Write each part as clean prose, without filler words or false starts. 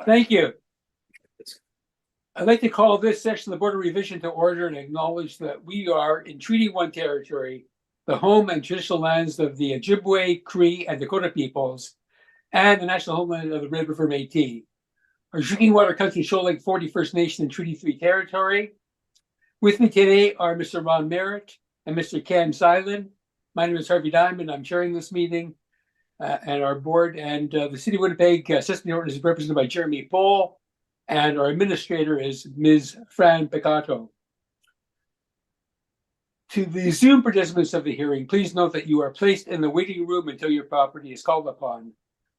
Thank you. I'd like to call this session of the Board of Revision to order and acknowledge that we are in Treaty 1 territory, the home and traditional lands of the Ojibwe, Cree, and Dakota peoples, and the national homeland of the Red River Métis. Our drinking water comes from Shoal Lake 40 First Nation and Treaty 3 territory. With me today are Mr. Ron Merritt and Mr. Ken Silen. My name is Harvey Diamond. I'm chairing this meeting and our board, and the City of Winnipeg Assessment Ordinance is represented by Jeremy Pohl, and our administrator is Ms. Fran Piccato. To the Zoom participants of the hearing, please note that you are placed in the waiting room until your property is called upon.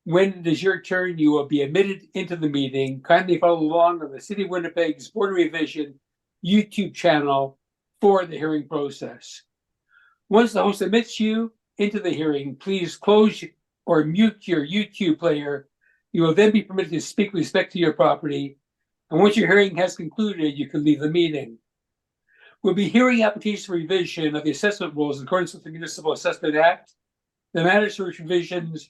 When it is your turn, you will be admitted into the meeting. Kindly follow along on the City of Winnipeg's Board of Revision YouTube channel for the hearing process. Once the host admits you into the hearing, please close or mute your YouTube player. You will then be permitted to speak with respect to your property. And once your hearing has concluded, you can leave the meeting. We'll be hearing applications for revision of the assessment rules in accordance with the Municipal Assessment Act. The matters for which revisions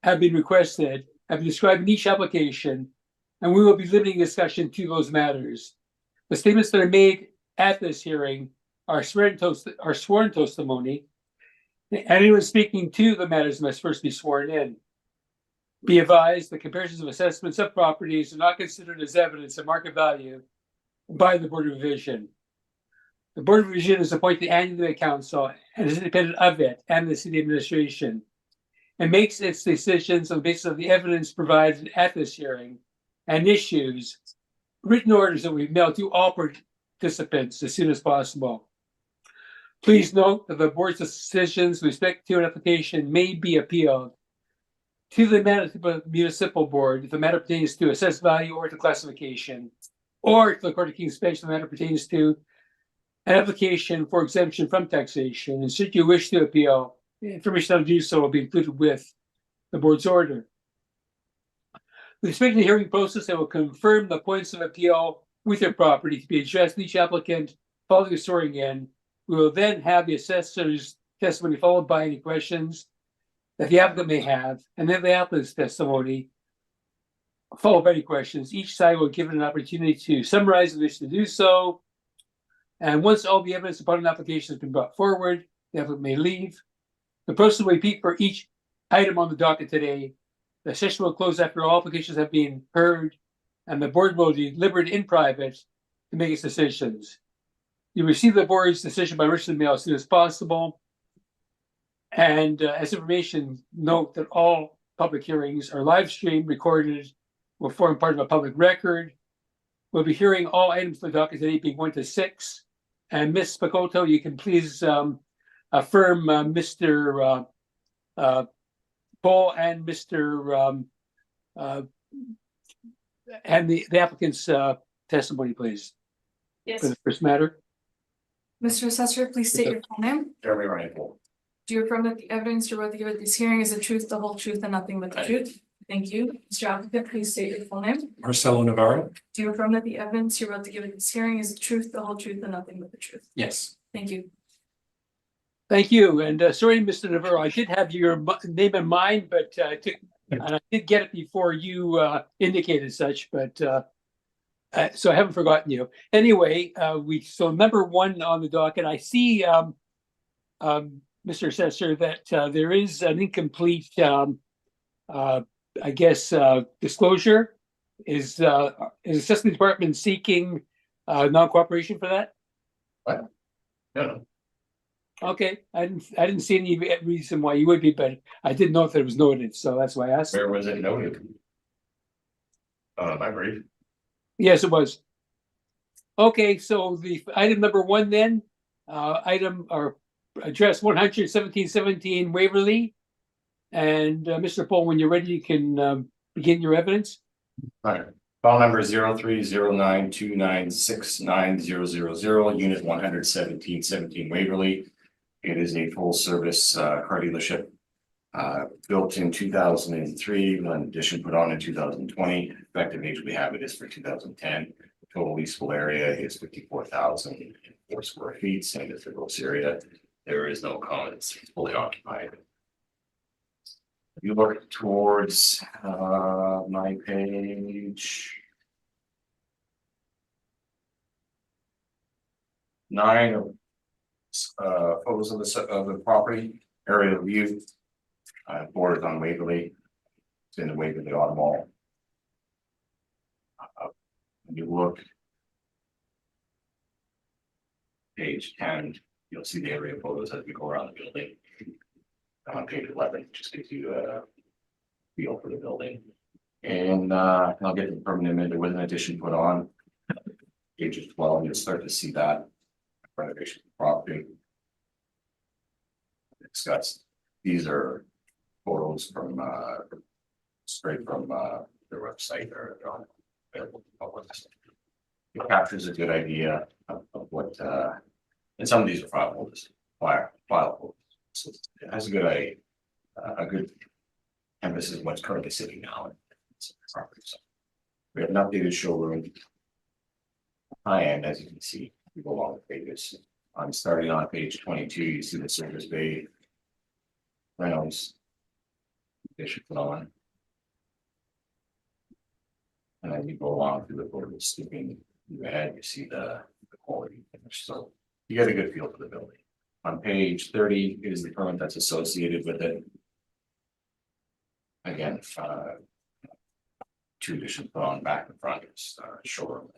have been requested have been described in each application, and we will be limiting discussion to those matters. The statements that are made at this hearing are sworn testimony. Anyone speaking to the matters must first be sworn in. Be advised the comparisons of assessments of properties are not considered as evidence of market value by the Board of Revision. The Board of Revision is appointed annually by Council and is independent of it and the City Administration, and makes its decisions on the basis of the evidence provided at this hearing and issues written orders that we've mailed to all participants as soon as possible. Please note that the board's decisions with respect to an application may be appealed to the municipal board if the matter pertains to assessed value or to classification, or to the Court of King's Bench if the matter pertains to an application for exemption from taxation. And should you wish to appeal, information on to do so will be included with the board's order. With respect to the hearing process, I will confirm the points of appeal with your property to be addressed to each applicant following the swearing in. We will then have the assessor's testimony followed by any questions that the applicant may have, and then the applicant's testimony followed by any questions. Each side will give an opportunity to summarize the wish to do so. And once all the evidence upon an application has been brought forward, the applicant may leave. The process will repeat for each item on the docket today. The session will close after all applications have been heard, and the board will deliberate in private to make its decisions. You receive the board's decision by written mail as soon as possible. And as information, note that all public hearings are live streamed, recorded, will form part of a public record. We'll be hearing all items on the docket today being 1 to 6. And Ms. Piccato, you can please affirm Mr. Pohl and Mr. And the applicant's testimony, please. Yes. For the first matter. Mr. Assessor, please state your full name. Jeremy Ryan Pohl. Do you affirm that the evidence you're about to give at this hearing is the truth, the whole truth, and nothing but the truth? Thank you. Mr. Applicant, please state your full name. Marcelo Navarro. Do you affirm that the evidence you're about to give at this hearing is the truth, the whole truth, and nothing but the truth? Yes. Thank you. Thank you. And sorry, Mr. Navarro, I did have your name in mind, but and I did get it before you indicated such, but so I haven't forgotten you. Anyway, so number 1 on the docket, I see, Mr. Assessor, that there is an incomplete, I guess, disclosure. Is Assessment Department seeking non-cooperation for that? What? No. Okay, I didn't see any reason why you would be, but I did know that it was noted, so that's why I asked. Where was it noted? My brief. Yes, it was. Okay, so the item number 1 then, item or address 11717 Waverly. And Mr. Pohl, when you're ready, you can begin your evidence. All right. File number 030929690000, unit 11717 Waverly. It is a full service car dealership built in 2003, one addition put on in 2020. Effective age we have it is for 2010. The total leasable area is 54,004 square feet, same as the gross area. There is no comments, it's fully occupied. If you look towards my page 9 of photos of the property, area of view. Borders on Waverly. It's in the Waverly Auto Mall. When you look page 10, you'll see the area photos as we go around the building. On page 11, just gives you a feel for the building. And I'll get to the permanent amendment. There was an addition put on. Page 12, you'll start to see that renovation of the property. Discussed. These are photos from straight from their website or on available to the public. It captures a good idea of what and some of these are file folders, file folders. So it has a good emphasis of what's currently sitting now in property. So we have an updated showroom. High end, as you can see, we go along the pages. I'm starting on page 22. You see the service bay. Reynolds. They should put on. And then you go along through the board skipping ahead, you see the quality finish. So you get a good feel for the building. On page 30 is the permit that's associated with it. Again, 2 additions put on back and front, it's showroom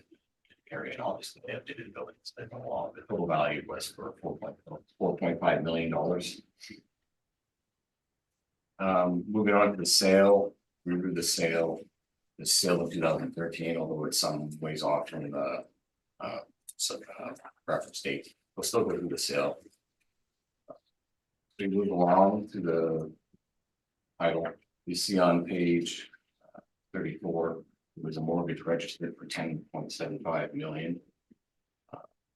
area, and obviously they updated buildings that go along. The total value was for $4.5 million. Moving on to the sale, review the sale. The sale of 2013, although it's some ways off from the reference date, we'll still go through the sale. We move along to the title. You see on page 34, there was a mortgage registered for $10.75 million.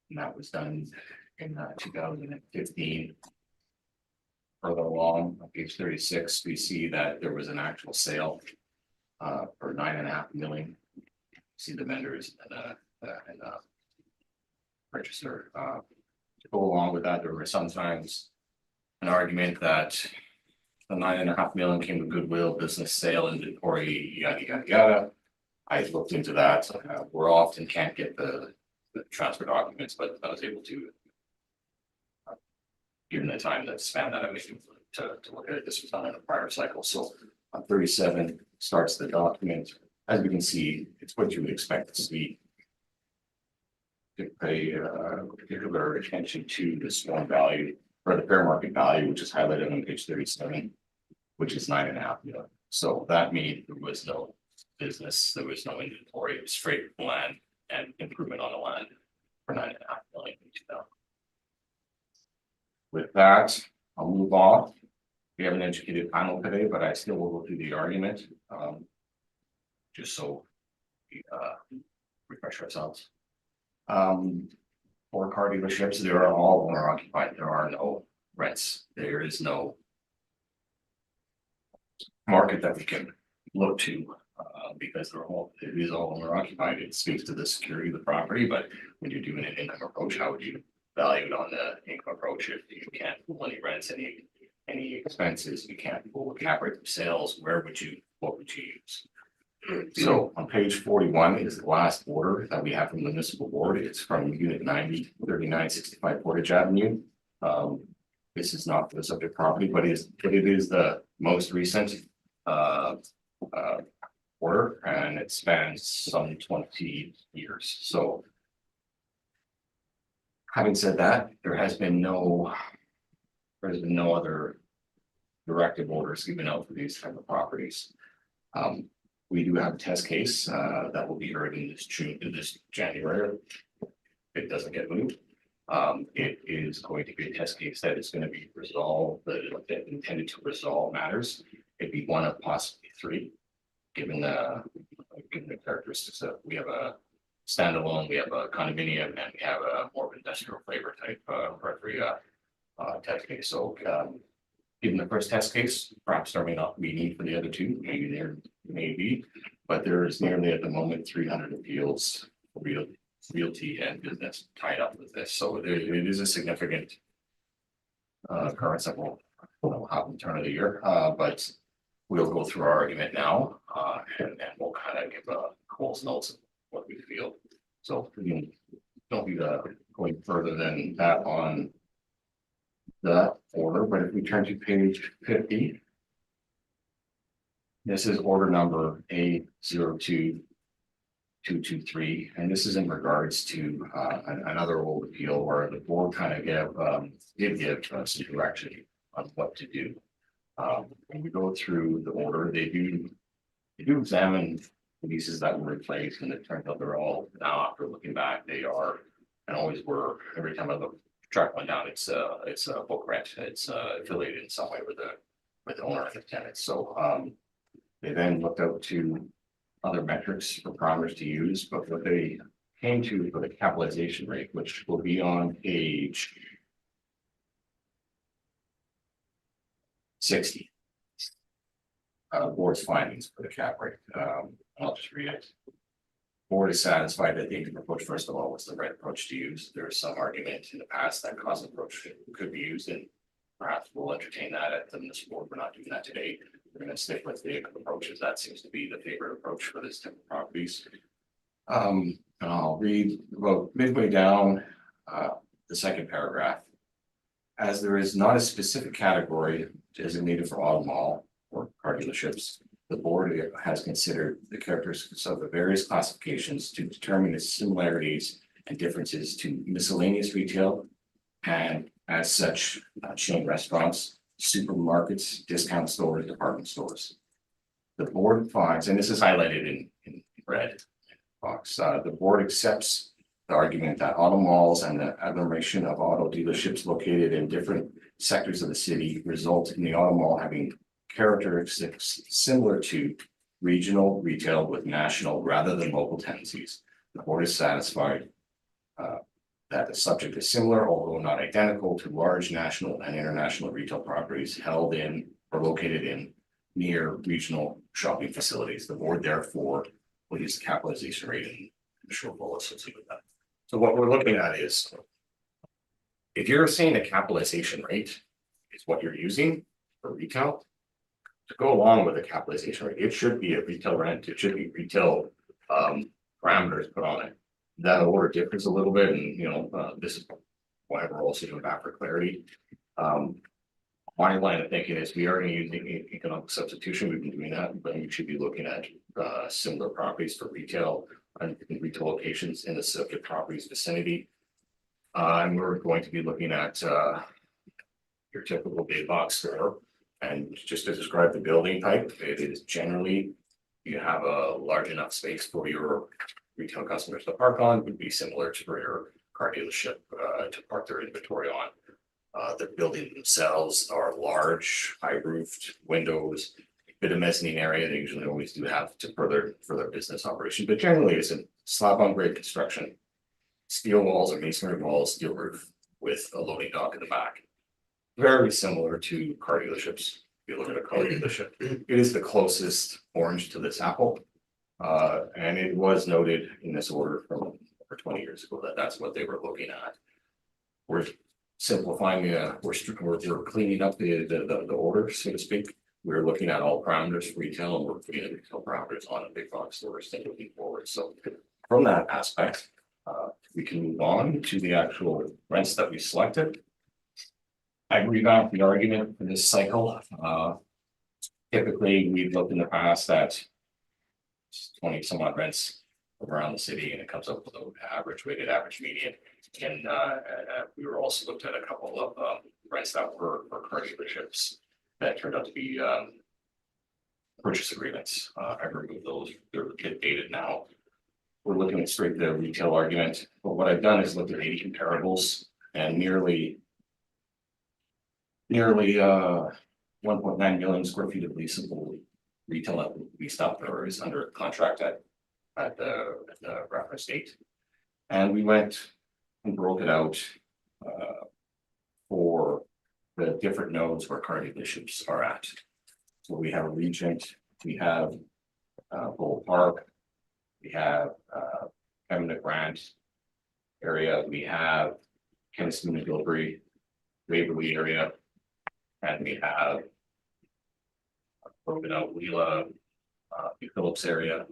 And that was done in 2015. Further along on page 36, we see that there was an actual sale for $9.5 million. See the vendors and purchaser. To go along with that, there were sometimes an argument that the $9.5 million came with goodwill, business sale, inventory, yada yada yada. I looked into that. We often can't get the transfer documents, but I was able to, given the time that span that I made to look at it. This was done in a prior cycle. So on 37 starts the document. As we can see, it's what you would expect to see. To pay particular attention to the sworn value or the fair market value, which is highlighted on page 37, which is $9.5 million. So that means there was no business, there was no inventory, it was straight land and improvement on the land for $9.5 million. With that, I'll move off. We have an educated panel today, but I still will go through the argument, just so we refresh ourselves. For car dealerships, they are all owner occupied. There are no rents. There is no market that we can look to because it is all owner occupied. It speaks to the security of the property, but when you're doing an income approach, how would you value it on the income approach if you can't pull any rents, any expenses, you can't pull a cap rate of sales? What would you use? So on page 41 is the last order that we have from the municipal board. It's from unit 90, 3965 Portage Avenue. This is not the subject property, but it is the most recent order, and it spans some 20 years. So having said that, there has been no other directive orders given out for these type of properties. We do have a test case that will be heard in this January. It doesn't get moved. It is going to be a test case that is going to be resolved, that intended to resolve matters. It'd be one of possibly 3, given the characteristics of we have a standalone, we have a condominium, and we have a more industrial flavor type referee test case. So given the first test case, perhaps there may not be need for the other 2. Maybe there may be, but there is nearly at the moment 300 appeals for realty and business tied up with this. So it is a significant occurrence that will happen turn of the year. But we'll go through our argument now, and then we'll kind of give a Cole's notes of what we feel. So we don't be going further than that on that order, but if we turn to page 50. This is order number A02223, and this is in regards to another old appeal where the board kind of did give some direction on what to do. When we go through the order, they do examine the leases that were in place, and it turns out they're all, now after looking back, they are and always were. Every time the track went down, it's a book rent. It's affiliated in some way with the owner of the tenant. So they then looked out to other metrics for parameters to use, but what they came to for the capitalization rate, which will be on page 60. Board's findings for the cap rate. I'll just read it. Board is satisfied that the approach, first of all, was the right approach to use. There is some argument in the past that cost approach could be used, and perhaps we'll entertain that at the municipal board. We're not doing that today. We're going to stick with the approaches. That seems to be the favorite approach for this type of properties. And I'll read about midway down the second paragraph. As there is not a specific category designated for auto mall or car dealerships, the board has considered the characteristics of the various classifications to determine the similarities and differences to miscellaneous retail and as such chain restaurants, supermarkets, discount stores, department stores. The board finds, and this is highlighted in red box, the board accepts the argument that auto malls and the agglomeration of auto dealerships located in different sectors of the city result in the auto mall having characteristics similar to regional retail with national rather than local tendencies. The board is satisfied that the subject is similar, although not identical, to large national and international retail properties held in or located in near regional shopping facilities. The board therefore will use the capitalization rate in the short role associated with that. So what we're looking at is, if you're saying the capitalization rate is what you're using for retail, to go along with the capitalization rate, it should be a retail rent, it should be retail parameters put on it. That order differs a little bit, and this is why we're also doing that for clarity. My line of thinking is we are going to use the economic substitution. We've been doing that, but we should be looking at similar properties for retail and retail locations in the subject property's vicinity. And we're going to be looking at your typical big box store. And just to describe the building type, it is generally, you have a large enough space for your retail customers to park on, would be similar to your car dealership to park their inventory on. The buildings themselves are large, high roofed windows, bit of mezzanine area. They usually always do have to further business operation, but generally it's a slab on grade construction, steel walls or masonry walls, steel roof with a loading dock in the back. Very similar to car dealerships. If you look at a car dealership, it is the closest orange to this apple. And it was noted in this order from over 20 years ago that that's what they were looking at. We're simplifying we're cleaning up the order, so to speak. We're looking at all parameters for retail, and we're putting the retail parameters on a big box stores and looking forward. So from that aspect, we can move on to the actual rents that we selected. I revamped the argument for this cycle. Typically, we've looked in the past at 20 some odd rents around the city, and it comes up with an average weighted average median. And we were also looked at a couple of rents that were for car dealerships that turned out to be purchase agreements. I removed those; they're dated now. We're looking at straight the retail argument, but what I've done is looked at 80 comparables, and nearly 1.9 million square feet of leasable retail that leased up or is under contract at the reference date. And we went and broke it out for the different nodes where car dealerships are at. So we have Regent, we have Bull Park, we have Pembina Grant area, we have Kingston and Gilbury, Waverly area, and we have broken out Wheeler, Phillips area,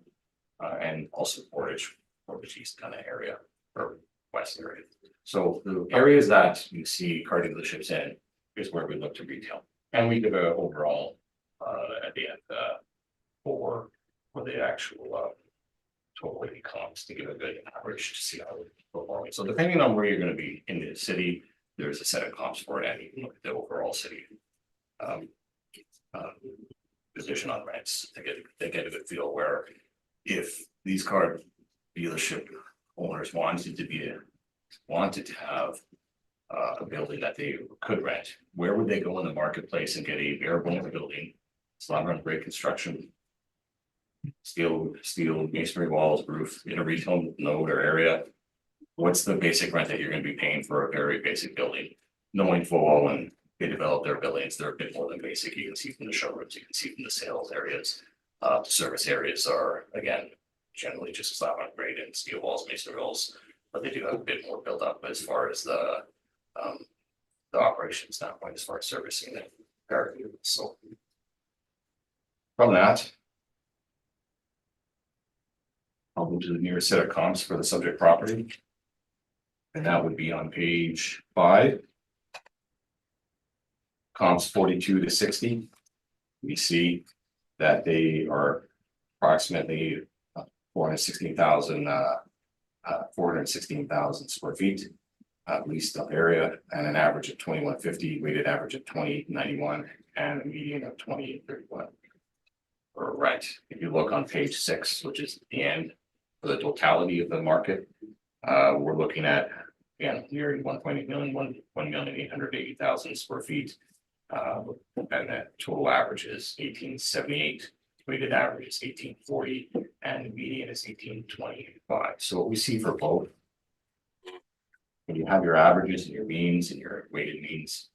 and also Portage East kind of area, or west area. So the areas that you see car dealerships in is where we look to retail. And we give a overall, at the end, for the actual, total weighted comps to give a good average to see how it's performing. So depending on where you're gonna be in the city, there's a set of comps for it, and you can look at the overall city. Position on rents to get a good feel where if these car dealership owners wanted to have a building that they could rent, where would they go in the marketplace and get a bare bones building, slab on grade construction, steel masonry walls, roof in a retail node or area? What's the basic rent that you're going to be paying for a very basic building? Knowing full well when they develop their buildings, they're a bit more than basic. You can see from the showrooms, you can see from the sales areas. The service areas are, again, generally just slab on grade and steel walls, masonry walls, but they do have a bit more built up as far as the operation standpoint, as far as servicing and repair. So from that, I'll go to the nearest set of comps for the subject property. And that would be on page 5. Comps 42 to 60. We see that they are approximately 416,000 square feet leased up area, and an average of 2150, weighted average of 2091, and a median of 2831 for rent. If you look on page 6, which is the end for the totality of the market, we're looking at, again, nearing 1.8 million, 1,880,000 square feet. And that total average is 1878, weighted average is 1840, and the median is 1825. So what we see for both, when you have your averages and your means and your weighted means,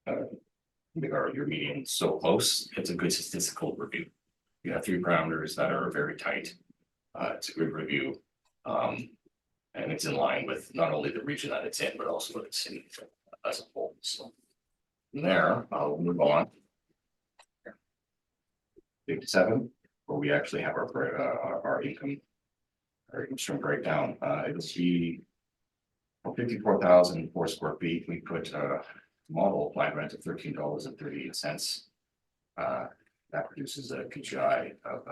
or your median so close, it's a good statistical review. You have 3 parameters that are very tight. It's a good review. And it's in line with not only the region that it's in, but also what it's in as a whole. So from there, I'll move on. Page 7, where we actually have our income stream breakdown. It'll be 54,004 square feet. We put model applied rent of $13.38. That produces a PGI of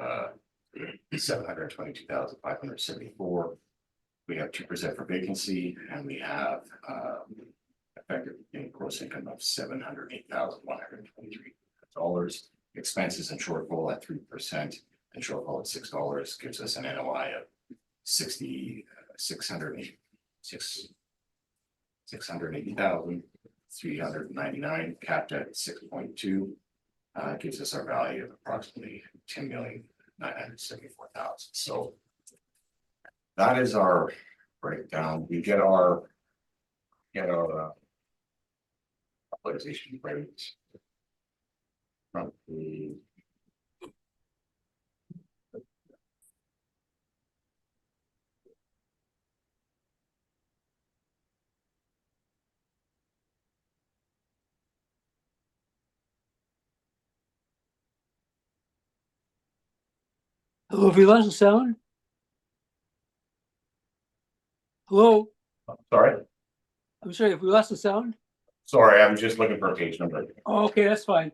722,574. We have 2% for vacancy, and we have effective gross income of $708,123. Expenses and shortfall at 3% and shortfall at $6 gives us an NOI of 680,399, capped at 6.2. Gives us our value of approximately 10,974,000. So that is our breakdown. We get our capitalization rates from the Hello, have we lost the sound? Hello, sorry, I'm sorry, have we lost the sound? I was just looking for a page number. Oh, okay, that's fine.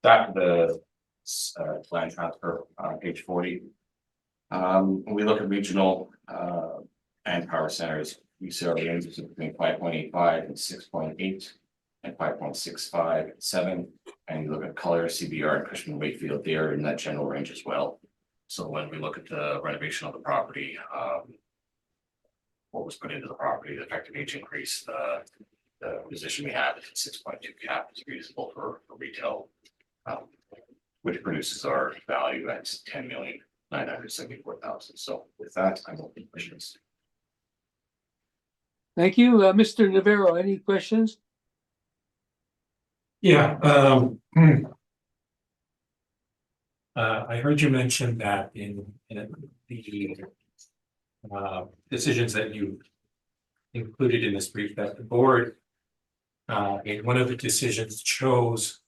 Back to the land transfer on page 40. When we look at regional and power centers, we see our ranges of between 5.85 and 6.8 and 5.65 and 7. And you look at Color, CBR, and Cushman Wakefield, they are in that general range as well. So when we look at the renovation of the property, what was put into the property, the effective age increase, the position we had at 6.2 cap is reasonable for retail, which produces our value at 10,974,000. So with that, I'm open to questions. Thank you. Mr. Navarro, any questions? Yeah, I heard you mention that in the decisions that you included in this brief, that the board in one of the decisions chose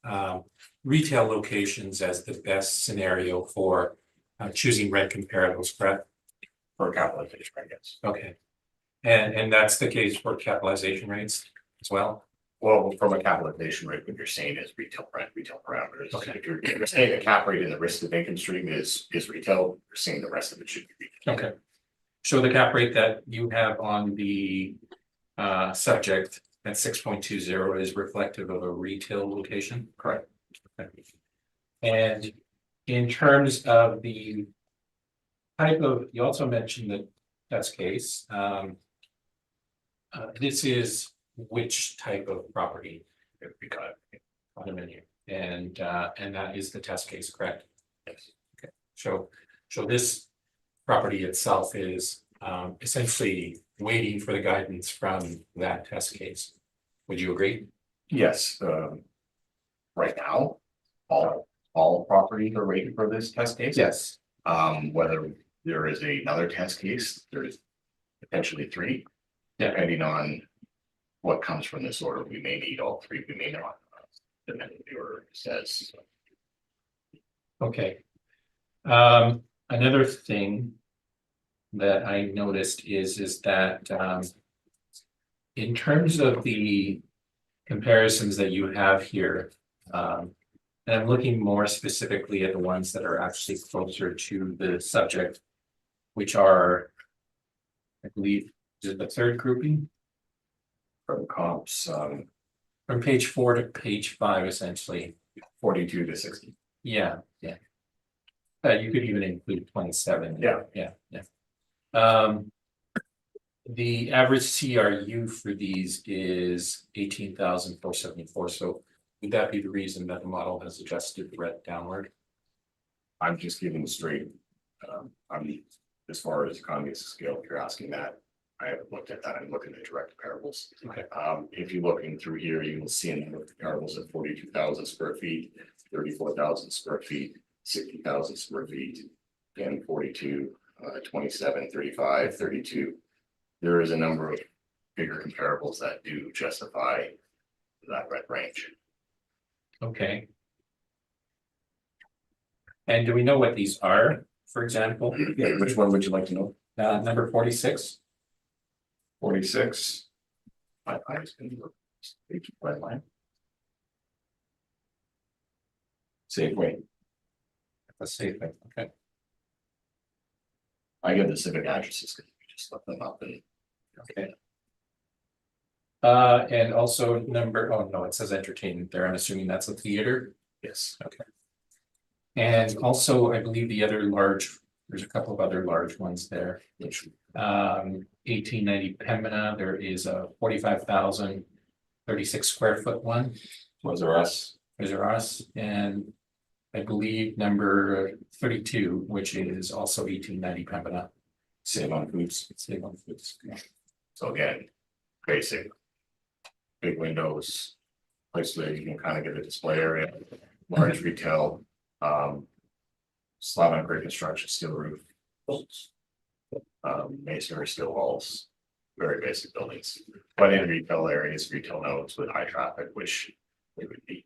retail locations as the best scenario for choosing rent comparables, correct? For capitalization, I guess. Okay. And that's the case for capitalization rates as well? Well, from a capitalization rate, what you're saying is retail rent, retail parameters. Okay. If you're saying the cap rate in the risk of income stream is retail, you're saying the rest of it should be retail. Okay. So the cap rate that you have on the subject at 6.20 is reflective of a retail location? Correct. Okay. And in terms of the type of, you also mentioned the test case. This is which type of property? We got it. Condominium, and that is the test case, correct? Yes. Okay, so this property itself is essentially waiting for the guidance from that test case. Would you agree? Yes, right now, all properties are waiting for this test case. Yes. Whether there is another test case, there's potentially 3. Yeah. Depending on what comes from this order, we may need all 3, we may not, depending on the order says. Okay. Another thing that I noticed is that in terms of the comparisons that you have here, and I'm looking more specifically at the ones that are actually closer to the subject, which are, I believe, is it the third grouping? From comps, From page 4 to page 5, essentially. 42 to 60. Yeah. You could even include 27. Yeah. The average CRU for these is 18,474. So would that be the reason that the model has adjusted the rent downward? I'm just giving straight, as far as economies of scale, if you're asking that, I haven't looked at that. I'm looking at direct comparables. Okay. If you're looking through here, you will see a number of comparables at 42,000 square feet, 34,000 square feet, 60,000 square feet, and 42, 27, 35, 32. There is a number of bigger comparables that do justify that rent range. Okay. And do we know what these are, for example? Yeah, which one would you like to know? Number 46. 46. My eyes can look. Red line. Safeway. Let's see. Okay. I get the civic addresses because you just look them up and. Okay. And also oh no, it says entertainment there. I'm assuming that's a theater. Yes. Okay. And also, I believe there's a couple of other large ones there. Which 1890 Pembina, there is a 45,036 square foot one. was there us? And I believe number 32, which is also 1890 Pembina. Save on foods. Save on foods. So again, basic. Big windows, place where you can kind of get a display area, large retail, slab on grade construction, steel roof. Masonry, steel walls, very basic buildings, but in retail areas, retail nodes with high traffic, which it would be.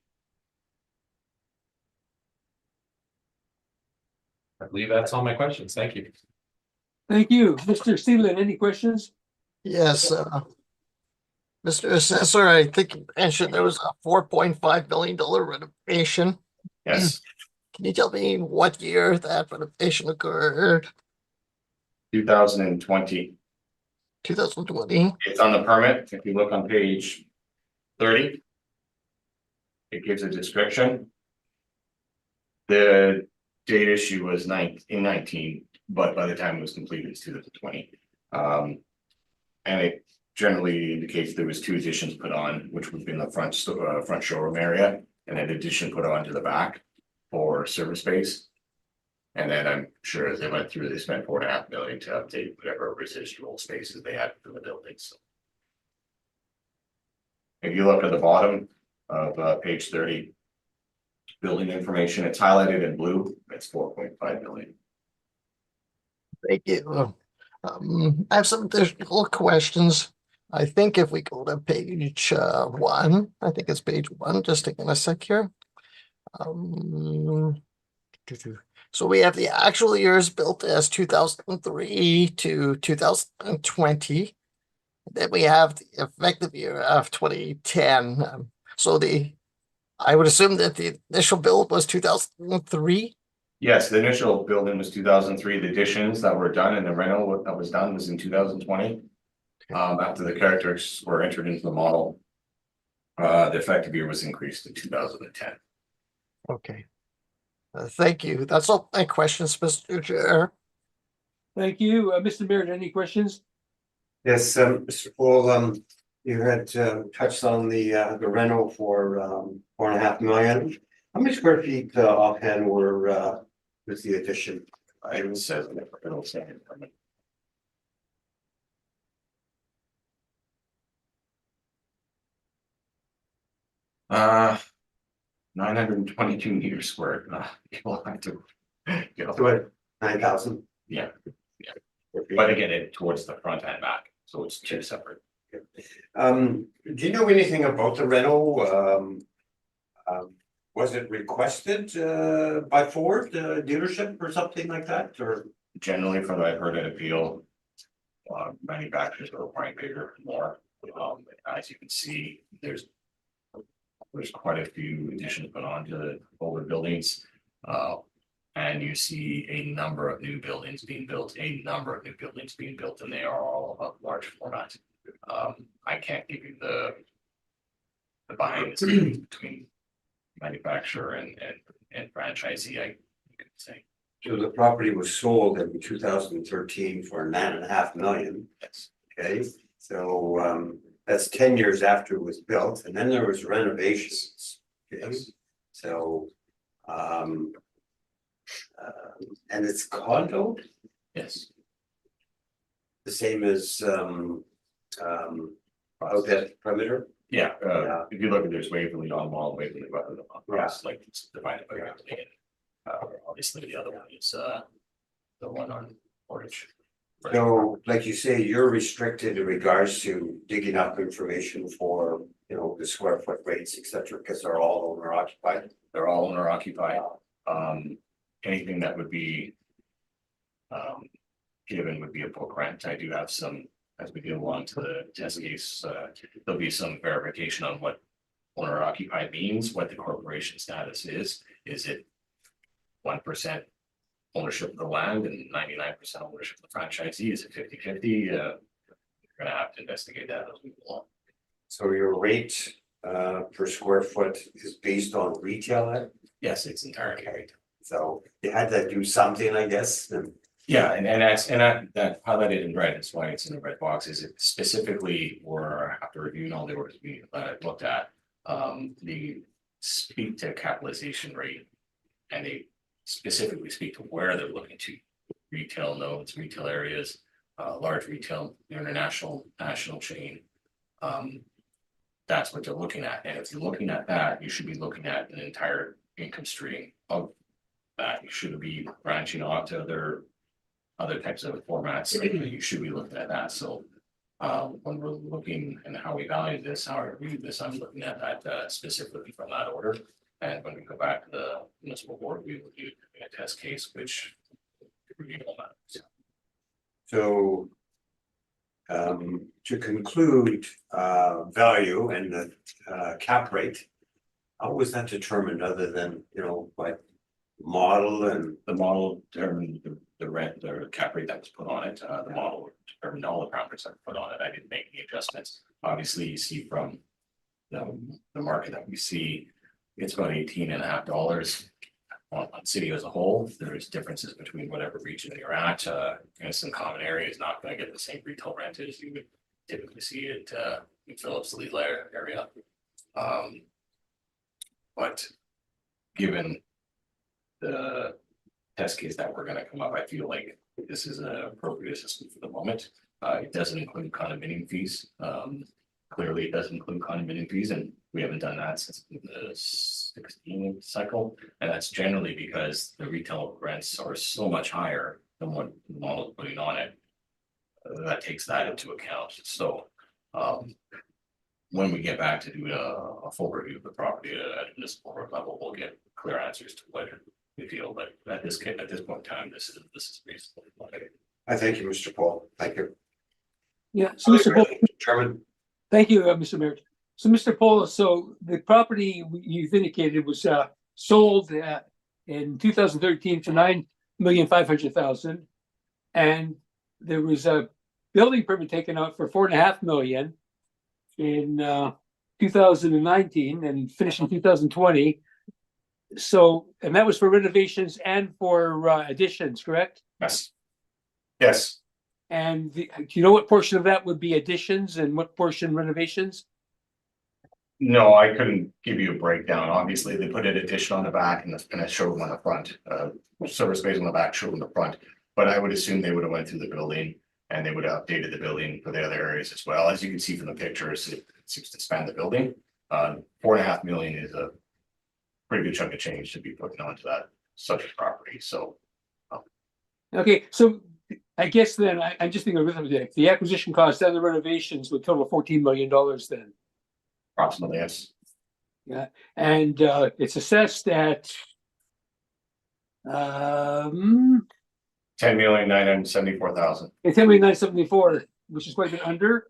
I believe that's all my questions. Thank you. Thank you. Mr. Seelan, any questions? Yes, Mr. Assessor, I think you mentioned there was a $4.5 million renovation. Yes, Can you tell me what year that renovation occurred? 2020, 2020? it's on the permit, if you look on page 30. It gives a description. The date issue was 19, but by the time it was completed, it's 2020. And it generally indicates there was 2 additions put on, which would be in the front showroom area, and an addition put on to the back for service space. And then I'm sure as they went through, they spent $4.5 million to update whatever residual spaces they had in the buildings. If you look at the bottom, of page 30. Building information, it's highlighted in blue, it's 4.5 million. Thank you. I have some additional questions. I think if we go to page one, I think it's page one, just taking a sec here. So we have the actual years built as 2003 to 2020. Then we have the effective year of 2010. I would assume that the initial build was 2003. Yes, the initial building was 2003, the additions that were done and the rental that was done was in 2020. After the characters were entered into the model, the effective year was increased to 2010. Okay. Thank you. That's all my questions, Mr. Chair. Thank you. Mr. Merritt, any questions? Yes, Mr. Paul, you had touched on the rental for 4.5 million. How many square feet offhand were with the addition? It says in the rental standard permit. Uh, 922 meters squared. You'll have to get To it, 9,000. Yeah, but again, it towards the front and back, so it's two separate. Do you know anything about the rental? Was it requested by Ford dealership or something like that, or? Generally, from what I've heard at appeal, manufacturers are requiring bigger, more. As you can see, there's quite a few additions put on to the older buildings. And you see a number of new buildings being built, and they are all of large format. I can't give you the behind the scenes between manufacturer and franchisee, I could say. So the property was sold in 2013 for 9.5 million. Yes. Okay, so that's 10 years after it was built, and then there was renovations. Okay, Yes. so and it's condo, Yes. the same as out at perimeter. Yeah, Yeah. if you look at there's Waverly on Wall, Waverly Wetland across, like it's divided by Yeah. Waverly. Obviously the other one is the one on Portage. So, like you say, you're restricted in regards to digging up information for, the square foot rates, etc., because they're all owner occupied. They're all owner occupied. Anything that would be given would be a book rent. I do have some, as we go on to the test case, there'll be some verification on what owner occupied means, what the corporation status is. Is it 1% ownership of the land and 99% ownership of the franchisee? Is it 50-50? You're gonna have to investigate that as we go along. So your rate per square foot is based on retail. Yes, it's entirely right. So you had to do something, I guess, and Yeah, and that highlighted in red, that's why it's in the red box, is it specifically, or after reviewing all the orders we looked at, the speak to capitalization rate. And they specifically speak to where they're looking to retail nodes, retail areas, large retail, international, national chain. That's what they're looking at, and if you're looking at that, you should be looking at an entire income stream of that. You shouldn't be branching off to other types of formats. You should be looking at that. So when we're looking and how we value this, how I read this, I'm looking at that specifically from that order. And when we go back to the municipal board, we will do a test case, which review all that. so. To conclude, value and the cap rate. How was that determined other than, by model and? The model determined the rent, the cap rate that was put on it. The model determined all the parameters that were put on it. I didn't make any adjustments. Obviously, you see from the market that we see, it's about $18.50 on city as a whole. There's differences between whatever region you're at. Some common areas not going to get the same retail rent as you would typically see it in Phillips Lee area. But given the test case that we're going to come up, I feel like this is an appropriate assessment for the moment. It doesn't include condominium fees. clearly it doesn't include condominium fees, and we haven't done that since the 16 cycle. And that's generally because the retail rents are so much higher than what the model is putting on it. That takes that into account, so, when we get back to do a full review of the property at this board level, we'll get clear answers to what we feel, but at this point in time, this is basically what I thank you, Mr. Paul. Thank you. Yeah, so Mr. Paul, Chairman, thank you, Mr. Mayor. So Mr. Paul, so the property you've indicated was sold in 2013 for $9,500,000. And there was a building permit taken out for $4.5 million in 2019 and finished in 2020. So, and that was for renovations and for additions, correct? Yes. Yes, And do you know what portion of that would be additions and what portion renovations? no, I couldn't give you a breakdown. Obviously, they put an addition on the back and a showroom on the front, service space on the back, showroom on the front. But I would assume they would have went through the building and they would have updated the building for the other areas as well. As you can see from the pictures, it seems to span the building. $4.5 million is a pretty good chunk of change to be putting onto that subject property, so. Okay, so I guess then I'm just thinking of arithmetic. The acquisition cost and the renovations would total $14 million then. Approximately, yes. Yeah, and it's assessed at 10,974,000. it's $10,974,000, which is quite a bit under.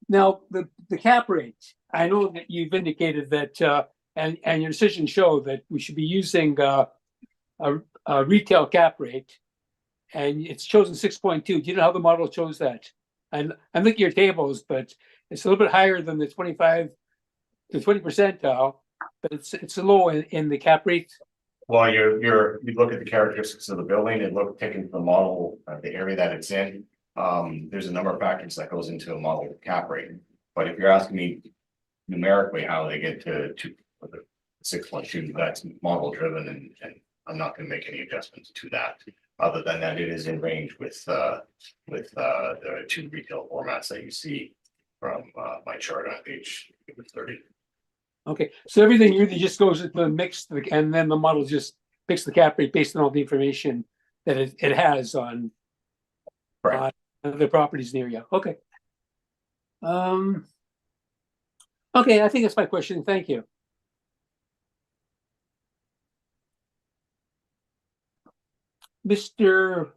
Now the cap rate, I know that you've indicated that and your decisions show that we should be using a retail cap rate, and it's chosen 6.2. Do you know how the model chose that? And I'm looking at your tables, but it's a little bit higher than the 25 to 20 percentile, but it's low in the cap rate. Well, you look at the characteristics of the building, and look taken the model, the area that it's in. There's a number of factors that goes into a model cap rate. But if you're asking me numerically how they get to 6.2, that's model driven, and I'm not going to make any adjustments to that. Other than that, it is in range with the two retail formats that you see from my chart on page 30. Okay, so everything really just goes into the mix, and then the model just picks the cap rate based on all the information that it has on the properties near you. Okay. Okay, I think that's my question. Thank you. Mr.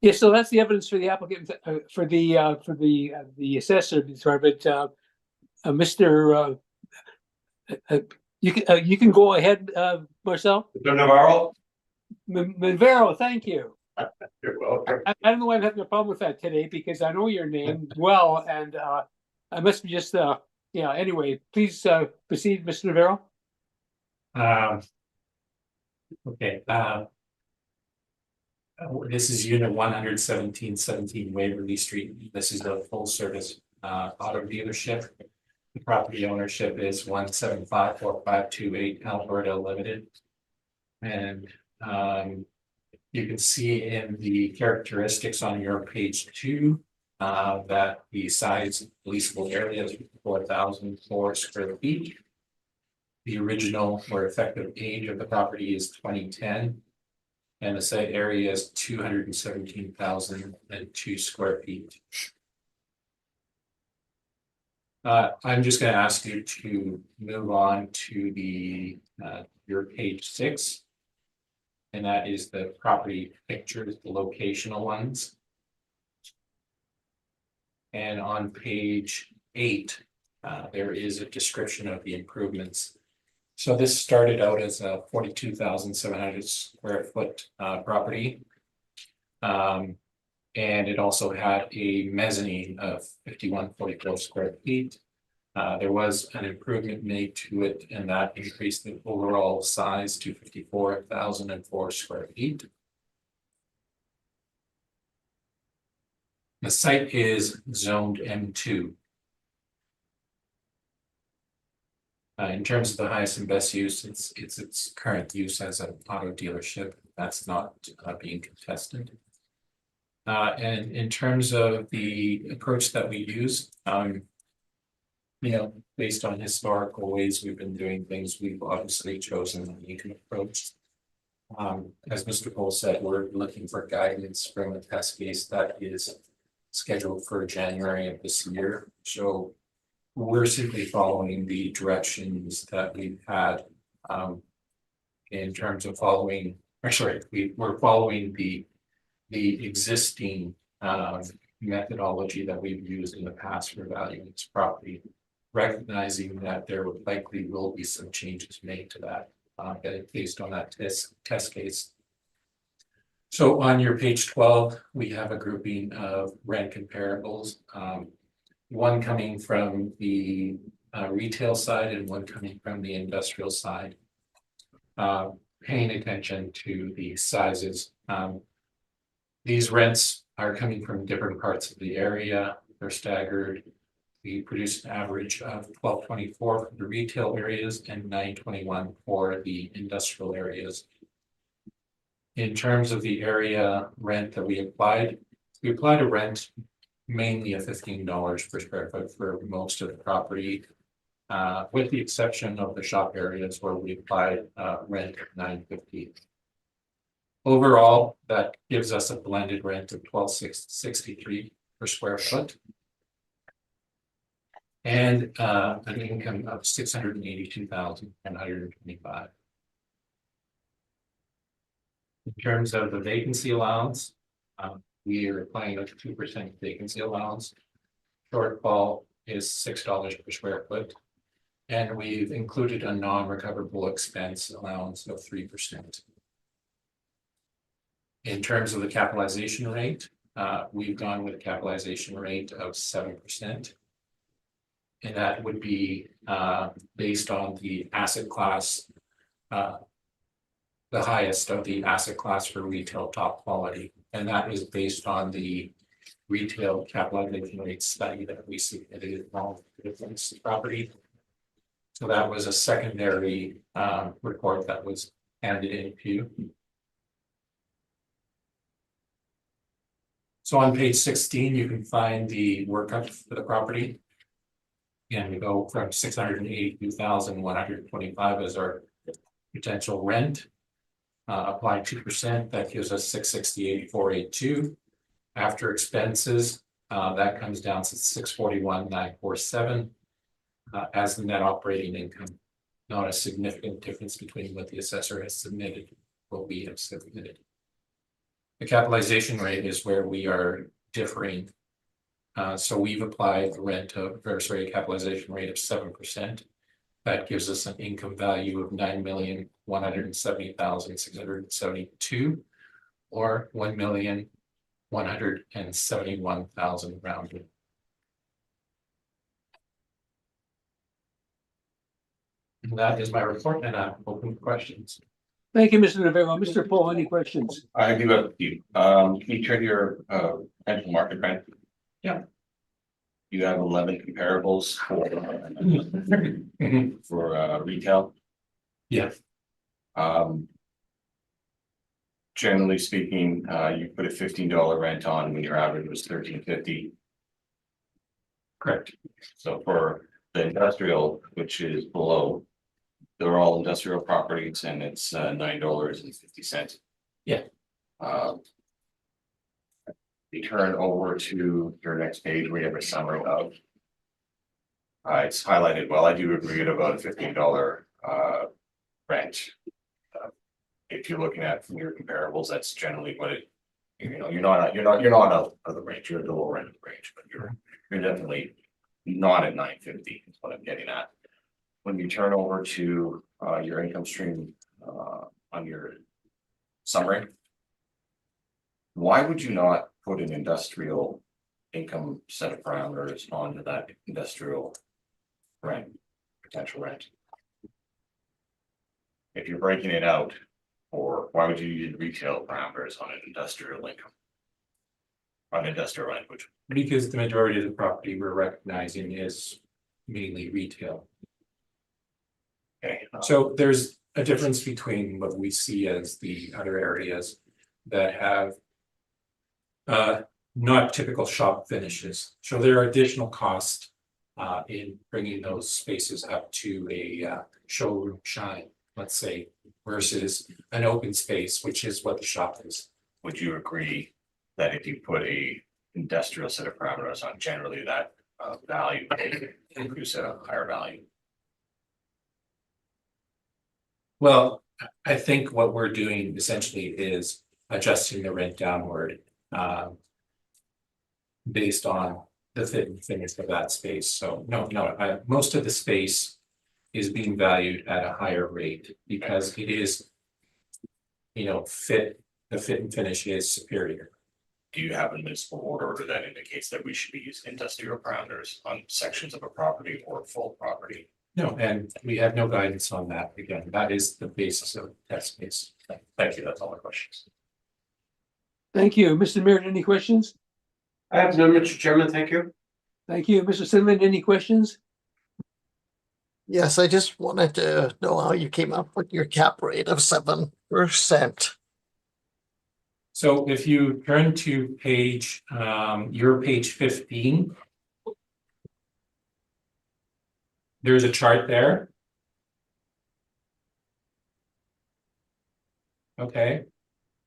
Yeah, so that's the evidence for the applicant, for the assessor department. Mr. You can go ahead, Marcel. Mr. Navarro? Manvero, thank you. You're welcome. I don't know why I'm having a problem with that today, because I know your name well, and I must be just yeah. Anyway, please proceed, Mr. Navarro. Okay, this is unit 11717 Waverly Street. This is a full service auto dealership. The property ownership is 1754528 Alberta Limited. And you can see in the characteristics on your page 2 that the size leasable area is 4,004 square feet. The original or effective age of the property is 2010. And the site area is 217,002 square feet. I'm just going to ask you to move on to the your page 6. And that is the property pictures, the locational ones. And on page 8, there is a description of the improvements. So this started out as a 42,700 square foot property. And it also had a mezzanine of 5144 square feet. There was an improvement made to it, and that increased the overall size to 54,004 square feet. The site is zoned M2. In terms of the highest and best use, it's its current use as an auto dealership. That's not being contested. And in terms of the approach that we use, you know, based on historical ways we've been doing things, we've obviously chosen the income approach. As Mr. Cole said, we're looking for guidance from a test case that is scheduled for January of this year. So we're simply following the directions that we've had in terms of following, actually, we're following the existing methodology that we've used in the past for valuing this property, recognizing that there likely will be some changes made to that based on that test case. So on your page 12, we have a grouping of rent comparables. One coming from the retail side and one coming from the industrial side. Paying attention to the sizes. These rents are coming from different parts of the area. They're staggered. We produce an average of $12.24 for the retail areas and $9.21 for the industrial areas. In terms of the area rent that we applied a rent mainly of $15 per square foot for most of the property, with the exception of the shop areas where we applied rent of $9.50. Overall, that gives us a blended rent of $12.63 per square foot. And an income of $682,925. In terms of the vacancy allowance, we are applying a 2% vacancy allowance. Shortfall is $6 per square foot. And we've included a non-recoverable expense allowance of 3%. In terms of the capitalization rate, we've gone with a capitalization rate of 7%. And that would be based on the asset class, the highest of the asset class for retail top quality. And that is based on the retail capitalization rate study that we submitted along with the property. So that was a secondary report that was handed in to you. So on page 16, you can find the workup for the property. And we go from $682,125 as our potential rent. Apply 2%, that gives us $668,482. After expenses, that comes down to $641,947 as the net operating income. Not a significant difference between what the assessor has submitted, what we have submitted. The capitalization rate is where we are differing. So we've applied a capitalization rate of 7%. That gives us an income value of $9,170,672 or $1,171,000 rounded. And that is my report, and I'm open for questions. Thank you, Mr. Navarro. Mr. Paul, any questions? I do have a few. Can you turn your potential market rent? Yeah. You have 11 comparables for retail. Yeah. Generally speaking, you put a $15 rent on when your average was $13.50. Correct. So for the industrial, which is below, they're all industrial properties and it's $9.50. Yeah. You turn over to your next page, we have a summary of. It's highlighted, well, I do agree at about a $15 rent. If you're looking at from your comparables, that's generally what it, you're not out of the range, you're at the lower end of the range, but you're definitely not at $9.50 is what I'm getting at. When you turn over to your income stream on your summary, why would you not put an industrial income set of parameters onto that industrial rent, potential rent? If you're breaking it out, or why would you use retail parameters on an industrial income? On industrial rent, which Because the majority of the property we're recognizing is mainly retail. Okay, So there's a difference between what we see as the other areas that have not typical shop finishes. So there are additional costs in bringing those spaces up to a showroom shine, let's say, versus an open space, which is what the shop is. would you agree that if you put a industrial set of parameters on, generally that value increase at a higher value? Well, I think what we're doing essentially is adjusting the rent downward based on the fit and finish of that space. So no, most of the space is being valued at a higher rate because it is, the fit and finish is superior. Do you have a municipal order that indicates that we should be using industrial parameters on sections of a property or full property? No, and we have no guidance on that. Again, that is the basis of that space. Thank you, that's all my questions. Thank you. Mr. Merritt, any questions? I have none, Mr. Chairman, thank you. Thank you. Mr. Sinlin, any questions? Yes, I just wanted to know how you came up with your cap rate of 7%. So if you turn to page, your page 15. There's a chart there. Okay.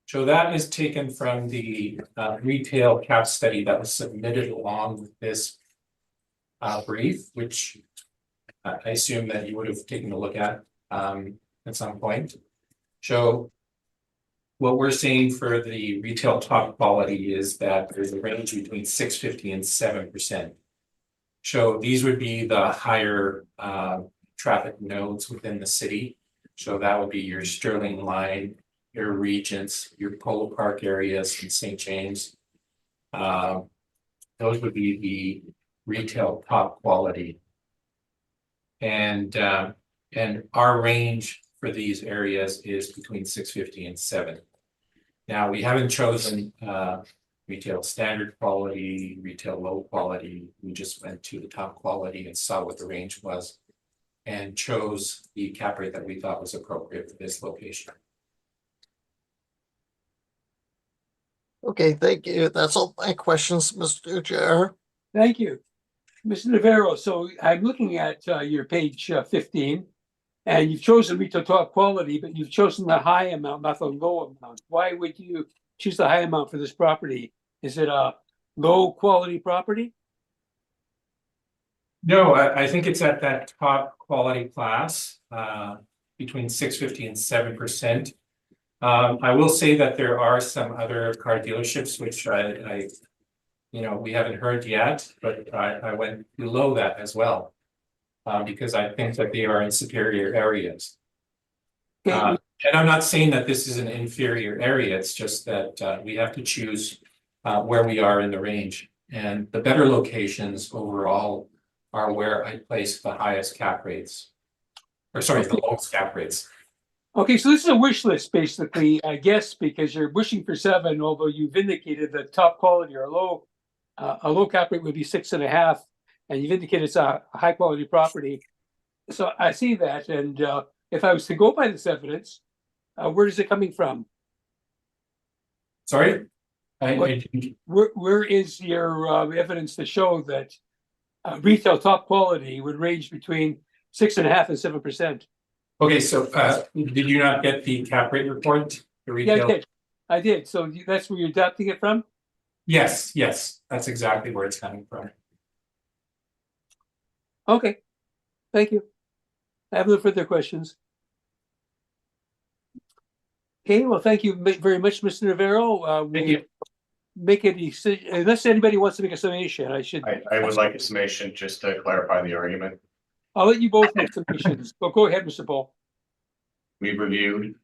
So that is taken from the retail cap study that was submitted along with this brief, which I assume that you would have taken a look at some point. So what we're seeing for the retail top quality is that there's a range between 6.50 and 7%. So these would be the higher traffic nodes within the city. So that would be your Sterling Line, your Regents, your Polo Park areas in St. James. Those would be the retail top quality. And our range for these areas is between 6.50 and 7. Now we haven't chosen retail standard quality, retail low quality. We just went to the top quality and saw what the range was and chose the cap rate that we thought was appropriate for this location. Okay, thank you. That's all my questions, Mr. Chair. Thank you. Mr. Navarro, so I'm looking at your page 15, and you've chosen retail top quality, but you've chosen the high amount, not the low amount. Why would you choose the high amount for this property? Is it a low quality property? No, I think it's at that top quality class, between 6.50 and 7%. I will say that there are some other car dealerships, which we haven't heard yet, but I went below that as well. Because I think that they are in superior areas. Okay. And I'm not saying that this is an inferior area, it's just that we have to choose where we are in the range. And the better locations overall are where I place the highest cap rates. Or sorry, the lowest cap rates. Okay, so this is a wish list, basically, I guess, because you're wishing for 7, although you've indicated that top quality or a low cap rate would be 6.5, and you've indicated it's a high quality property. So I see that, and if I was to go by this evidence, where is it coming from? Sorry? Where is your evidence to show that retail top quality would range between 6.5 and 7%? Okay, so did you not get the cap rate report? The retail? Yeah, I did. So that's where you're adapting it from? Yes, that's exactly where it's coming from. Okay, thank you. I have no further questions. Okay, well, thank you very much, Mr. Navarro. Thank you. Make a decision, unless anybody wants to make a summation, I would like a summation just to clarify the argument. I'll let you both make summations. But go ahead, Mr. Paul. We've reviewed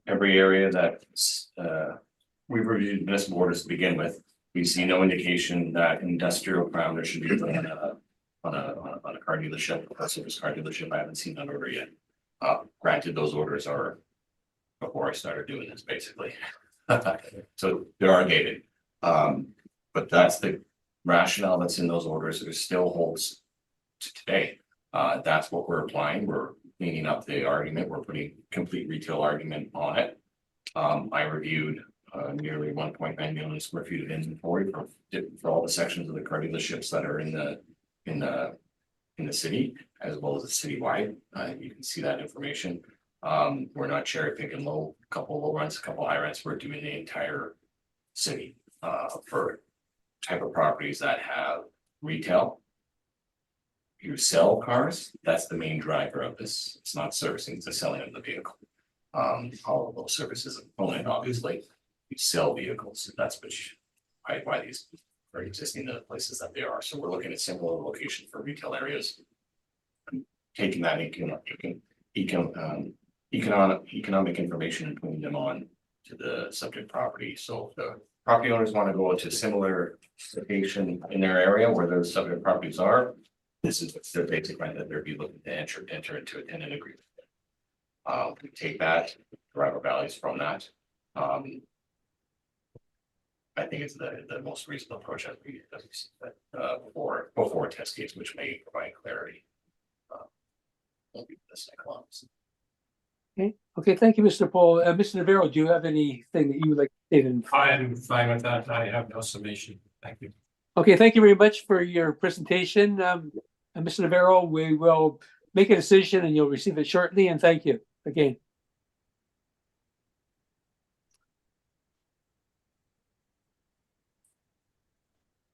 every area that we've reviewed municipal orders to begin with. We see no indication that industrial parameters should be put on a car dealership, a service car dealership. I haven't seen that order yet. Granted, those orders are before I started doing this, basically. So they are dated. But that's the rationale that's in those orders. It still holds to today. That's what we're applying. We're cleaning up the argument. We're putting complete retail argument on it. I reviewed nearly 1.9 million square feet of inventory for all the sections of the car dealerships that are in the city, as well as the citywide. You can see that information. We're not cherry picking a couple low rents, a couple high rents. We're doing the entire city for type of properties that have retail. You sell cars, that's the main driver of this. It's not servicing, it's the selling of the vehicle. All of those services are component, obviously. You sell vehicles, that's why these are existing in the places that they are. So we're looking at similar location for retail areas. Taking that economic information and putting them on to the subject property. So if the property owners want to go to similar location in their area where those subject properties are, this is their basic rent that they'd be looking to enter into a tenant agreement. We take that, derive our values from that. I think it's the most reasonable approach as we see that before a test case, which may provide clarity. Won't be this next one. Okay, thank you, Mr. Paul. Mr. Navarro, do you have anything that you would like to state in? I'm fine with that. I have no summation. Thank you. Okay, thank you very much for your presentation. Mr. Navarro, we will make a decision and you'll receive it shortly, and thank you again.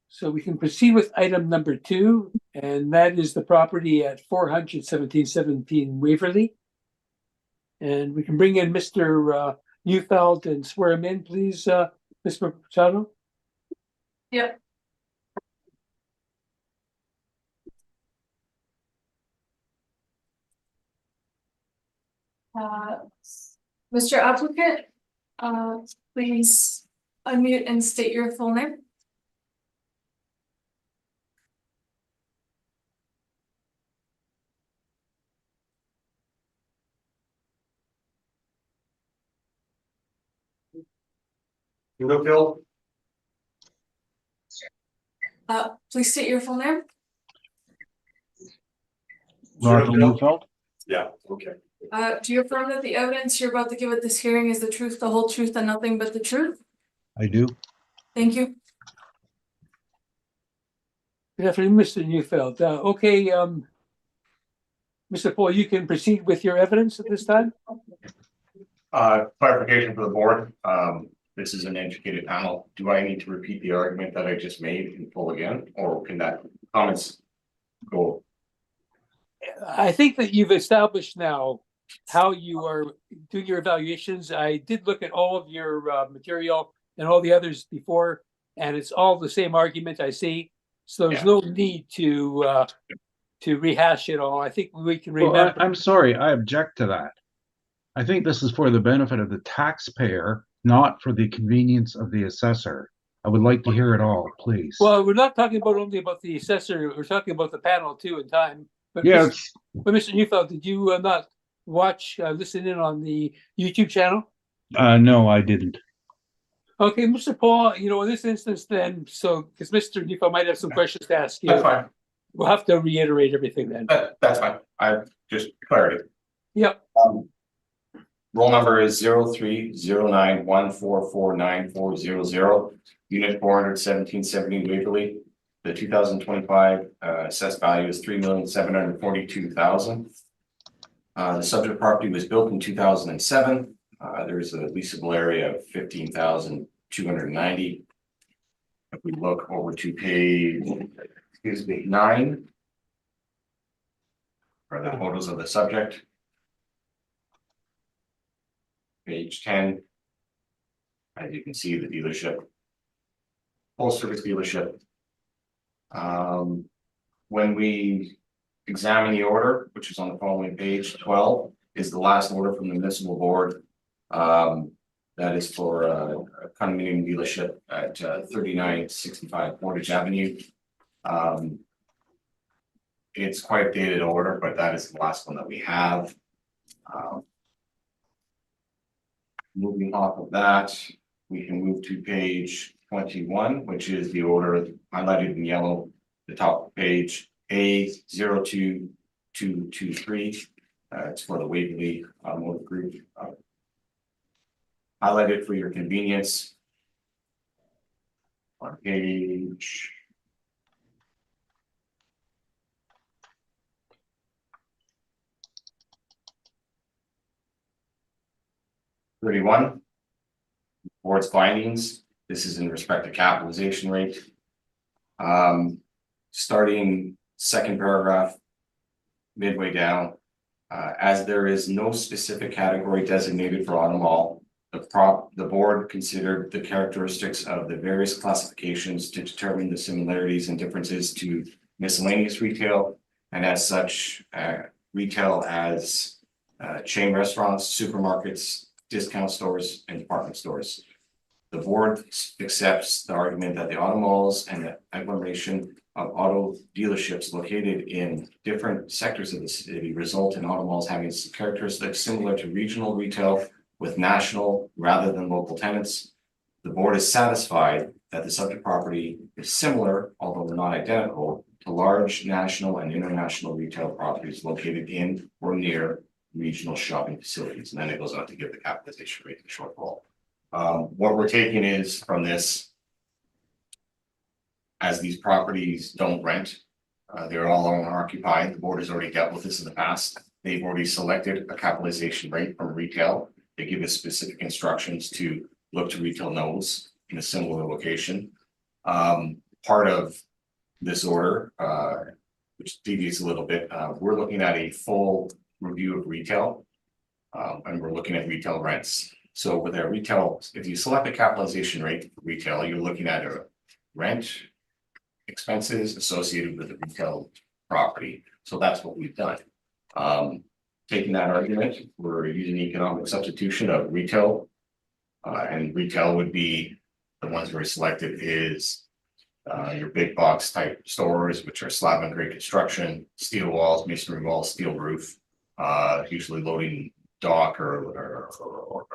So we can proceed with item number 2, and that is the property at 417 Waverly. And we can bring in Mr. Neufeld and swear him in, please, Ms. Machado. Yep. Mr. Applicant, please unmute and state your full name. Phil? Please state your full name. Roger Neufeld? Yeah, okay. Do you affirm that the evidence you're about to give at this hearing is the truth, the whole truth, and nothing but the truth? I do. Thank you. Good afternoon, Mr. Neufeld. Okay, Mr. Paul, you can proceed with your evidence at this time. Clarification for the board. This is an educated panel. Do I need to repeat the argument that I just made in full again, or can that comments go? I think that you've established now how you are doing your evaluations. I did look at all of your material and all the others before, and it's all the same argument I see. So there's no need to rehash it all. I think we can remember. Well, I'm sorry, I object to that. I think this is for the benefit of the taxpayer, not for the convenience of the assessor. I would like to hear it all, please. Well, we're not talking only about the assessor. We're talking about the panel too in time. But yeah, but Mr. Neufeld, did you not listen in on the YouTube channel? no, I didn't. Okay, Mr. Paul, in this instance then, so because Mr. Neufeld might have some questions to ask you. That's fine. We'll have to reiterate everything then. That's fine. I just clarity. Yep. Roll number is 0309144940, unit 41717 Waverly. The 2025 assessed value is $3,742,000. The subject property was built in 2007. There's a leasable area of 15,290. If we look over to page, 9, are the photos of the subject. Page 10. As you can see, the dealership, full service dealership. When we examine the order, which is on the following page, 12 is the last order from the municipal board. That is for a condominium dealership at 3965 Portage Avenue. It's quite a dated order, but that is the last one that we have. Moving off of that, we can move to page 21, which is the order highlighted in yellow, the top page A02223. It's for the Waverly Motor Group. Highlighted for your convenience. On page. $31. Board's findings, this is in respect to capitalization rate. Starting second paragraph. Midway down. As there is no specific category designated for automall. The board considered the characteristics of the various classifications to determine the similarities and differences to miscellaneous retail. And as such, retail as chain restaurants, supermarkets, discount stores, and department stores. The board accepts the argument that the auto malls and the agglomeration of auto dealerships located in different sectors of the city result in auto malls having characteristics similar to regional retail with national rather than local tenants. The board is satisfied that the subject property is similar, although not identical, to large national and international retail properties located in or near regional shopping facilities. And then it goes on to give the capitalization rate in shortfall. What we're taking is from this, as these properties don't rent, they're all owner occupied. The board has already dealt with this in the past. They've already selected a capitalization rate from retail. They give us specific instructions to look to retail nodes in a similar location. Part of this order, which deviates a little bit, we're looking at a full review of retail. And we're looking at retail rents. So with our retail, if you select a capitalization rate for retail, you're looking at a rent expenses associated with the retail property. So that's what we've done. Taking that argument, we're using economic substitution of retail. And retail would be the ones we selected is your big box type stores, which are slab and grade construction, steel walls, masonry walls, steel roof, usually loading dock or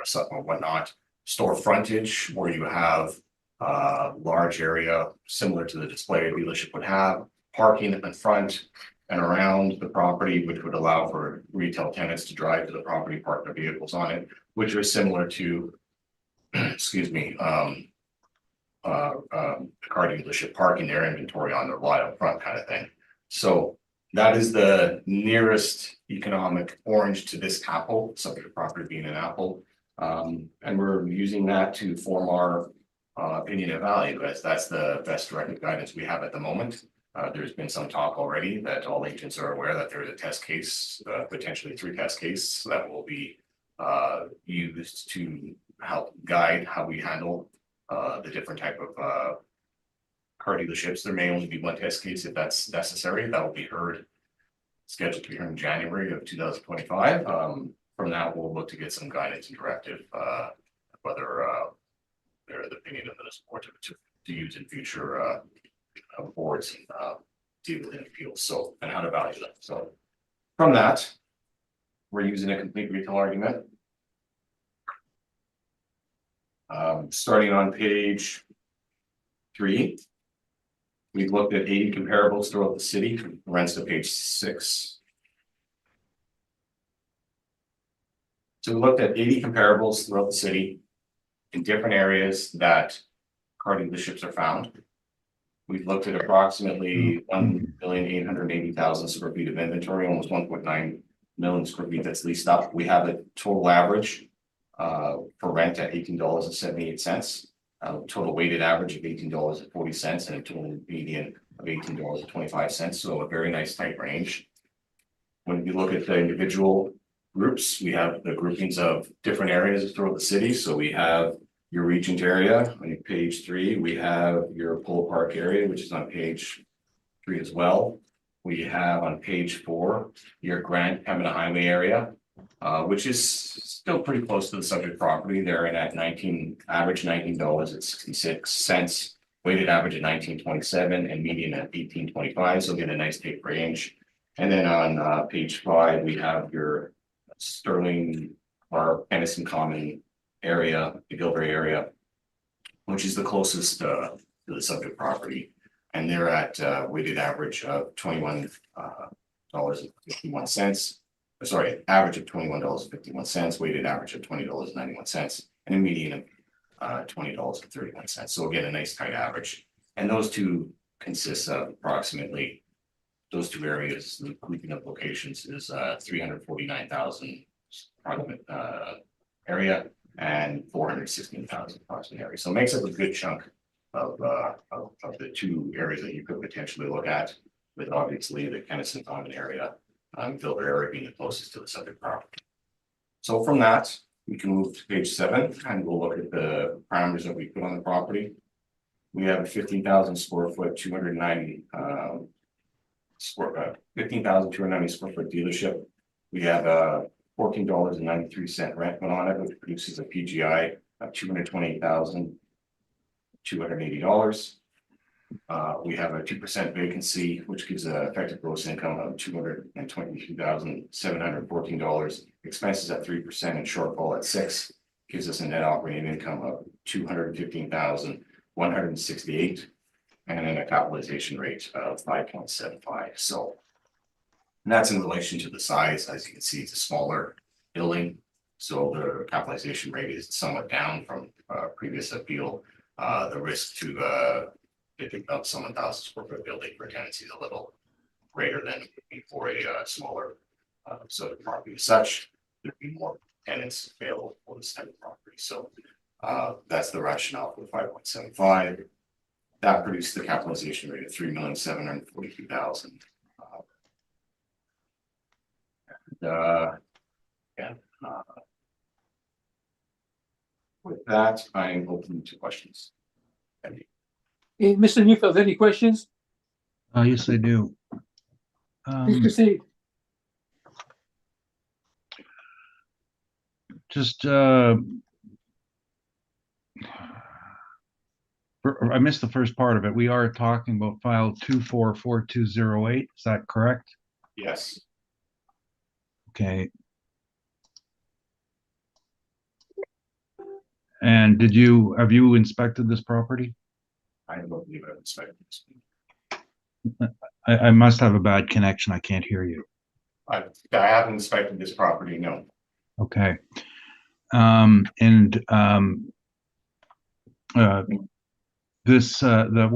something or whatnot. Store frontage where you have large area similar to the display a dealership would have, parking in front and around the property, which would allow for retail tenants to drive to the property, park their vehicles on it, which are similar to, excuse me, car dealership parking their inventory on their lot up front kind of thing. So that is the nearest economic orange to this apple, subject to property being an apple. And we're using that to form our opinion of value, as that's the best directed guidance we have at the moment. There's been some talk already that all agents are aware that there is a test case, potentially 3 test cases that will be used to help guide how we handle the different type of car dealerships. There may only be 1 test case if that's necessary. That will be heard, scheduled to be heard in January of 2025. From that, we'll look to get some guidance and directive whether they're the opinion of the board to use in future boards and deal with appeals. So, and how to value them. So from that, we're using a complete retail argument. Starting on page 3, we've looked at 80 comparables throughout the city. Rents to page 6. So we looked at 80 comparables throughout the city in different areas that car dealerships are found. We've looked at approximately 1,880,000 square feet of inventory, almost 1.9 million square feet that's leased up. We have a total average for rent at $18.78, total weighted average of $18.40, and a total median of $18.25. So a very nice tight range. When we look at the individual groups, we have the groupings of different areas throughout the city. So we have your Regent area on page 3. We have your Polo Park area, which is on page 3 as well. We have on page 4 your Grand Pembina Highway area, which is still pretty close to the subject property. They're in at average $19.66, weighted average at $19.27, and median at $18.25. So get a nice big range. And then on page 5, we have your Sterling or Edison Common area, the Gilbert area, which is the closest to the subject property. And they're at weighted average of $21.51. sorry, average of $21.51, weighted average of $20.91, and a median of $20.31. So again, a nice tight average. And those two consist of approximately, those two areas, the grouping of locations is 349,000 approximate area and 416,000 approximate area. So it makes up a good chunk of the two areas that you could potentially look at, with obviously the Kennison Common area, Filter area being the closest to the subject property. So from that, we can move to page 7 and we'll look at the parameters that we put on the property. We have a 15,000 square foot, 290 15,290 square foot dealership. We have a $14.93 rent went on it, which produces a PGI of $228,280. We have a 2% vacancy, which gives an effective gross income of $222,714. Expenses at 3% and shortfall at 6% gives us a net operating income of $215,168, and then a capitalization rate of 5.75. So, and that's in relation to the size. As you can see, it's a smaller building, so the capitalization rate is somewhat down from previous appeal. The risk to picking up some 1,000 square foot building for tenancy is a little greater than for a smaller sort of property. As such, there'd be more tenants available for this type of property. So that's the rationale for 5.75. That produced the capitalization rate of $3,742,000. With that, I'm open to questions. Thank you. Hey, Mr. Newfield, any questions? Yes, I do. Please proceed. Just I missed the first part of it. We are talking about file 244208. Is that correct? Yes. Okay. And have you inspected this property? I don't believe I've inspected this. I must have a bad connection. I can't hear you. I haven't inspected this property, no. Okay. What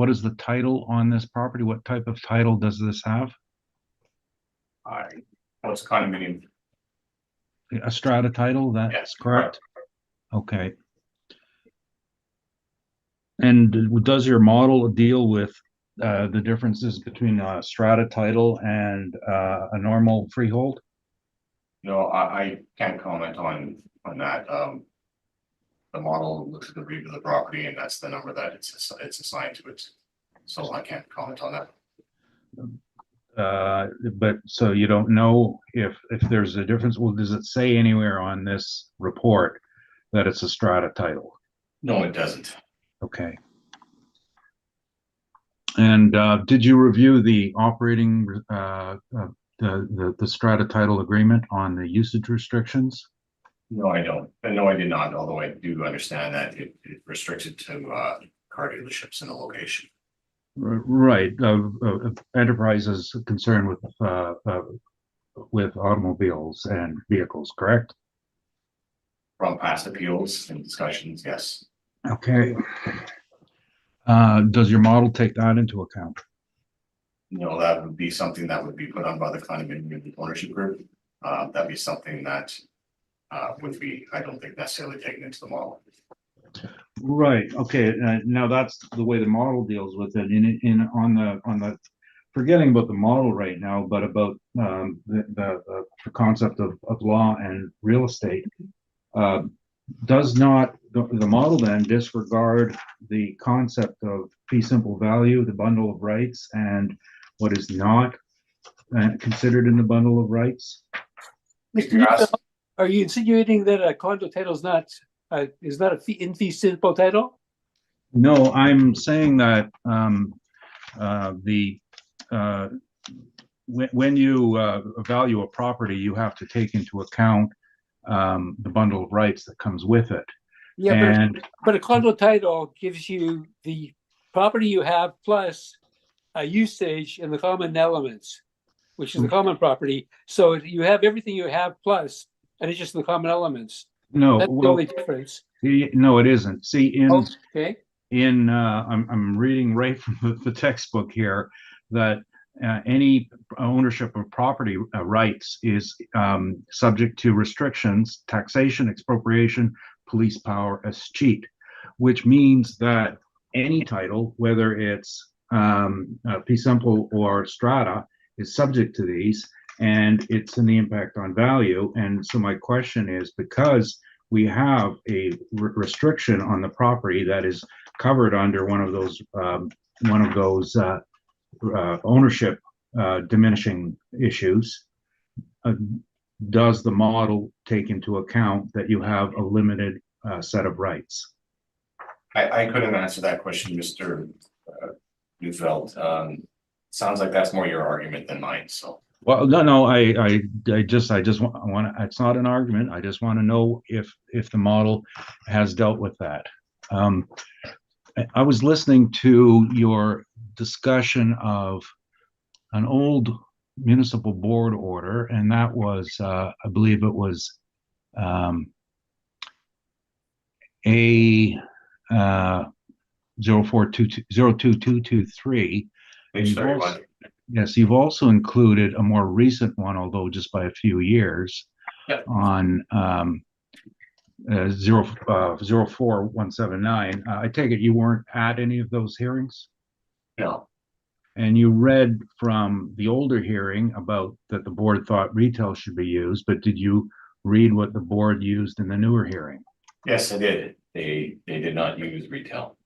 is the title on this property? What type of title does this have? What's condominium? A strata title, that's Yes, correct? Okay. And does your model deal with the differences between a strata title and a normal freehold? No, I can't comment on that. The model looks at the review of the property, and that's the number that it's assigned to it. So I can't comment on that. But so you don't know if there's a difference. Well, does it say anywhere on this report that it's a strata title? No, it doesn't. Okay. And did you review the operating the strata title agreement on the usage restrictions? No, I don't. No, I did not. Although I do understand that it restricted to car dealerships in a location. Right. Enterprises concerned with automobiles and vehicles, correct? From past appeals and discussions, yes. Okay. Does your model take that into account? No, that would be something that would be put on by the condominium ownership group. That'd be something that would be, I don't think, necessarily taken into the model. Right. Okay. Now that's the way the model deals with it. On the forgetting about the model right now, but about the concept of law and real estate. Does not the model then disregard the concept of fee simple value, the bundle of rights, and what is not considered in the bundle of rights? Mr. Newfield, are you insinuating that a condo title is not a fee simple title? No, I'm saying that when you value a property, you have to take into account the bundle of rights that comes with it. Yeah, but a condo title gives you the property you have plus a usage and the common elements. which is the common property. So you have everything you have plus, and it's just the common elements. No, That's the well, only difference. no, it isn't. See, Okay, I'm reading right from the textbook here that any ownership of property rights is subject to restrictions, taxation, expropriation, police power, escheat, which means that any title, whether it's fee simple or strata, is subject to these, and it's in the impact on value. And so my question is, because we have a restriction on the property that is covered under one of those ownership diminishing issues, does the model take into account that you have a limited set of rights? I couldn't answer that question, Mr. Neufeld. Sounds like that's more your argument than mine, so. Well, no, I just want to, it's not an argument. I just want to know if the model has dealt with that. I was listening to your discussion of an old municipal board order, and that was, I believe it was A 02223. Page 31. Yes, you've also included a more recent one, although just by a few years, Yep. on 04179. I take it you weren't at any of those hearings? No, And you read from the older hearing about that the board thought retail should be used, but did you read what the board used in the newer hearing? yes, I did. They did not use retail.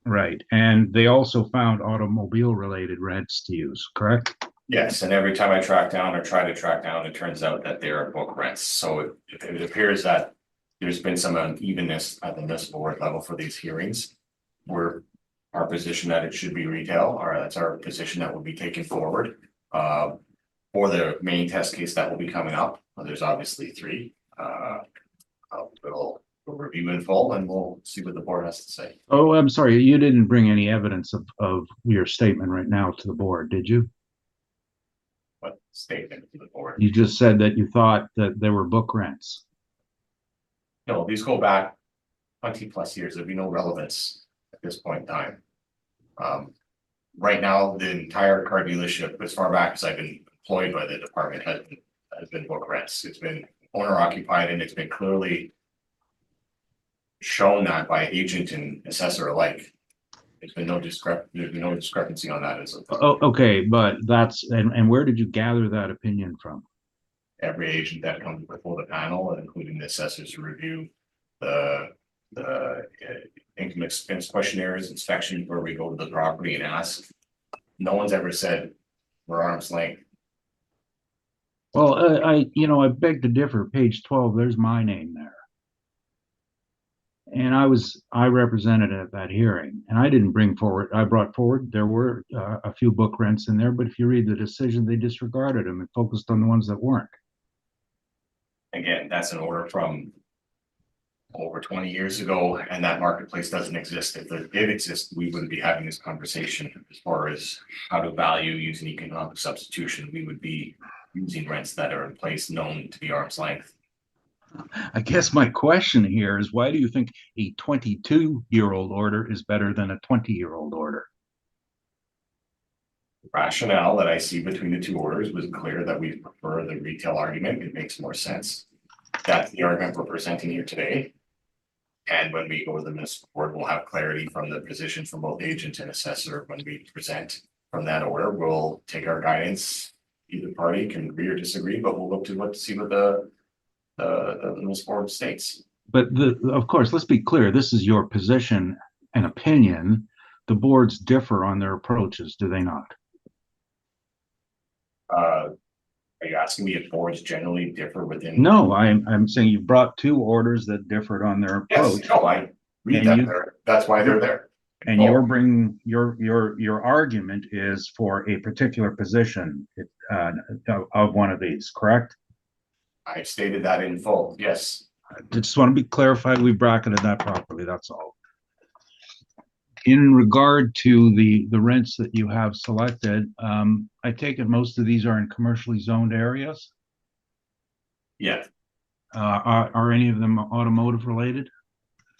Right, and they also found automobile-related rents to use, correct? Yes, and every time I track down or try to track down, it turns out that they are book rents. So it appears that there's been some unevenness at the municipal board level for these hearings. Where our position that it should be retail, or that's our position that will be taken forward. For the main test case that will be coming up, well, there's obviously 3. We'll review in full and we'll see what the board has to say. Oh, I'm sorry, you didn't bring any evidence of your statement right now to the board, did you? What statement to the board? You just said that you thought that there were book rents. No, these go back 20+ years. There'd be no relevance at this point in time. Right now, the entire car dealership, as far back as I've been employed by the department, has been book rents. It's been owner occupied, and it's been clearly shown that by agent and assessor alike. There's been no discrepancy on that as of Oh, okay, but that's, and where did you gather that opinion from? every agent that comes before the panel, including the assessors who review the income expense questionnaires, inspection, where we go to the property and ask. No one's ever said we're arm's length. Well, I beg to differ. Page 12, there's my name there. And I represented at that hearing, and I brought forward, there were a few book rents in there, but if you read the decision, they disregarded them and focused on the ones that weren't. Again, that's an order from over 20 years ago, and that marketplace doesn't exist. If it did exist, we wouldn't be having this conversation as far as how to value using economic substitution. We would be using rents that are in place known to be arm's length. I guess my question here is, why do you think a 22-year-old order is better than a 20-year-old order? Rationale that I see between the 2 orders was clear that we prefer the retail argument. It makes more sense. That's the argument we're presenting here today. And when we go to the municipal board, we'll have clarity from the position from both agent and assessor. When we present from that order, we'll take our guidance. Either party can agree or disagree, but we'll look to see what the municipal board states. But of course, let's be clear, this is your position and opinion. The boards differ on their approaches, do they not? Are you asking me if boards generally differ within? No, I'm saying you brought 2 orders that differed on their approach. Yes, no, I read And that there. That's why they're there. And you're bringing your argument is for a particular position of one of these, correct? I stated that in full, yes. I just want to be clarified, we bracketed that properly, that's all. in regard to the rents that you have selected, I take it most of these are in commercially zoned areas. Yeah, Are any of them automotive related?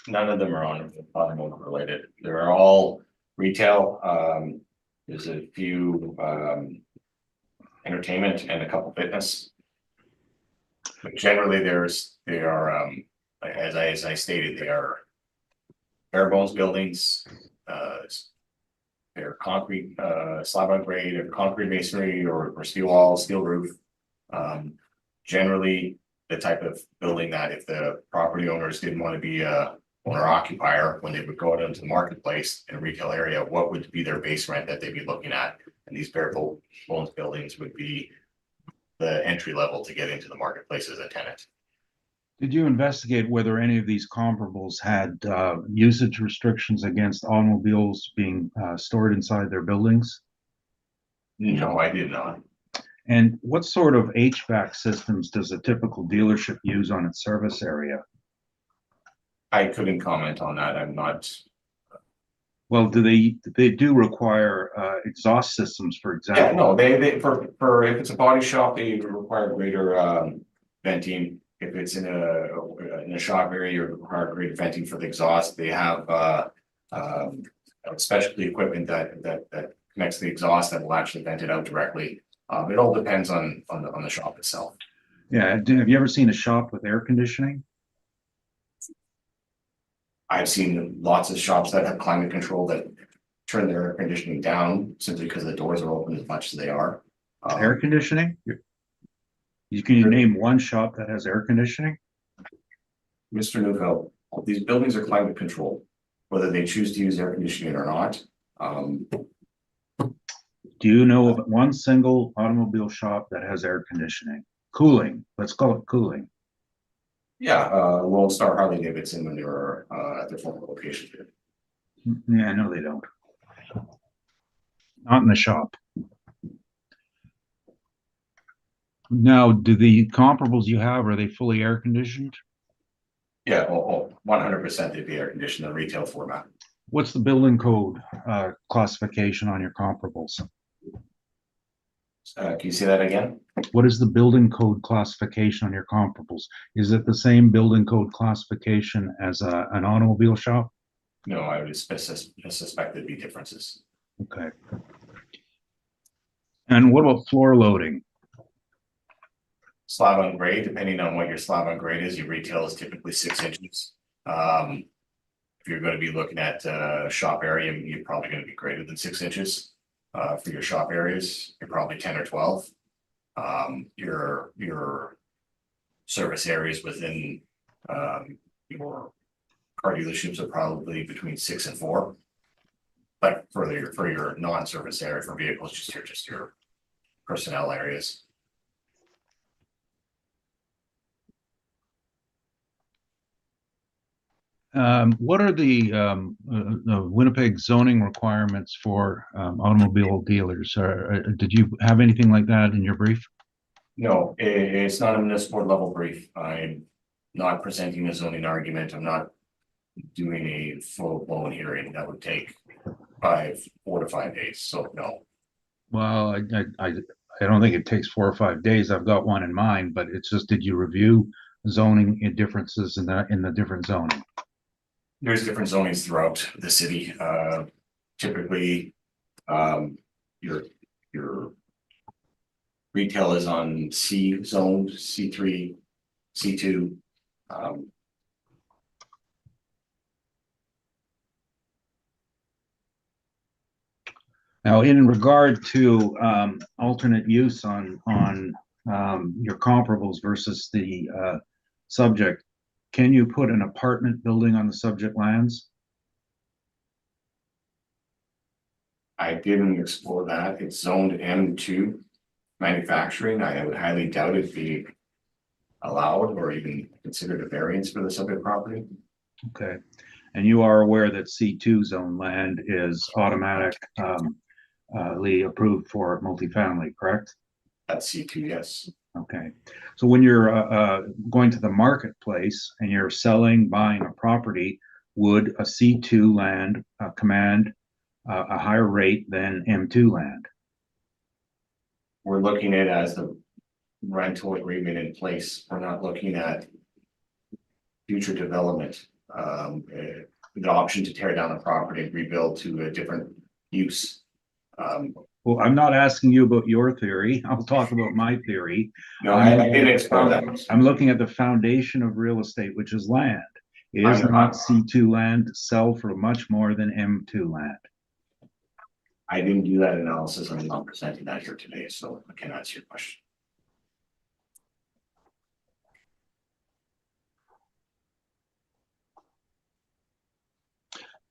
none of them are on automotive related. They're all retail. There's a few entertainment and a couple fitness. But generally, they are as I stated, they are bare bones buildings. They're concrete, slab on grade, or concrete masonry, or steel wall, steel roof. Generally, the type of building that if the property owners didn't want to be a owner occupier, when they would go out into the marketplace in a retail area, what would be their base rent that they'd be looking at? And these bare bones buildings would be the entry level to get into the marketplace as a tenant. Did you investigate whether any of these comparables had usage restrictions against automobiles being stored inside their buildings? No, I did not. And what sort of HVAC systems does a typical dealership use on its service area? I couldn't comment on that. I'm not. Well, do they do require exhaust systems, for Yeah, example? no, they for if it's a body shop, they require greater venting. If it's in a shop area, you require greater venting for the exhaust. They have specialty equipment that connects the exhaust that will actually vent it out directly. It all depends on the shop itself. Yeah, have you ever seen a shop with air conditioning? I've seen lots of shops that have climate control that turn their air conditioning down simply because the doors are open as much as they are. Air conditioning? Can you name one shop that has air conditioning? Mr. Neufeld, these buildings are climate controlled, whether they choose to use air conditioning or not. Do you know of one single automobile shop that has air conditioning? Cooling, let's call it cooling. Yeah, Lone Star Harley Davidson when they were at their former location. Yeah, no, they don't. Not in the shop. Now, do the comparables you have, are they fully air conditioned? Yeah, 100% they'd be air conditioned in retail format. What's the building code classification on your comparables? Can you say that again? What is the building code classification on your comparables? Is it the same building code classification as an automobile shop? No, I would suspect there'd be differences. Okay. And what about floor loading? Slab on grade, depending on what your slab on grade is, your retail is typically 6 inches. If you're going to be looking at shop area, you're probably going to be greater than 6 inches. For your shop areas, you're probably 10 or 12. Your service areas within your car dealerships are probably between 6 and 4. But for your non-service area for vehicles, just your personnel areas. What are the Winnipeg zoning requirements for automobile dealers? Did you have anything like that in your brief? No, it's not a municipal level brief. I'm not presenting a zoning argument. I'm not doing a full blown hearing. That would take 4 to 5 days. So no. Well, I don't think it takes 4 or 5 days. I've got one in mind, but it's just, did you review zoning differences in the different zoning? There's different zonings throughout the city. Typically, your retail is on C zone, C3, C2. Now, in regard to alternate use on your comparables versus the subject, can you put an apartment building on the subject lands? I didn't explore that. It's zoned M2 manufacturing. I would highly doubt it'd be allowed or even considered a variance for the subject property. Okay, and you are aware that C2 zone land is automatically approved for multifamily, correct? That's C2, yes. Okay, so when you're going to the marketplace and you're selling, buying a property, would a C2 land command a higher rate than M2 land? We're looking at it as the rental agreement in place. We're not looking at future development. The option to tear down the property and rebuild to a different use. Well, I'm not asking you about your theory. I'll talk about my theory. No, I didn't explore that. I'm looking at the foundation of real estate, which is land. Is I'm- not C2 land sell for much more than M2 land? I didn't do that analysis. I'm not presenting that here today, so I can't answer your question.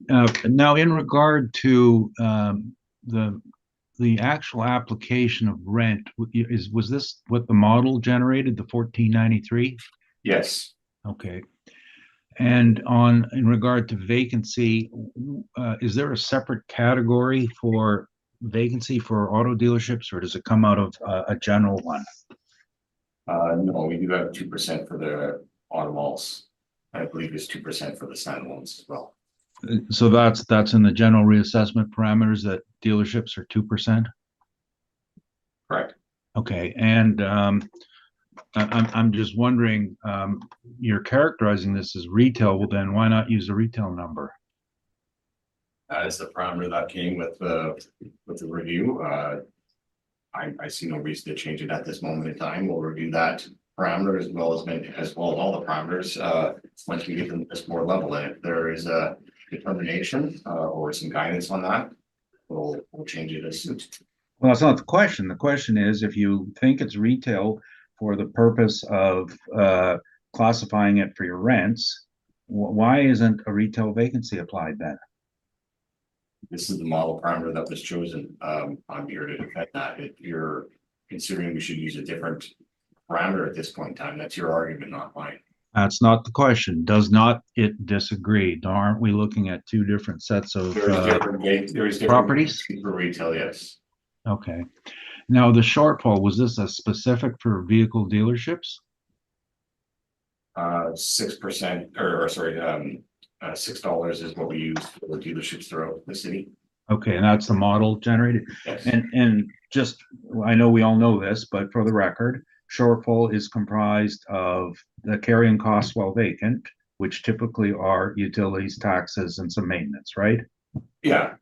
Now, in regard to the actual application of rent, was this what the model generated, the 1493? Yes, Okay. And in regard to vacancy, is there a separate category for vacancy for auto dealerships, or does it come out of a general one? no, we do have 2% for the automobiles. I believe it's 2% for the standalones as well. So that's in the general reassessment parameters that dealerships are 2%? Correct. Okay, and I'm just wondering, you're characterizing this as retail, well then why not use a retail number? That is the parameter that came with the review. I see no reason to change it at this moment in time. We'll review that parameter as well as all the parameters once we get them this more level. And if there is a determination or some guidance on that, we'll change it as soon. Well, that's not the question. The question is, if you think it's retail for the purpose of classifying it for your rents, why isn't a retail vacancy applied then? This is the model parameter that was chosen. I'm here to defend that. If you're considering we should use a different parameter at this point in time, that's your argument, not mine. That's not the question. Does not it disagree? Aren't we looking at two different sets of There's different properties? for retail, yes. Okay. Now, the shortfall, was this a specific for vehicle dealerships? 6% or sorry, $6 is what we use for the dealerships throughout the city. Okay, and that's the model generated. Yes. And just, I know we all know this, but for the record, shortfall is comprised of the carrying costs while vacant, which typically are utilities, taxes, and some maintenance, right? Yeah,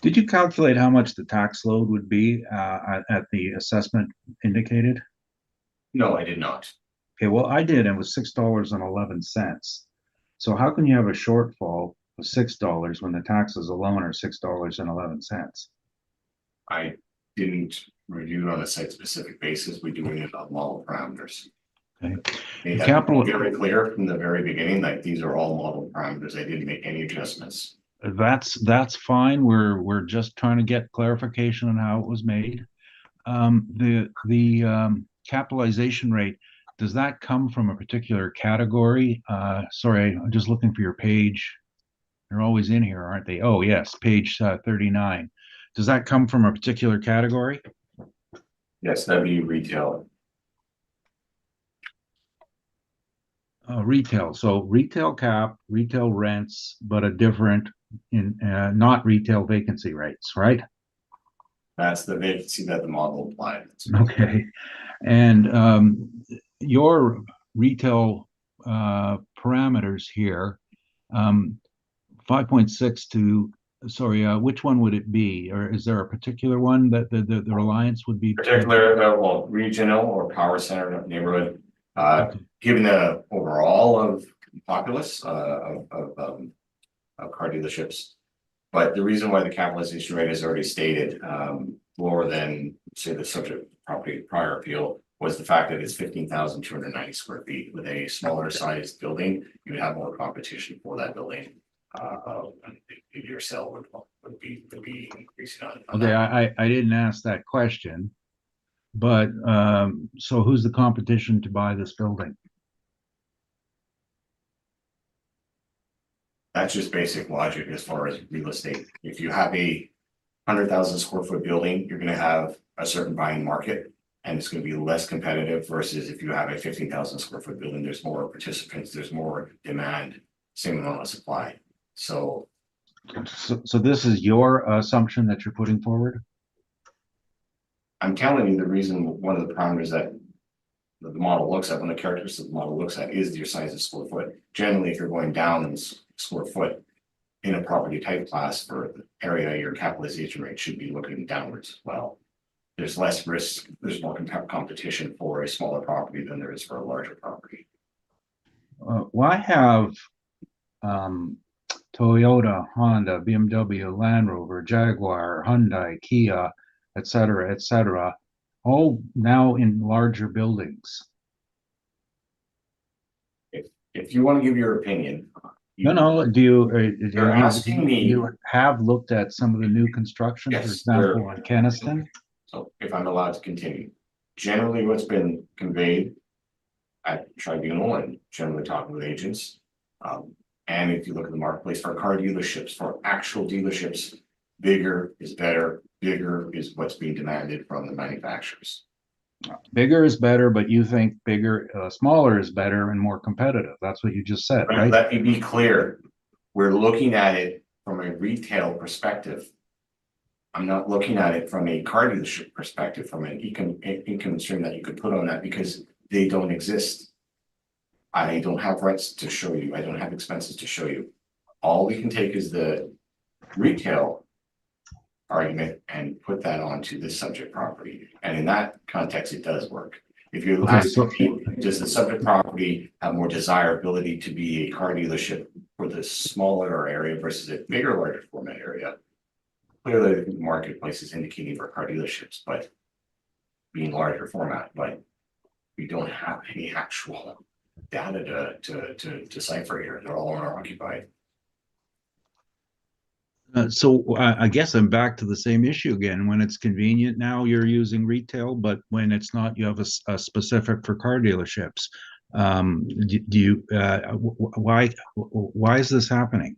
Did you calculate how much the tax load would be at the assessment indicated? no, I did not. Okay, well, I did, and it was $6.11. So how can you have a shortfall of $6 when the taxes alone are $6.11? I didn't review it on a site-specific basis. We do it on model parameters. Okay. Made that Capital- very clear from the very beginning that these are all model parameters. I didn't make any adjustments. That's fine. We're just trying to get clarification on how it was made. The capitalization rate, does that come from a particular category? Sorry, I'm just looking for your page. They're always in here, aren't they? Oh, yes, page 39. Does that come from a particular category? Yes, that'd be retail. Retail. So retail cap, retail rents, but a different not retail vacancy rates, right? That's the vacancy that the model applied. Okay. And your retail parameters here, 5.6 to, sorry, which one would it be? Or is there a particular one that the reliance would be? Particular, well, regional or power center neighborhood. Okay. Given the overall of populace of car dealerships. But the reason why the capitalization rate is already stated lower than, say, the subject property prior appeal was the fact that it's 15,290 square feet. With a smaller sized building, you would have more competition for that building. Your sale would be increasing on. Okay, that. I didn't ask that question, but so who's the competition to buy this building? That's just basic logic as far as real estate. If you have a 100,000 square foot building, you're gonna have a certain buying market. And it's gonna be less competitive versus if you have a 15,000 square foot building, there's more participants, there's more demand. same amount of supply. So So this is your assumption that you're putting forward? I'm telling you, the reason, one of the parameters that the model looks at, one of the characteristics the model looks at is your size of square foot. Generally, if you're going down in square foot in a property type class for the area, your capitalization rate should be looking downwards as well. There's less risk, there's more competition for a smaller property than there is for a larger property. Why have Toyota, Honda, BMW, Land Rover, Jaguar, Hyundai, Kia, et cetera, all now in larger buildings? If you want to give your opinion. No, do you, You're asking me. you have looked at some of the new construction, for Yes, example, on Keniston? So if I'm allowed to continue, generally what's been conveyed at tribunal and generally talking with agents. And if you look at the marketplace for car dealerships, for actual dealerships, bigger is better, bigger is what's being demanded from the manufacturers. Bigger is better, but you think smaller is better and more competitive. That's what you just said, But right? let me be clear, we're looking at it from a retail perspective. I'm not looking at it from a car dealership perspective, from an income stream that you could put on that, because they don't exist. I don't have rents to show you. I don't have expenses to show you. All we can take is the retail argument and put that onto this subject property. And in that context, it does work. If you Okay, ask me, does the subject property have more desirability to be a car dealership for the smaller area versus a bigger, larger format area? Clearly, the marketplace is indicating for car dealerships, but being larger format, but we don't have any actual data to decipher here. They're all owner occupied. So I guess I'm back to the same issue again. When it's convenient now, you're using retail, but when it's not, you have a specific for car dealerships. Why is this happening?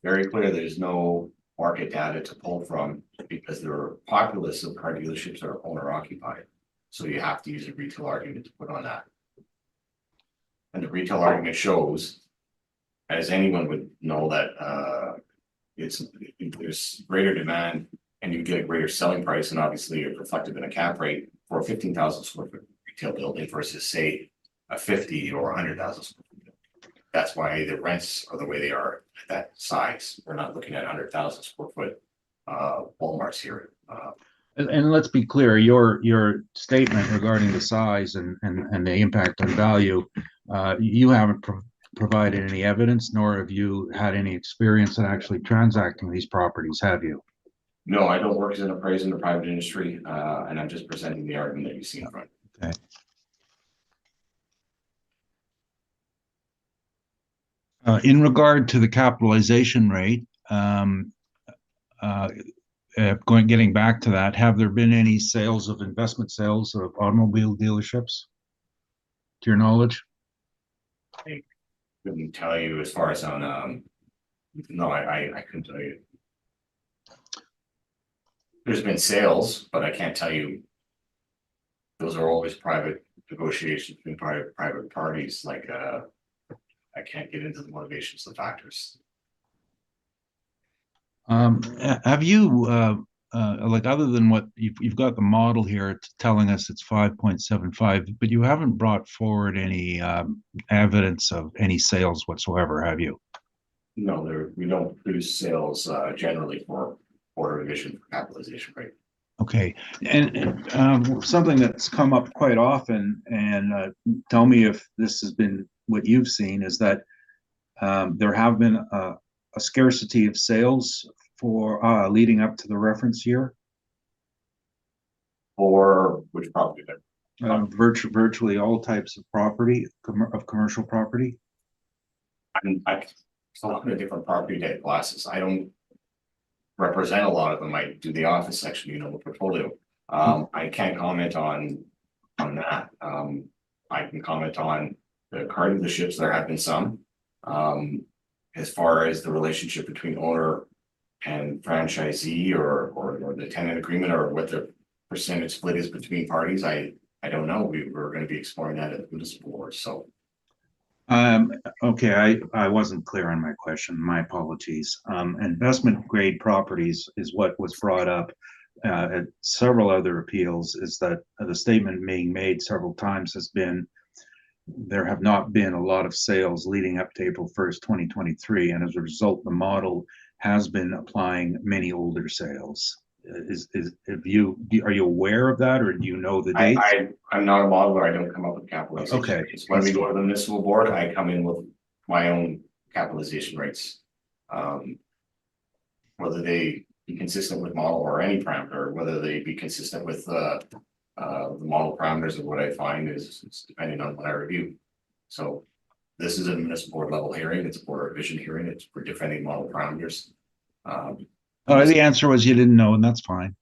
Very clear, there's no market data to pull from because the populace of car dealerships are owner occupied. So you have to use a retail argument to put on that. And the retail argument shows, as anyone would know, that there's greater demand and you get a greater selling price, and obviously it's reflected in a cap rate for a 15,000 square foot retail building versus say a 50 or 100,000 square foot building. That's why the rents are the way they are at that size. We're not looking at 100,000 square foot Walmarts here. And let's be clear, your statement regarding the size and the impact on value, you haven't provided any evidence, nor have you had any experience in actually transacting these properties, have you? No, I don't work as an appraiser in the private industry, and I'm just presenting the argument that you see in front. Okay. In regard to the capitalization rate, getting back to that, have there been any investment sales of automobile dealerships, to your knowledge? I couldn't tell you as far as on, no, I couldn't tell you. There's been sales, but I can't tell you. Those are always private negotiations between private parties, like, I can't get into the motivations, the factors. Have you, like, other than what you've got the model here telling us it's 5.75, but you haven't brought forward any evidence of any sales whatsoever, have you? No, we don't produce sales generally for order division for capitalization rate. Okay, and something that's come up quite often, and tell me if this has been what you've seen, is that there have been a scarcity of sales for leading up to the reference year. For which property there? Virtually all types of property, of commercial property. I a lot of different property type classes. I don't represent a lot of them. I do the office section, the portfolio. I can't comment on that. I can comment on the car dealerships. There have been some. As far as the relationship between owner and franchisee or the tenant agreement, or what the percentage split is between parties, I don't know. We're going to be exploring that at the municipal board. So Okay, I wasn't clear on my question. My apologies. Investment grade properties is what was brought up at several other appeals, is that the statement being made several times has been there have not been a lot of sales leading up to April 1st, 2023, and as a result, the model has been applying many older sales. Are you aware of that, or do you know the dates? I'm not a modeler. I don't come up with capitalization Okay. rates. When we go to the municipal board, I come in with my own capitalization rates. Whether they be consistent with model or any parameter, whether they be consistent with the model parameters of what I find is depending on what I review. So this is a municipal board level hearing. It's a board revision hearing. It's for defending model parameters. The answer was you didn't know, and that's fine.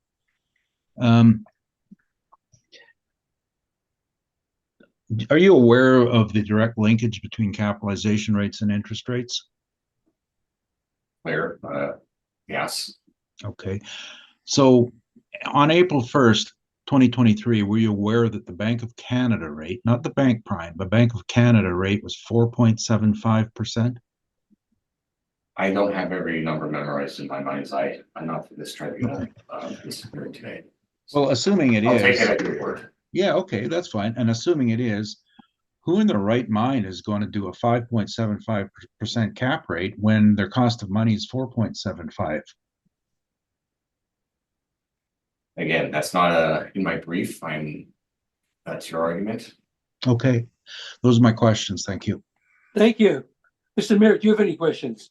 Are you aware of the direct linkage between capitalization rates and interest rates? Clear, yes. Okay, so on April 1st, 2023, were you aware that the Bank of Canada rate, not the bank prime, but Bank of Canada rate was 4.75%? I don't have every number memorized in my mind's eye. I'm not for this tribunal, this hearing today. Well, assuming it I'll is. take it at your word. Yeah, okay, that's fine. And assuming it is, who in their right mind is going to do a 5.75% cap rate when their cost of money is 4.75? Again, that's not in my brief. That's your argument. Okay, those are my questions. Thank you. Thank you. Mr. Mayor, do you have any questions?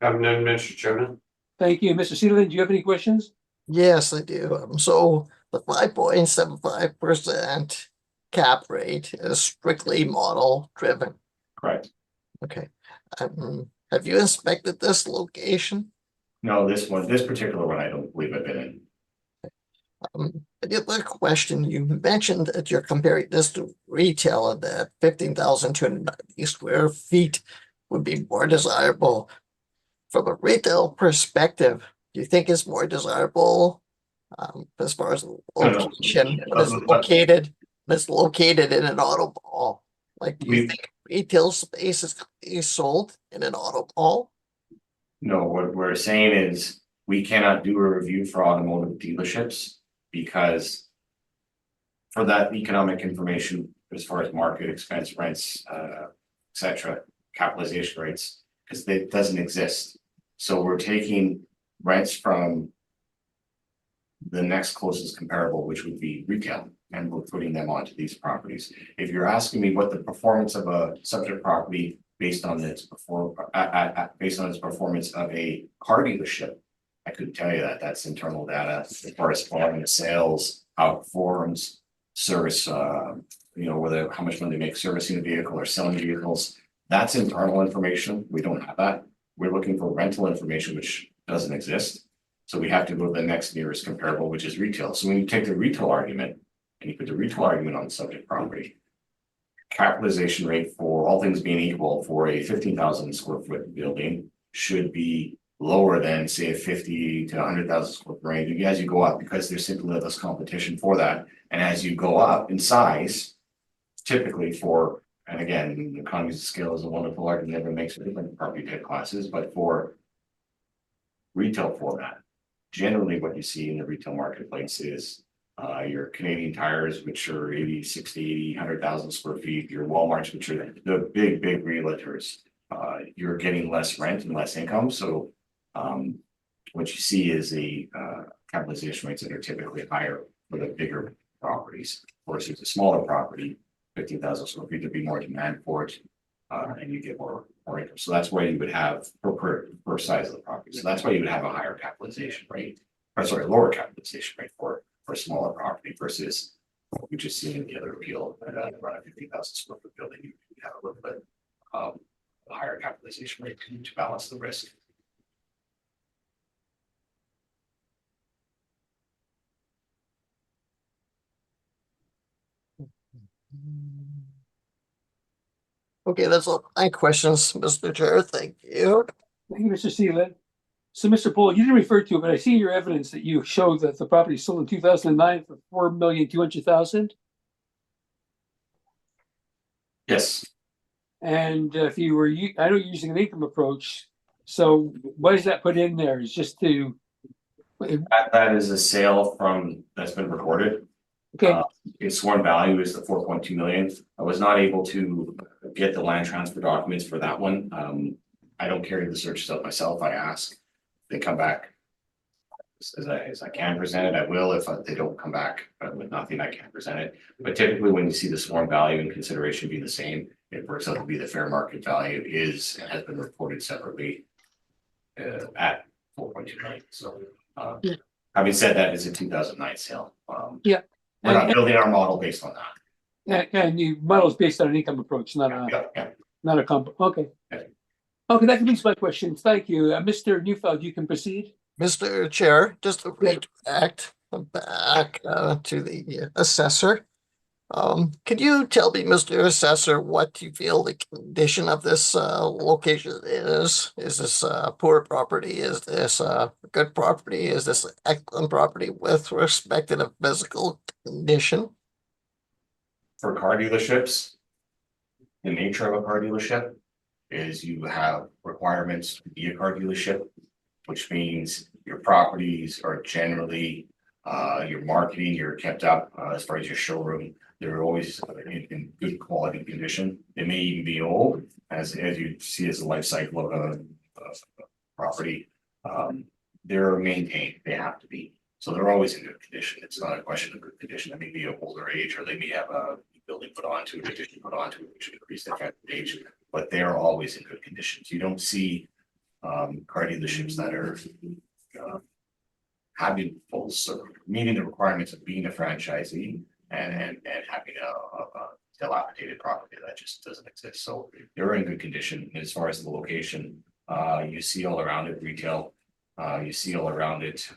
None, Mr. Chairman. Thank you. Mr. Seeland, do you have any questions? Yes, I do. So the 5.75% cap rate is strictly model driven. Correct. Okay. Have you inspected this location? No, this particular one, I don't believe I've been in. The other question, you mentioned that you're comparing this to retail and that 15,290 square feet would be more desirable. From a retail perspective, do you think it's more desirable as far as location? It's located in an auto mall. Like, do you think retail space is sold in an auto mall? No, what we're saying is we cannot do a review for automotive dealerships because for that economic information, as far as market expense rents, etc., capitalization rates, because it doesn't exist. So we're taking rents from the next closest comparable, which would be retail, and we're putting them onto these properties. If you're asking me what the performance of a subject property based on its performance of a car dealership, I couldn't tell you that. That's internal data as far as volume of sales, how it performs, service, whether how much money they make servicing a vehicle or selling vehicles. That's internal information. We don't have that. We're looking for rental information, which doesn't exist. So we have to go to the next nearest comparable, which is retail. So when you take the retail argument and you put the retail argument on the subject property, capitalization rate for all things being equal for a 15,000 square foot building should be lower than say a 50 to 100,000 square foot range as you go up, because there's simply less competition for that. And as you go up in size, typically for, and again, economies of scale is a wonderful argument, never makes a different property type classes, but for retail format, generally what you see in the retail marketplace is your Canadian Tires, which are 80, 60, 80, 100,000 square feet, your Walmarts, which are the big realtors, you're getting less rent and less income. So what you see is the capitalization rates that are typically higher for the bigger properties. Versus a smaller property, 15,000 square feet, there'd be more demand for it, and you get more income. So that's why you would have per size of the property. So that's why you would have a higher capitalization rate, or sorry, lower capitalization rate for a smaller property versus what we just seen in the other appeal at around a 50,000 square foot building. You have a little bit a higher capitalization rate to balance the risk. Okay, that's all my questions, Mr. Chair. Thank you. Thank you, Mr. Seeland. So, Mr. Poole, you didn't refer to it, but I see your evidence that you showed that the property sold in 2009 for $4,200,000. Yes. And if you were, I know you're using an income approach, so what does that put in there? Is just to, That is a sale that's been recorded. okay, Its sworn value is the 4.2 million. I was not able to get the land transfer documents for that one. I don't carry the searches out myself. I ask. They come back. As I can present it, I will. If they don't come back with nothing, I can't present it. But typically, when you see the sworn value and consideration be the same, it works out to be the fair market value is and has been reported separately at 4.2 million. So, Yeah. having said that, it's a 2009 sale. Yeah. We're not building our model based on that. and your model is based on an income approach, not Yeah. not a comp, okay. Yeah. Okay, that completes my questions. Thank you. Mr. Neufeld, you can proceed. Mr. Chair, just to redirect back to the assessor. Could you tell me, Mr. Assessor, what you feel the condition of this location is? Is this poor property? Is this good property? Is this excellent property with respect to the physical condition? For car dealerships, the nature of a car dealership is you have requirements to be a car dealership, which means your properties are generally, your marketing, you're kept up, as far as your showroom. They're always in good quality condition. They may even be old, as you see as the life cycle of a property. They're maintained, they have to be. So they're always in good condition. It's not a question of good condition. It may be an older age, or they may have a building put onto it, addition put onto it, which increase their effective age, but they're always in good conditions. You don't see car dealerships that are having full service, meeting the requirements of being a franchisee and having a dilapidated property that just doesn't exist. So they're in good condition. As far as the location, you see all around it retail, you see all around it.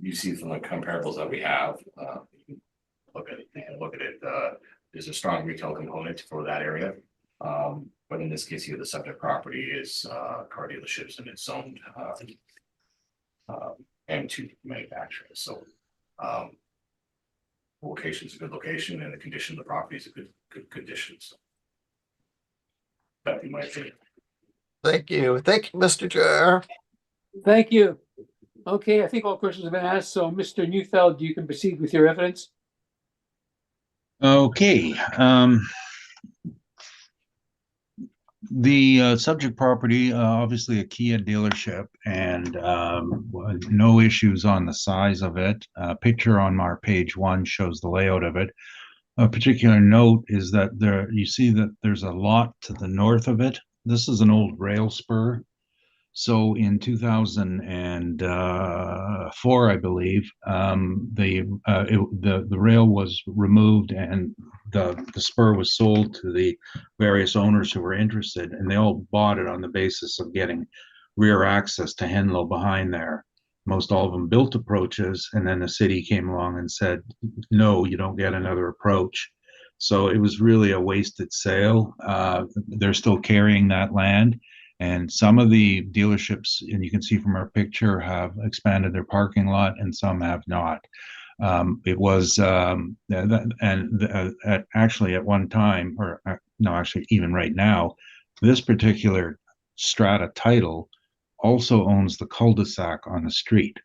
You see from the comparables that we have, look at it, there's a strong retail component for that area. But in this case here, the subject property is car dealerships and it's zoned M2 manufacturers. So location is a good location and the condition of the property is a good condition. So that'd be my opinion. Thank you. Thank you, Mr. Chair. Thank you. Okay, I think all questions have been asked, so Mr. Neufeld, you can proceed with your evidence. Okay, the subject property, obviously a Kia dealership, and no issues on the size of it. Picture on our page 1 shows the layout of it. A particular note is that you see that there's a lot to the north of it. This is an old rail spur. So in 2004, I believe, the rail was removed and the spur was sold to the various owners who were interested, and they all bought it on the basis of getting rear access to Henlow behind there. Most all of them built approaches, and then the city came along and said, no, you don't get another approach. So it was really a wasted sale. They're still carrying that land. And some of the dealerships, and you can see from our picture, have expanded their parking lot and some have not. It was, actually at one time, or no, actually even right now, this particular strata title also owns the cul-de-sac on the street.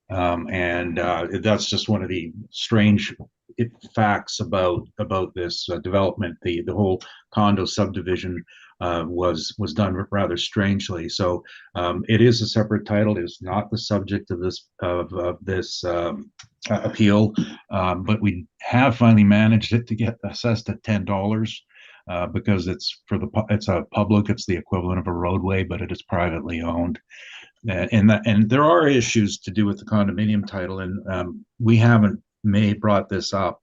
That's just one of the strange facts about this development. The whole condo subdivision was done rather strangely. So it is a separate title. It is not the subject of this appeal, but we have finally managed it to get assessed at $10 because it's a public. It's the equivalent of a roadway, but it is privately owned. And there are issues to do with the condominium title, and we haven't brought this up.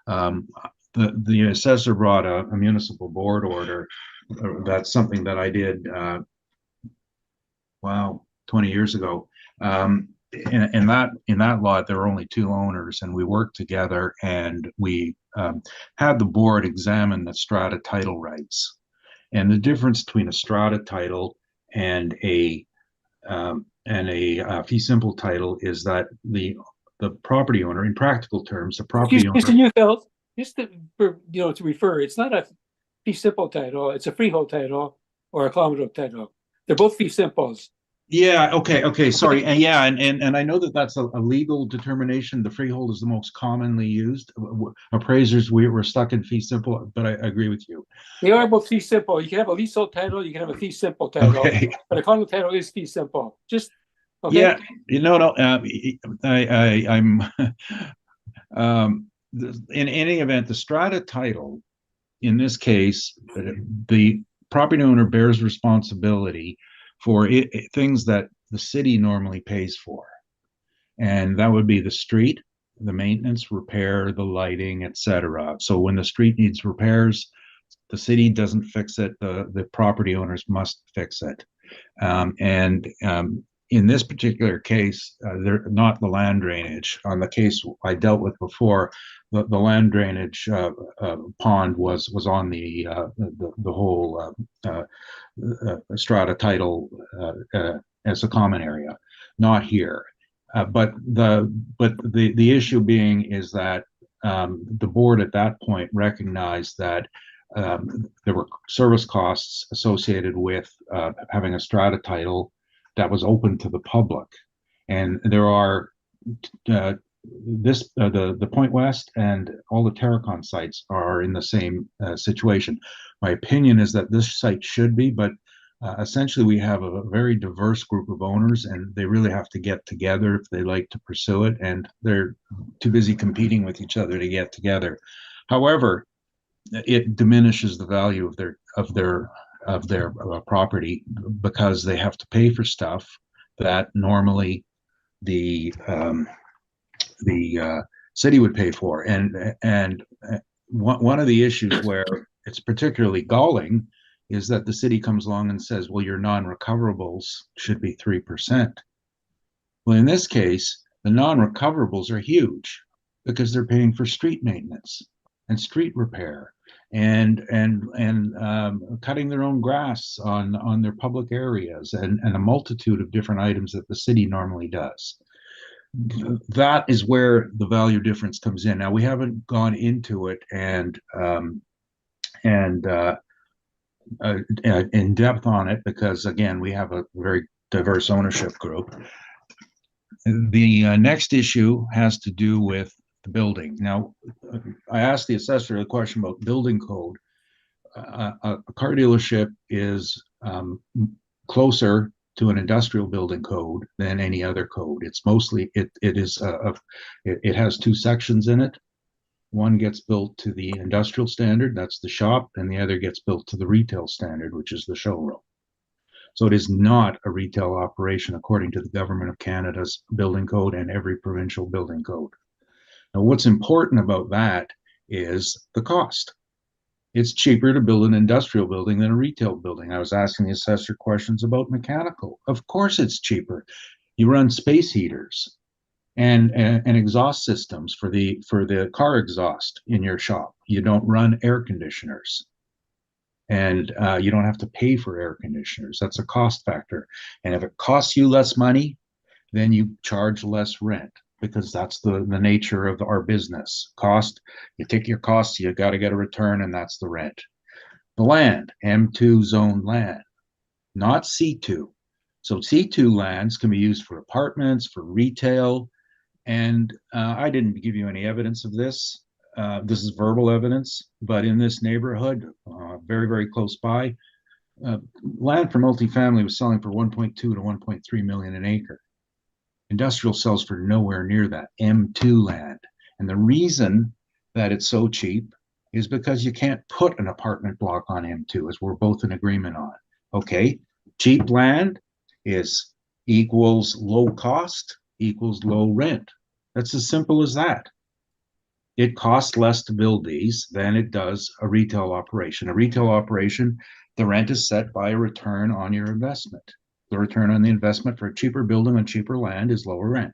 The assessor brought a municipal board order. That's something that I did 20 years ago. In that lot, there were only 2 owners, and we worked together, and we had the board examine the strata title rights. And the difference between a strata title and a fee simple title is that the property owner, in practical terms, the property owner. Mr. Neufeld, just to refer, it's not fee simple title, it's a freehold title or a common title. They're both fee simples. Yeah, okay, sorry. And yeah, and I know that that's a legal determination. The freehold is the most commonly used. Appraisers, we're stuck in fee simple, but I agree with you. They are both fee simple. You can have a leasehold title, you can have a fee simple title, Okay. but a common title is fee simple. Just, okay? Yeah, no, I'm in any event, the strata title, in this case, the property owner bears responsibility for things that the city normally pays for. And that would be the street, the maintenance, repair, the lighting, etc. So when the street needs repairs, the city doesn't fix it, the property owners must fix it. In this particular case, they're not the land drainage. On the case I dealt with before, the land drainage pond was on the whole strata title as a common area, not here. But the issue being is that the board at that point recognized that there were service costs associated with having a strata title that was open to the public, and there are the Point West and all the Terracon sites are in the same situation. My opinion is that this site should be, but essentially we have a very diverse group of owners, and they really have to get together if they like to pursue it, and they're too busy competing with each other to get together. However, it diminishes the value of their property because they have to pay for stuff that normally the city would pay for. And one of the issues where it's particularly galling is that the city comes along and says, well, your non-recoverables should be 3%. Well, in this case, the non-recoverables are huge because they're paying for street maintenance and street repair and cutting their own grass on their public areas and a multitude of different items that the city normally does. That is where the value difference comes in. Now, we haven't gone into it and in depth on it because, again, we have a very diverse ownership group. The next issue has to do with the building. Now, I asked the assessor a question about building code. A car dealership is closer to an industrial building code than any other code. It's mostly it has two sections in it. One gets built to the industrial standard, that's the shop, and the other gets built to the retail standard, which is the showroom. So it is not a retail operation according to the Government of Canada's building code and every provincial building code. Now, what's important about that is the cost. It's cheaper to build an industrial building than a retail building. I was asking the assessor questions about mechanical. Of course it's cheaper. You run space heaters and exhaust systems for the car exhaust in your shop. You don't run air conditioners. And you don't have to pay for air conditioners. That's a cost factor. And if it costs you less money, then you charge less rent, because that's the nature of our business. Cost, you take your costs, you got to get a return, and that's the rent. The land, M2 zone land, not C2. So C2 lands can be used for apartments, for retail, and I didn't give you any evidence of this. This is verbal evidence, but in this neighborhood, very, very close by, land for multifamily was selling for 1.2 to 1.3 million an acre. Industrial sells for nowhere near that, M2 land. And the reason that it's so cheap is because you can't put an apartment block on M2, as we're both in agreement on. Okay, cheap land equals low cost equals low rent. That's as simple as that. It costs less to build these than it does a retail operation. A retail operation, the rent is set by a return on your investment. The return on the investment for a cheaper building on cheaper land is lower rent.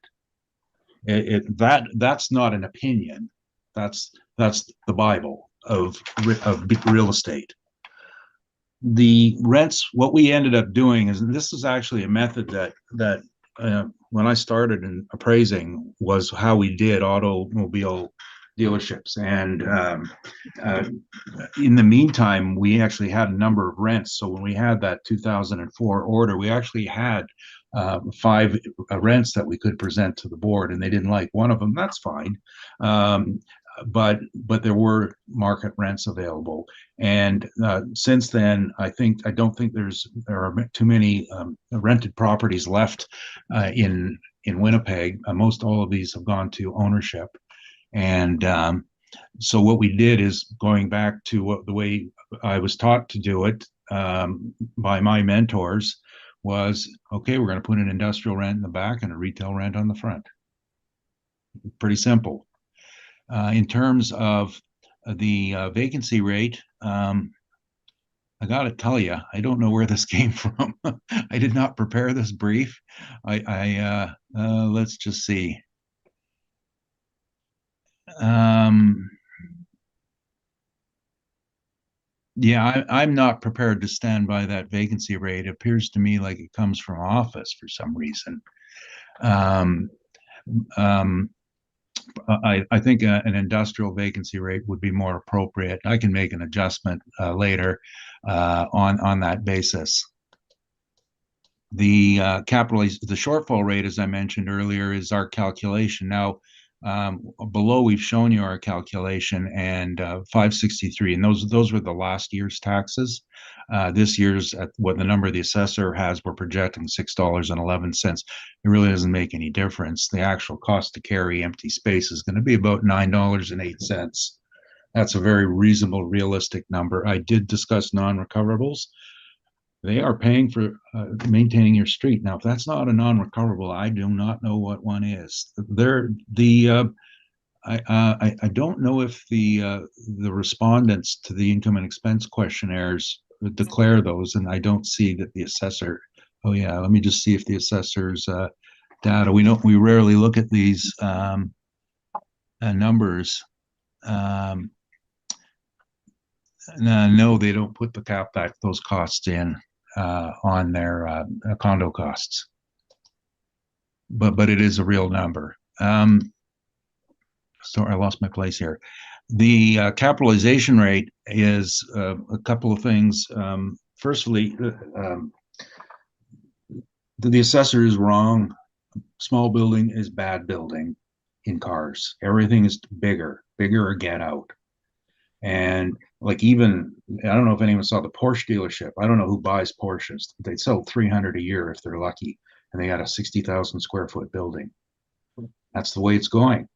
That's not an opinion. That's the Bible of real estate. The rents, what we ended up doing is, and this is actually a method that when I started in appraising was how we did automobile dealerships. And in the meantime, we actually had a number of rents. So when we had that 2004 order, we actually had 5 rents that we could present to the board, and they didn't like one of them. That's fine. But there were market rents available, and since then, I don't think there are too many rented properties left in Winnipeg. Most all of these have gone to ownership, and so what we did is going back to the way I was taught to do it by my mentors was, okay, we're going to put an industrial rent in the back and a retail rent on the front. Pretty simple. In terms of the vacancy rate, I got to tell you, I don't know where this came from. I did not prepare this brief. Let's just see. Yeah, I'm not prepared to stand by that vacancy rate. It appears to me like it comes from office for some reason. I think an industrial vacancy rate would be more appropriate. I can make an adjustment later on that basis. The the shortfall rate, as I mentioned earlier, is our calculation. Now, below we've shown you our calculation, and 563, and those were the last year's taxes. This year's what the number the assessor has, we're projecting $6.11. It really doesn't make any difference. The actual cost to carry empty space is going to be about $9.08. That's a very reasonable, realistic number. I did discuss non-recoverables. They are paying for maintaining your street. Now, if that's not a non-recoverable, I do not know what one is. I don't know if the respondents to the income and expense questionnaires declare those, and I don't see that the assessor. Oh yeah, let me just see if the assessor's data. We rarely look at these numbers. No, they don't put those costs in on their condo costs, but it is a real number. Sorry, I lost my place here. The capitalization rate is a couple of things. Firstly, the assessor is wrong. Small building is bad building in cars. Everything is bigger or get out. And like, even, I don't know if anyone saw the Porsche dealership. I don't know who buys Porsches. They sell 300 a year if they're lucky, and they got a 60,000 square foot building. That's the way it's going.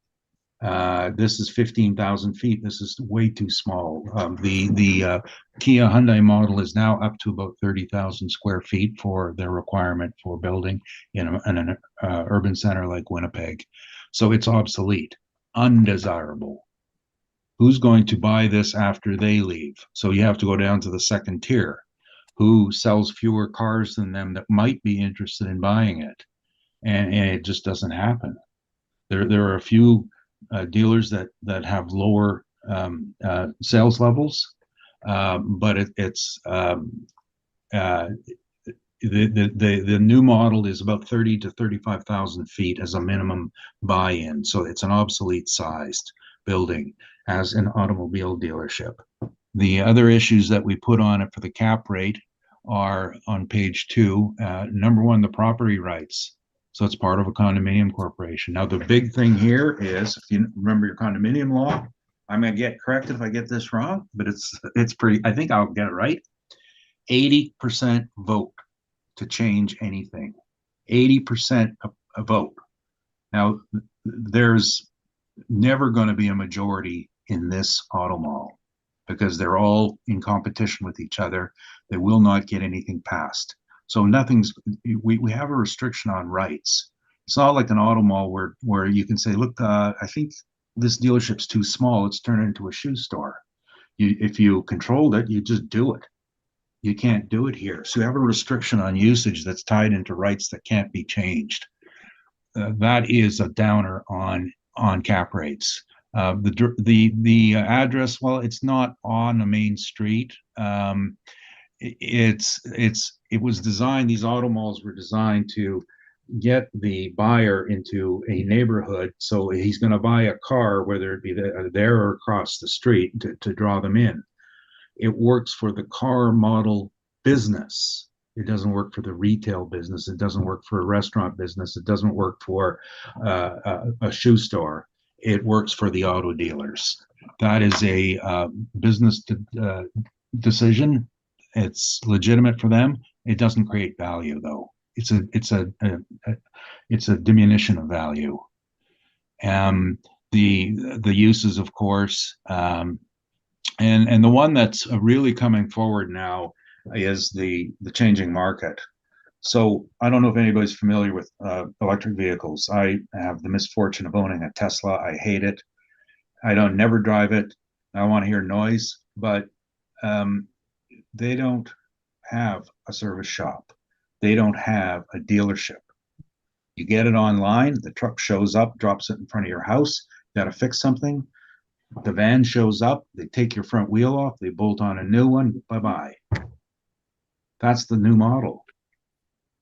This is 15,000 feet. This is way too small. The Kia Hyundai model is now up to about 30,000 square feet for their requirement for building in an urban center like Winnipeg. So it's obsolete, undesirable. Who's going to buy this after they leave? So you have to go down to the second tier. Who sells fewer cars than them that might be interested in buying it? And it just doesn't happen. There are a few dealers that have lower sales levels, but the new model is about 30 to 35,000 feet as a minimum buy-in. So it's an obsolete sized building as an automobile dealership. The other issues that we put on it for the cap rate are on page 2. Number one, the property rights. So it's part of a condominium corporation. Now, the big thing here is, if you remember your condominium law, I'm going to get corrected if I get this wrong, but it's pretty, I think I'll get it right. 80% vote to change anything. 80% a vote. Now, there's never going to be a majority in this auto mall because they're all in competition with each other. They will not get anything passed. So we have a restriction on rights. It's not like an auto mall where you can say, look, I think this dealership's too small. Let's turn it into a shoe store. If you controlled it, you just do it. You can't do it here. So you have a restriction on usage that's tied into rights that can't be changed. That is a downer on cap rates. The address, well, it's not on a main street. It was designed, these auto malls were designed to get the buyer into a neighborhood. So he's going to buy a car, whether it be there or across the street, to draw them in. It works for the car model business. It doesn't work for the retail business. It doesn't work for a restaurant business. It doesn't work for a shoe store. It works for the auto dealers. That is a business decision. It's legitimate for them. It doesn't create value, though. It's a diminution of value. The uses, of course, and the one that's really coming forward now is the changing market. So I don't know if anybody's familiar with electric vehicles. I have the misfortune of owning a Tesla. I hate it. I don't never drive it. I want to hear noise, but they don't have a service shop. They don't have a dealership. You get it online, the truck shows up, drops it in front of your house, you got to fix something. The van shows up, they take your front wheel off, they bolt on a new one, bye-bye. That's the new model.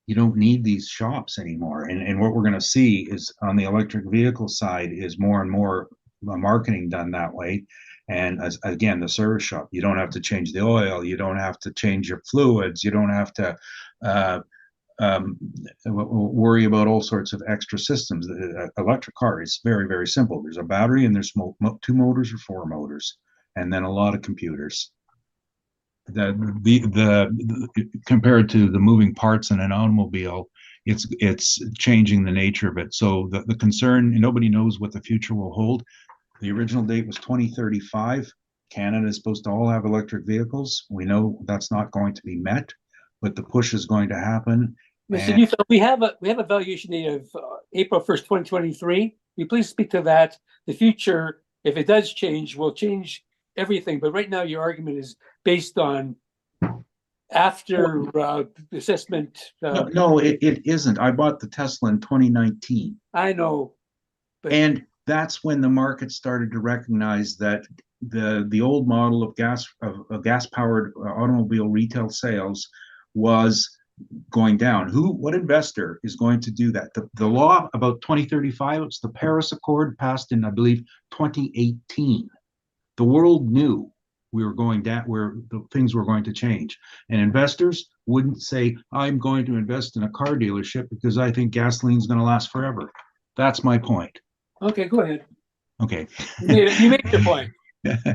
You don't need these shops anymore. And what we're going to see is on the electric vehicle side is more and more marketing done that way. And again, the service shop, you don't have to change the oil, you don't have to change your fluids, you don't have to worry about all sorts of extra systems. The electric car is very, very simple. There's a battery and there's 2 motors or 4 motors, and then a lot of computers. Compared to the moving parts in an automobile, it's changing the nature of it. So the concern, nobody knows what the future will hold. The original date was 2035. Canada is supposed to all have electric vehicles. We know that's not going to be met, but the push is going to happen. Mr. Newfield, we have a valuation date of April 1st, 2023. Will you please speak to that? The future, if it does change, will change everything. But right now, your argument is based on after assessment. No, it isn't. I bought the Tesla in 2019. I know. And that's when the market started to recognize that the old model of gas-powered automobile retail sales was going down. What investor is going to do that? The law about 2035, it's the Paris Accord passed in, I believe, 2018. The world knew we were going down, where the things were going to change. And investors wouldn't say, I'm going to invest in a car dealership because I think gasoline is going to last forever. That's my point. Okay, go ahead. Okay. You made your point. Okay.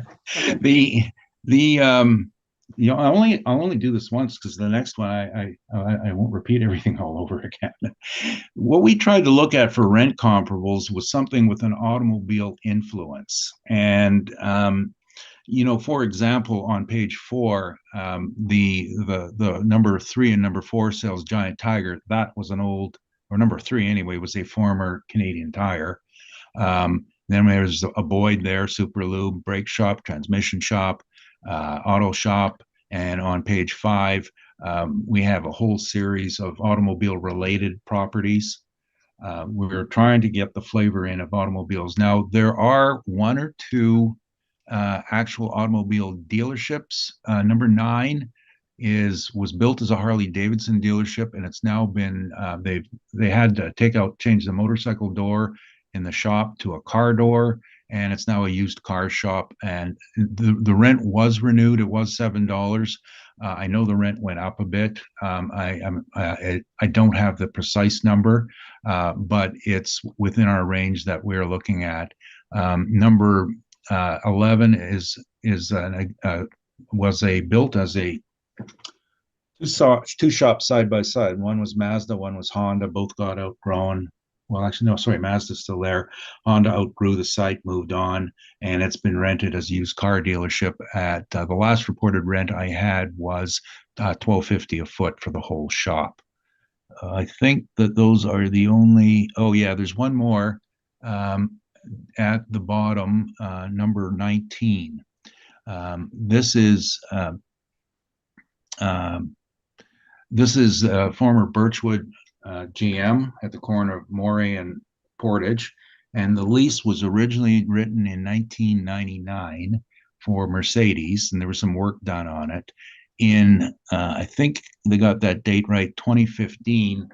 I'll only do this once because the next one I won't repeat everything all over again. What we tried to look at for rent comparables was something with an automobile influence. And for example, on page 4, the number 3 and number 4 sales Giant Tiger. That was an old, or number 3 anyway, was a former Canadian Tire. Then there's a Boyd there, Super Lube, brake shop, transmission shop, auto shop. And on page 5, we have a whole series of automobile related properties. We're trying to get the flavor in of automobiles. Now, there are 1 or 2 actual automobile dealerships. Number 9 was built as a Harley Davidson dealership, and it's now been they had to change the motorcycle door in the shop to a car door, and it's now a used car shop. And the rent was renewed. It was $7. I know the rent went up a bit. I don't have the precise number, but it's within our range that we're looking at. Number 11 was built as a two shops side by side. One was Mazda, one was Honda. Both got outgrown. Well, actually, no, sorry, Mazda's still there. Honda outgrew the site, moved on, and it's been rented as a used car dealership. At the last reported rent I had was $12.50 a foot for the whole shop. I think that those are the only. Oh yeah, there's one more at the bottom, number 19. This is former Birchwood GM at the corner of Moray and Portage, and the lease was originally written in 1999 for Mercedes, and there was some work done on it. In I think they got that date right, 2015,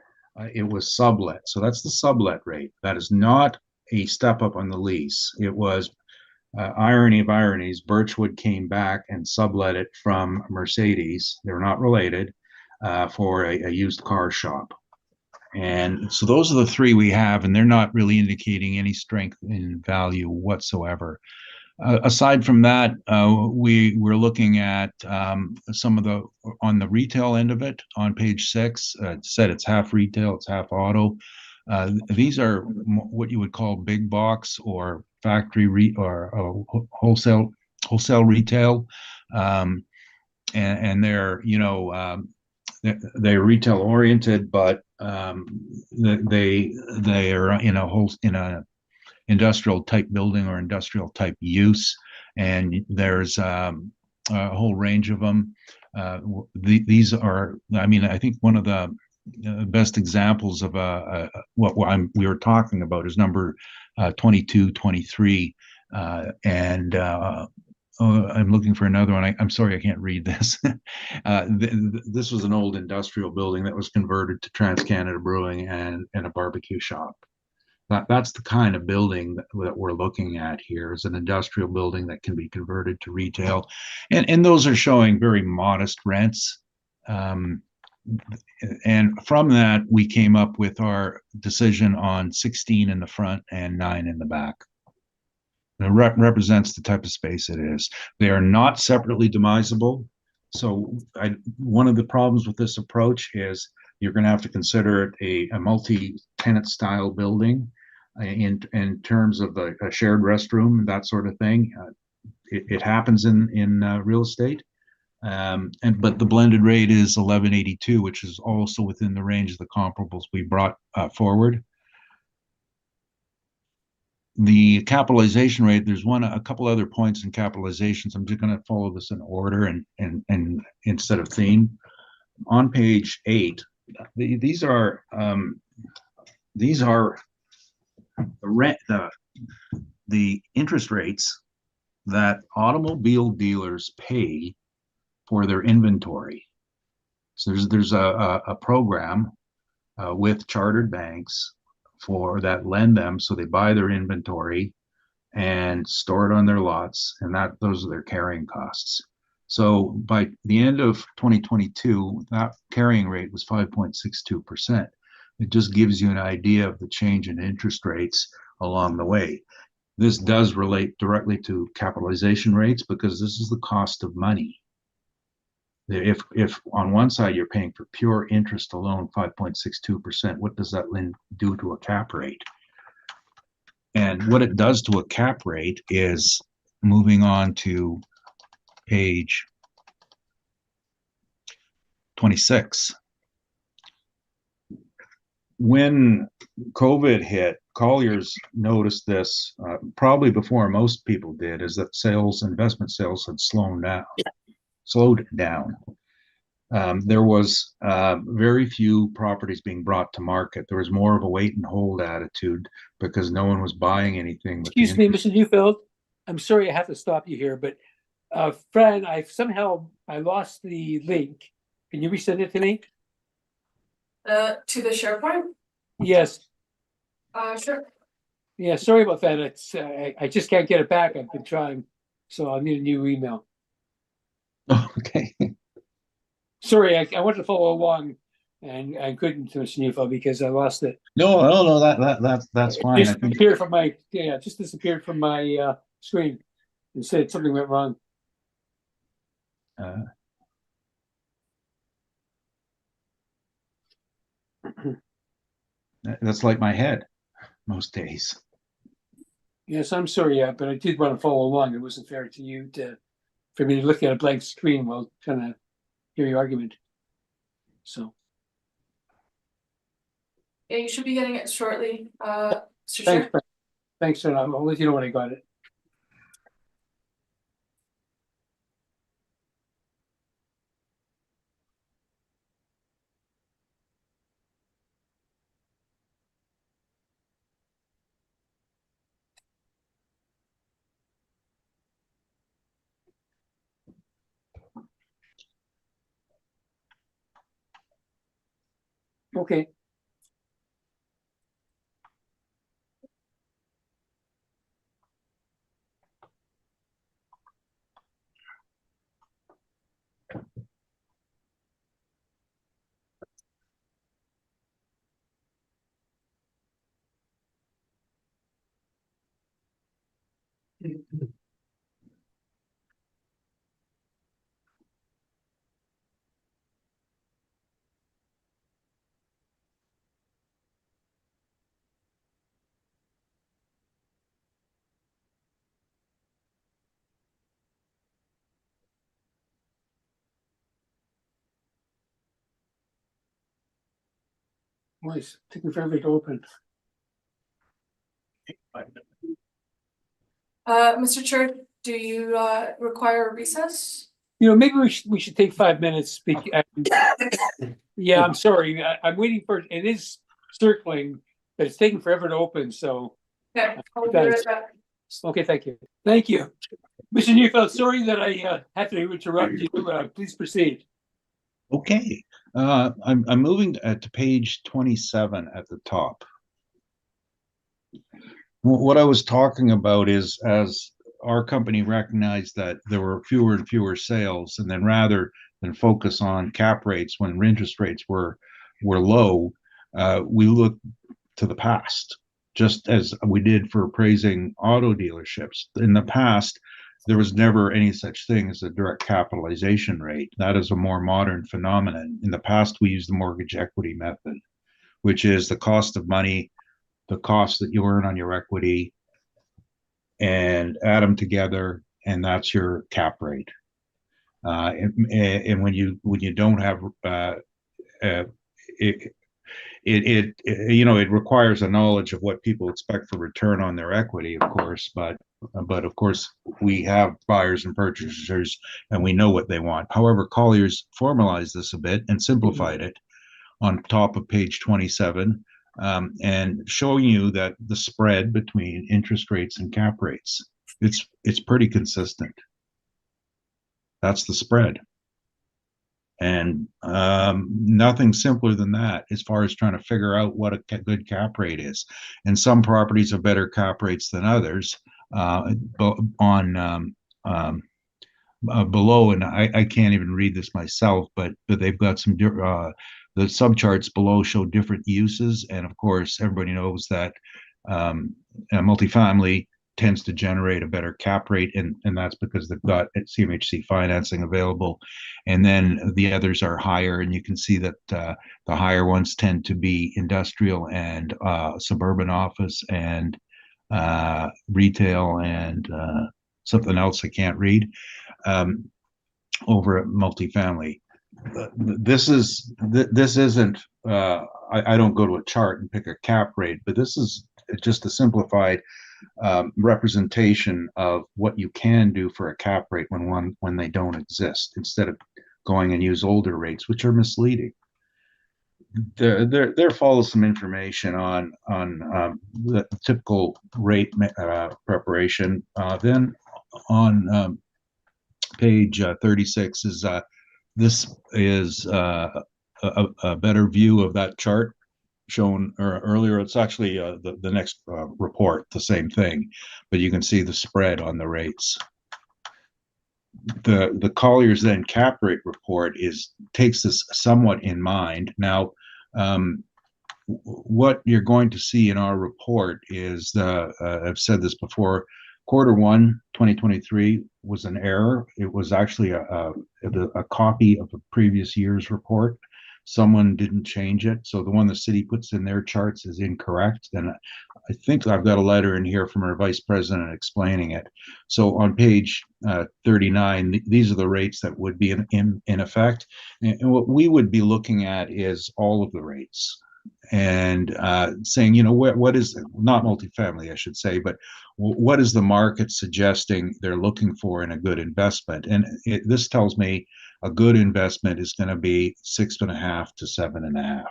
it was sublet. So that's the sublet rate. That is not a step up on the lease. It was irony of ironies. Birchwood came back and sublet it from Mercedes. They're not related for a used car shop. And so those are the three we have, and they're not really indicating any strength in value whatsoever. Aside from that, we're looking at some of the on the retail end of it on page 6. It said it's half retail, it's half auto. These are what you would call big box or factory or wholesale retail, and they're they're retail oriented, but they are in a industrial type building or industrial type use, and there's a whole range of them. These are, I mean, I think one of the best examples of what we were talking about is number 2223, and I'm looking for another one. I'm sorry, I can't read this. This was an old industrial building that was converted to TransCanada Brewing and a barbecue shop. That's the kind of building that we're looking at here, is an industrial building that can be converted to retail. And those are showing very modest rents. And from that, we came up with our decision on 16 in the front and 9 in the back. It represents the type of space it is. They are not separately demisable. So one of the problems with this approach is you're going to have to consider it a multi-tenant style building in terms of a shared restroom, that sort of thing. It happens in real estate. But the blended rate is 1182, which is also within the range of the comparables we brought forward. The capitalization rate, there's a couple other points in capitalizations. I'm just going to follow this in order and instead of theme. On page 8, these are the interest rates that automobile dealers pay for their inventory. So there's a program with chartered banks for that lend them, so they buy their inventory and store it on their lots, and those are their carrying costs. So by the end of 2022, that carrying rate was 5.62%. It just gives you an idea of the change in interest rates along the way. This does relate directly to capitalization rates because this is the cost of money. If on one side you're paying for pure interest alone 5.62%, what does that do to a cap rate? And what it does to a cap rate is, moving on to page 26. When COVID hit, Colliers noticed this probably before most people did, is that investment sales had slowed down. There was very few properties being brought to market. There was more of a wait and hold attitude because no one was buying anything. Excuse me, Mr. Neufeld. I'm sorry I have to stop you here, but Fran, I lost the link. Can you resend it to me? To the SharePoint? Yes. Sure. Yeah, sorry about that. It's I just can't get it back. I've been trying, so I'll need a new email. Oh, okay. Sorry, I wanted to follow along and I couldn't, Mr. Neufeld, because I lost it. No, that's fine. Just disappeared from my disappeared from my screen and said something went wrong. That's like my head most days. Yes, I'm sorry, but I did want to follow along. It wasn't fair to you for me to look at a blank screen while trying to hear your argument. So. Yeah, you should be getting it shortly, Mr. Thanks, Chair. thanks, sir. I'll let you know when I got it. Okay. Boy, it's taking forever to open. Mr. Chair, do you require a recess? You know, maybe we should take 5 minutes. Yeah, I'm sorry. I'm waiting for it. It is circling, but it's taking forever to open. So, Okay, I'll be right back. okay, thank you. Thank you. Mr. Neufeld, sorry that I had to interrupt you. Please proceed. Okay, I'm moving to page 27 at the top. What I was talking about is, as our company recognized that there were fewer and fewer sales, and then rather than focus on cap rates when interest rates were low, we looked to the past, just as we did for appraising auto dealerships. In the past, there was never any such thing as a direct capitalization rate. That is a more modern phenomenon. In the past, we used the mortgage equity method, which is the cost of money, the cost that you earn on your equity, and add them together, and that's your cap rate. And when you don't have it requires a knowledge of what people expect for return on their equity, of course, but of course we have buyers and purchasers and we know what they want. However, Collier's formalized this a bit and simplified it on top of page 27, and showing you that the spread between interest rates and cap rates, it's pretty consistent. That's the spread. And nothing simpler than that as far as trying to figure out what a good cap rate is. And some properties have better cap rates than others. Below, and I can't even read this myself, but they've got some the subcharts below show different uses, and of course everybody knows that a multifamily tends to generate a better cap rate, and that's because they've got CMHC financing available, and then the others are higher, and you can see that the higher ones tend to be industrial and suburban office and retail and something else I can't read over at multifamily. This isn't I don't go to a chart and pick a cap rate, but this is just a simplified representation of what you can do for a cap rate when they don't exist, instead of going and use older rates, which are misleading. There follows some information on the typical rate preparation. Then on page 36 is this is a better view of that chart shown earlier. It's actually the next report, the same thing, but you can see the spread on the rates. The Collier's then cap rate report takes this somewhat in mind. Now, what you're going to see in our report is I've said this before, Q1 2023 was an error. It was actually a copy of a previous year's report. Someone didn't change it, so the one the city puts in their charts is incorrect. And I think I've got a letter in here from our vice president explaining it. So on page 39, these are the rates that would be in effect. And what we would be looking at is all of the rates and saying, what is not multifamily, I should say, but what is the market suggesting they're looking for in a good investment? And this tells me a good investment is going to be 6.5 to 7.5.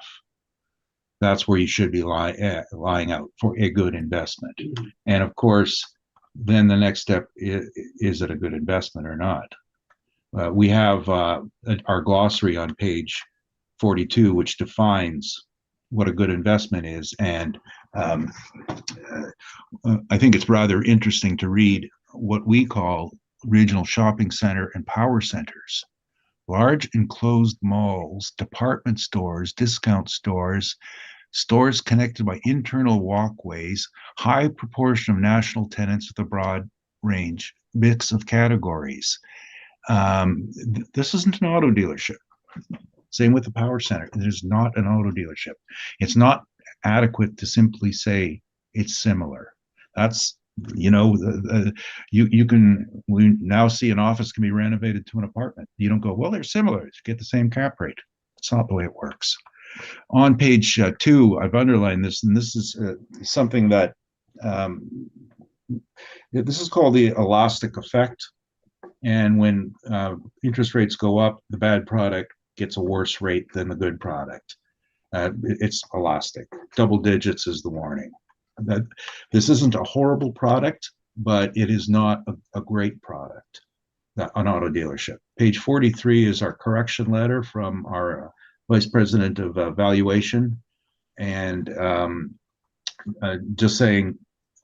That's where you should be lying out for a good investment. And of course, then the next step is it a good investment or not? We have our glossary on page 42, which defines what a good investment is. And I think it's rather interesting to read what we call regional shopping center and power centers. Large enclosed malls, department stores, discount stores, stores connected by internal walkways, high proportion of national tenants with a broad range, mix of categories. This isn't an auto dealership. Same with the power center. It is not an auto dealership. It's not adequate to simply say it's similar. That's, you know, we now see an office can be renovated to an apartment. You don't go, well, they're similar. You get the same cap rate. It's not the way it works. On page 2, I've underlined this, and this is something that this is called the elastic effect. And when interest rates go up, the bad product gets a worse rate than the good product. It's elastic. Double digits is the warning. That this isn't a horrible product, but it is not a great product, an auto dealership. Page 43 is our correction letter from our Vice President of Valuation. And just saying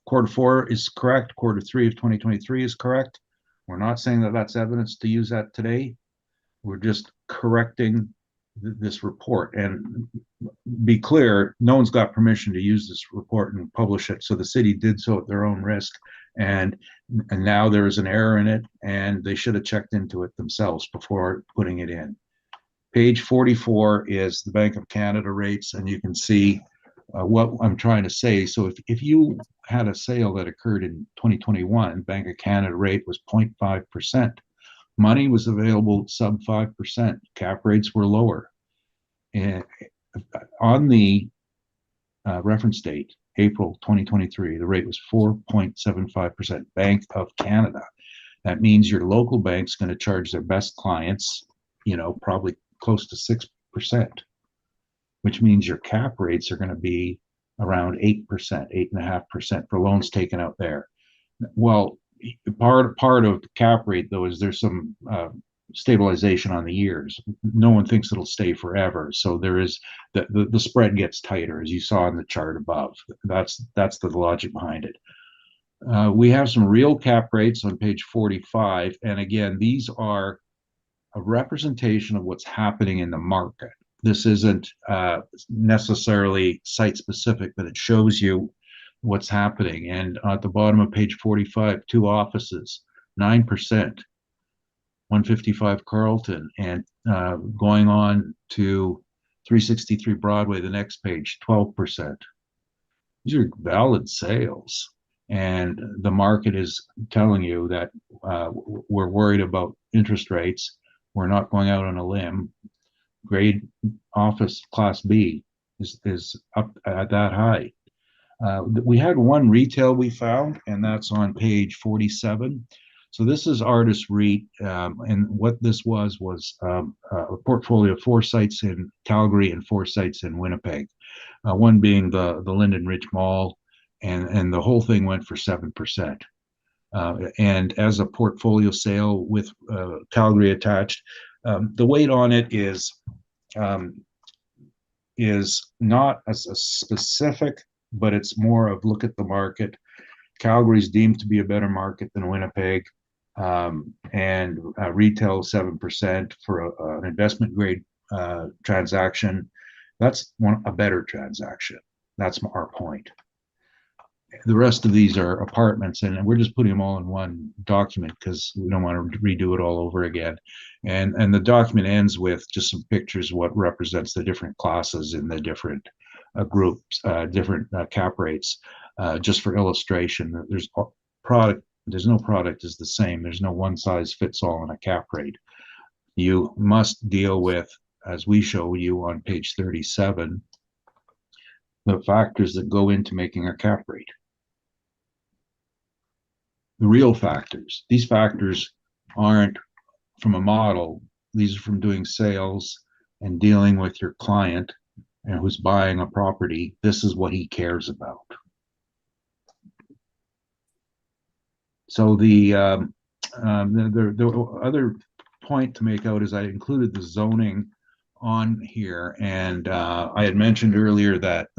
Q4 is correct, Q3 of 2023 is correct. We're not saying that that's evidence to use that today. We're just correcting this report. And be clear, no one's got permission to use this report and publish it. So the city did so at their own risk. And now there is an error in it, and they should have checked into it themselves before putting it in. Page 44 is the Bank of Canada rates, and you can see what I'm trying to say. So if you had a sale that occurred in 2021, Bank of Canada rate was 0.5%. Money was available sub 5%. Cap rates were lower. And on the reference date, April 2023, the rate was 4.75%. Bank of Canada. That means your local bank's going to charge their best clients, you know, probably close to 6%, which means your cap rates are going to be around 8%, 8.5% for loans taken out there. Well, part of the cap rate, though, is there's some stabilization on the years. No one thinks it'll stay forever. So there is the spread gets tighter, as you saw in the chart above. That's the logic behind it. We have some real cap rates on page 45. And again, these are a representation of what's happening in the market. This isn't necessarily site specific, but it shows you what's happening. And at the bottom of page 45, 2 offices, 9%, 155 Carlton, and going on to 363 Broadway, the next page, 12%. These are valid sales. And the market is telling you that we're worried about interest rates. We're not going out on a limb. Grade office class B is up at that high. We had one retail we found, and that's on page 47. So this is Artis REIT, and what this was a portfolio of 4 sites in Calgary and 4 sites in Winnipeg. One being the Linden Ridge Mall, and the whole thing went for 7%. And as a portfolio sale with Calgary attached, the weight on it is not as a specific, but it's more of look at the market. Calgary's deemed to be a better market than Winnipeg, and retail 7% for an investment grade transaction. That's a better transaction. That's our point. The rest of these are apartments, and we're just putting them all in one document because we don't want to redo it all over again. And the document ends with just some pictures of what represents the different classes in the different groups, different cap rates, just for illustration. There's no product is the same. There's no one size fits all in a cap rate. You must deal with, as we show you on page 37, the factors that go into making a cap rate. The real factors. These factors aren't from a model. These are from doing sales and dealing with your client and who's buying a property. This is what he cares about. So the other point to make out is I included the zoning on here, and I had mentioned earlier that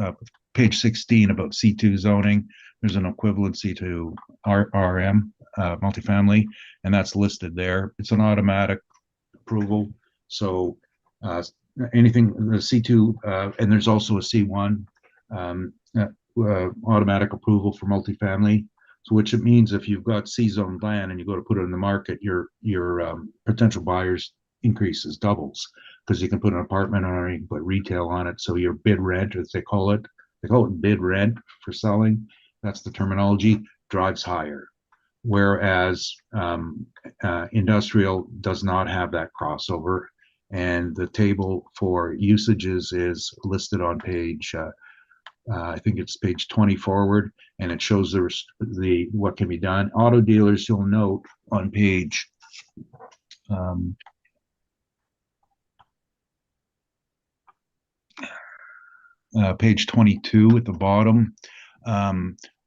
page 16 about C2 zoning, there's an equivalency to RM, multifamily, and that's listed there. It's an automatic approval. So anything, the C2, and there's also a C1 automatic approval for multifamily. So which it means if you've got C-zone land and you go to put it in the market, your potential buyers increases, doubles, because you can put an apartment on it, you can put retail on it. So your bid rent, as they call it bid rent for selling. That's the terminology, drives higher. Whereas industrial does not have that crossover. And the table for usages is listed on page, I think it's page 20 forward, and it shows the what can be done. Auto dealers, you'll note on page page 22 at the bottom,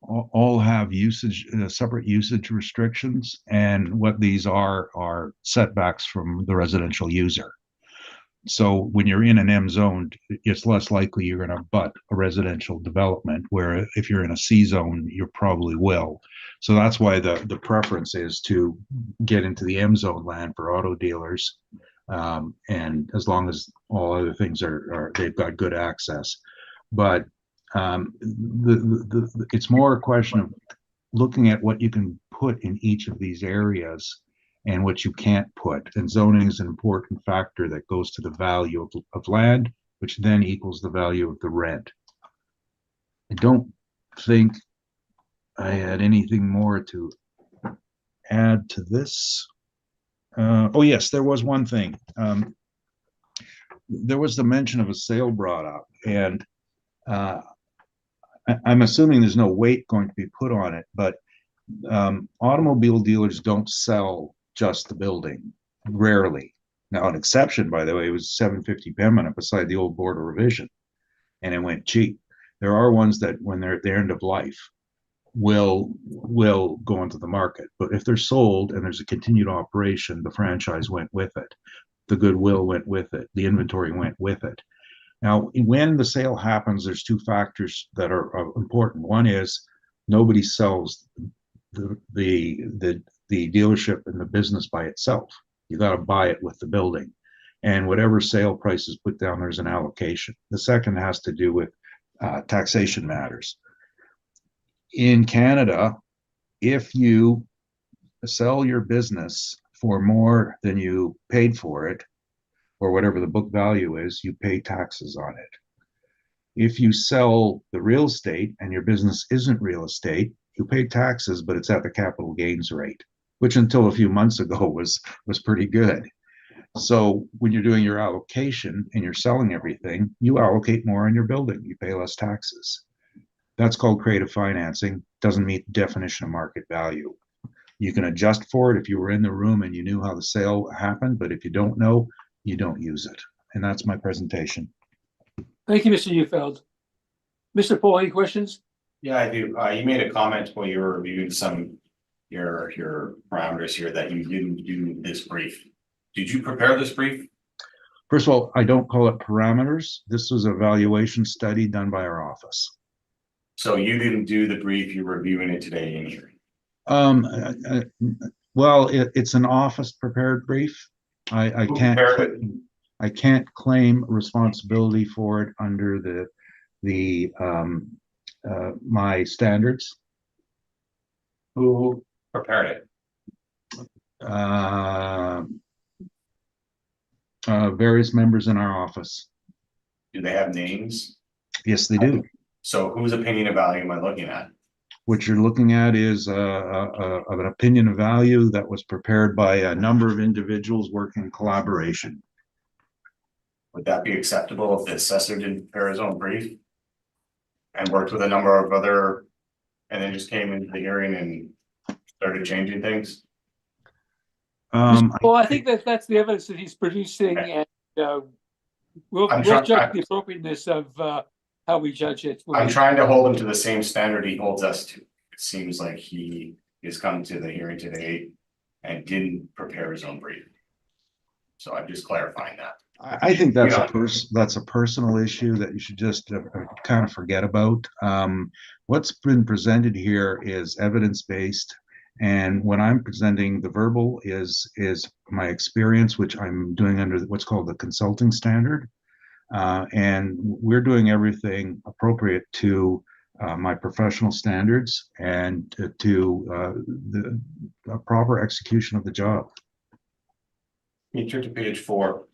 all have usage, separate usage restrictions, and what these are setbacks from the residential user. So when you're in an M zone, it's less likely you're going to butt a residential development, where if you're in a C zone, you probably will. So that's why the preference is to get into the M zone land for auto dealers. And as long as all other things are they've got good access. But it's more a question of looking at what you can put in each of these areas and what you can't put. And zoning is an important factor that goes to the value of land, which then equals the value of the rent. I don't think I had anything more to add to this. Oh yes, there was one thing. There was the mention of a sale brought up, and I'm assuming there's no weight going to be put on it, but automobile dealers don't sell just the building, rarely. Now, an exception, by the way, was 750 Pembina beside the old Board of Revision, and it went cheap. There are ones that, when they're at the end of life, will go into the market. But if they're sold and there's a continued operation, the franchise went with it. The goodwill went with it. The inventory went with it. Now, when the sale happens, there's two factors that are important. One is nobody sells the dealership and the business by itself. You got to buy it with the building. And whatever sale price is put down, there's an allocation. The second has to do with taxation matters. In Canada, if you sell your business for more than you paid for it, or whatever the book value is, you pay taxes on it. If you sell the real estate and your business isn't real estate, you pay taxes, but it's at the capital gains rate, which until a few months ago was pretty good. So when you're doing your allocation and you're selling everything, you allocate more on your building, you pay less taxes. That's called creative financing. Doesn't meet the definition of market value. You can adjust for it if you were in the room and you knew how the sale happened, but if you don't know, you don't use it. And that's my presentation. Thank you, Mr. Neufeld. Mr. Paul, any questions? Yeah, I do. You made a comment while you were reviewing your parameters here that you didn't do this brief. Did you prepare this brief? First of all, I don't call it parameters. This was a valuation study done by our office. So you didn't do the brief, you're reviewing it today in here. Well, it's an office prepared brief. I can't claim responsibility for it under the my standards. Who prepared it? Various members in our office. Do they have names? Yes, they do. So whose opinion of value am I looking at? What you're looking at is an opinion of value that was prepared by a number of individuals working in collaboration. Would that be acceptable if the assessor didn't prepare his own brief? And worked with a number of other, and then just came into the hearing and started changing things? Well, I think that's the evidence that he's producing, and we'll judge the appropriateness of how we judge it. I'm trying to hold him to the same standard he holds us to. It seems like he has come to the hearing today and didn't prepare his own brief. So I'm just clarifying that. I think that's a personal issue that you should just kind of forget about. What's been presented here is evidence-based, and when I'm presenting the verbal is my experience, which I'm doing under what's called the consulting standard. And we're doing everything appropriate to my professional standards and to the proper execution of the job. Can you turn to page 4?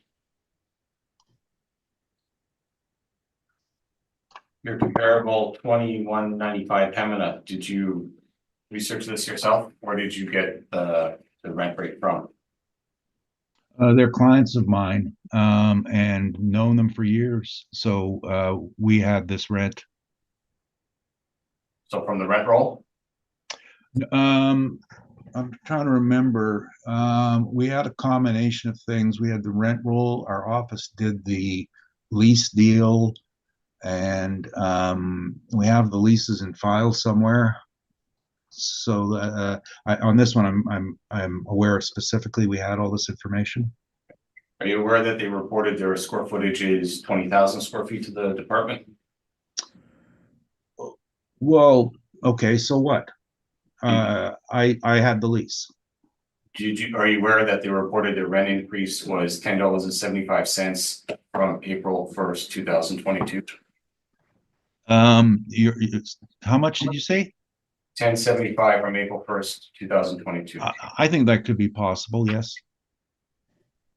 Your comparable 2195 Pemina, did you research this yourself, or did you get the rent rate from? They're clients of mine, and known them for years. So we had this rent. So from the rent roll? I'm trying to remember. We had a combination of things. We had the rent roll. Our office did the lease deal, and we have the leases in files somewhere. So on this one, I'm aware specifically we had all this information. Are you aware that they reported their square footage is 20,000 square feet to the department? Well, okay, so what? I had the lease. Are you aware that they reported their rent increase was $10.75 from April 1st, 2022? How much did you say? 10.75 from April 1st, 2022. I think that could be possible, yes.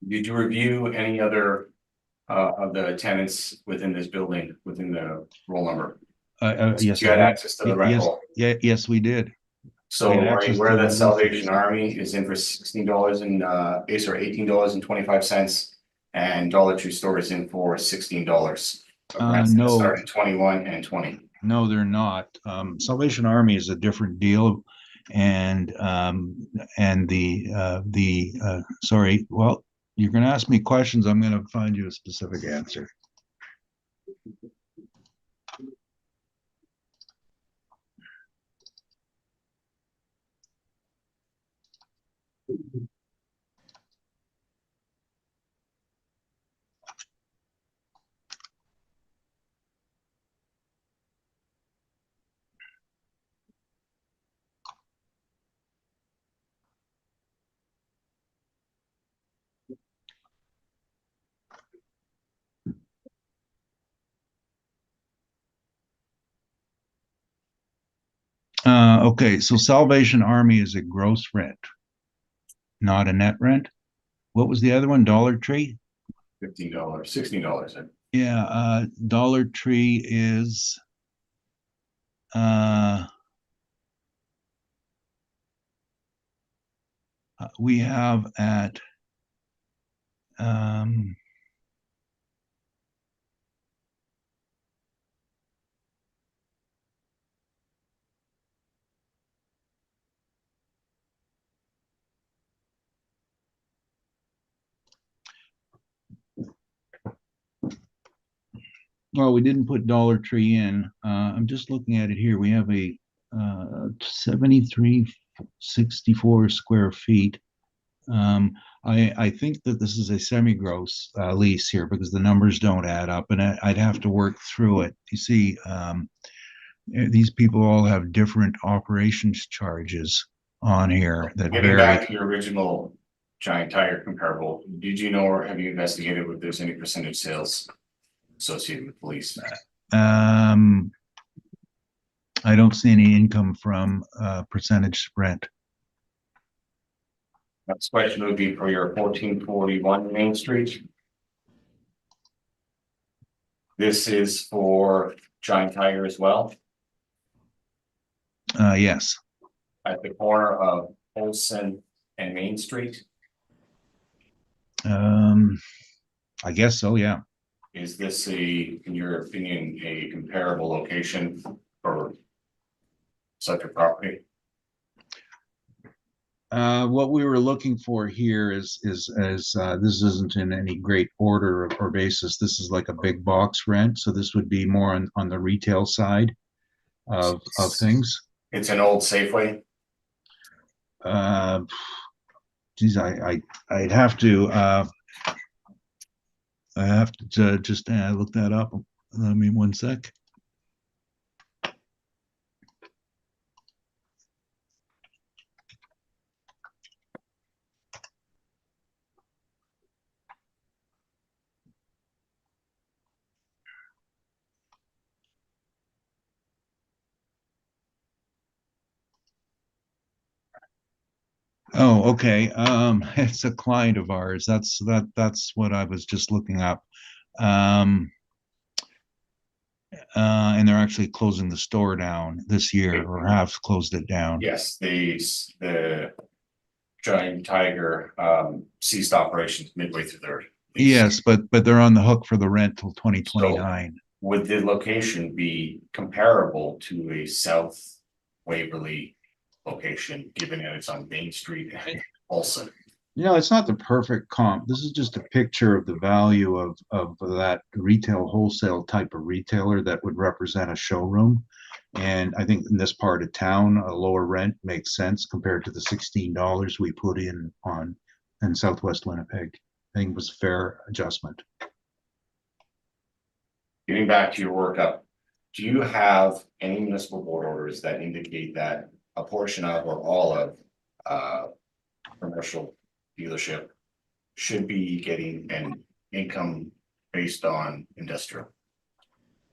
Did you review any other of the tenants within this building, within the roll number? Yes, You had access to the rent roll. Yes, we did. So We had are access you aware to that the Salvation leases. Army is in for $16 and $18.25, and Dollar Tree Store is in for $16? No. Start at 21 and 20. No, they're not. Salvation Army is a different deal, and sorry. Well, you're going to ask me questions. I'm going to find you a specific answer. Okay, so Salvation Army is a gross rent, not a net rent. What was the other one? Dollar Tree? $15, $16. Yeah, Dollar Tree is we have at well, we didn't put Dollar Tree in. I'm just looking at it here. We have a 7364 square feet. I think that this is a semi-gross lease here because the numbers don't add up, and I'd have to work through it. You see, these people all have different operations charges on here that Getting vary. back to your original Giant Tiger comparable, did you know or have you investigated if there's any percentage sales associated with the lease? I don't see any income from percentage rent. Next question would be for your 1441 Main Street. This is for Giant Tiger as well, Yes. at the corner of Olson and Main Street. I guess so, yeah. Is this in your opinion, a comparable location for such a property? What we were looking for here is this isn't in any great order or basis. This is like a big box rent, so this would be more on the retail side of things. It's an old Safeway. Geez, I'd have to just look that up. Let me 1 sec. Oh, okay. It's a client of ours. That's what I was just looking up. Um, and they're actually closing the store down this year, or have closed it down. Yes, the Giant Tiger ceased operations midway through their lease. Yes, but they're on the hook for the rent till 2029. Would the location be comparable to a South Waverly location, given that it's on Main Street and Olson? It's not the perfect comp. This is just a picture of the value of that retail wholesale type of retailer that would represent a showroom. And I think in this part of town, a lower rent makes sense compared to the $16 we put in Southwest Winnipeg. I think it was a fair adjustment. Getting back to your workup, do you have any municipal board orders that indicate that a portion of or all of commercial dealership should be getting an income based on industrial?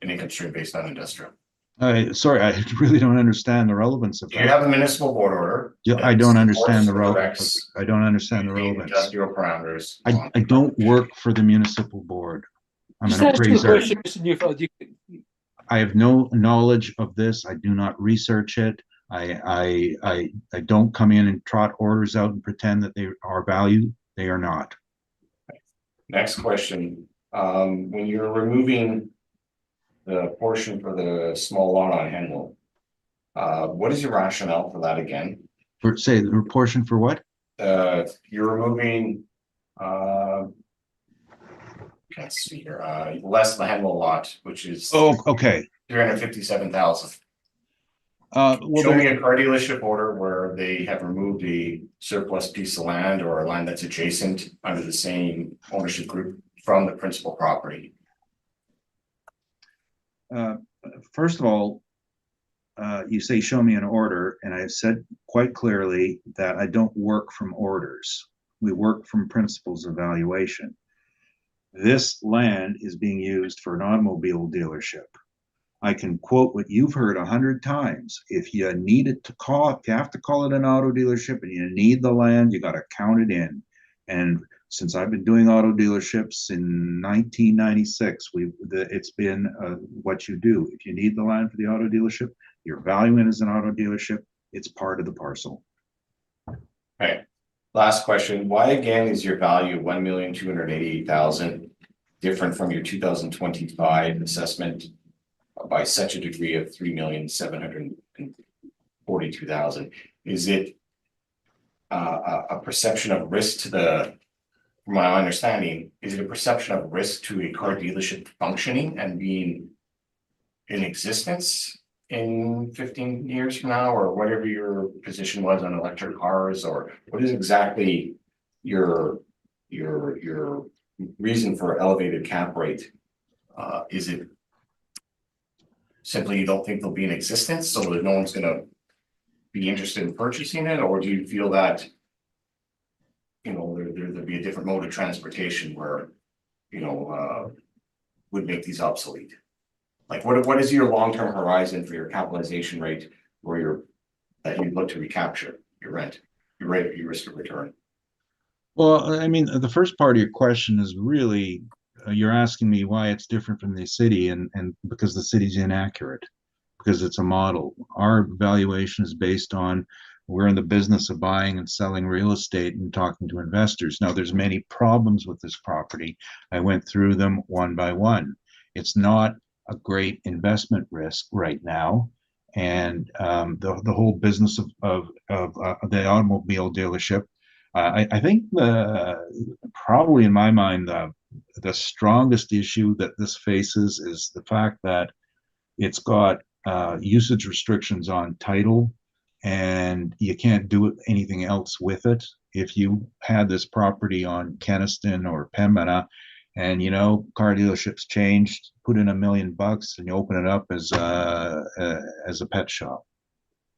An income stream based on industrial? Sorry, I really don't understand the relevance of Do you that. have a municipal board order? Yeah, I don't understand the relevance. relevance. I don't understand the relevance. Industrial parameters. I don't work for the municipal board. I'm Just an ask you a appraiser. question, Mr. Neufeld. I have no knowledge of this. I do not research it. I don't come in and trot orders out and pretend that they are valued. They are not. Next question, when you're removing the portion for the small lot on Henwell, what is your rationale for that again? For say the portion for what? You're removing, can't see here, less the Henwell lot, which is Oh, okay. 357,000. Well, Show me a car dealership order where they have removed a surplus piece of land or a land that's adjacent under the same ownership group from the principal property. first of all, you say, show me an order, and I said quite clearly that I don't work from orders. We work from principles of valuation. This land is being used for an automobile dealership. I can quote what you've heard 100 times. If you need it to call, if you have to call it an auto dealership and you need the land, you got to count it in. And since I've been doing auto dealerships in 1996, it's been what you do. If you need the land for the auto dealership, you're valuing it as an auto dealership. It's part of the parcel. Okay. Last question. Why again is your value of $1,288,000 different from your 2025 assessment by such a degree of $3,742,000? Is it a perception of risk to the, from my understanding, is it a perception of risk to a car dealership functioning and being in existence in 15 years from now, or whatever your position was on electric cars, or what is exactly your reason for elevated cap rate? Is it simply you don't think they'll be in existence, so that no one's gonna be interested in purchasing it, or do you feel that there'd be a different mode of transportation where would make these obsolete? Like what is your long-term horizon for your capitalization rate where that you'd look to recapture your rent, your rate of your risk of return? Well, I mean, the first part of your question is really, you're asking me why it's different from the city, and because the city's inaccurate, because it's a model. Our valuation is based on, we're in the business of buying and selling real estate and talking to investors. Now, there's many problems with this property. I went through them one by one. It's not a great investment risk right now. And the whole business of the automobile dealership, I think probably in my mind, the strongest issue that this faces is the fact that it's got usage restrictions on title, and you can't do anything else with it. If you had this property on Keniston or Pembina, and car dealerships changed, put in $1 million and you open it up as a pet shop,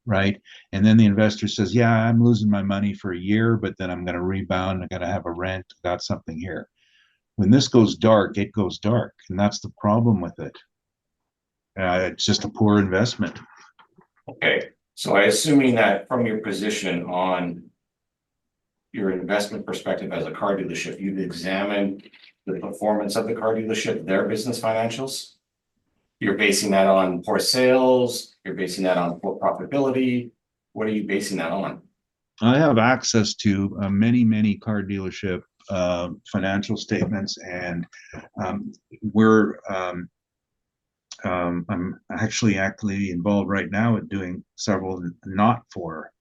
right? And then the investor says, yeah, I'm losing my money for a year, but then I'm going to rebound. I got to have a rent, got something here. When this goes dark, it goes dark, and that's the problem with it. It's just a poor investment. Okay, so I assuming that from your position on your investment perspective as a car dealership, you've examined the performance of the car dealership, their business financials? You're basing that on poor sales, you're basing that on poor profitability, what are you basing that on? I have access to many car dealership financial statements, and I'm actually actively involved right now in doing several not for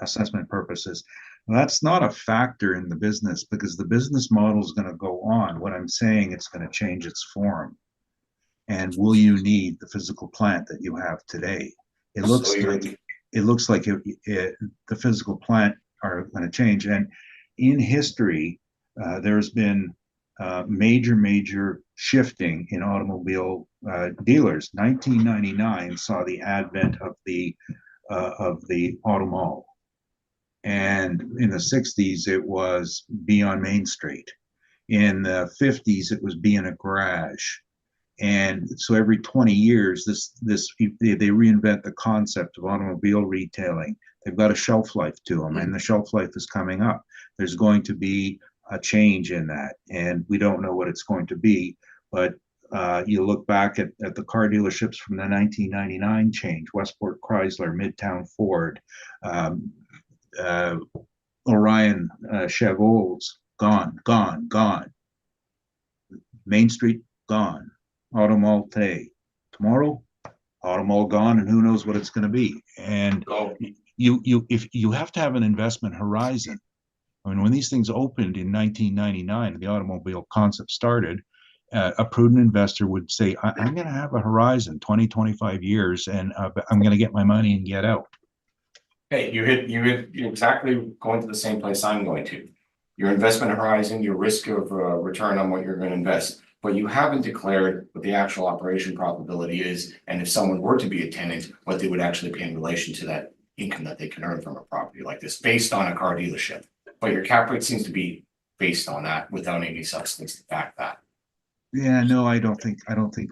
assessment purposes. That's not a factor in the business because the business model is going to go on. What I'm saying, it's going to change its form. And will you need the physical plant that you have today? It looks like the physical plant are going to change. And in history, there's been major shifting in automobile dealers. 1999 saw the advent of the auto mall. And in the 60s, it was be on Main Street. In the 50s, it was be in a garage. And so every 20 years, they reinvent the concept of automobile retailing. They've got a shelf life to them, and the shelf life is coming up. There's going to be a change in that, and we don't know what it's going to be. But you look back at the car dealerships from the 1999 change: Westport Chrysler, Midtown Ford, Orion Chevrolet, gone. Main Street, gone. Auto mall today. Tomorrow, auto mall gone, and who knows what it's going to be. And if you have to have an investment horizon. I mean, when these things opened in 1999, the automobile concept started, a prudent investor would say, I'm going to have a horizon, 20, 25 years, and I'm going to get my money and get out. Hey, you're exactly going to the same place I'm going to. Your investment horizon, your risk of return on what you're going to invest, but you haven't declared what the actual operation profitability is, and if someone were to be a tenant, what they would actually pay in relation to that income that they can earn from a property like this, based on a car dealership. But your cap rate seems to be based on that without any substance to back that. Yeah, no, I don't think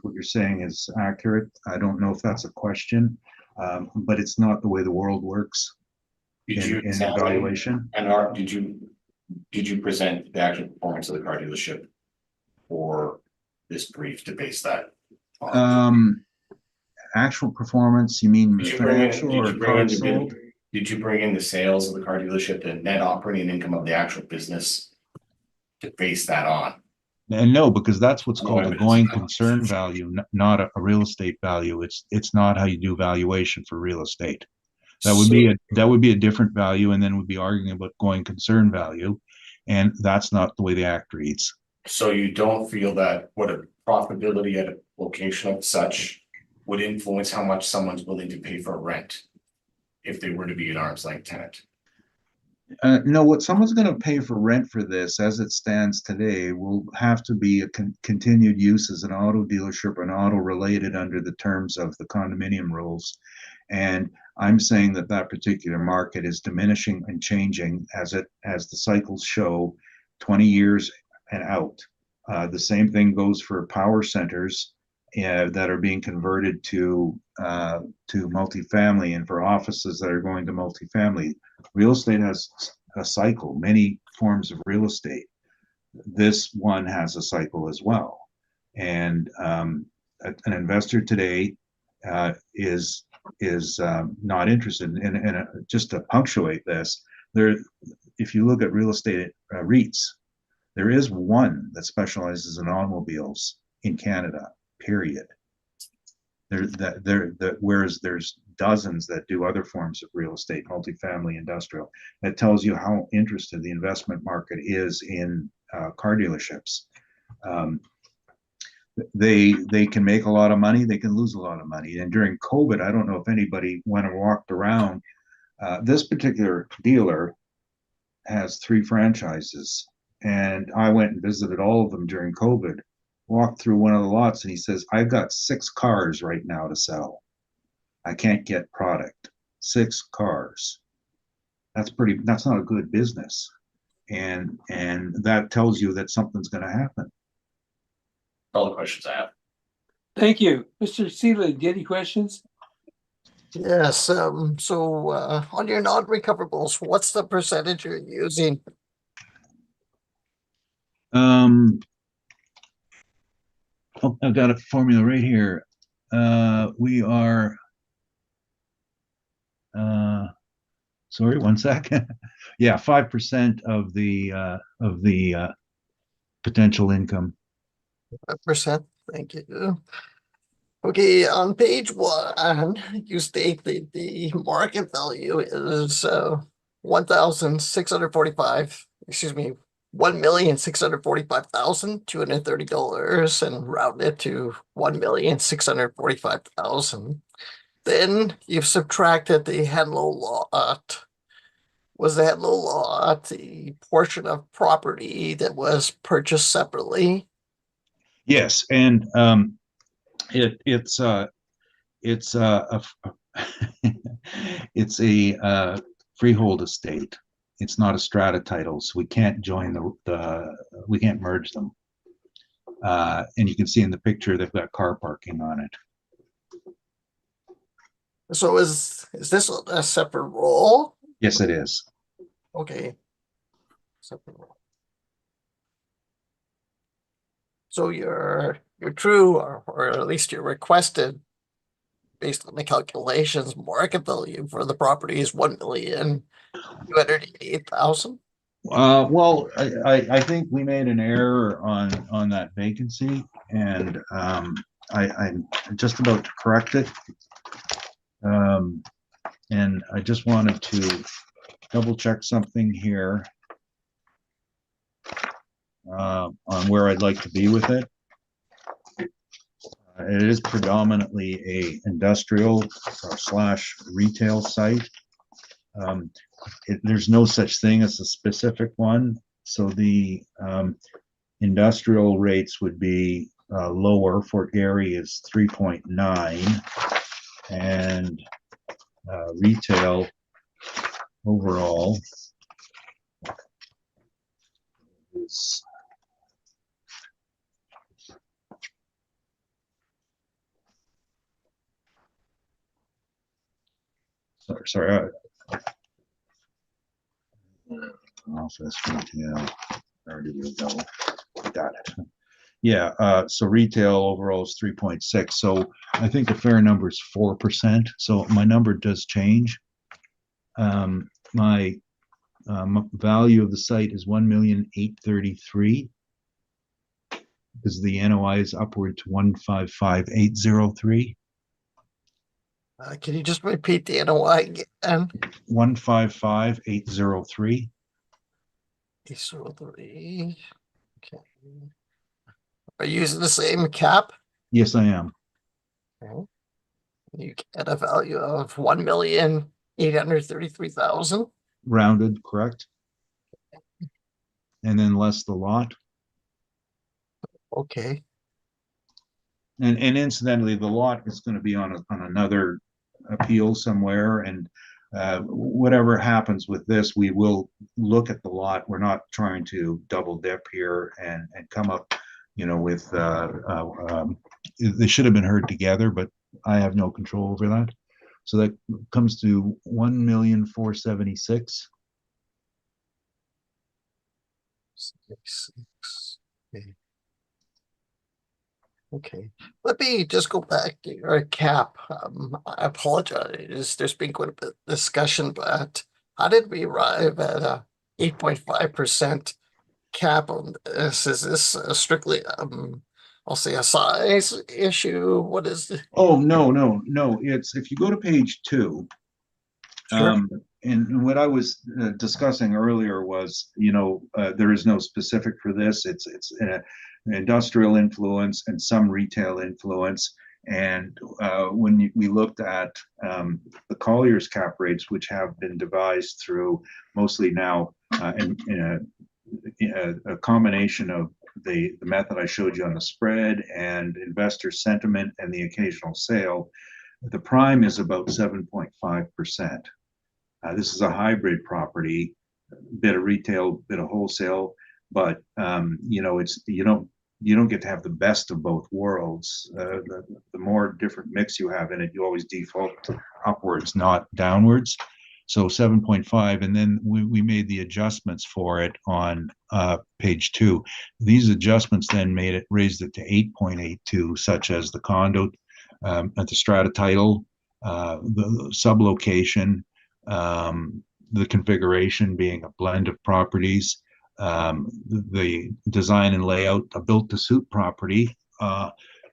what you're saying is accurate. I don't know if that's a question, but it's not the way the world works in evaluation. And did you present the actual performance of the car dealership for this brief to base that on? Actual performance, you mean financial or cars sold? Did you bring in the sales of the car dealership, the net operating income of the actual business to base that on? And no, because that's what's called a going concern value, not a real estate value. It's not how you do valuation for real estate. That would be a different value, and then we'd be arguing about going concern value, and that's not the way the act reads. So you don't feel that what a profitability at a location of such would influence how much someone's willing to pay for rent if they were to be an arm's length tenant? No, what someone's going to pay for rent for this, as it stands today, will have to be a continued use as an auto dealership and auto related under the terms of the condominium rules. And I'm saying that particular market is diminishing and changing as the cycles show, 20 years and out. The same thing goes for power centers that are being converted to multifamily, and for offices that are going to multifamily. Real estate has a cycle, many forms of real estate. This one has a cycle as well. And an investor today is not interested in just to punctuate this. If you look at real estate REITs, there is one that specializes in automobiles in Canada, period. Whereas there's dozens that do other forms of real estate, multifamily, industrial. That tells you how interested the investment market is in car dealerships. They can make a lot of money, they can lose a lot of money. And during COVID, I don't know if anybody went and walked around. This particular dealer has 3 franchises, and I went and visited all of them during COVID. Walked through one of the lots, and he says, I've got 6 cars right now to sell. I can't get product. 6 cars. That's not a good business. And that tells you that something's going to happen. All the questions I have. Thank you. Mr. Seeley, do you have any questions? Yes, so on your non-recoverables, what's the percentage you're using? Oh, I've got a formula right here. We are, sorry, one sec. Yeah, 5% of the potential income. 5%, thank you. Okay, on page 1, you state that the market value is 1,645, excuse me, $1,645,230 and round it to 1,645,000. Then you've subtracted the Henlow lot. Was the Henlow lot the portion of property that was purchased separately? Yes, and it's it's a freehold estate. It's not a strata title, so we can't join we can't merge them. And you can see in the picture they've got car parking on it. So is this a separate role? Yes, it is. Okay. Separate role. So your true or at least your requested based on the calculations market value for the property is 1,288,000. Well, I think we made an error on that vacancy, and I'm just about to correct it. And I just wanted to double check something here on where I'd like to be with it. It is predominantly a industrial slash retail site. There's no such thing as a specific one. So the industrial rates would be lower. Fort Garry is 3.9, and retail overall is sorry, office retail. Where did we go? Got it. Yeah, so retail overall is 3.6. So I think the fair number is 4%. So my number does change. My value of the site is 1,833,000 because the NOI is upward to 155,803. Can you just repeat the NOI again? 155,803. 803. Okay. Are you using the same cap? Yes, I am. Okay. You get a value of 1,833,000. Rounded, correct? And then less the lot. Okay. And incidentally, the lot is going to be on another appeal somewhere, and whatever happens with this, we will look at the lot. We're not trying to double dip here and come up, with they should have been heard together, but I have no control over that. So that comes to 1,476,000. Okay. Okay, let me just go back to your cap. I apologize. There's been quite a bit of discussion, but how did we arrive at a 8.5% cap on this? Is this strictly, I'll say a size issue? What is the? Oh, no. It's if you go to page 2. Sure. And what I was discussing earlier was, there is no specific for this. It's an industrial influence and some retail influence. And when we looked at the Collier's cap rates, which have been devised through mostly now in a combination of the method I showed you on the spread and investor sentiment and the occasional sale, the prime is about 7.5%. This is a hybrid property, bit of retail, bit of wholesale, but it's you don't get to have the best of both worlds. The more different mix you have in it, you always default to upwards, not downwards. So 7.5, and then we made the adjustments for it on page 2. These adjustments then raised it to 8.82, such as the condo at the strata title, the sublocation, the configuration being a blend of properties, the design and layout, a built-to-suit property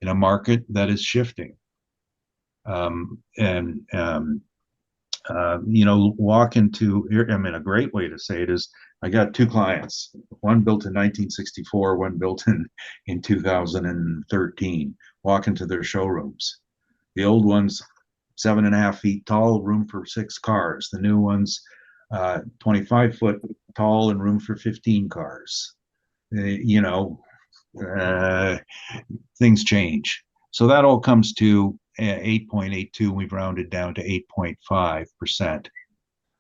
in a market that is shifting. Walk into here. I mean, a great way to say it is I got 2 clients, one built in 1964, one built in 2013. Walk into their showrooms. The old one's 7.5 feet tall, room for 6 cars. The new one's 25 foot tall and room for 15 cars. Things change. So that all comes to 8.82. We've rounded down to 8.5%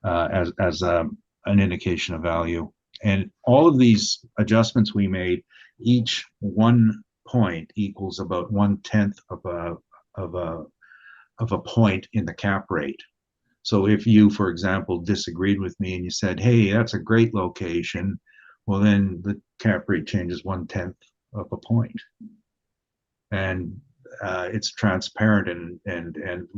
as an indication of value. And all of these adjustments we made, each 1 point equals about 1/10 of a point in the cap rate. So if you, for example, disagreed with me and you said, hey, that's a great location, well, then the cap rate changes 1/10 of a point. And it's transparent and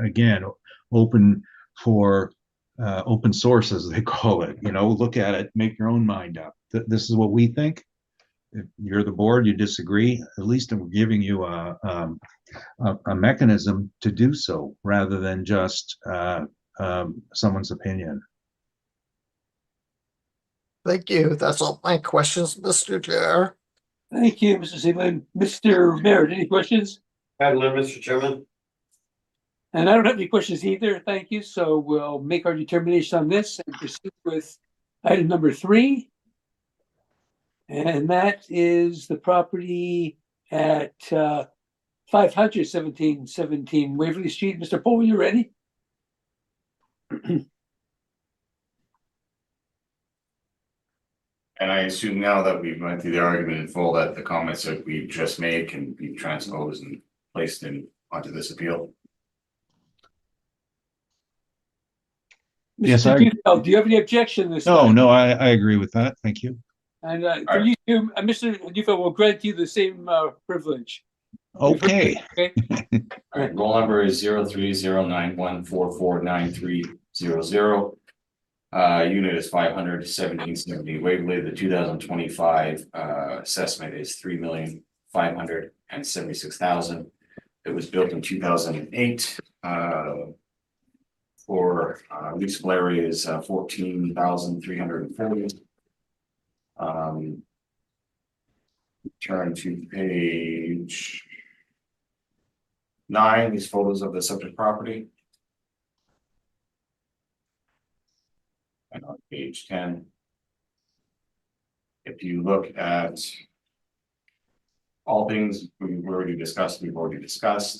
again, open for open source, as they call it. Look at it, make your own mind up. This is what we think. If you're the board, you disagree, at least I'm giving you a mechanism to do so rather than just someone's opinion. Thank you. That's all my questions, Mr. Chair. Thank you, Mr. Seaman. Mr. Merritt, any questions? I have none, Mr. Chairman. And I don't have any questions either. Thank you. So we'll make our determination on this and proceed with item number 3. And that is the property at 500 1717 Waverly Street. Mr. Poole, you ready? And I assume now that we've went through the argument in full, that the comments that we've just made can be transposed and placed onto this appeal. Yes, Mr. Duval, do you have any objection this time? No, I agree with that. Thank you. And for you too, Mr. Duval will grant you the same privilege. Okay. Okay. All right, roll number is 03091449300. Unit is 500 1770 Waverly. The 2025 assessment is $3,576,000. It was built in 2008. For leasable area is 14,340. Turn to page 9. These photos of the subject property. And on page 10, if you look at all things we've already discussed,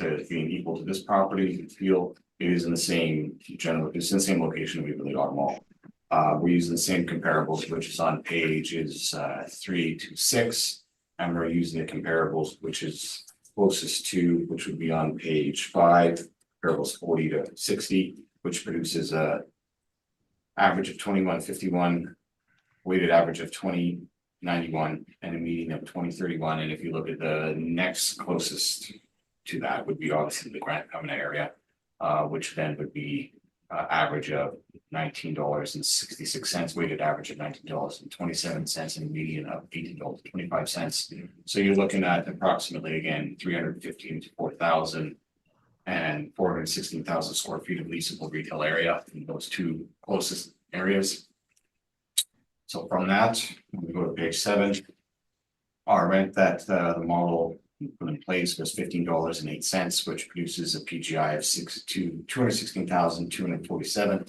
as being equal to this property, you feel it is in the same it's in the same location we really are mall. We're using the same comparables, which is on pages 3 to 6, and we're using the comparables which is closest to, which would be on page 5, comparables 40 to 60, which produces a average of 2151, weighted average of 2091, and a median of 2031. And if you look at the next closest to that, would be obviously the Grant Covenant area, which then would be average of $19.66, weighted average of $19.27, and a median of $18.25. So you're looking at approximately, again, 315 to 4,000 and 416,000 square feet of leasable retail area in those 2 closest areas. So from that, we go to page 7. Our rent that the model put in place was $15.08, which produces a PGI of 216,247.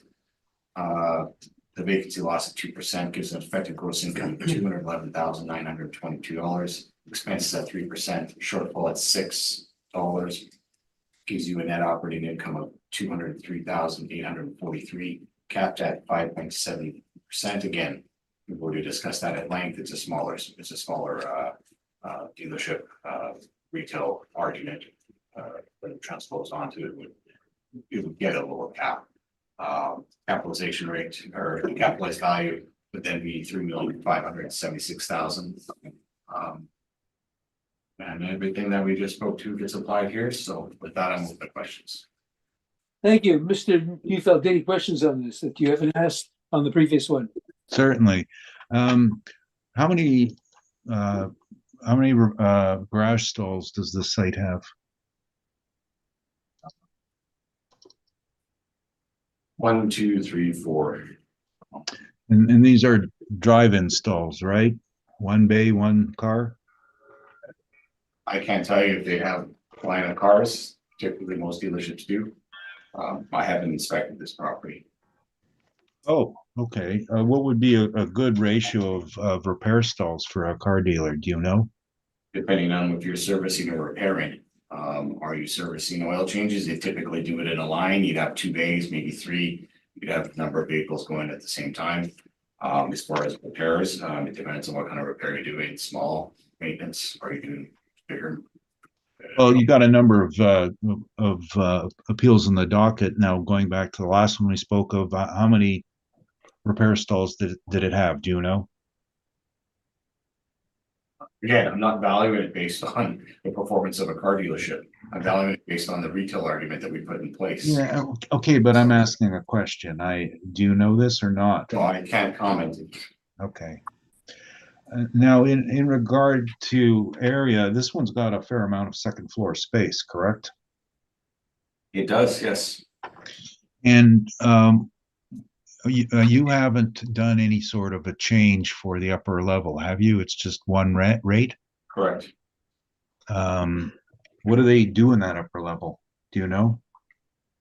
The vacancy loss of 2% gives an effective gross income of $211,922. Expenses at 3%, shortfall at $6. Gives you a net operating income of $203,843, capped at 5.7%. Again, we've already discussed that at length. It's a smaller dealership, retail argument, when transposed onto it would get a lower cap. Capitalization rate or the capitalized value would then be $3,576,000. And everything that we just spoke to gets applied here. So with that, I'm open to questions. Thank you. Mr. Neufeld, any questions on this that you haven't asked on the previous one? Certainly. How many garage stalls does this site have? 1, 2, 3, 4. And these are drive-in stalls, right? One bay, one car? I can't tell you if they have a line of cars. Typically, most dealerships do. I haven't inspected this property. Oh, okay. What would be a good ratio of repair stalls for a car dealer? Do you know? Depending on if you're servicing or repairing. Are you servicing oil changes? They typically do it in a line. You'd have 2 bays, maybe 3. You'd have a number of vehicles going at the same time. As far as repairs, it depends on what kind of repair you're doing. Small maintenance, are you doing bigger? Well, you got a number of appeals in the docket. Now, going back to the last one we spoke of, how many repair stalls did it have? Do you know? Again, I'm not valuing it based on the performance of a car dealership. I'm valuing it based on the retail argument that we put in place. Yeah, okay, but I'm asking a question. Do you know this or not? So I can't comment. Okay. Now, in regard to area, this one's got a fair amount of second floor space, correct? It does, yes. And you haven't done any sort of a change for the upper level, have you? It's just one rate? Correct. What do they do in that upper level? Do you know?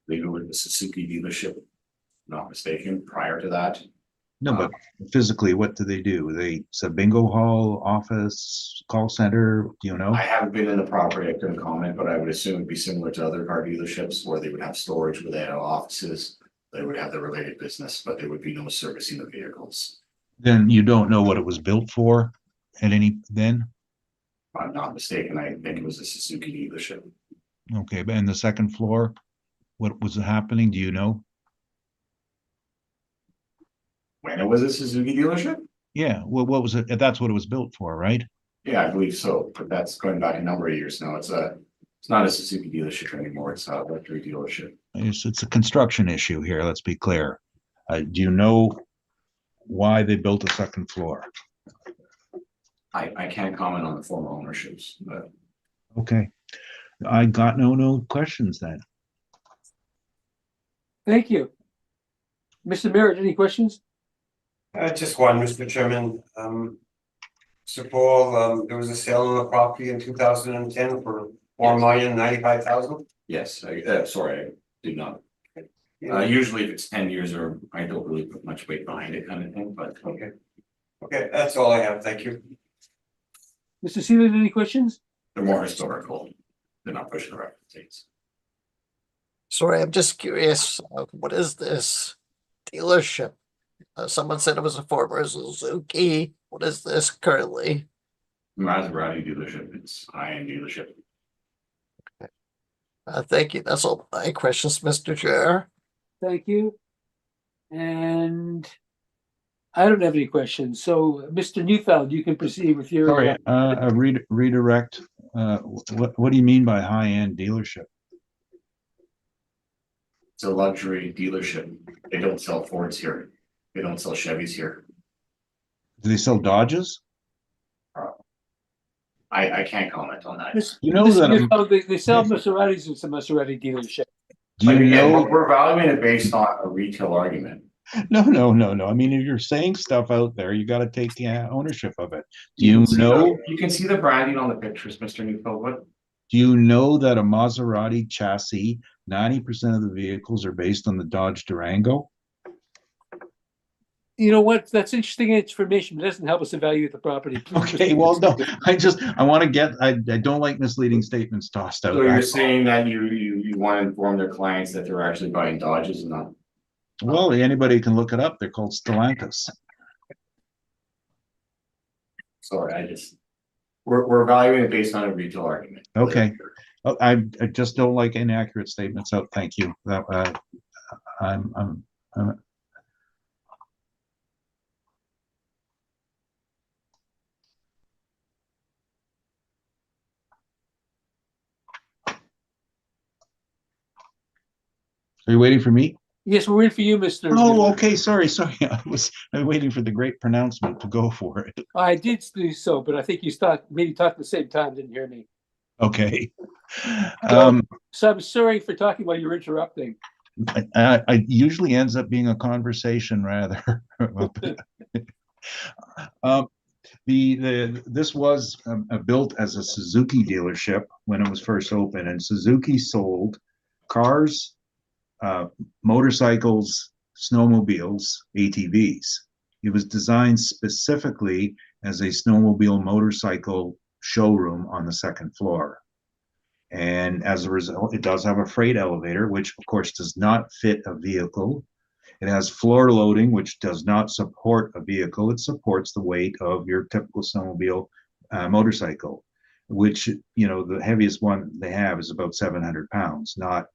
They go with the Suzuki dealership, not mistaken, prior to that. No, but physically, what do they do? It's a bingo hall, office, call center, do you know? I haven't been in the property, I couldn't comment, but I would assume it'd be similar to other car dealerships where they would have storage, where they have offices. They would have the related business, but there would be no servicing of vehicles. Then you don't know what it was built for at any then? If I'm not mistaken, I think it was a Suzuki dealership. Okay, but in the second floor, what was happening? Do you know? When it was a Suzuki dealership? Yeah, well, what was it? That's what it was built for, right? Yeah, I believe so, but that's going back a number of years now. It's not a Suzuki dealership anymore. It's a luxury dealership. It's a construction issue here, let's be clear. Do you know why they built a second floor? I can't comment on the former ownerships, but Okay, I got no questions then. Thank you. Mr. Merritt, any questions? Just one, Mr. Chairman. Mr. Paul, there was a sale of the property in 2010 for $4,095,000. yes, sorry, I did not. Usually if it's 10 years or I don't really put much weight behind it kind of thing, but Okay. Okay, that's all I have. Thank you. Mr. Sealand, any questions? they're more historical. They're not pushing the reference dates. Sorry, I'm just curious, what is this dealership? Someone said it was a former Suzuki. What is this currently? Maserati dealership, it's high-end dealership. Thank you. That's all my questions, Mr. Chair. Thank you. And I don't have any questions. So, Mr. Neufeld, you can proceed with your. Sorry, redirect. What do you mean by high-end dealership? It's a luxury dealership. They don't sell Fords here. They don't sell Chevys here. Do they sell Dodges? I can't comment on that. You know Mr. that Neufeld, they sell Maseratis in some Maserati dealership. Do you Like, again, know? we're valuing it based on a retail argument. No. I mean, if you're saying stuff out there, you got to take ownership of it. Do you can see know? You can see the branding on the pictures, Mr. Neufeld. Do you know that a Maserati chassis, 90% of the vehicles are based on the Dodge Durango? You know what? That's interesting information, but it doesn't help us evaluate the property. Okay, well, no, I want to get, I don't like misleading statements tossed out. So you're saying that you want to inform their clients that they're actually buying Dodges and not. Well, anybody can look it up. They're called Stellantis. Sorry, I just. We're evaluating it based on a retail argument. Okay. Oh, I just don't like inaccurate statements, so thank you. That, I'm Are you waiting for me? Yes, we're in for you, Mr. Oh, okay, sorry. I was waiting for the great pronouncement to go for it. I did do so, but I think you maybe talked at the same time, didn't hear me. Okay. So I'm sorry for talking while you're interrupting. I usually ends up being a conversation rather. This was built as a Suzuki dealership when it was first opened, and Suzuki sold cars, motorcycles, snowmobiles, ATVs. It was designed specifically as a snowmobile motorcycle showroom on the second floor. And as a result, it does have a freight elevator, which of course does not fit a vehicle. It has floor loading, which does not support a vehicle. It supports the weight of your typical snowmobile motorcycle, which, you know, the heaviest one they have is about 700 pounds, not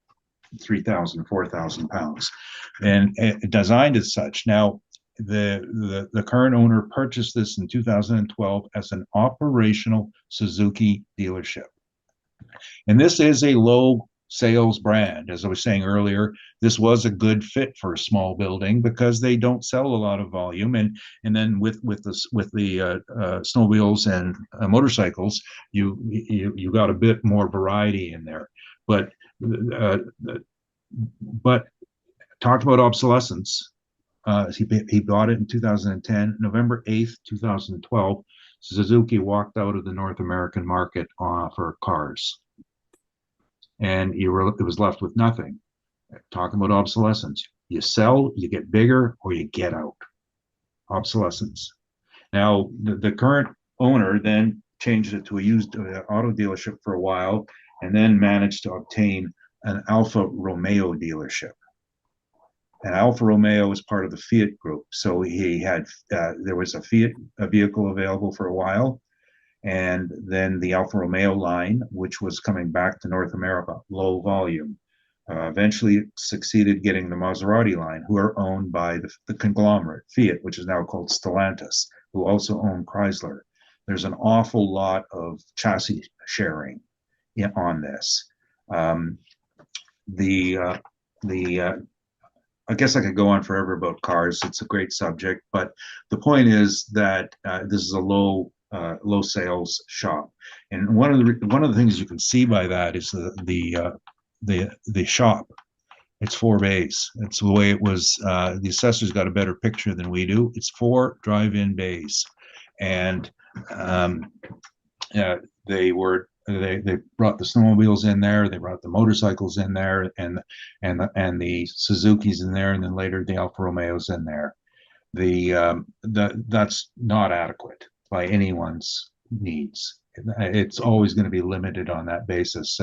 3,000, 4,000 pounds, and designed as such. Now, the current owner purchased this in 2012 as an operational Suzuki dealership. And this is a low sales brand. As I was saying earlier, this was a good fit for a small building because they don't sell a lot of volume. And then with the snowmobiles and motorcycles, you got a bit more variety in there. But talked about obsolescence. He bought it in 2010, November 8th, 2012. Suzuki walked out of the North American market for cars. And it was left with nothing. Talking about obsolescence. You sell, you get bigger, or you get out. Obsolescence. Now, the current owner then changed it to a used auto dealership for a while, and then managed to obtain an Alfa Romeo dealership. And Alfa Romeo is part of the Fiat group. So he had, there was a Fiat vehicle available for a while. And then the Alfa Romeo line, which was coming back to North America, low volume, eventually succeeded getting the Maserati line, who are owned by the conglomerate Fiat, which is now called Stellantis, who also own Chrysler. There's an awful lot of chassis sharing on this. I guess I could go on forever about cars. It's a great subject, but the point is that this is a low sales shop, and one of the things you can see by that is the shop. It's 4 bays. It's the way it was. The assessors got a better picture than we do. It's 4 drive-in bays, and they brought the snowmobiles in there. They brought the motorcycles in there, and the Suzuki's in there, and then later the Alfa Romeos in there. That's not adequate by anyone's needs. It's always going to be limited on that basis.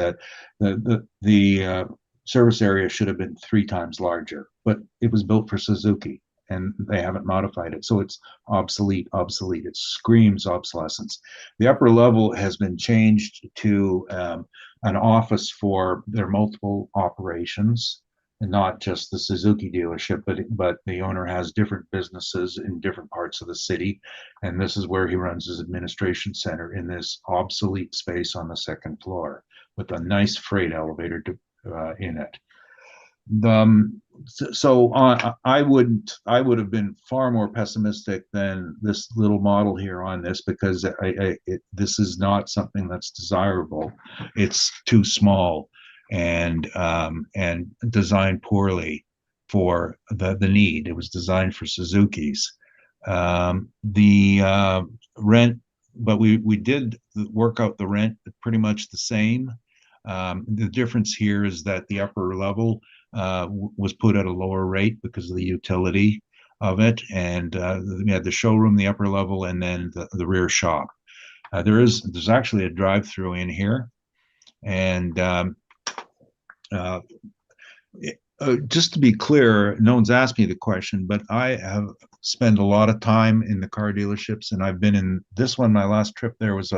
The service area should have been 3 times larger, but it was built for Suzuki, and they haven't modified it, so it's obsolete. It screams obsolescence. The upper level has been changed to an office for their multiple operations, and not just the Suzuki dealership, but the owner has different businesses in different parts of the city, and this is where he runs his administration center, in this obsolete space on the second floor with a nice freight elevator in it. So I would have been far more pessimistic than this little model here on this, because this is not something that's desirable. It's too small and designed poorly for the need. It was designed for Suzuki's. The rent, but we did work out the rent pretty much the same. The difference here is that the upper level was put at a lower rate because of the utility of it, and we had the showroom, the upper level, and then the rear shop. There's actually a drive-through in here, and just to be clear, no one's asked me the question, but I have spent a lot of time in the car dealerships, and I've been in this one. My last trip there was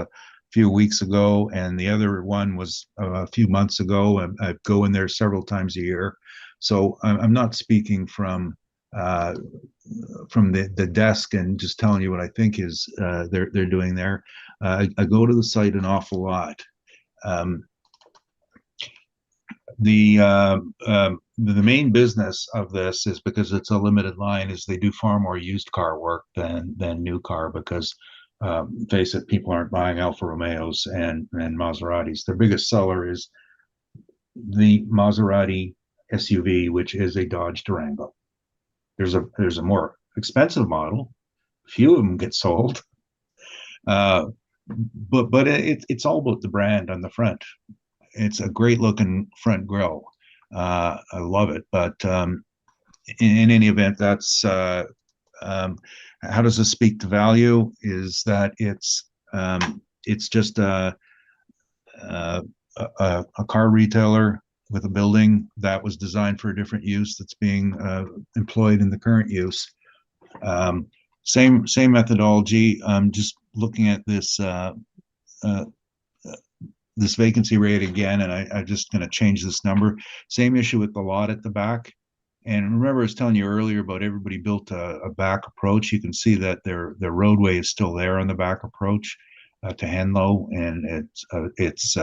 few weeks ago, and the other one was a few months ago. I go in there several times a year. So I'm not speaking from the desk and just telling you what I think is they're doing there. I go to the site an awful lot. The main business of this is, because it's a limited line, is they do far more used car work than new car, because face it, people aren't buying Alfa Romeos and Maseratis. Their biggest seller is the Maserati SUV, which is a Dodge Durango. There's a more expensive model. Few of them get sold. But it's all about the brand on the front. It's a great looking front grille. I love it. But in any event, that's how does this speak to value? Is that it's just a car retailer with a building that was designed for a different use that's being employed in the current use. Same methodology. I'm just looking at this this vacancy rate again, and I'm just going to change this number. Same issue with the lot at the back. And remember, I was telling you earlier about everybody built a back approach. You can see that their roadway is still there on the back approach to Henlow, and it's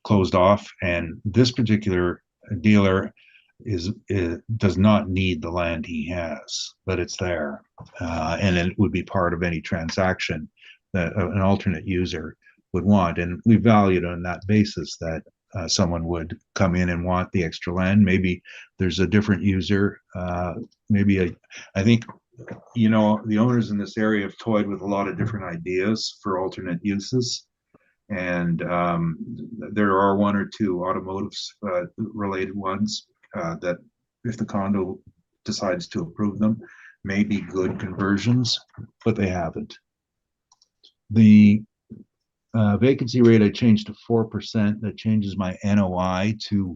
closed off. And this particular dealer does not need the land he has, but it's there, and it would be part of any transaction that an alternate user would want. And we valued on that basis that someone would come in and want the extra land. Maybe there's a different user. I think, the owners in this area have toyed with a lot of different ideas for alternate uses. And there are one or two automotive related ones that, if the condo decides to approve them, may be good conversions, but they haven't. The vacancy rate I changed to 4%. That changes my NOI to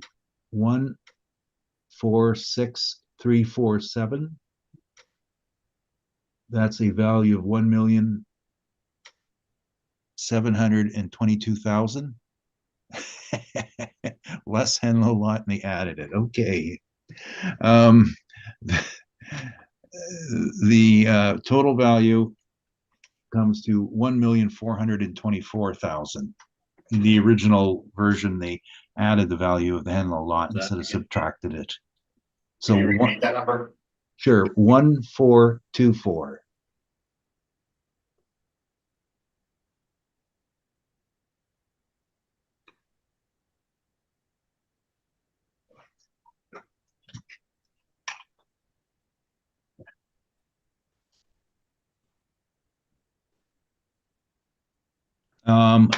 146,347. That's a value of 1,722,000. Less Henlow lot, and they added it. Okay. The total value comes to 1,424,000. In the original version, they added the value of the Henlow lot instead of subtracted it. So Can you repeat that number? Sure, 1,424.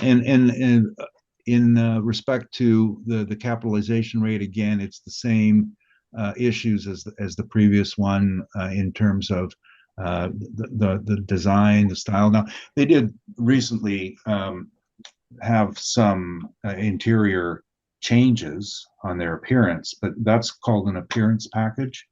And in respect to the capitalization rate, again, it's the same issues as the previous one in terms of the design, the style. Now, they did recently have some interior changes on their appearance, but that's called an appearance package.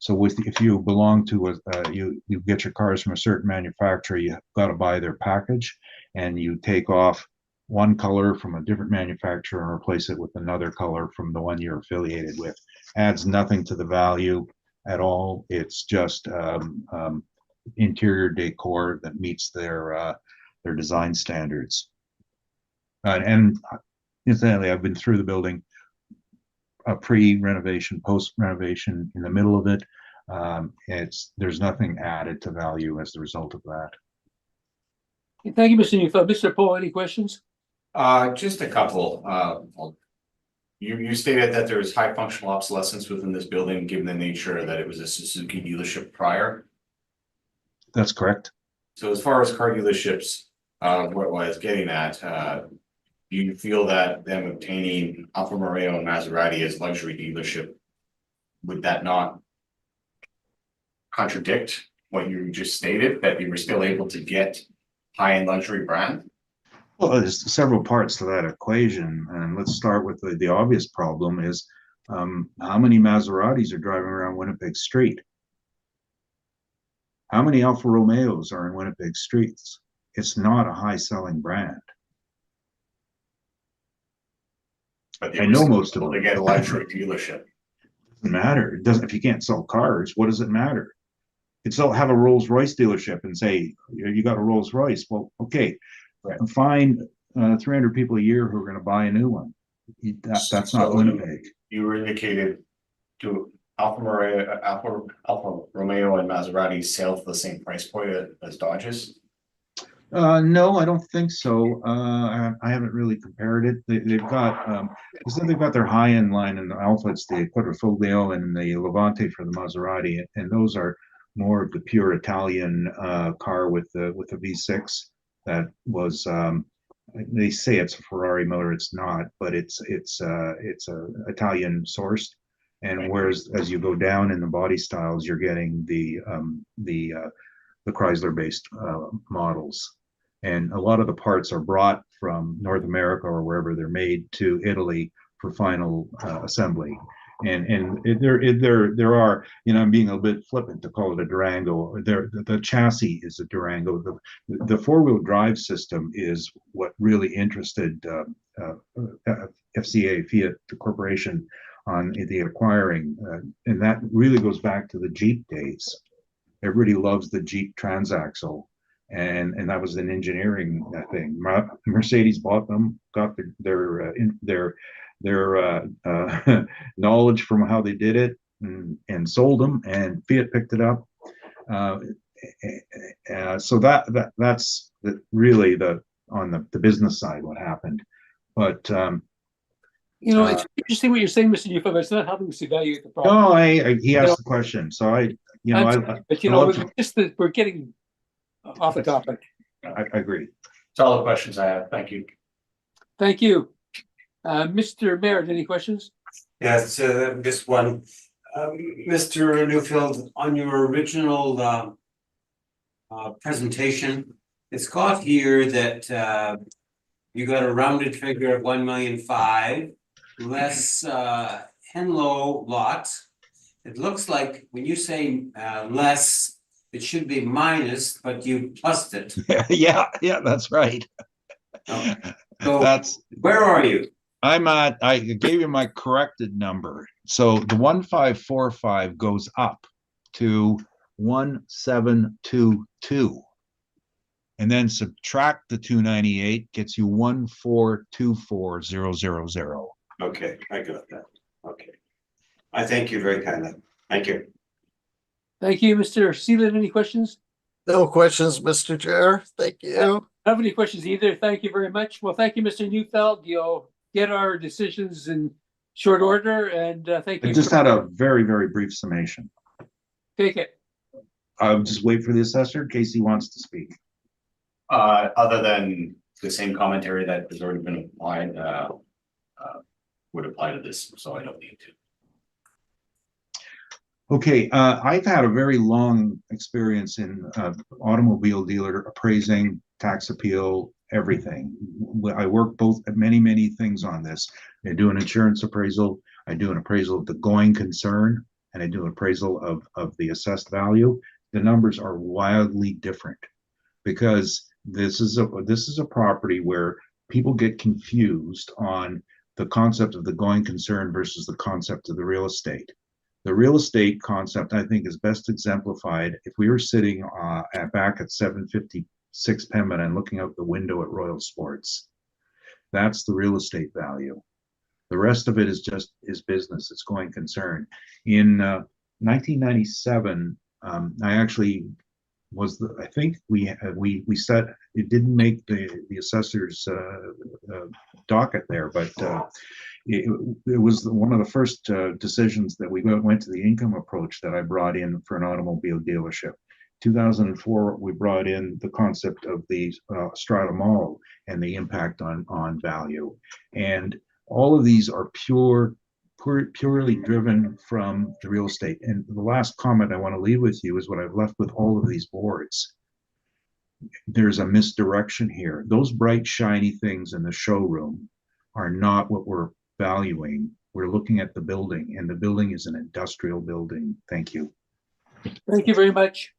So if you belong to you get your cars from a certain manufacturer, you got to buy their package, and you take off one color from a different manufacturer and replace it with another color from the one you're affiliated with. Adds nothing to the value at all. It's just interior decor that meets their design standards. And incidentally, I've been through the building, pre-renovation, post-renovation, in the middle of it. There's nothing added to value as a result of that. Thank you, Mr. Neufeld. Mr. Paul, any questions? Just a couple. You stated that there is high functional obsolescence within this building, given the nature that it was a Suzuki dealership prior. That's correct. So as far as car dealerships, what I was getting at, do you feel that them obtaining Alfa Romeo and Maserati as luxury dealership, would that not contradict what you just stated, that you were still able to get high-end luxury brand? Well, there's several parts to that equation, and let's start with the obvious problem is how many Maseratis are driving around Winnipeg Street? How many Alfa Romeos are in Winnipeg streets? it's not a high selling brand. But I know most of them. them. They get a luxury dealership. Doesn't matter. It doesn't, if you can't sell cars, what does it matter? It's still have a Rolls Royce dealership and say, you got a Rolls Royce. Well, okay, Right. find 300 people a year who are going to buy a new one. That's not So Winnipeg. You were indicated to Alfa Romeo and Maserati sell for the same price point as Dodges. No, I don't think so. I haven't really compared it. They've got, they've got their high-end line in the Alfa, it's the Quadrifoglio and the Levante for the Maserati, and those are more of the pure Italian car with the V6 that was. They say it's a Ferrari motor. It's not, but it's a Italian sourced. And whereas as you go down in the body styles, you're getting the Chrysler based models. And a lot of the parts are brought from North America or wherever they're made to Italy for final assembly. And there are, you know, I'm being a bit flippant to call it a Durango. The chassis is a Durango. The four-wheel drive system is what really interested FCA, Fiat Corporation, on the acquiring, and that really goes back to the Jeep days. Everybody loves the Jeep transaxle, and that was an engineering thing. Mercedes bought them, got their knowledge from how they did it, and sold them, and Fiat picked it up. So that's really on the business side what happened. But You know, it's interesting what you're saying, Mr. Newfield, but it's not helping us evaluate the problem. no, he asked the question, so But you know, just that we're getting off the topic. I agree. That's all the questions I have. Thank you. Thank you. Mr. Merritt, any questions? Yes, just one. Mr. Newfield, on your original presentation, it's got here that you got a rounded figure of 1,000,005 less Henlow lot. It looks like when you say less, it should be minus, but you plussed it. Yeah, that's right. So where are you? I gave you my corrected number. So the 1545 goes up to 1722. And then subtract the 298 gets you 1424000. Okay, I got that. Okay. I thank you very kindly. Thank you. Thank you, Mr. Seeland. Any questions? No questions, Mr. Chair. Thank you. I don't have any questions either. Thank you very much. Well, thank you, Mr. Newfield. You'll get our decisions in short order, and thank you. I just had a very, very brief summation. Take it. I'll just wait for the assessor in case he wants to speak. Other than the same commentary that has already been applied, would apply to this, so I don't need to. Okay, I've had a very long experience in automobile dealer appraising, tax appeal, everything. I work both at many things on this. I do an insurance appraisal, I do an appraisal of the going concern, and I do an appraisal of the assessed value. The numbers are wildly different because this is a property where people get confused on the concept of the going concern versus the concept of the real estate. The real estate concept, I think, is best exemplified if we were sitting back at 756 Pembina and looking out the window at Royal Sports. That's the real estate value. The rest of it is just business. It's going concern. In 1997, I actually was I think we said it didn't make the assessor's docket there, but it was one of the first decisions that we went to the income approach that I brought in for an automobile dealership. 2004, we brought in the concept of the strata mall and the impact on value, and all of these are purely driven from the real estate. And the last comment I want to leave with you is what I've left with all of these boards. There's a misdirection here. Those bright, shiny things in the showroom are not what we're valuing. We're looking at the building, and the building is an industrial building. Thank you. Thank you very much.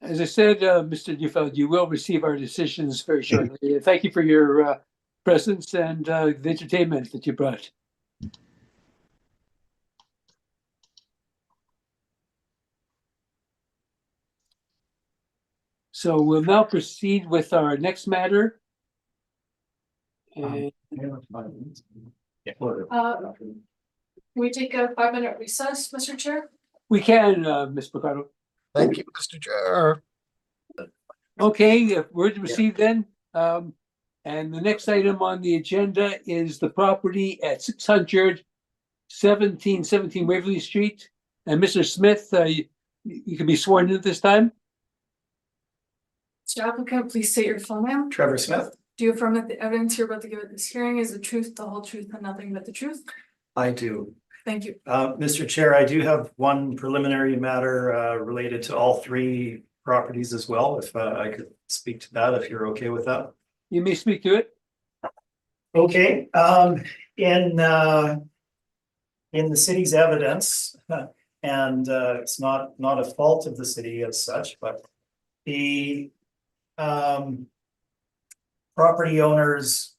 As I said, Mr. Dufeld, you will receive our decisions very shortly. Thank you for your presence and the entertainment that you brought. So we'll now proceed with our next matter. And Can we take a 5-minute recess, Mr. Chair? we can, Ms. Picado. Thank you, Mr. Chair. Okay, if we're to proceed then. And the next item on the agenda is the property at 617 Waverly Street. And Mr. Smith, you can be sworn in at this time. Mr. applicant, please state your full name. Trevor Smith. Do you affirm that the evidence you're about to give at this hearing is the truth, the whole truth, and nothing but the truth? I do. Thank you. Mr. Chair, I do have one preliminary matter related to all three properties as well, if I could speak to that, if you're okay with that. You may speak to it. Okay, in the city's evidence, and it's not a fault of the city as such, but the property owners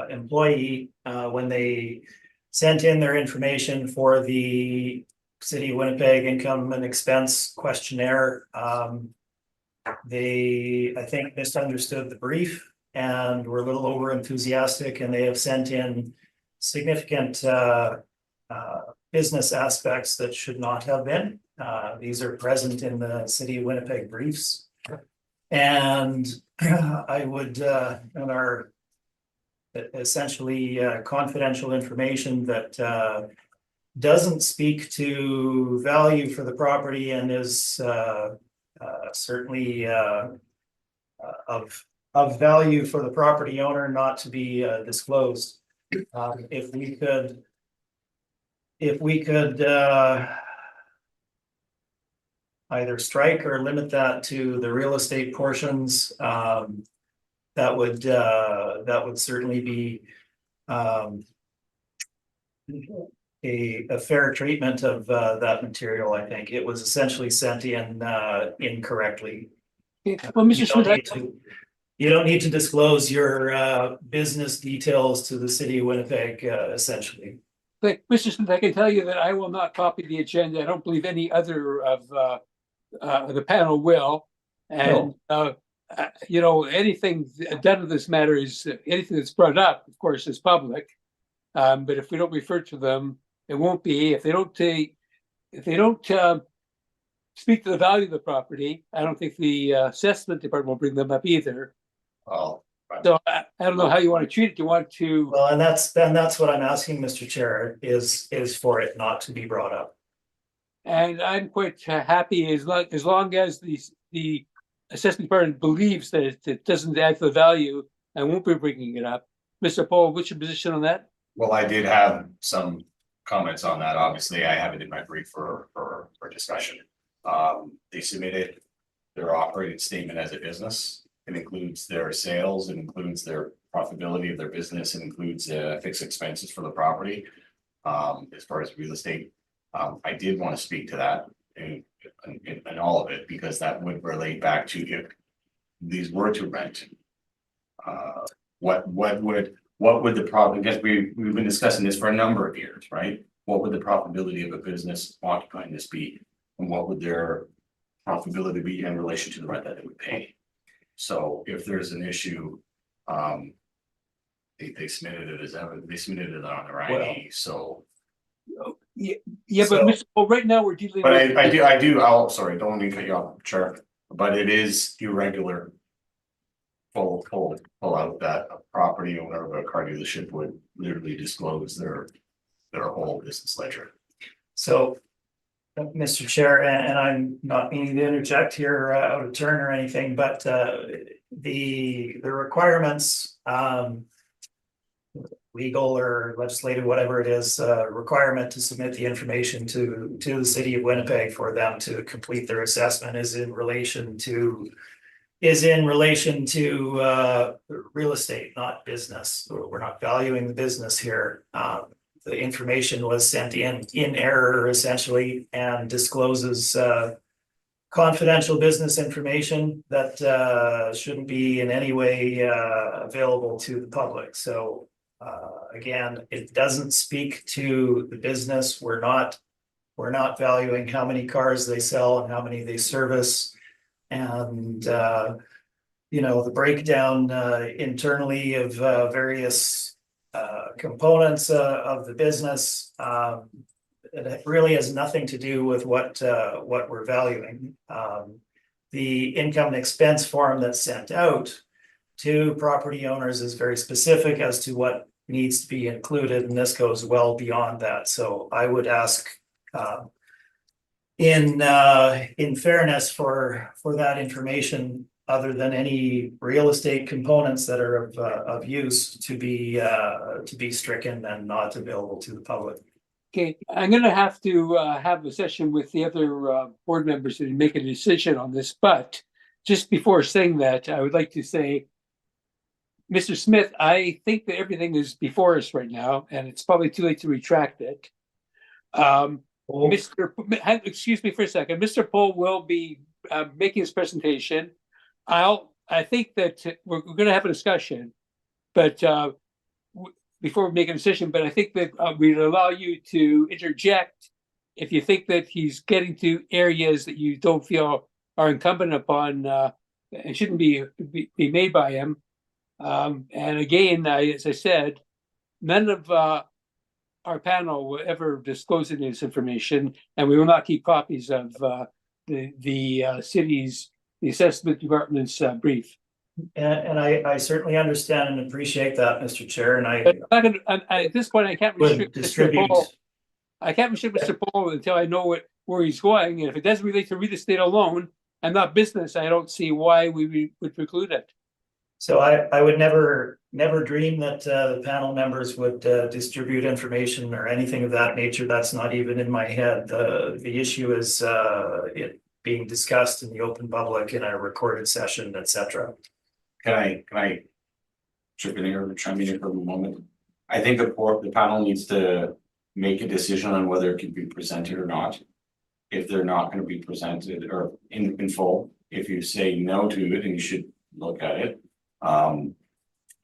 employee, when they sent in their information for the City of Winnipeg income and expense questionnaire, they, I think, misunderstood the brief and were a little over enthusiastic, and they have sent in significant business aspects that should not have been. These are present in the City of Winnipeg briefs. And I would, and are essentially confidential information that doesn't speak to value for the property and is certainly of value for the property owner not to be disclosed. If we could either strike or limit that to the real estate portions, that would certainly be a fair treatment of that material. I think it was essentially sent in incorrectly. Well, Mr. Smith, You don't need to disclose your business details to the City of Winnipeg, essentially. but Mr. Smith, I can tell you that I will not copy the agenda. I don't believe any other of the panel will. And you know, anything done in this matter is anything that's brought up, of course, is public. But if we don't refer to them, it won't be. If they don't speak to the value of the property, I don't think the assessment department will bring them up either. Oh, So I don't know how you want to treat it. Do you want to? Well, and that's what I'm asking, Mr. Chair, is for it not to be brought up. And I'm quite happy as long as the assessment department believes that it doesn't add to the value, I won't be bringing it up. Mr. Paul, what's your position on that? well, I did have some comments on that. Obviously, I have it in my brief for discussion. They submitted their operating statement as a business. It includes their sales, it includes their profitability of their business, it includes fixed expenses for the property. As far as real estate, I did want to speak to that and all of it, because that would relate back to if these were to rent. What would the problem, because we've been discussing this for a number of years, right? What would the profitability of a business occupying this be? And what would their profitability be in relation to the rent that they would pay? So if there's an issue, they submitted it as ever, they submitted it on their ID, so. Yeah, So- but Mr. Paul, right now we're dealing But with. I do, sorry, don't mean to cut you off, Chair, but it is irregular. Pull out that a property owner of a car dealership would literally disclose their whole business ledger. So, Mr. Chair, and I'm not meaning to interject here out of turn or anything, but the requirements, legal or legislative, whatever it is, requirement to submit the information to the City of Winnipeg for them to complete their assessment is in relation to real estate, not business. We're not valuing the business here. the information was sent in error essentially and discloses confidential business information that shouldn't be in any way available to the public. So again, it doesn't speak to the business. We're not valuing how many cars they sell and how many they service. And you know, the breakdown internally of various components of the business. It really has nothing to do with what we're valuing. The income and expense form that's sent out to property owners is very specific as to what needs to be included, and this goes well beyond that. So I would ask in fairness for that information, other than any real estate components that are of use, to be stricken and not available to the public. Okay, I'm gonna have to have a session with the other board members to make a decision on this, but just before saying that, I would like to say, Mr. Smith, I think that everything is before us right now, and it's probably too late to retract it. Excuse me for a second, Mr. Pohl will be making his presentation. I think that we're gonna have a discussion, but before we make a decision, but I think that we'd allow you to interject if you think that he's getting to areas that you don't feel are incumbent upon and shouldn't be made by him. And again, as I said, none of our panel will ever disclose any of this information, and we will not keep copies of the city's, the assessment department's brief. And I certainly understand and appreciate that, Mr. Chair, and At this point, I can't restrict Mr. Pohl. I can't restrict Mr. Pohl until I know where he's going. And if it doesn't relate to real estate alone and not business, I don't see why we would preclude it. So I would never dream that the panel members would distribute information or anything of that nature. That's not even in my head. The issue is it being discussed in the open public in a recorded session, etc. Can I chip in here, chime in here for a moment? I think the panel needs to make a decision on whether it can be presented or not. If they're not going to be presented or in full, if you say no to it and you should look at it,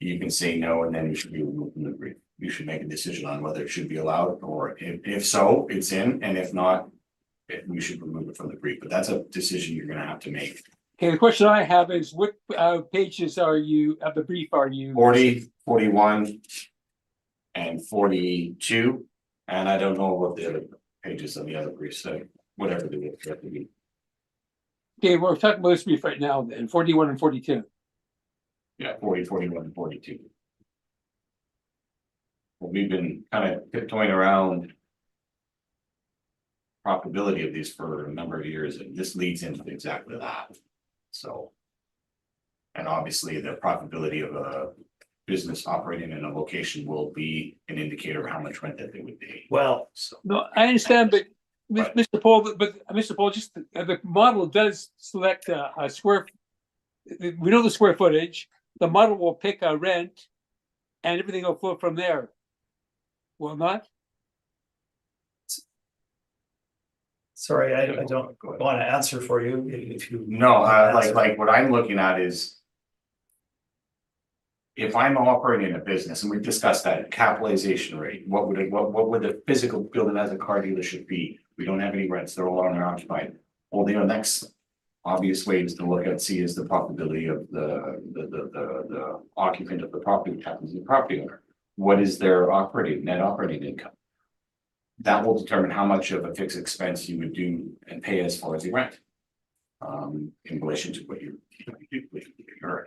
you can say no and then you should be removed from the brief. You should make a decision on whether it should be allowed, or if so, it's in, and if not, we should remove it from the brief. But that's a decision you're going to have to make. Okay, the question I have is what pages are you of the brief are you? 40, 41, and 42. And I don't know what the other pages on the other briefs say, whatever they would have to be. Okay, we're talking about this brief right now then, 41 and 42. Yeah, 40, 41, and 42. Well, we've been kind of tiptoeing around profitability of these for a number of years, and this leads into exactly that. So, and obviously the profitability of a business operating in a location will be an indicator of how much rent that they would pay. Well, So, No, I understand, but Right. Mr. Pohl, Mr. Pohl, just the model does select a square. We know the square footage. The model will pick a rent, and everything will flow from there. Will not? sorry, I don't want to answer for you if you. no, like what I'm looking at is, if I'm operating a business, and we've discussed that capitalization rate, what would the physical building as a car dealership be? We don't have any rents; they're all owner occupied. Well, the next obvious way is to look at, see, is the profitability of the occupant of the property, which happens to be the property owner. What is their net operating income? That will determine how much of a fixed expense you would do and pay as far as the rent. In relation to what you do with your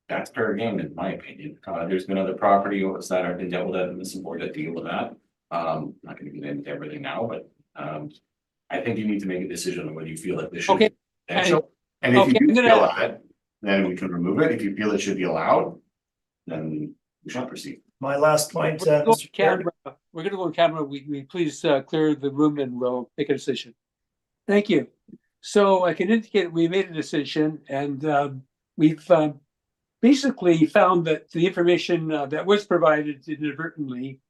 that's fair game, in my opinion. There's been other property owners that are dealt with that in this board that deal with that. Not gonna get into everything now, but I think you need to make a decision on whether you feel that this should. Okay. And if you Okay, do I'm gonna- feel that, then we can remove it. If you feel it should be allowed, then we shall proceed. My last point, We're gonna go Mr. Chair. camera. We're gonna go on camera. We please clear the room and we'll make a decision. Thank you. So I can indicate we made a decision, and we've basically found that the information that was provided inadvertently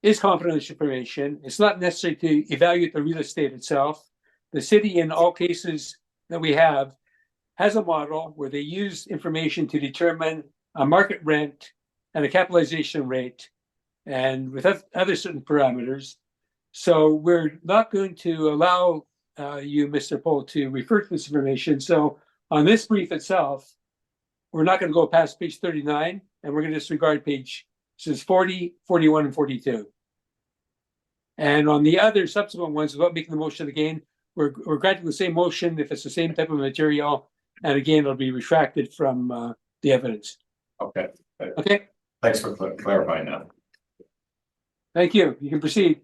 is confidential information. It's not necessary to evaluate the real estate itself. The city, in all cases that we have, has a model where they use information to determine a market rent and a capitalization rate, and with other certain parameters. So we're not going to allow you, Mr. Pohl, to refer to this information. So on this brief itself, we're not going to go past page 39, and we're going to disregard page 40, 41, and 42. And on the other subsequent ones, without making the motion again, we're granting the same motion if it's the same type of material. And again, it'll be retracted from the evidence. Okay, Okay, thanks for clarifying that. thank you. You can proceed.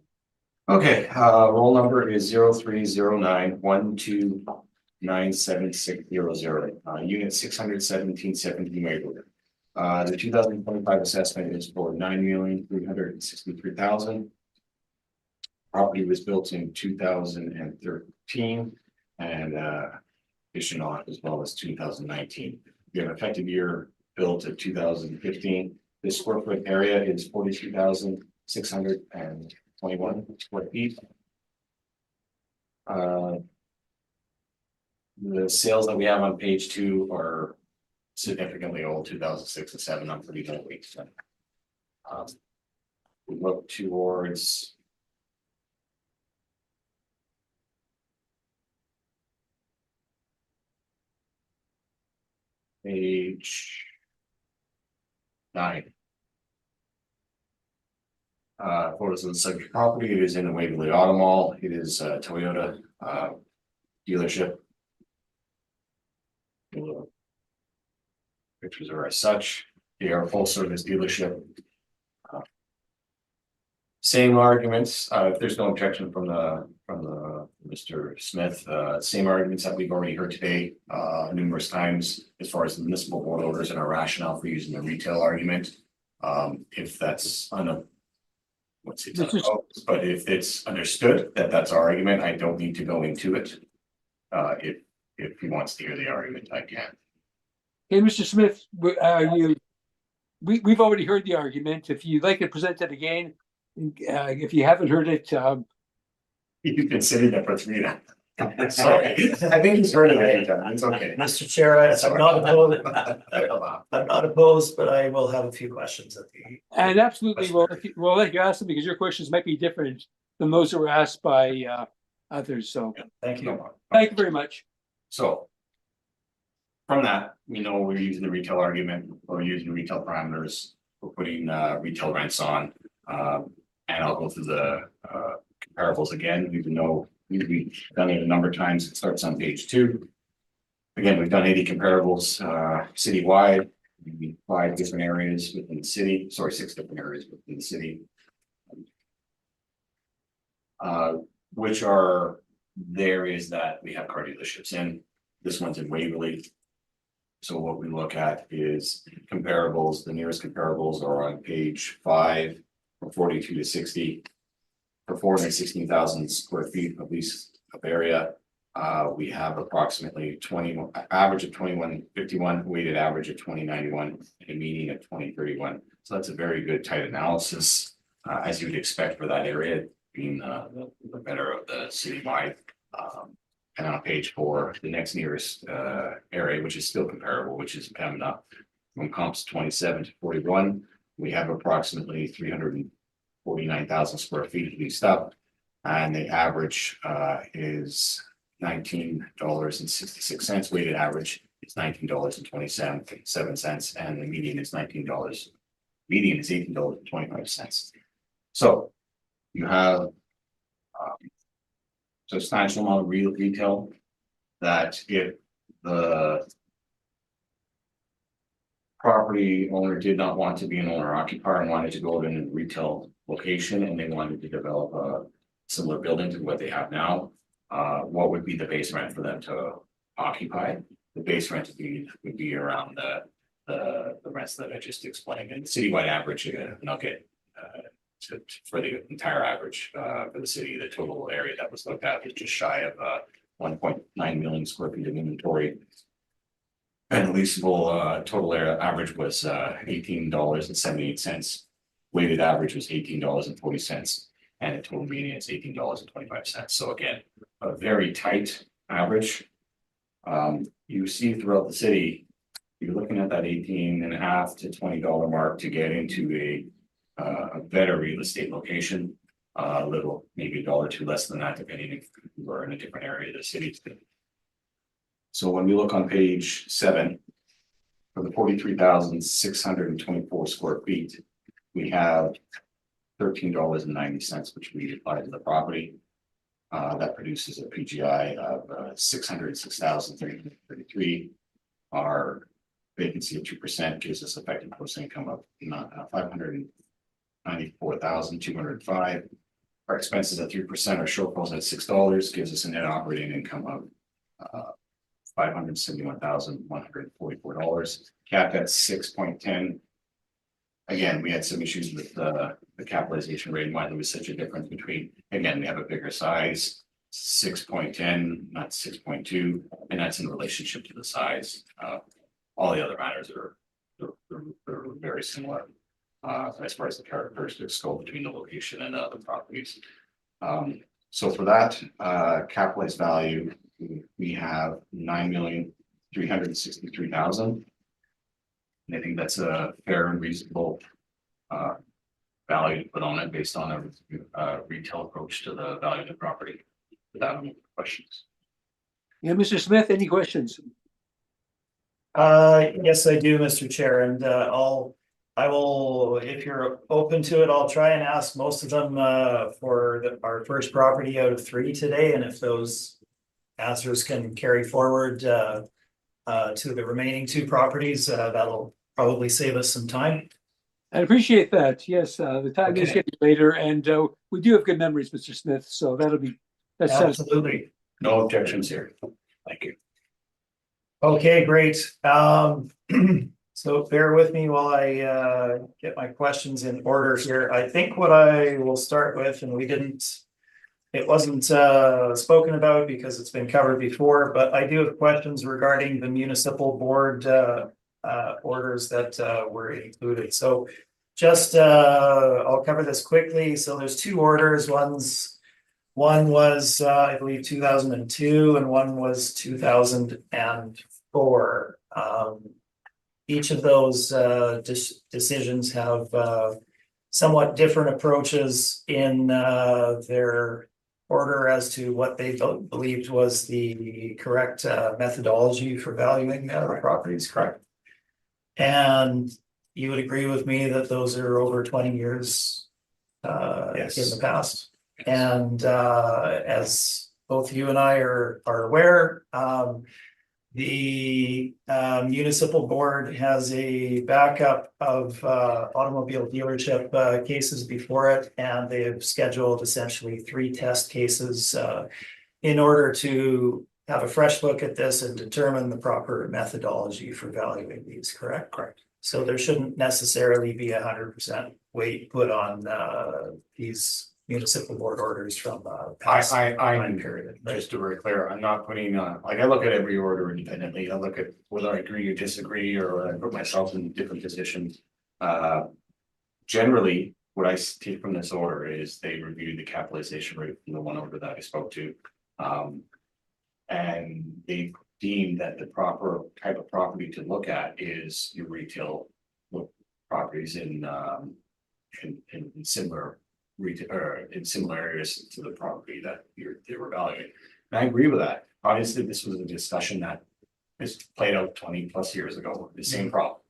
Okay, roll number is 0309129760, unit 61717 Waverly. The 2025 assessment is for $9,363,000. Property was built in 2013 and addition on as well as 2019. We have effective year built at 2015. The square foot area is 42,621 square feet. The sales that we have on page 2 are significantly old, 2006 and 7. I'm pretty old. So, we look towards page 9. Photos of the subject property. It is in the Waverly Auto Mall. It is a Toyota dealership. Pictures are as such. They are a full service dealership. Same arguments. If there's no objection from the Mr. Smith, same arguments that we've already heard today numerous times as far as the municipal board orders and our rationale for using the retail argument. If that's but if it's understood that that's our argument, I don't need to go into it. If he wants to hear the argument, I can. Okay, Mr. Smith, we've already heard the argument. If you'd like to present it again, if you haven't heard it, You've been sitting there for 3 now. Sorry, I think he's heard it many times. It's okay. Mr. Chair, I'm not opposed, but I will have a few questions at the. and absolutely, we'll let you ask them because your questions might be different than those that were asked by others. So Thank you. thank you very much. So from that, we know we're using the retail argument, we're using retail parameters, we're putting retail rents on. And I'll go through the comparables again, even though we've done it a number of times. It starts on page 2. Again, we've done 80 comparables citywide, 5 different areas within the city, 6 different areas within the city. Which are the areas that we have car dealerships in. This one's in Waverly. So what we look at is comparables. The nearest comparables are on page 5, from 42 to 60. For 416,000 square feet of lease of area, we have approximately average of 2151, weighted average of 2091, and a median of 2031. So that's a very good tight analysis, as you would expect for that area, being the better of the citywide. And on page 4, the next nearest area, which is still comparable, which is Pembina, from comps 27 to 41, we have approximately 349,000 square feet leased up, and the average is $19.66. Weighted average is $19.27, and the median is $19. Median is $18.25. So you have substantial amount of real retail that if the property owner did not want to be an owner occupier and wanted to go in a retail location and they wanted to develop a similar building to what they have now, what would be the base rent for them to occupy? The base rent would be around the rents that I just explained, and the citywide average, and I'll get for the entire average for the city, the total area that was looked at was just shy of 1.9 million square feet of inventory. And the leasable total area average was $18.78 weighted average was $18.40, and the total median is $18.25. So again, a very tight average. You see throughout the city, you're looking at that 18.5 to $20 mark to get into a better real estate location. A little, maybe $1 or $2 less than that, depending if you are in a different area of the city. So when we look on page 7, for the 43,624 square feet, we have $13.90, which we apply to the property. That produces a PGI of 606,333. Our vacancy of 2% gives us effective gross income of 594,205. Our expenses at 3%, our shortfalls at $6 gives us a net operating income of $571,144. Capped at 6.10. Again, we had some issues with the capitalization rate, and why there was such a difference between, again, we have a bigger size, 6.10, not 6.2, and that's in relationship to the size. All the other matters are very similar as far as the characteristics go between the location and the other properties. So for that capitalized value, we have $9,363,000. And I think that's a fair and reasonable value to put on it based on a retail approach to the value of the property. Without any questions. Yeah, Mr. Smith, any questions? Yes, I do, Mr. Chair, and I will, if you're open to it, I'll try and ask most of them for our first property out of 3 today, and if those answers can carry forward to the remaining 2 properties, that'll probably save us some time. I appreciate that. Yes, the time is Okay. getting later, and we do have good memories, Mr. Smith. So that sounds Absolutely. No objections here. Thank you. Okay, great. So bear with me while I get my questions in order here. I think what I will start with, and it wasn't spoken about because it's been covered before, but I do have questions regarding the municipal board orders that were included. So just I'll cover this quickly. So there's 2 orders. One was I believe 2002 and one was 2004. Each of those decisions have somewhat different approaches in their order as to what they believed was the correct methodology for valuing the properties, correct? And you would agree with me that those are over 20 years Yes. in the past. And as both you and I are aware, the municipal board has a backup of automobile dealership cases before it, and they have scheduled essentially 3 test cases in order to have a fresh look at this and determine the proper methodology for valuing these, correct? Correct. So there shouldn't necessarily be 100% weight put on these municipal board orders from past time period. Right? Just to be clear, I'm not putting like I look at every order independently. I look at whether I agree or disagree, or I put myself in different positions. Generally, what I take from this order is they reviewed the capitalization rate from the one order that I spoke to. And they deemed that the proper type of property to look at is your retail properties in similar retail or in similar areas to the property that they were valuing. And I agree with that. Obviously, this was a discussion that is played out 20+ years ago, the same problem.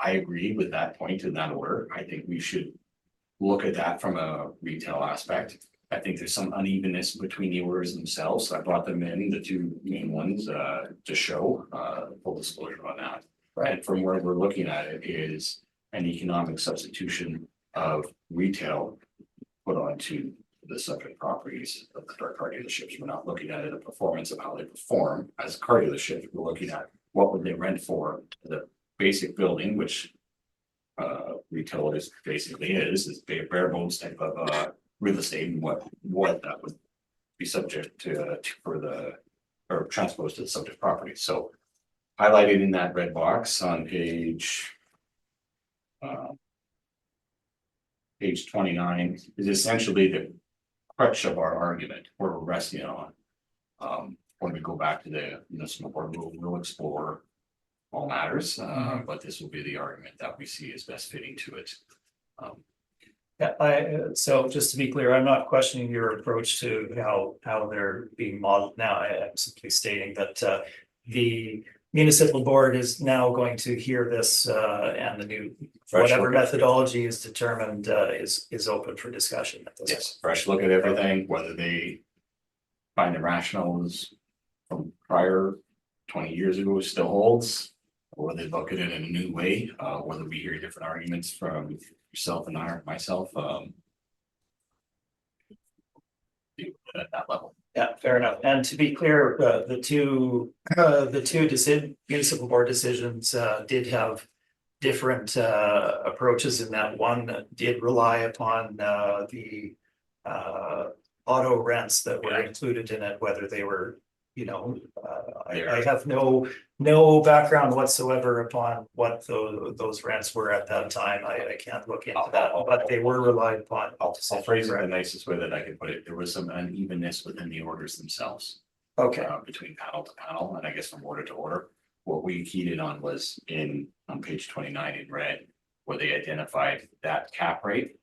I agree with that point in that order. I think we should look at that from a retail aspect. I think there's some unevenness between the orders themselves. I brought them in, the 2 main ones, to show full disclosure on that. Right. And from where we're looking at it is an economic substitution of retail put onto the subject properties of our car dealerships. We're not looking at it a performance of how they perform as a car dealership. We're looking at what would they rent for the basic building, which retail is basically is bare bones type of real estate, and what that would be subject to for the or transposed to the subject property. So highlighted in that red box on page page 29 is essentially the crutch of our argument, where we're resting on. When we go back to the municipal board, we'll explore all matters, but this will be the argument that we see as best fitting to it. Yeah, so just to be clear, I'm not questioning your approach to how they're being modeled now. I'm simply stating that the municipal board is now going to hear this and the new Fresh whatever look at it. methodology is determined is open for discussion at this. Yes, fresh look at everything, whether they find the rationales from prior 20 years ago still holds, or they look at it in a new way, whether we hear different arguments from yourself and myself. At that level. Yeah, fair enough. And to be clear, the two municipal board decisions did have different approaches in that one did rely upon the auto rents that were included in it, whether they were, I have no background whatsoever upon what those rents were at that time. I can't look into that, but they were relied upon. I'll phrase it the nicest way that I can put it. There was some unevenness within the orders themselves. Okay, Between panel to panel, and I guess from order to order. What we keyed in on was on page 29 in red, where they identified that cap rate.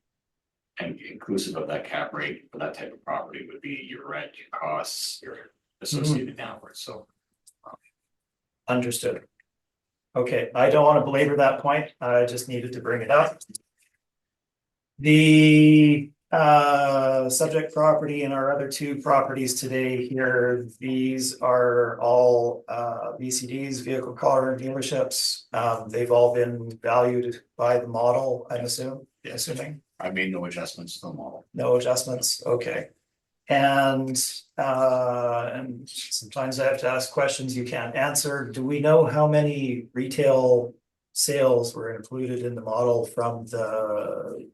And inclusive of that cap rate for that type of property would be your rent, your costs, your associated downwards, so. understood. Okay, I don't want to belabor that point. I just needed to bring it up. The subject property and our other two properties today here, these are all VCDs, vehicle color and dealerships. They've all been valued by the model, I'm assuming. I made no adjustments to the model. No adjustments, okay. And sometimes I have to ask questions you can't answer. Do we know how many retail sales were included in the model from the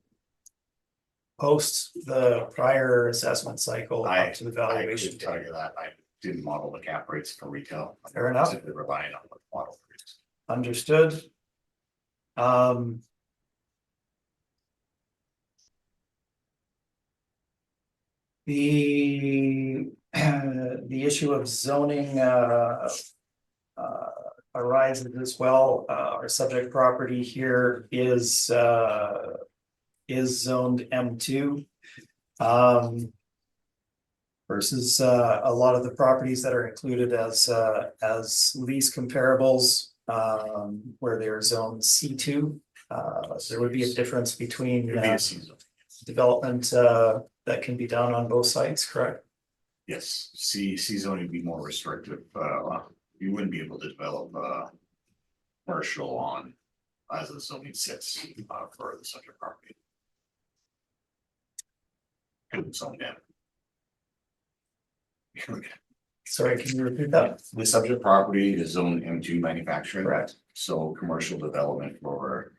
post the prior assessment cycle up to the valuation? I could tell you that I didn't model the cap rates for retail. Fair enough. Simply relying on what the model produced. Understood. The issue of zoning arises as well. Our subject property here is zoned M2. Versus a lot of the properties that are included as lease comparables, where they're zoned C2. There would be a difference between It'd be a season. development that can be done on both sites, correct? Yes, C zone would be more restrictive. You wouldn't be able to develop commercial on as the zoning sits for the subject property. It's zoned in. Sorry, can you repeat that? The subject property is zone M2 manufacturing. Correct. So commercial development for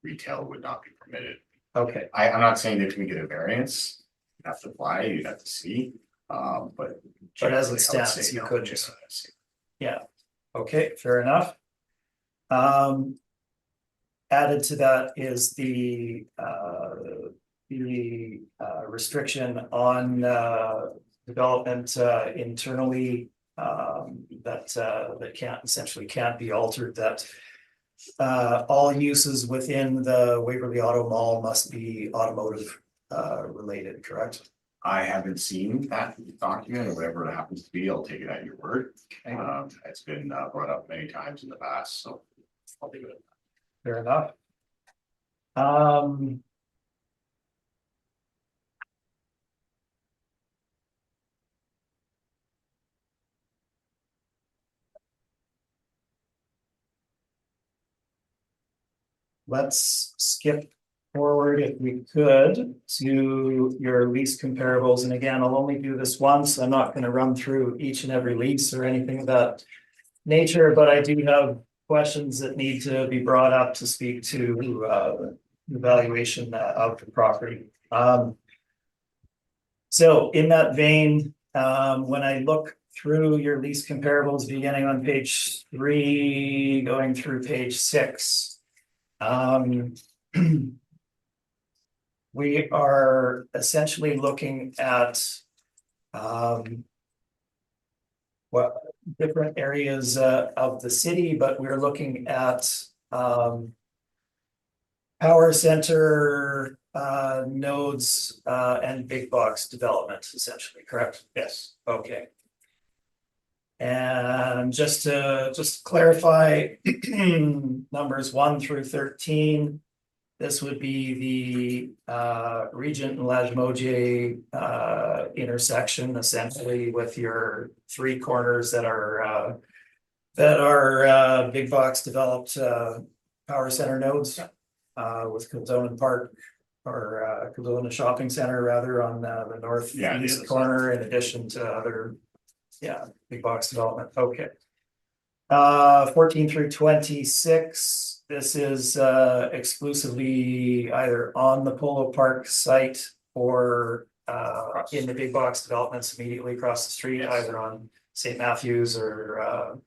retail would not be permitted. Okay, I'm not saying that we get a variance. You have to apply, you have to see, but. But as it generally, I would stands, say you no, could just just- see. yeah, okay, fair enough. Added to that is the restriction on development internally that can't be altered, that all uses within the Waverly Auto Mall must be automotive related, correct? I haven't seen that document or whatever it happens to be. I'll take it at your word. Okay. It's been brought up many times in the past, so I'll leave it at that. Fair enough. Let's skip forward if we could to your lease comparables. And again, I'll only do this once. I'm not going to run through each and every lease or anything of that nature, but I do have questions that need to be brought up to speak to the valuation of the property. So in that vein, when I look through your lease comparables beginning on page 3, going through page 6, we are essentially looking at well, different areas of the city, but we're looking at power center nodes and big box development, essentially, correct? Yes. Okay. And just to clarify, numbers 1 through 13, this would be the Regent and Lajmoje intersection, essentially, with your 3 corners that are big box developed power center nodes with Kildonan Park or Kildonan Shopping Center rather on the northeast corner, in addition to other big box development. Okay. 14 through 26. This is exclusively either on the Polo Park site or in the big box developments immediately across the street, either on St. Matthews or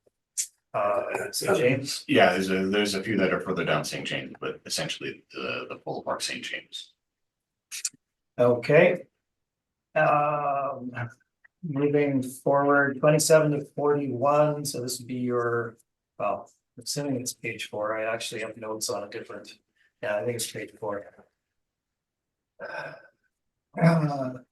St. James. Yeah, there's a few that are further down St. James, but essentially the Polo Park St. James. Okay. Moving forward, 27 to 41. So this would be your, well, assuming it's page 4. I actually have notes on a different. Yeah, I think it's page 4.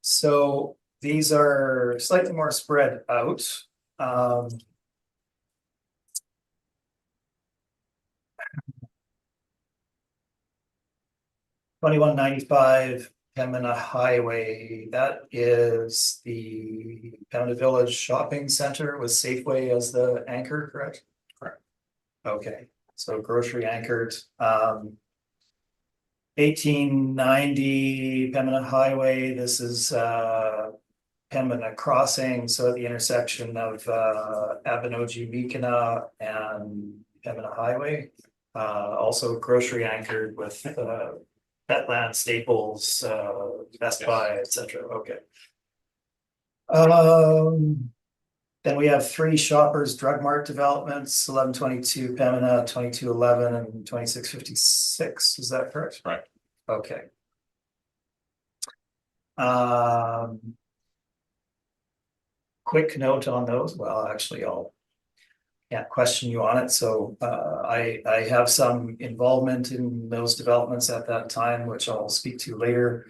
So these are slightly more spread out. 2195 Pembina Highway, that is the Pembina Village Shopping Center with Safeway as the anchor, correct? Correct. Okay, so grocery anchored. 1890 Pembina Highway, this is Pembina Crossing, so at the intersection of Abinogi Mikina and Pembina Highway. Also grocery anchored with Petland, Staples, Best Buy, etc. Okay. Then we have 3 Shoppers Drug Mart developments: 1122 Pembina, 2211, and 2656. Is that correct? Right. Okay. Quick note on those. Well, actually, can't question you on it. So I have some involvement in those developments at that time, which I'll speak to later.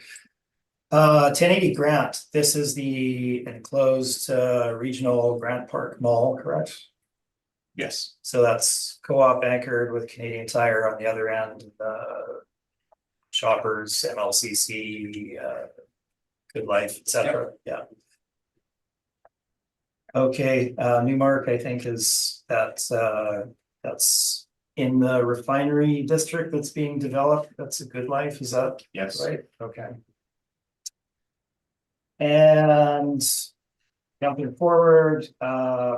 1080 Grant. This is the enclosed regional Grant Park Mall, correct? Yes. So that's co-op anchored with Canadian Tire on the other end. Shoppers, MLCC, Good Life, etc. Yeah. Okay, Newmark, I think that's in the refinery district that's being developed. That's a Good Life, is that Yes. right? Okay. And jumping forward,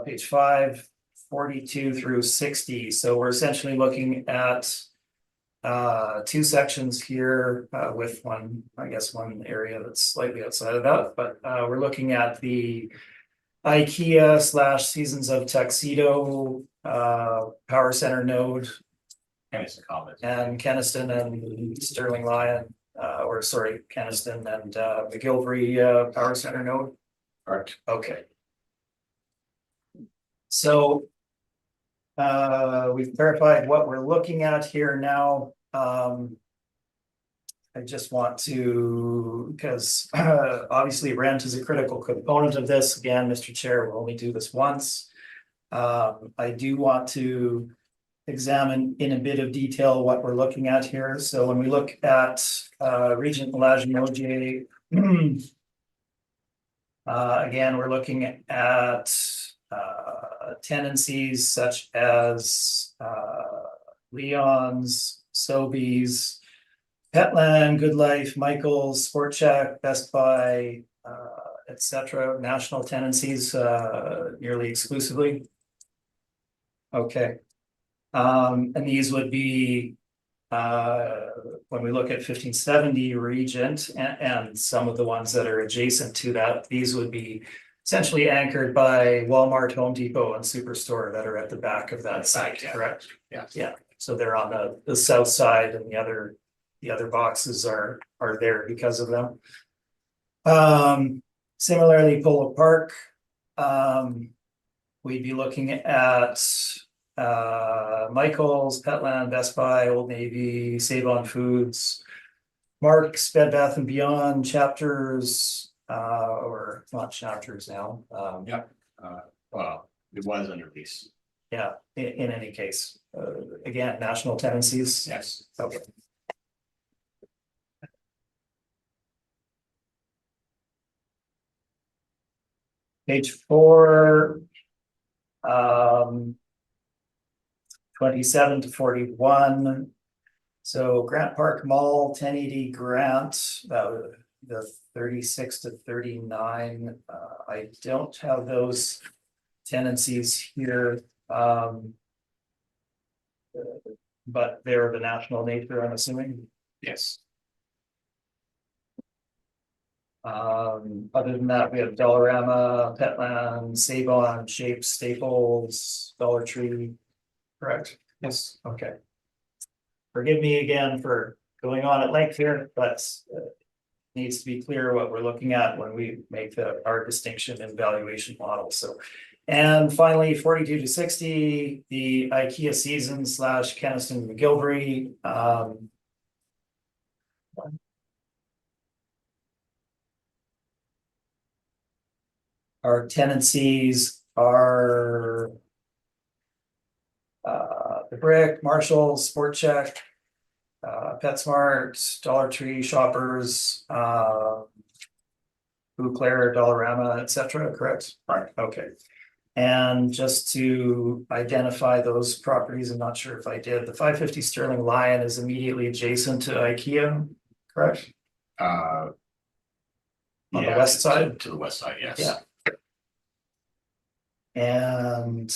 page 5, 42 through 60. So we're essentially looking at 2 sections here with one area that's slightly outside of that, but we're looking at the IKEA / Seasons of Tuxedo Power Center node, and Keniston and Sterling Lion, Keniston and McGilvery Power Center node. Correct. Okay. So we've clarified what we're looking at here now. I just want to, because obviously rent is a critical component of this. Again, Mr. Chair, we'll only do this once. I do want to examine in a bit of detail what we're looking at here. So when we look at Regent Lajmoje, again, we're looking at tenancies such as Leon's, Sobeys, Petland, Good Life, Michael's, Sport Check, Best Buy, etc. National tenancies nearly exclusively. Okay. And these would be when we look at 1570 Regent and some of the ones that are adjacent to that, these would be essentially anchored by Walmart, Home Depot, and Superstore that are at the back of that site, correct? Yeah. Yeah. So they're on the south side, and the other the other boxes are there because of them. Similarly, Polo Park, we'd be looking at Michael's, Petland, Best Buy, Old Navy, Save On Foods, Mark's, Bed Bath and Beyond, Chapters, or not Chapters now. Yeah. Well, it was under lease. Yeah, in any case, again, national tenancies. Yes. Okay. Page 4. 27 to 41. So Grant Park Mall, 1080 Grant, the 36 to 39. I don't have those tenancies here. But they're the national nature, I'm assuming. Yes. Other than that, we have Dollarama, Petland, Save On, Shapes, Staples, Dollar Tree. Correct? Yes. Okay. Forgive me again for going on at length here, but needs to be clear what we're looking at when we make our distinction in valuation model. So, and finally, 42 to 60, the IKEA Season / Keniston McGilvery. Our tenancies are the Brick, Marshalls, Sport Check, PetSmart, Dollar Tree, Shoppers, Boo Claire, Dollarama, etc. Correct? Right. Okay. And just to identify those properties, I'm not sure if I did. The 550 Sterling Lion is immediately adjacent to IKEA, correct? On On the west side? To the west side, yes. Yeah. And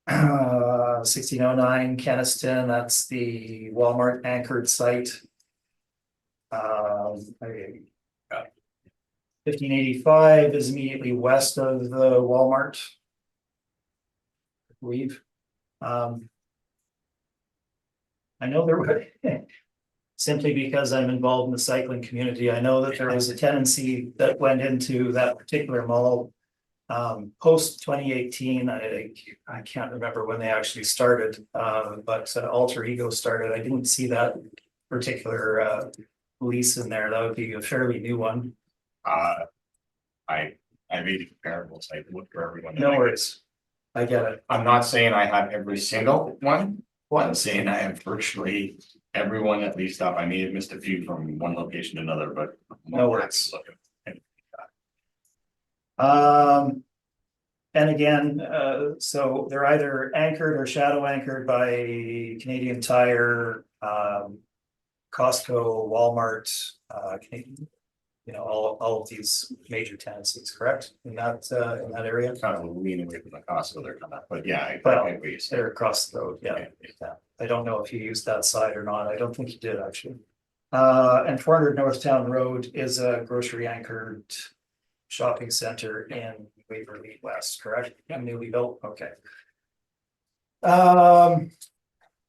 1609 Keniston, that's the Walmart anchored site. 1585 is immediately west of the Walmart. I believe. I know there were simply because I'm involved in the cycling community, I know that there was a tendency that went into that particular mall. Post 2018, I can't remember when they actually started, but Alter Ego started. I didn't see that particular lease in there. That would be a fairly new one. I made comparables. I looked for everyone. No worries. I get it. I'm not saying I have every single one. I'm saying I have virtually everyone at least up. I may have missed a few from one location to another, but No worries. looking. And again, so they're either anchored or shadow anchored by Canadian Tire, Costco, Walmart, Canadian, all of these major tenancies, correct? In that area? Kind of lean away from the cost of their kind of, but yeah, I Well, agree. they're across the road, yeah. I don't know if you used that side or not. I don't think you did, actually. And 400 Northtown Road is a grocery anchored shopping center in Waverly West, correct? Yeah, newly built, okay.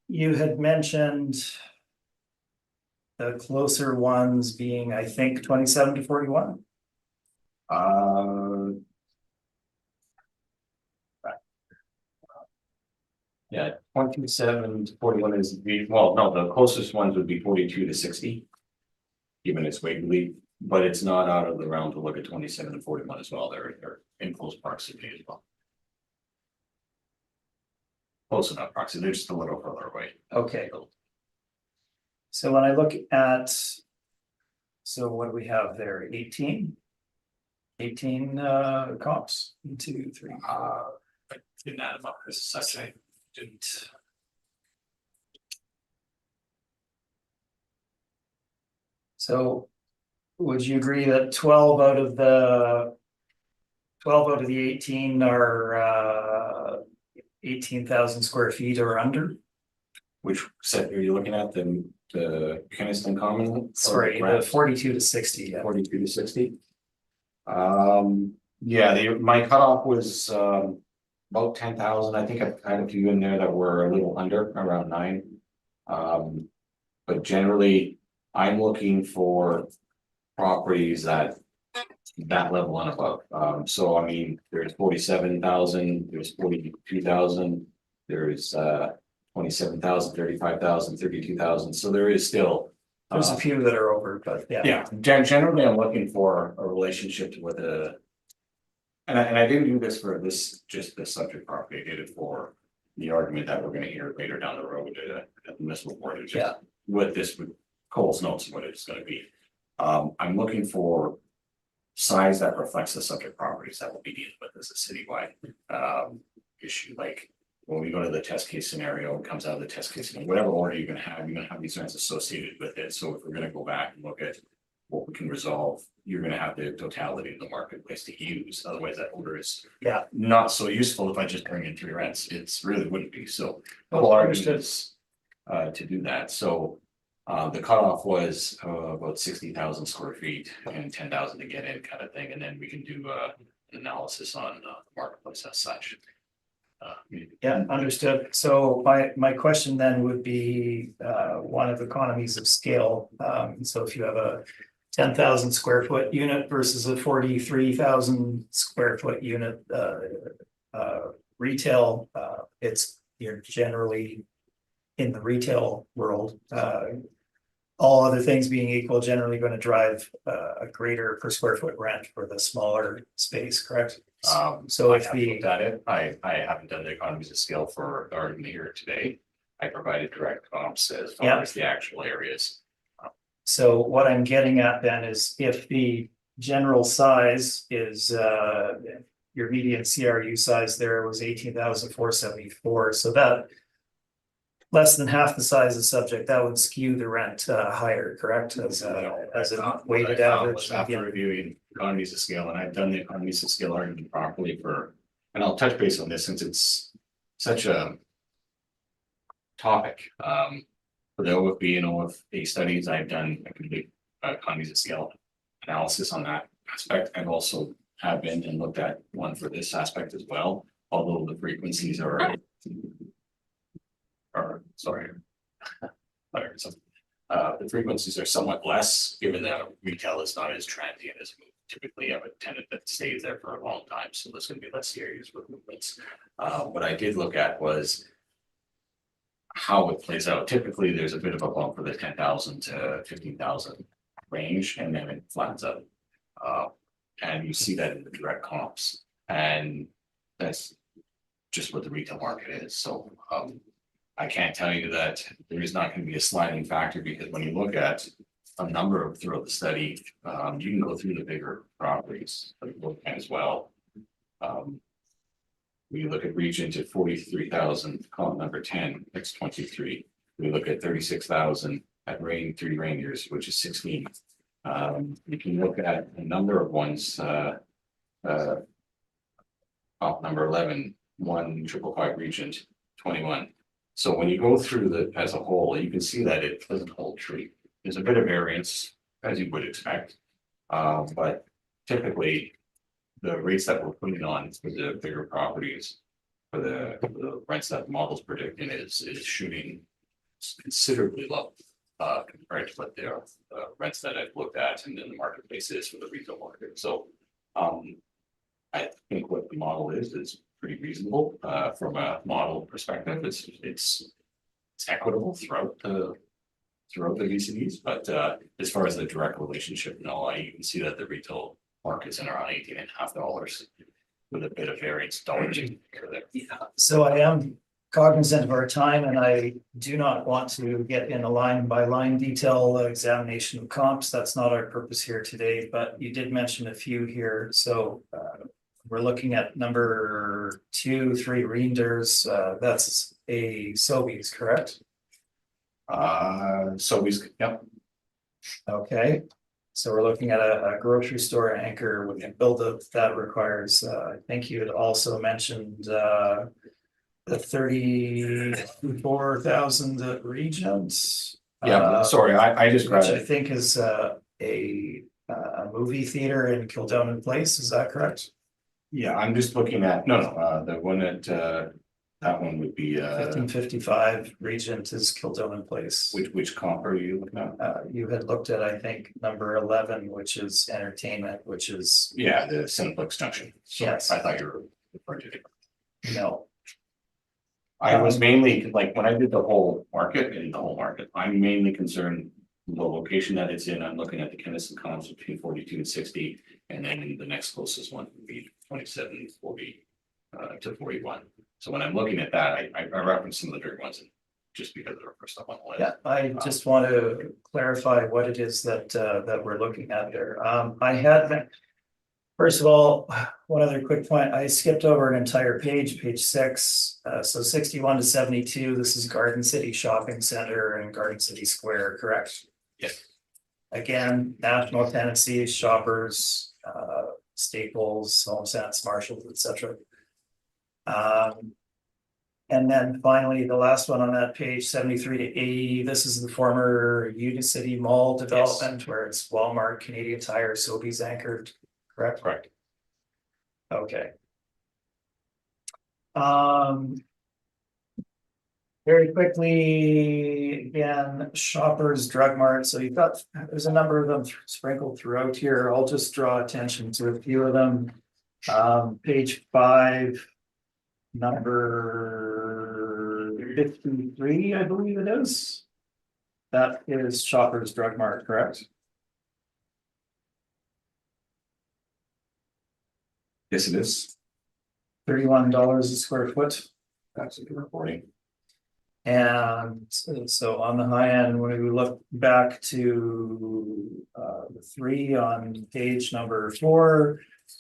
You had mentioned the closer ones being, I think, 27 to 41. Yeah, 27 to 41 is well, no, the closest ones would be 42 to 60. Given its Waverly, but it's not out of the realm to look at 27 to 41 as well. They're in close proximity as well. Close enough proximity, they're just a little further away. Okay. So when I look at, so what do we have there? 18 comps. 1, 2, 3. I didn't add them up for such a didn't. So would you agree that 12 out of the 18 are 18,000 square feet or under? Which set are you looking at? The Keniston Common? Sorry, the 42 to 60. Yeah. 42 to 60. Yeah, my cutoff was about 10,000. I think I've had a few in there that were a little under, around 9. But generally, I'm looking for properties that level and above. So I mean, there's 47,000, there's 42,000, there's 27,000, 35,000, 32,000. So there is still. There's a few that are over, but yeah. Yeah, generally, I'm looking for a relationship with a. And I didn't do this for just this subject property, I did it for the argument that we're gonna hear later down the road at the municipal board, it's just what this with Cole's notes, what it's gonna be. I'm looking for size that reflects the subject properties that will be dealing with as a citywide issue, like when we go to the test case scenario, it comes out of the test case, and whatever order you're gonna have these rents associated with it, so if we're gonna go back and look at what we can resolve, you're gonna have the totality of the marketplace to use, otherwise that order is not so useful if I just bring in 3 rents, it's really wouldn't be, so. The whole argument is to do that, so the cutoff was about 60,000 square feet and 10,000 to get in kind of thing, and then we can do an analysis on the marketplace as such. Yeah, understood. So my question then would be one of economies of scale. So if you have a 10,000 square foot unit versus a 43,000 square foot unit retail, you're generally in the retail world. All other things being equal, generally going to drive a greater per square foot rent for the smaller space, correct? So if I haven't done the economies of scale for the argument here today. I provided direct comps as far as the actual areas. So what I'm getting at then is if the general size is your median CRU size there was 18,474, so that less than half the size of subject, that would skew the rent higher, correct? As a weighted average. After reviewing economies of scale, and I've done the economies of scale argument properly and I'll touch base on this since it's such a topic. For the OFB and OFA studies, I've done a complete economies of scale analysis on that aspect. I've also have been and looked at one for this aspect as well, although the frequencies are sorry. The frequencies are somewhat less, given that retail is not as transient as typically have a tenant that stays there for a long time, so there's gonna be less areas with movements. What I did look at was how it plays out. Typically, there's a bit of a bump for the 10,000 to 15,000 range, and then it flattens out. And you see that in the direct comps, and that's just what the retail market is, so I can't tell you that there is not going to be a sliding factor, because when you look at a number of throughout the study, you can go through the bigger properties as well. We look at regions at 43,000, column number 10, X 23. We look at 36,000 at 3 Rangers, which is 16. You can look at a number of ones, top number 11, 1,555 Regent, 21. So when you go through as a whole, you can see that it doesn't hold true. There's a bit of variance, as you would expect. But typically, the rates that we're putting on for the bigger properties, for the rents that the model's predicting is shooting considerably low compared to what the rents that I've looked at and then the marketplace is for the retail market. So I think what the model is pretty reasonable from a model perspective. It's equitable throughout the VCDs, but as far as the direct relationship, no, you can see that the retail market's in around $18.50 with a bit of variance dollars there. Yeah, so I am cognizant of our time, and I do not want to get in a line by line detail examination of comps. That's not our purpose here today, but you did mention a few here. So we're looking at number 2, 3 Reinders. That's a Sobeys, correct? Sobeys, yep. Okay, so we're looking at a grocery store anchor with a build-up that requires, I think you had also mentioned the 34,000 at Regent. Yeah, sorry, I just Which grabbed I it. think is a movie theater in Kildonan Place, is that correct? Yeah, I'm just looking at, no, the one at That one would be, 1555 Regent is Kildonan Place. which comp are you looking at? You had looked at, I think, number 11, which is entertainment, which is, Yeah, the Cineplex Junction. So Yes. I thought you were referring to it. no, I was mainly, like, when I did the whole market, I'm mainly concerned the location that it's in. I'm looking at the Kennison columns between 42 and 60, and then the next closest one would be 27, 40 to 41. So when I'm looking at that, I reference some of the bigger ones, just because they're first up on the list. yeah, I just want to clarify what it is that we're looking at there. I had, first of all, one other quick point, I skipped over an entire page 6. So 61 to 72, this is Garden City Shopping Center and Garden City Square, correct? Yes. Again, national tenancies, Shoppers, Staples, HomeSense, Marshalls, etc. And then finally, the last one on that page, 73 to 80, this is the former Unicity Mall development where it's Walmart, Canadian Tire, Sobeys anchored, correct? Correct. Okay. Very quickly, again, Shoppers, Drug Mart, so you've got, there's a number of them sprinkled throughout here. I'll just draw attention to a few of them. Page 5, number 53, I believe it is. That is Shoppers Drug Mart, correct? Yes, it is. $31 a square foot. That's a good reporting. And so on the high end, when we look back to the 3 on page number 4,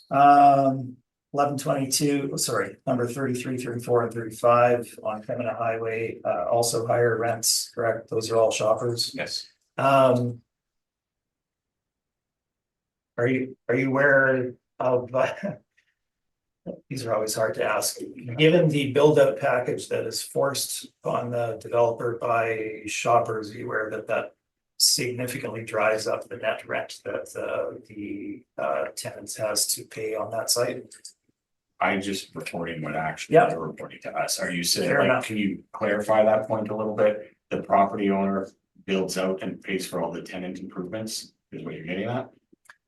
1122, sorry, number 33, 34, and 35 on Pembina Highway, also higher rents, correct? Those are all Shoppers. Yes. Are you aware of these are always hard to ask. Given the build out package that is forced on the developer by Shoppers, are you aware that that significantly drives up the net rent that the tenants has to pay on that site? I'm just reporting what actually Yeah. they're reporting to us. Are you saying, Fair like, enough. can you clarify that point a little bit? The property owner builds out and pays for all the tenant improvements, is what you're getting at?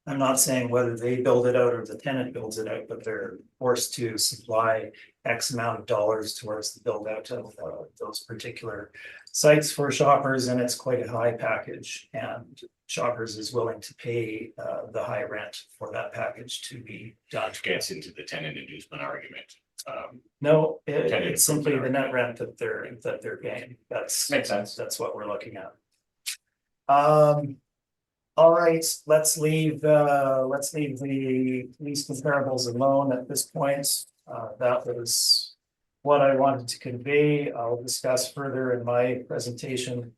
I'm not saying whether they build it out or the tenant builds it out, but they're forced to supply X amount of dollars towards the build out of those particular sites for Shoppers, and it's quite a high package. And Shoppers is willing to pay the high rent for that package to be done. Which gets into the tenant inducement argument. No, Tenant it's simply the improvement net rent that they're paying. Makes sense. That's what we're looking at. All right, let's leave the lease comparables alone at this point. That was what I wanted to convey. I'll discuss further in my presentation.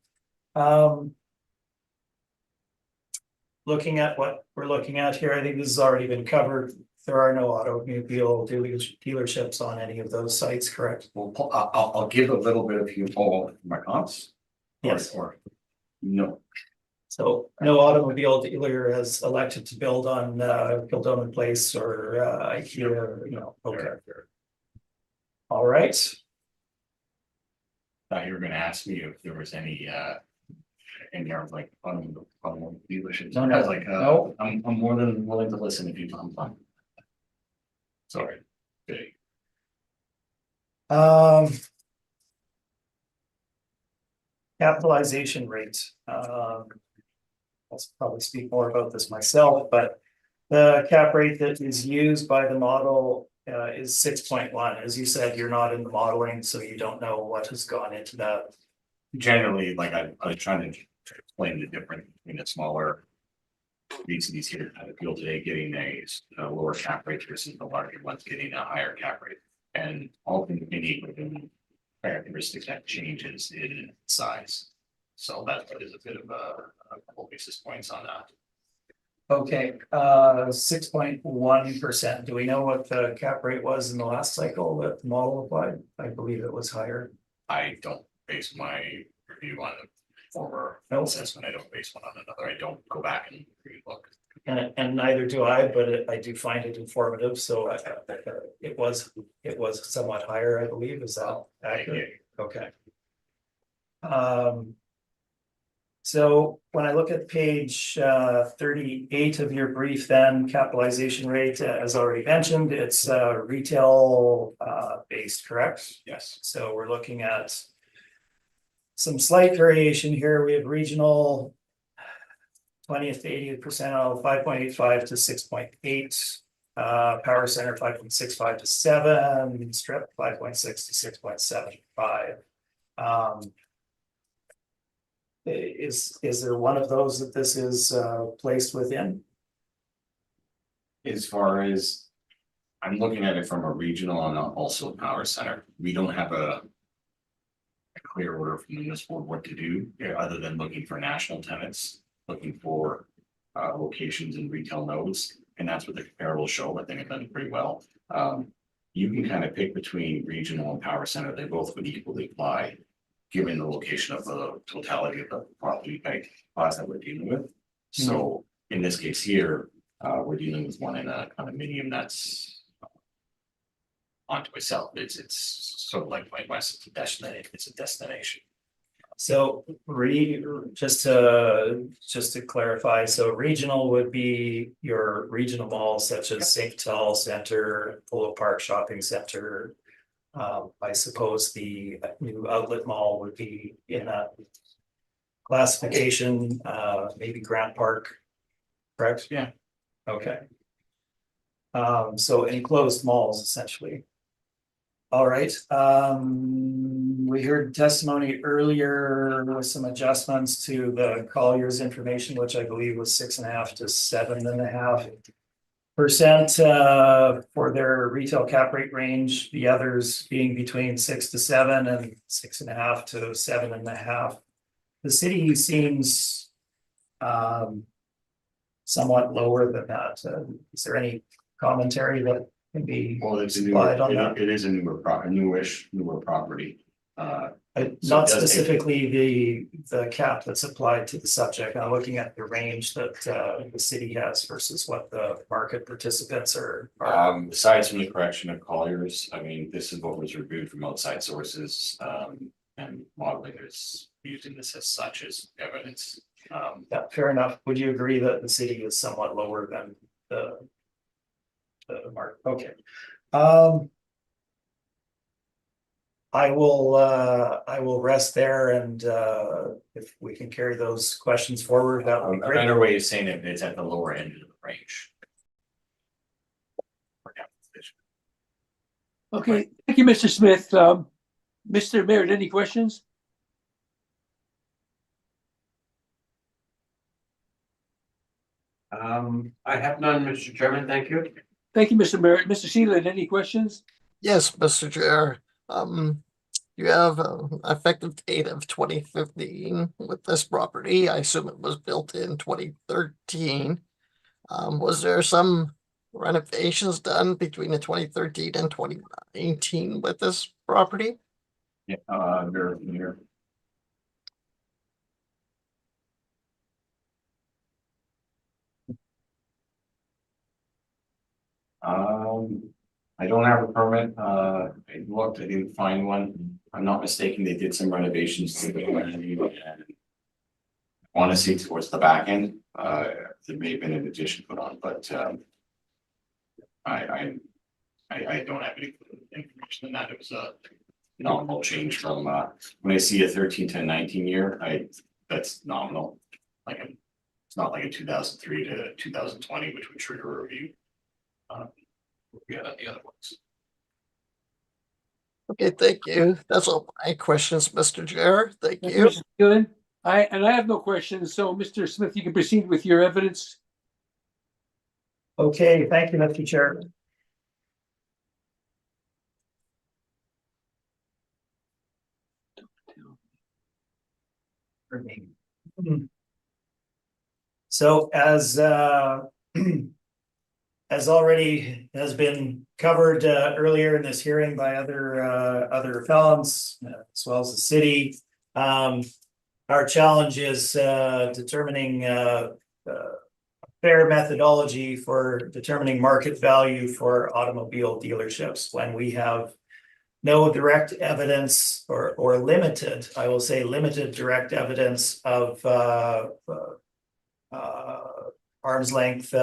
Looking at what we're looking at here, I think this has already been covered. There are no automobile dealerships on any of those sites, correct? Well, I'll give a little bit of my comments. Yes. Or no. So no automobile dealer has elected to build on Kildonan Place or IKEA, you know, okay. All right, Thought you were gonna ask me if there was any in there like automobile dealerships. No, I was like, no. I'm more than willing to listen if you I'm fine. Sorry. Okay. Capitalization rate. I'll probably speak more about this myself, but the cap rate that is used by the model is 6.1. As you said, you're not in the modeling, so you don't know what has gone into that. Generally, like I was trying to explain the difference between the smaller these here kind of feel today getting a lower cap rate versus the larger ones getting a higher cap rate. And all things being equal, the characteristic that changes in size. So that is a bit of a couple basis points on that. Okay, 6.1%. Do we know what the cap rate was in the last cycle that the model applied? I believe it was higher. I don't base my review on a former No. assessment. I don't base one on another. I don't go back and relook. and neither do I, but I do find it informative, so it was somewhat higher, I believe, is that accurate? Okay. So when I look at page 38 of your brief, then capitalization rate, as already mentioned, it's retail based, correct? Yes. So we're looking at some slight variation here. We have regional 20th to 80th percentile, 5.85 to 6.8. Power center 5.65 to 7, strip 5.6 to 6.75. Is there one of those that this is placed within? As far as, I'm looking at it from a regional and also a power center. We don't have a clear order from the municipal board what to do, other than looking for national tenants, looking for locations and retail nodes, and that's what the comparables show. I think I've done pretty well. You can kind of pick between regional and power center. They both would equally apply, given the location of the totality of the property type class that we're dealing with. So in this case here, we're dealing with one in a condominium that's onto itself. It's sort of like White West, it's a destination. So just to clarify, so regional would be your regional malls such as St. Paul Center, Polo Park Shopping Center. I suppose the new outlet mall would be in that classification, maybe Grant Park, correct? Yeah. Okay. So enclosed malls essentially. All right, we heard testimony earlier with some adjustments to the Collier's information, which I believe was 6.5 to 7.5% for their retail cap rate range, the others being between 6 to 7 and 6.5 to 7.5. The city seems somewhat lower than that. Is there any commentary that can be Well, it's a supplied on that? it is a newer property. Not specifically the cap that's applied to the subject. I'm looking at the range that the city has versus what the market participants are. Besides from the correction of Colliers, I mean, this is what was reviewed from outside sources, and modeling is using this as such as evidence. Yeah, fair enough. Would you agree that the city is somewhat lower than the market? Okay. I will rest there, and if we can carry those questions forward, that would be A great. better way of saying it, it's at the lower end of the range. Okay, thank you, Mr. Smith. Mr. Mayor, any questions? I have none, Mr. Chairman, thank you. Thank you, Mr. Merritt. Mr. Sheelan, any questions? Yes, Mr. Chair. You have an effective date of 2015 with this property. I assume it was built in 2013. Was there some renovations done between the 2013 and 2019 with this property? Yeah, very near. I don't have a permit. I looked, I didn't find one. I'm not mistaken, they did some renovations to the amenity and I want to see towards the back end. There may have been an addition put on, but I don't have any information on that. It was a nominal change from when I see a 13 to 19 year, that's nominal. Like it's not like a 2003 to 2020, which would trigger a review. Yeah, the other ones. Okay, thank you. That's all my questions, Mr. Chair. Thank Thank you. Mr. Sheelan. I have no questions, so Mr. Smith, you can proceed with your evidence. Okay, thank you, Mr. Chair. So as already has been covered earlier in this hearing by other felons, as well as the city, our challenge is determining fair methodology for determining market value for automobile dealerships when we have no direct evidence or limited, I will say limited direct evidence of arm's length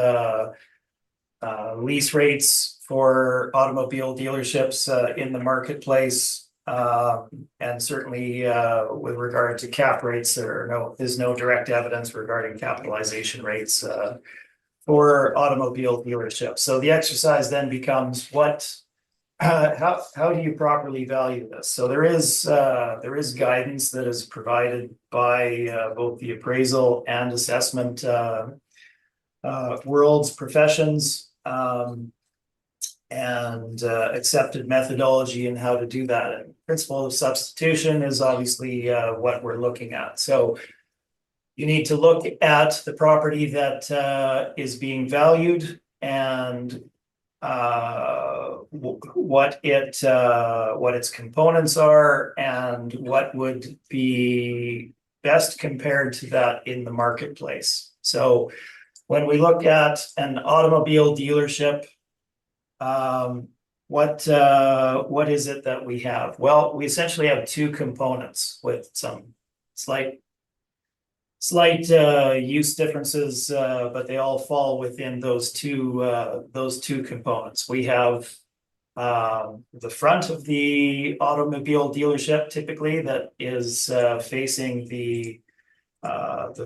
lease rates for automobile dealerships in the marketplace. And certainly with regard to cap rates, there's no direct evidence regarding capitalization rates for automobile dealerships. So the exercise then becomes how do you properly value this? So there is guidance that is provided by both the appraisal and assessment world's professions, and accepted methodology in how to do that. And principle of substitution is obviously what we're looking at. So you need to look at the property that is being valued and what its components are and what would be best compared to that in the marketplace. So when we look at an automobile dealership, what is it that we have? Well, we essentially have two components with some slight use differences, but they all fall within those two components. We have the front of the automobile dealership, typically, that is facing the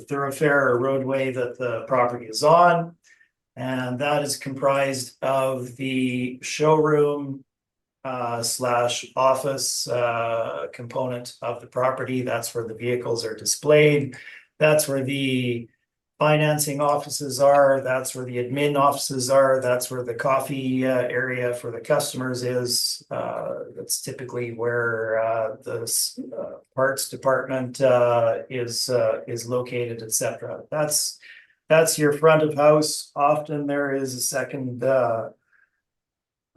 thoroughfare or roadway that the property is on. And that is comprised of the showroom slash office component of the property. That's where the vehicles are displayed. That's where the financing offices are. That's where the admin offices are. That's where the coffee area for the customers is. That's typically where the parts department is located, etc. That's your front of house. Often there is a second,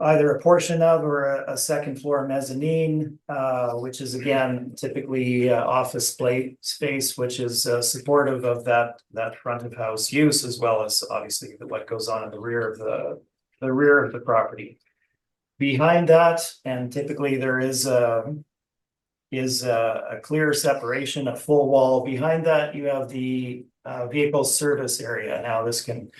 either a portion of or a second floor mezzanine, which is again typically office space, which is supportive of that front of house use, as well as obviously what goes on in the rear of the property. Behind that, and typically there is a clear separation, a full wall. Behind that, you have the vehicle service area. Now this can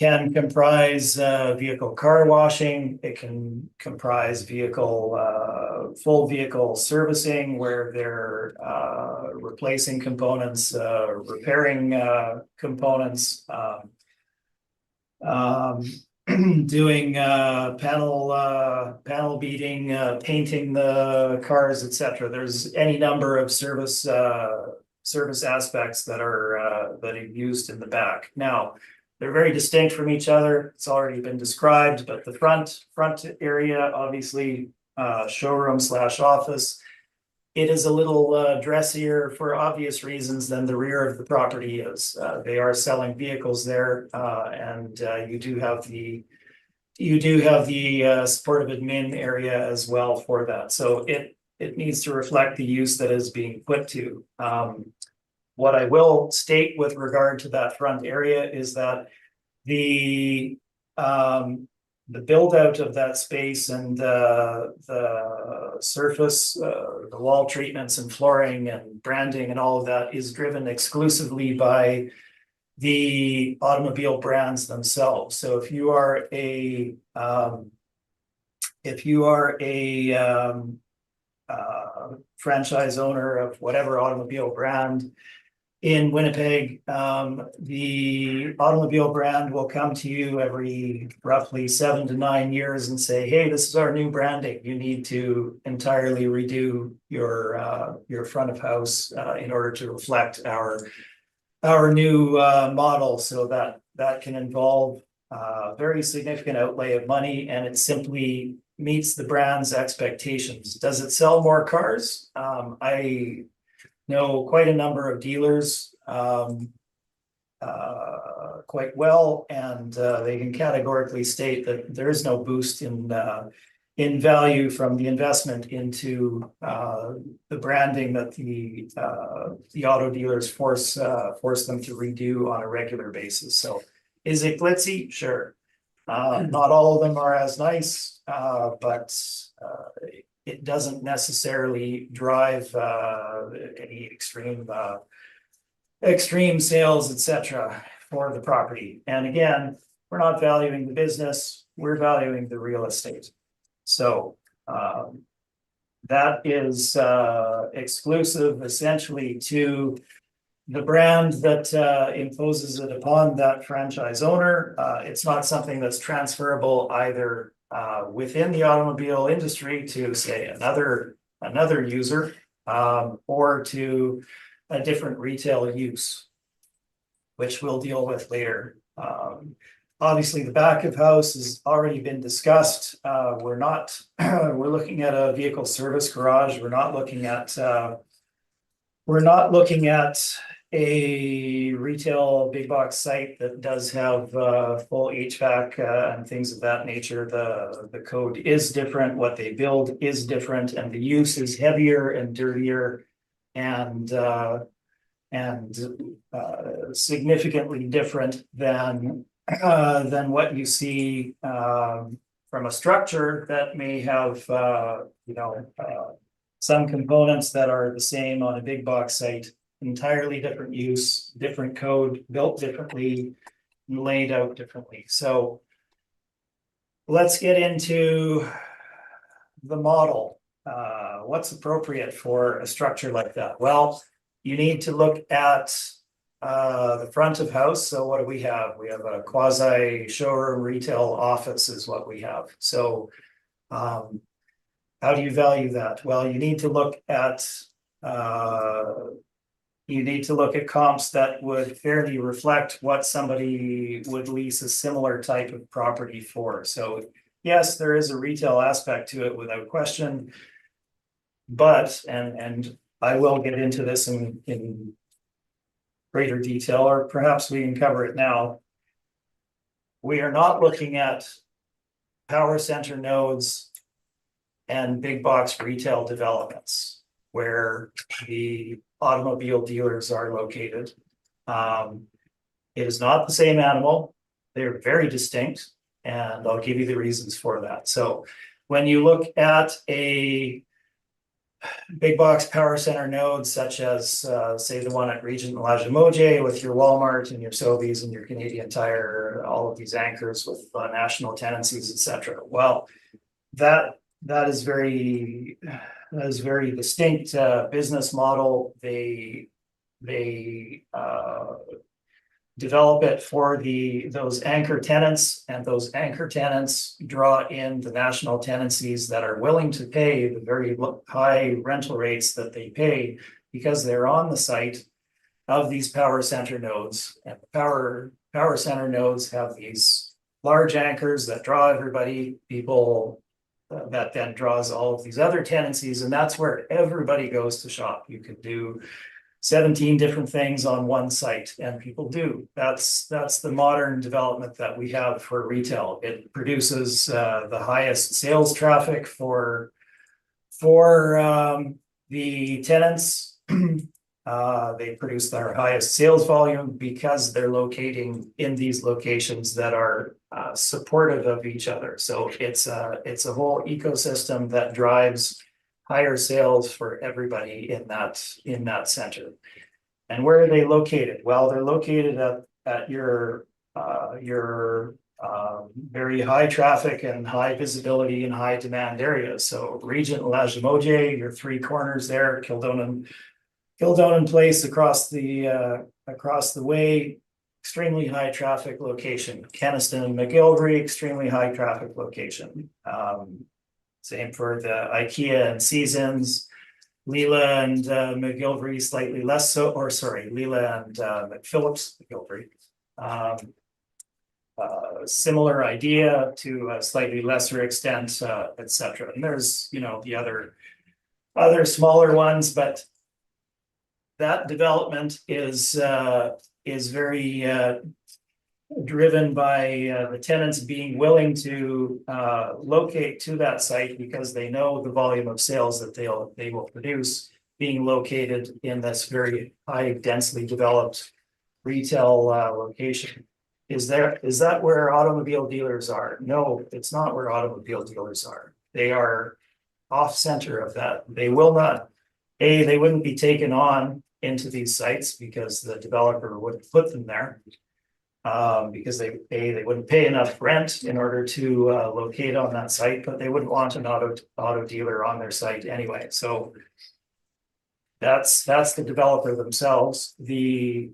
comprise vehicle car washing. It can comprise full vehicle servicing, where they're replacing components, repairing components, doing panel beating, painting the cars, etc. There's any number of service aspects that are used in the back. Now, they're very distinct from each other. It's already been described, but the front area, obviously, showroom slash office, it is a little dressier for obvious reasons than the rear of the property is. They are selling vehicles there, and you do have the supportive admin area as well for that. So it needs to reflect the use that is being put to. What I will state with regard to that front area is that the build out of that space and the surface, the wall treatments and flooring and branding and all of that is driven exclusively by the automobile brands themselves. So if you are a franchise owner of whatever automobile brand in Winnipeg, the automobile brand will come to you every roughly 7 to 9 years and say, hey, this is our new branding. You need to entirely redo your front of house in order to reflect our new model. So that can involve very significant outlay of money, and it simply meets the brand's expectations. Does it sell more cars? I know quite a number of dealers quite well, and they can categorically state that there is no boost in value from the investment into the branding that the auto dealers force them to redo on a regular basis. So Is it glitzy? Sure. Not all of them are as nice, but it doesn't necessarily drive any extreme sales, etc. for the property. And again, we're not valuing the business, we're valuing the real estate. So that is exclusive essentially to the brand that imposes it upon that franchise owner. It's not something that's transferable either within the automobile industry to say another user or to a different retail use, which we'll deal with later. Obviously, the back of house has already been discussed. We're looking at a vehicle service garage. We're not looking at a retail big box site that does have full HVAC and things of that nature. The code is different, what they build is different, and the use is heavier and dirtier and significantly different than what you see from a structure that may have some components that are the same on a big box site. Entirely different use, different code, built differently, laid out differently. So let's get into the model. What's appropriate for a structure like that? Well, you need to look at the front of house. So what do we have? We have a quasi showroom retail office is what we have. So how do you value that? Well, you need to look at comps that would fairly reflect what somebody would lease a similar type of property for. So yes, there is a retail aspect to it without question. But, and I will get into this in greater detail, or perhaps we can cover it now. We are not looking at power center nodes and big box retail developments where the automobile dealers are located. It is not the same animal. They're very distinct, and I'll give you the reasons for that. So when you look at a big box power center nodes, such as say the one at Regent and Lagimodiere with your Walmart and your Sobeys and your Canadian Tire, all of these anchors with national tenancies, etc. Well, that is very distinct business model. They develop it for those anchor tenants, and those anchor tenants draw in the national tenancies that are willing to pay the very high rental rates that they pay because they're on the site of these power center nodes. And power center nodes have these large anchors that draw everybody, people that then draws all of these other tenancies, and that's where everybody goes to shop. You can do 17 different things on one site, and people do. That's the modern development that we have for retail. It produces the highest sales traffic for the tenants. They produce their highest sales volume because they're locating in these locations that are supportive of each other. So it's a whole ecosystem that drives higher sales for everybody in that center. And where are they located? Well, they're located at your very high traffic and high visibility and high demand areas. So Regent and Lagimodiere, your three corners there, Kildonan Place across the way, extremely high traffic location. Kenaston and McGilvery, extremely high traffic location. Same for the IKEA and Seasons. Leela and McGilvery slightly less so, or sorry, Leela and McPhillips McGilvery. Similar idea to a slightly lesser extent, etc. And there's the other smaller ones, but that development is very driven by the tenants being willing to locate to that site because they know the volume of sales that they will produce being located in this very high densely developed retail location. Is that where automobile dealers are? No, it's not where automobile dealers are. They are off center of that. They will not, they wouldn't be taken on into these sites because the developer wouldn't put them there. Because they wouldn't pay enough rent in order to locate on that site, but they wouldn't want an auto dealer on their site anyway, so. That's the developer themselves, the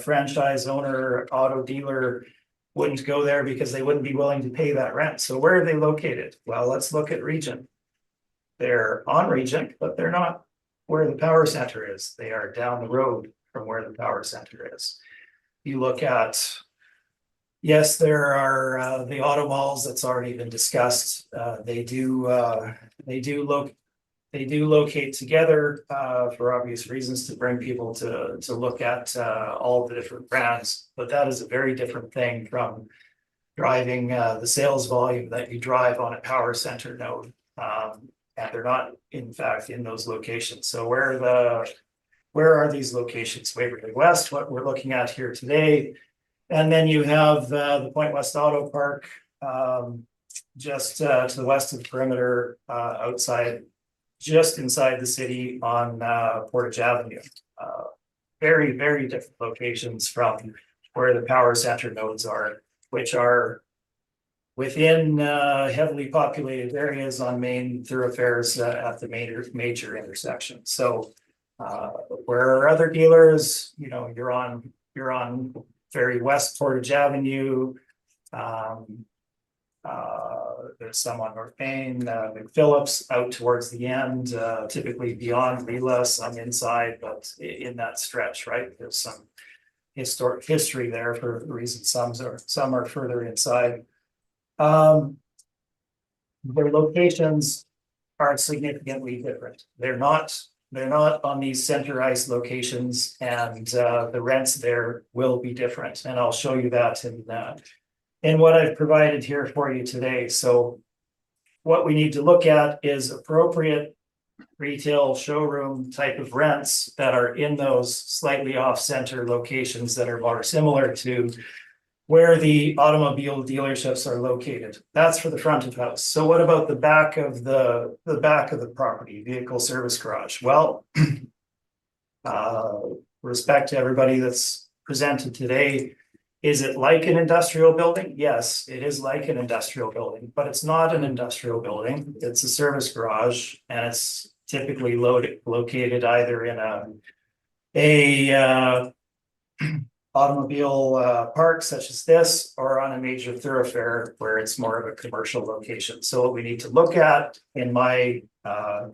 franchise owner, auto dealer. Wouldn't go there because they wouldn't be willing to pay that rent. So where are they located? Well, let's look at Regent. They're on Regent, but they're not where the power center is. They are down the road from where the power center is. You look at, yes, there are the auto malls that's already been discussed. They do locate together for obvious reasons to bring people to look at all the different brands, but that is a very different thing from driving the sales volume that you drive on a power center node. And they're not, in fact, in those locations. So where are these locations? Waverly West, what we're looking at here today. And then you have the Point West Auto Park, just to the west of the perimeter, outside, just inside the city on Portage Avenue. Very, very different locations from where the power center nodes are, which are within heavily populated areas on main thoroughfares at the major intersections. So where are other dealers? You know, you're on very west Portage Avenue. There's some on North Main, McPhillips out towards the end, typically beyond Leela, some inside, but in that stretch, right? There's some historic history there for the reason some are further inside. Their locations are significantly different. They're not on these center ice locations, and the rents there will be different. And I'll show you that in what I've provided here for you today. So what we need to look at is appropriate retail showroom type of rents that are in those slightly off-center locations that are more similar to where the automobile dealerships are located. That's for the front of house. So what about the back of the property, vehicle service garage? Well, respect to everybody that's presented today. Is it like an industrial building? Yes, it is like an industrial building, but it's not an industrial building. It's a service garage, and it's typically located either in a automobile park such as this, or on a major thoroughfare where it's more of a commercial location. So what we need to look at, in my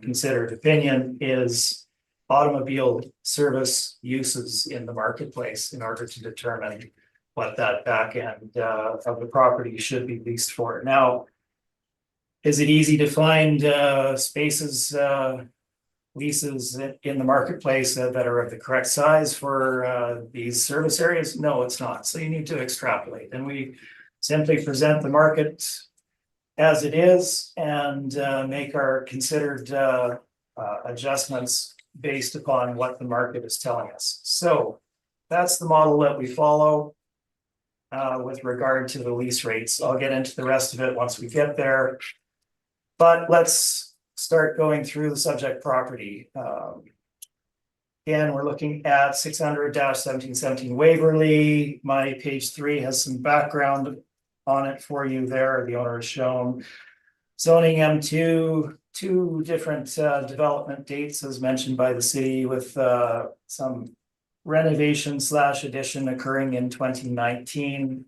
considered opinion, is automobile service uses in the marketplace in order to determine what that back end of the property should be leased for. Now, is it easy to find spaces, leases in the marketplace that are of the correct size for these service areas? No, it's not. So you need to extrapolate, and we simply present the market as it is and make our considered adjustments based upon what the market is telling us. So that's the model that we follow with regard to the lease rates. I'll get into the rest of it once we get there, but let's start going through the subject property. Again, we're looking at 600-1717 Waverly. My page 3 has some background on it for you there. The owner is shown. Zoning M2, two different development dates as mentioned by the city, with some renovation / addition occurring in 2019.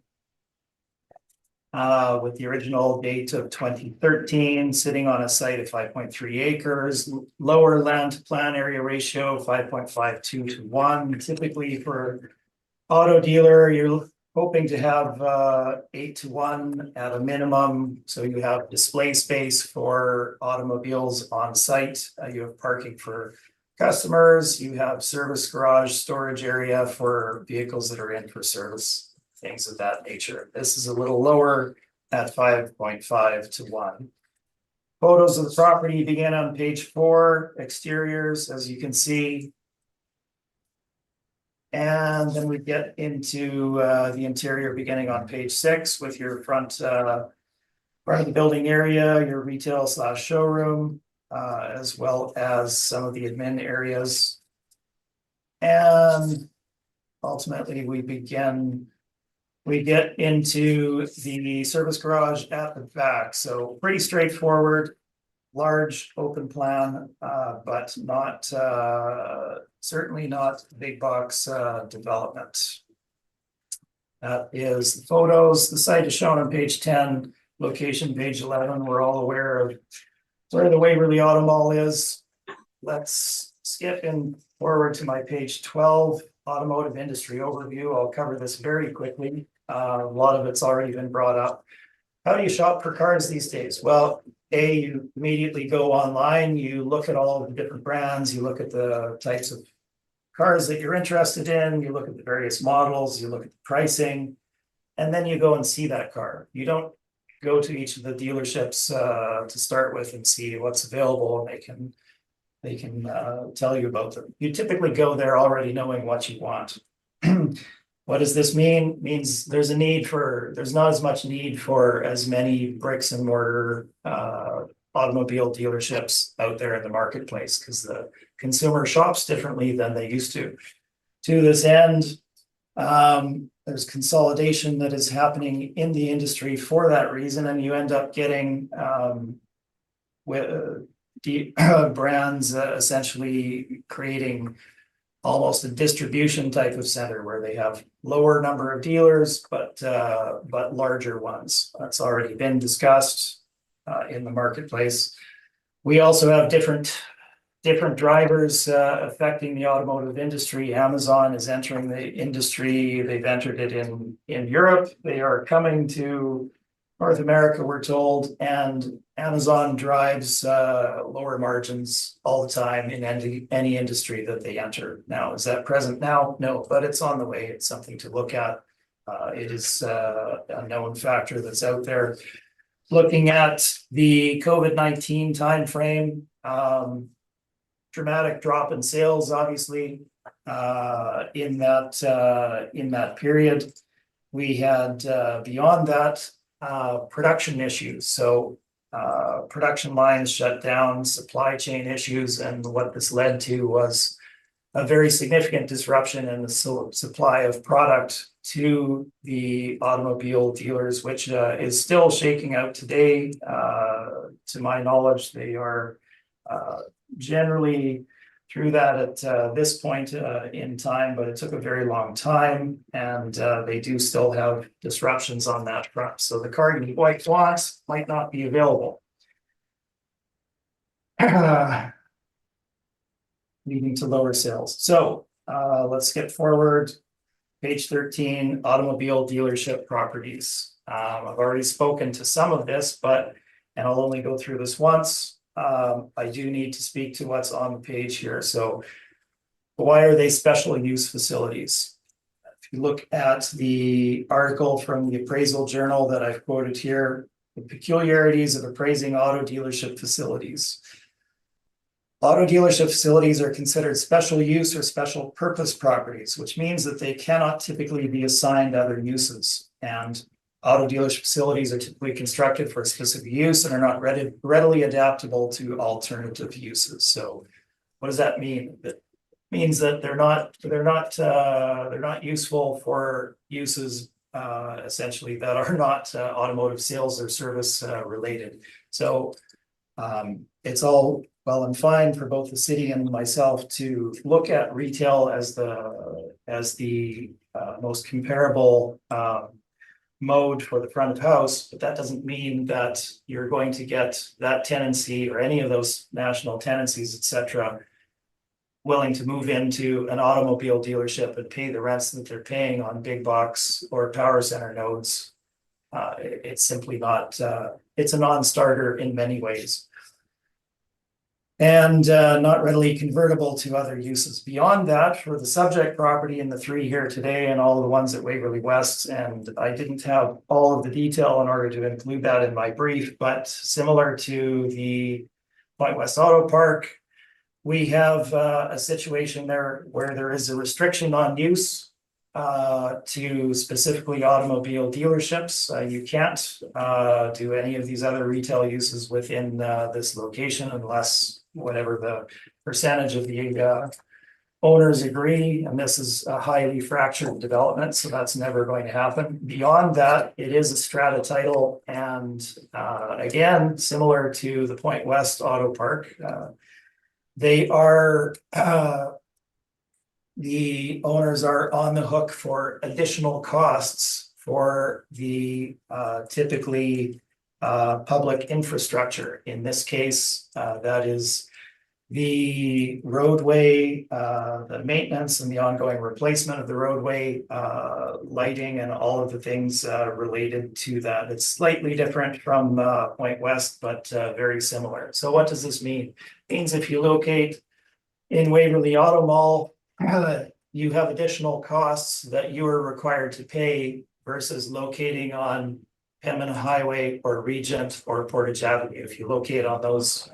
With the original date of 2013, sitting on a site of 5.3 acres, lower land to plan area ratio 5.52 to 1. Typically for auto dealer, you're hoping to have 8 to 1 at a minimum. So you have display space for automobiles on site. You have parking for customers. You have service garage storage area for vehicles that are in for service, things of that nature. This is a little lower at 5.5 to 1. Photos of the property begin on page 4. Exteriors, as you can see. And then we get into the interior beginning on page 6 with your front of the building area, your retail / showroom, as well as some of the admin areas. And ultimately, we get into the service garage at the back. So pretty straightforward, large open plan, but not certainly not big box development. That is the photos. The site is shown on page 10, location page 11. We're all aware of where the Waverly Auto Mall is. Let's skip in forward to my page 12, automotive industry overview. I'll cover this very quickly. A lot of it's already been brought up. How do you shop for cars these days? Well, you immediately go online, you look at all of the different brands, you look at the types of cars that you're interested in, you look at the various models, you look at the pricing, and then you go and see that car. You don't go to each of the dealerships to start with and see what's available, and they can tell you about them. You typically go there already knowing what you want. What does this mean? It means there's not as much need for as many bricks and mortar automobile dealerships out there in the marketplace, because the consumer shops differently than they used to. To this end, there's consolidation that is happening in the industry for that reason, and you end up getting brands essentially creating almost a distribution type of center where they have lower number of dealers, but larger ones. That's already been discussed in the marketplace. We also have different drivers affecting the automotive industry. Amazon is entering the industry. They've entered it in Europe. They are coming to North America, we're told, and Amazon drives lower margins all the time in any industry that they enter. Now, is that present now? No, but it's on the way. It's something to look at. It is a known factor that's out there. Looking at the COVID-19 timeframe, dramatic drop in sales, obviously, in that period. We had beyond that production issues. So production lines shut down, supply chain issues, and what this led to was a very significant disruption in the supply of product to the automobile dealers, which is still shaking out today. To my knowledge, they are generally through that at this point in time, but it took a very long time, and they do still have disruptions on that front. So the car you might want might not be available. Leading to lower sales. So let's skip forward. Page 13, automobile dealership properties. I've already spoken to some of this, and I'll only go through this once. I do need to speak to what's on the page here. So why are they special use facilities? If you look at the article from the Appraisal Journal that I've quoted here, the peculiarities of appraising auto dealership facilities. Auto dealership facilities are considered special use or special purpose properties, which means that they cannot typically be assigned other uses. And auto dealership facilities are typically constructed for a specific use and are not readily adaptable to alternative uses. So what does that mean? That means that they're not useful for uses essentially that are not automotive sales or service related. So it's all well and fine for both the city and myself to look at retail as the most comparable mode for the front of house, but that doesn't mean that you're going to get that tenancy or any of those national tenancies, etc., willing to move into an automobile dealership and pay the rents that they're paying on big box or power center nodes. It's simply not, it's a non-starter in many ways. And not readily convertible to other uses. Beyond that, for the subject property in the 3 here today and all of the ones at Waverly West, and I didn't have all of the detail in order to include that in my brief, but similar to the Point West Auto Park, We have a situation there where there is a restriction on use to specifically automobile dealerships. You can't do any of these other retail uses within this location unless whatever the percentage of the owners agree, and this is a highly fractured development, so that's never going to happen. Beyond that, it is a strata title, and again, similar to the Point West Auto Park, they are the owners are on the hook for additional costs for the typically public infrastructure. In this case, that is the roadway, the maintenance and the ongoing replacement of the roadway, lighting and all of the things related to that. It's slightly different from Point West, but very similar. So what does this mean? It means if you locate in Waverly Auto Mall, you have additional costs that you are required to pay versus locating on Pembina Highway or Regent or Portage Avenue. If you locate on those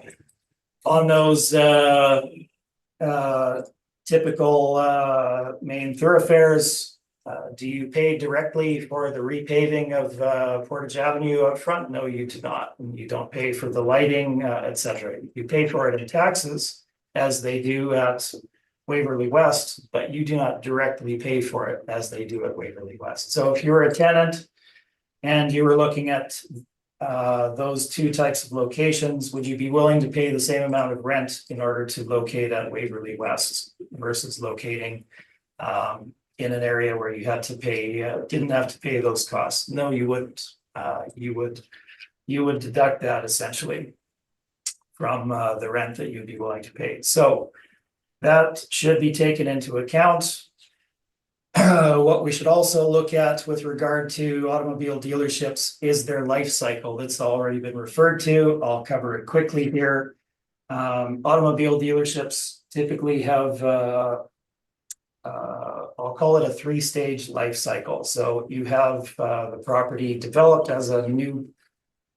typical main thoroughfares, do you pay directly for the repaving of Portage Avenue up front? No, you do not. You don't pay for the lighting, etc. You pay for it in taxes, as they do at Waverly West, but you do not directly pay for it as they do at Waverly West. So if you're a tenant and you were looking at those two types of locations, would you be willing to pay the same amount of rent in order to locate at Waverly West versus locating in an area where you had to pay, didn't have to pay those costs? No, you wouldn't. You would deduct that essentially from the rent that you'd be willing to pay. So that should be taken into account. What we should also look at with regard to automobile dealerships is their life cycle. That's already been referred to. I'll cover it quickly here. Automobile dealerships typically have, I'll call it a 3-stage life cycle. So you have the property developed as a new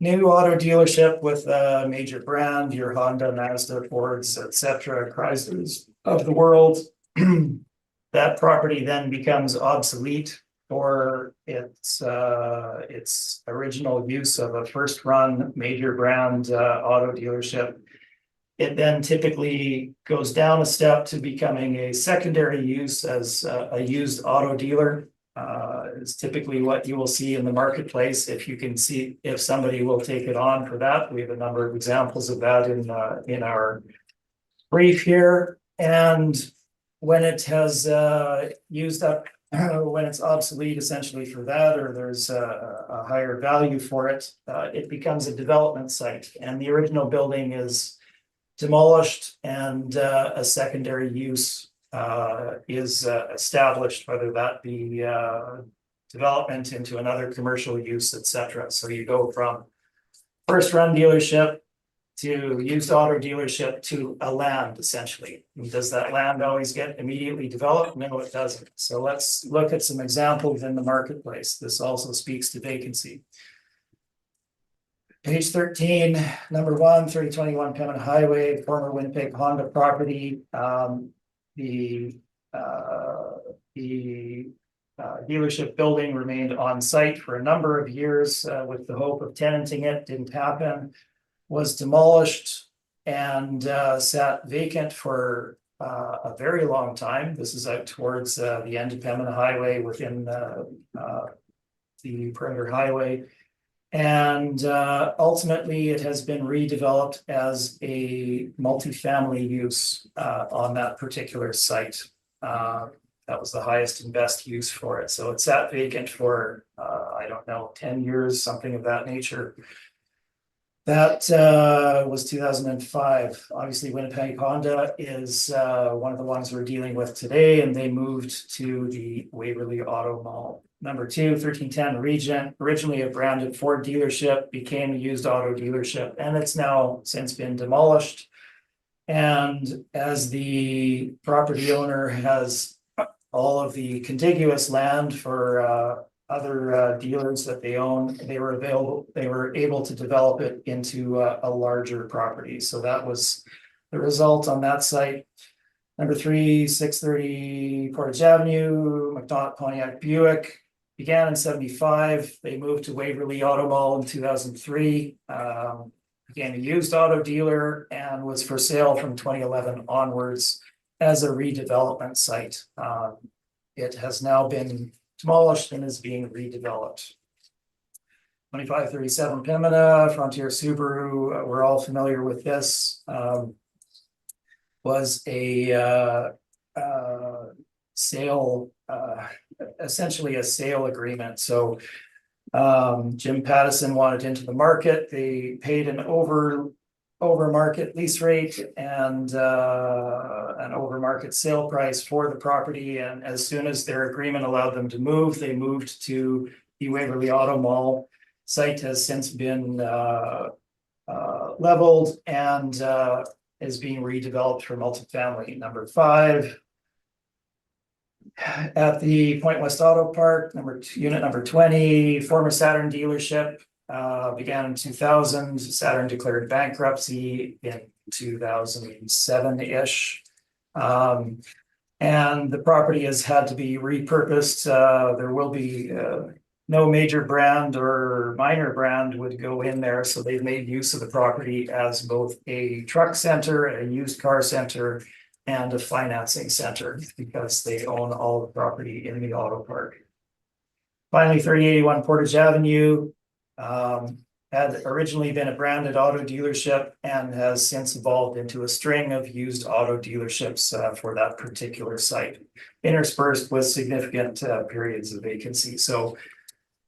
auto dealership with a major brand, your Honda, Mazda, Fords, etc., Chryslers of the world. That property then becomes obsolete for its original use of a first-run major brand auto dealership. It then typically goes down a step to becoming a secondary use as a used auto dealer. Is typically what you will see in the marketplace. If you can see if somebody will take it on for that, we have a number of examples of that in our brief here. And when it has used up, when it's obsolete essentially for that, or there's a higher value for it, it becomes a development site, and the original building is demolished and a secondary use is established, whether that be development into another commercial use, etc. So you go from first run dealership to used auto dealership to a land essentially. And does that land always get immediately developed? No, it doesn't. So let's look at some examples in the marketplace. This also speaks to vacancy. Page 13, number 1, 3021 Pembina Highway, former Winnipeg Honda property. The dealership building remained on site for a number of years with the hope of tenanting it. Didn't happen. Was demolished and sat vacant for a very long time. This is out towards the end of Pembina Highway within the perimeter highway. And ultimately, it has been redeveloped as a multifamily use on that particular site. That was the highest and best use for it. So it sat vacant for, I don't know, 10 years, something of that nature. That was 2005. Obviously, Winnipeg Honda is one of the ones we're dealing with today, and they moved to the Waverly Auto Mall. Number 2, 1310 Regent, originally a branded Ford dealership, became a used auto dealership, and it's now since been demolished. And as the property owner has all of the contiguous land for other dealers that they own, they were able to develop it into a larger property. So that was the result on that site. Number 3, 630 Portage Avenue, McDonald Pontiac Buick. Began in 75. They moved to Waverly Auto Mall in 2003. Became a used auto dealer and was for sale from 2011 onwards as a redevelopment site. It has now been demolished and is being redeveloped. 2537 Pembina, Frontier Subaru, we're all familiar with this. Was a sale, essentially a sale agreement. So Jim Pattison wanted into the market. They paid an over market lease rate and an over market sale price for the property. And as soon as their agreement allowed them to move, they moved to the Waverly Auto Mall. Site has since been leveled and is being redeveloped for multifamily. Number 5. At the Point West Auto Park, unit number 20, former Saturn dealership, began in 2000. Saturn declared bankruptcy in 2007-ish. And the property has had to be repurposed. There will be no major brand or minor brand would go in there. So they've made use of the property as both a truck center, a used car center, and a financing center because they own all the property in the auto park. Finally, 3081 Portage Avenue had originally been a branded auto dealership and has since evolved into a string of used auto dealerships for that particular site, interspersed with significant periods of vacancy. So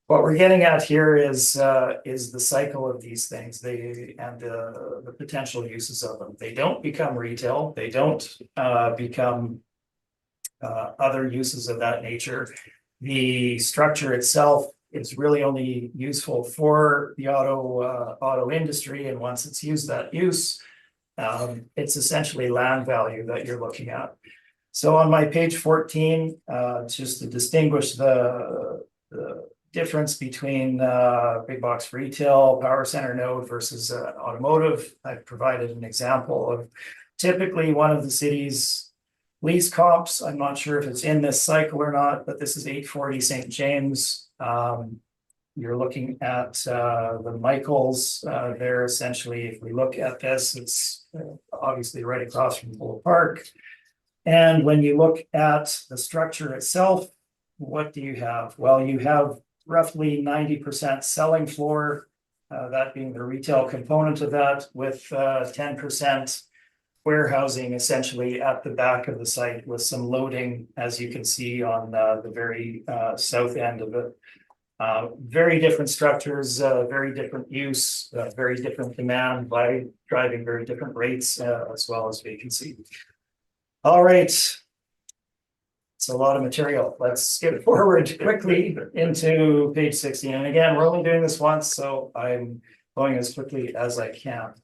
what we're getting at here is the cycle of these things, and the potential uses of them. They don't become retail. They don't become other uses of that nature. The structure itself is really only useful for the auto industry, and once it's used that use, it's essentially land value that you're looking at. So on my page 14, just to distinguish the difference between big box retail, power center node versus automotive, I've provided an example of typically one of the city's lease comps. I'm not sure if it's in this cycle or not, but this is 840 St. James. You're looking at the Michaels there. Essentially, if we look at this, it's obviously right across from Polo Park. And when you look at the structure itself, what do you have? Well, you have roughly 90% selling floor, that being the retail component of that, with 10% warehousing essentially at the back of the site with some loading, as you can see on the very south end of it. Very different structures, very different use, very different demand by driving very different rates as well as vacancy. All right. It's a lot of material. Let's skip forward quickly into page 16. And again, we're only doing this once, so I'm going as quickly as I can.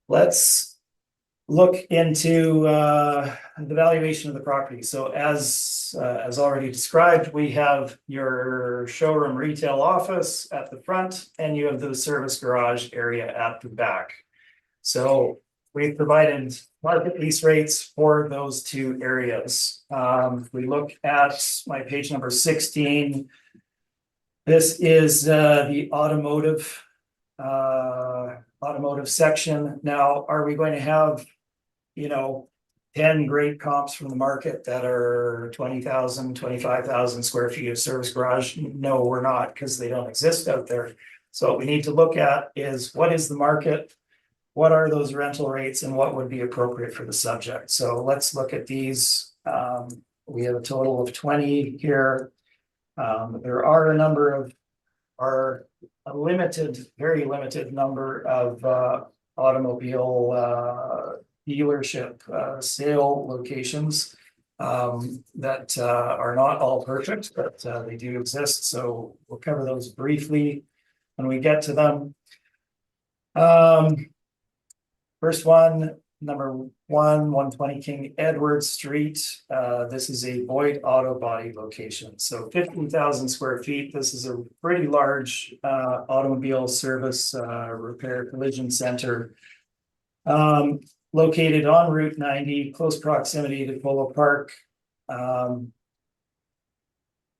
Let's look into the valuation of the property. So as already described, we have your showroom retail office at the front, and you have the service garage area at the back. So we've provided market lease rates for those two areas. If we look at my page number 16, this is the automotive section. Now, are we going to have, 10 great comps from the market that are 20,000, 25,000 square feet of service garage? No, we're not, because they don't exist out there. So what we need to look at is, what is the market? What are those rental rates, and what would be appropriate for the subject? So let's look at these. We have a total of 20 here. There are a very limited number of automobile dealership sale locations that are not all perfect, but they do exist. So we'll cover those briefly when we get to them. First one, number 120 King Edward Street. This is a Boyd Auto Body location. So 15,000 square feet. This is a pretty large automobile service repair collision center. located on Route 90, close proximity to Polo Park.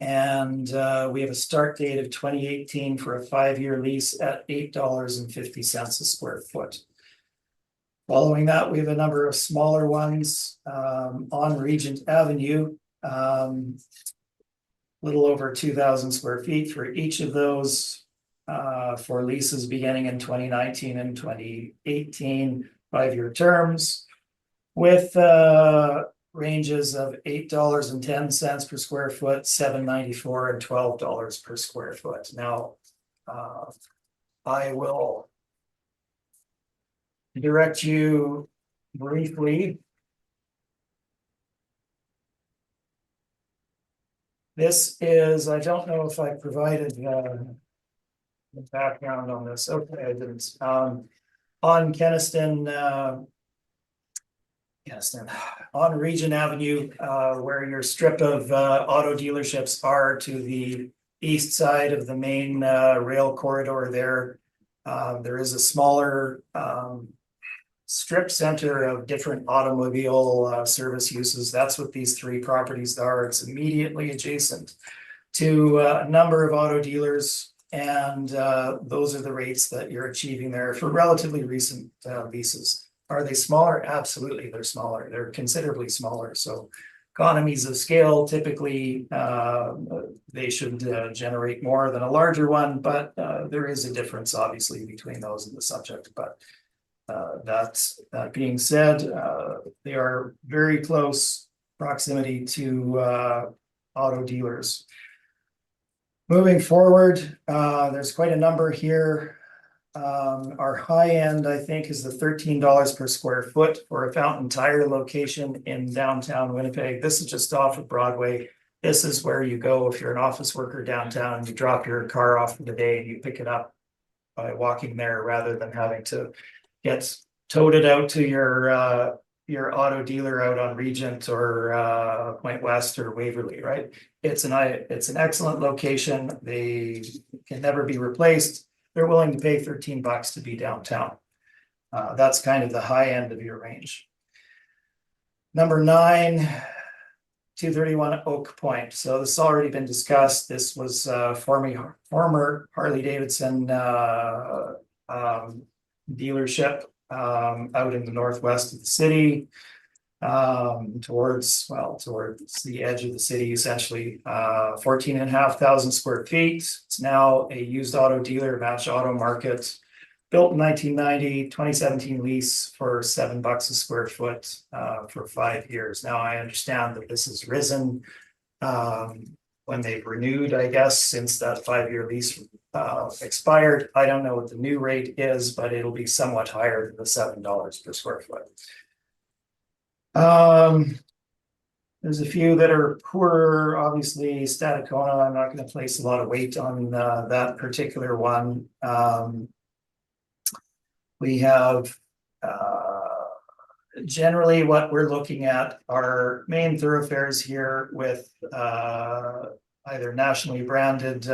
And we have a start date of 2018 for a 5-year lease at $8.50 a square foot. Following that, we have a number of smaller ones on Regent Avenue. Little over 2,000 square feet for each of those for leases beginning in 2019 and 2018, 5-year terms with ranges of $8.10 per square foot, $7.94 and $12 per square foot. Now, I will direct you briefly. This is, I don't know if I provided the background on this. Okay, I didn't. On Keniston, on Regent Avenue, where your strip of auto dealerships are to the east side of the main rail corridor there. There is a smaller strip center of different automobile service uses. That's what these 3 properties are. It's immediately adjacent to a number of auto dealers, and those are the rates that you're achieving there for relatively recent leases. Are they smaller? Absolutely, they're smaller. They're considerably smaller. So economies of scale, typically, they should generate more than a larger one, but there is a difference, obviously, between those and the subject. But that being said, they are very close proximity to auto dealers. Moving forward, there's quite a number here. Our high end, I think, is the $13 per square foot for a Fountain Tire location in downtown Winnipeg. This is just off of Broadway. This is where you go if you're an office worker downtown and you drop your car off for the day and you pick it up by walking there rather than having to get toted out to your auto dealer out on Regent or Point West or Waverly, right? It's an excellent location. They can never be replaced. They're willing to pay $13 to be downtown. That's kind of the high end of your range. Number 9, 231 Oak Point. So this has already been discussed. This was former Harley-Davidson dealership out in the northwest of the city, towards the edge of the city, essentially. 14,500 square feet. It's now a used auto dealer, Match Auto Market, built in 1990, 2017 lease for $7 a square foot for 5 years. Now I understand that this has risen when they've renewed, I guess, since that 5-year lease expired. I don't know what the new rate is, but it'll be somewhat higher than the $7 per square foot. There's a few that are poorer, obviously. Staticona, I'm not going to place a lot of weight on that particular one. We have generally what we're looking at are main thoroughfares here with either nationally branded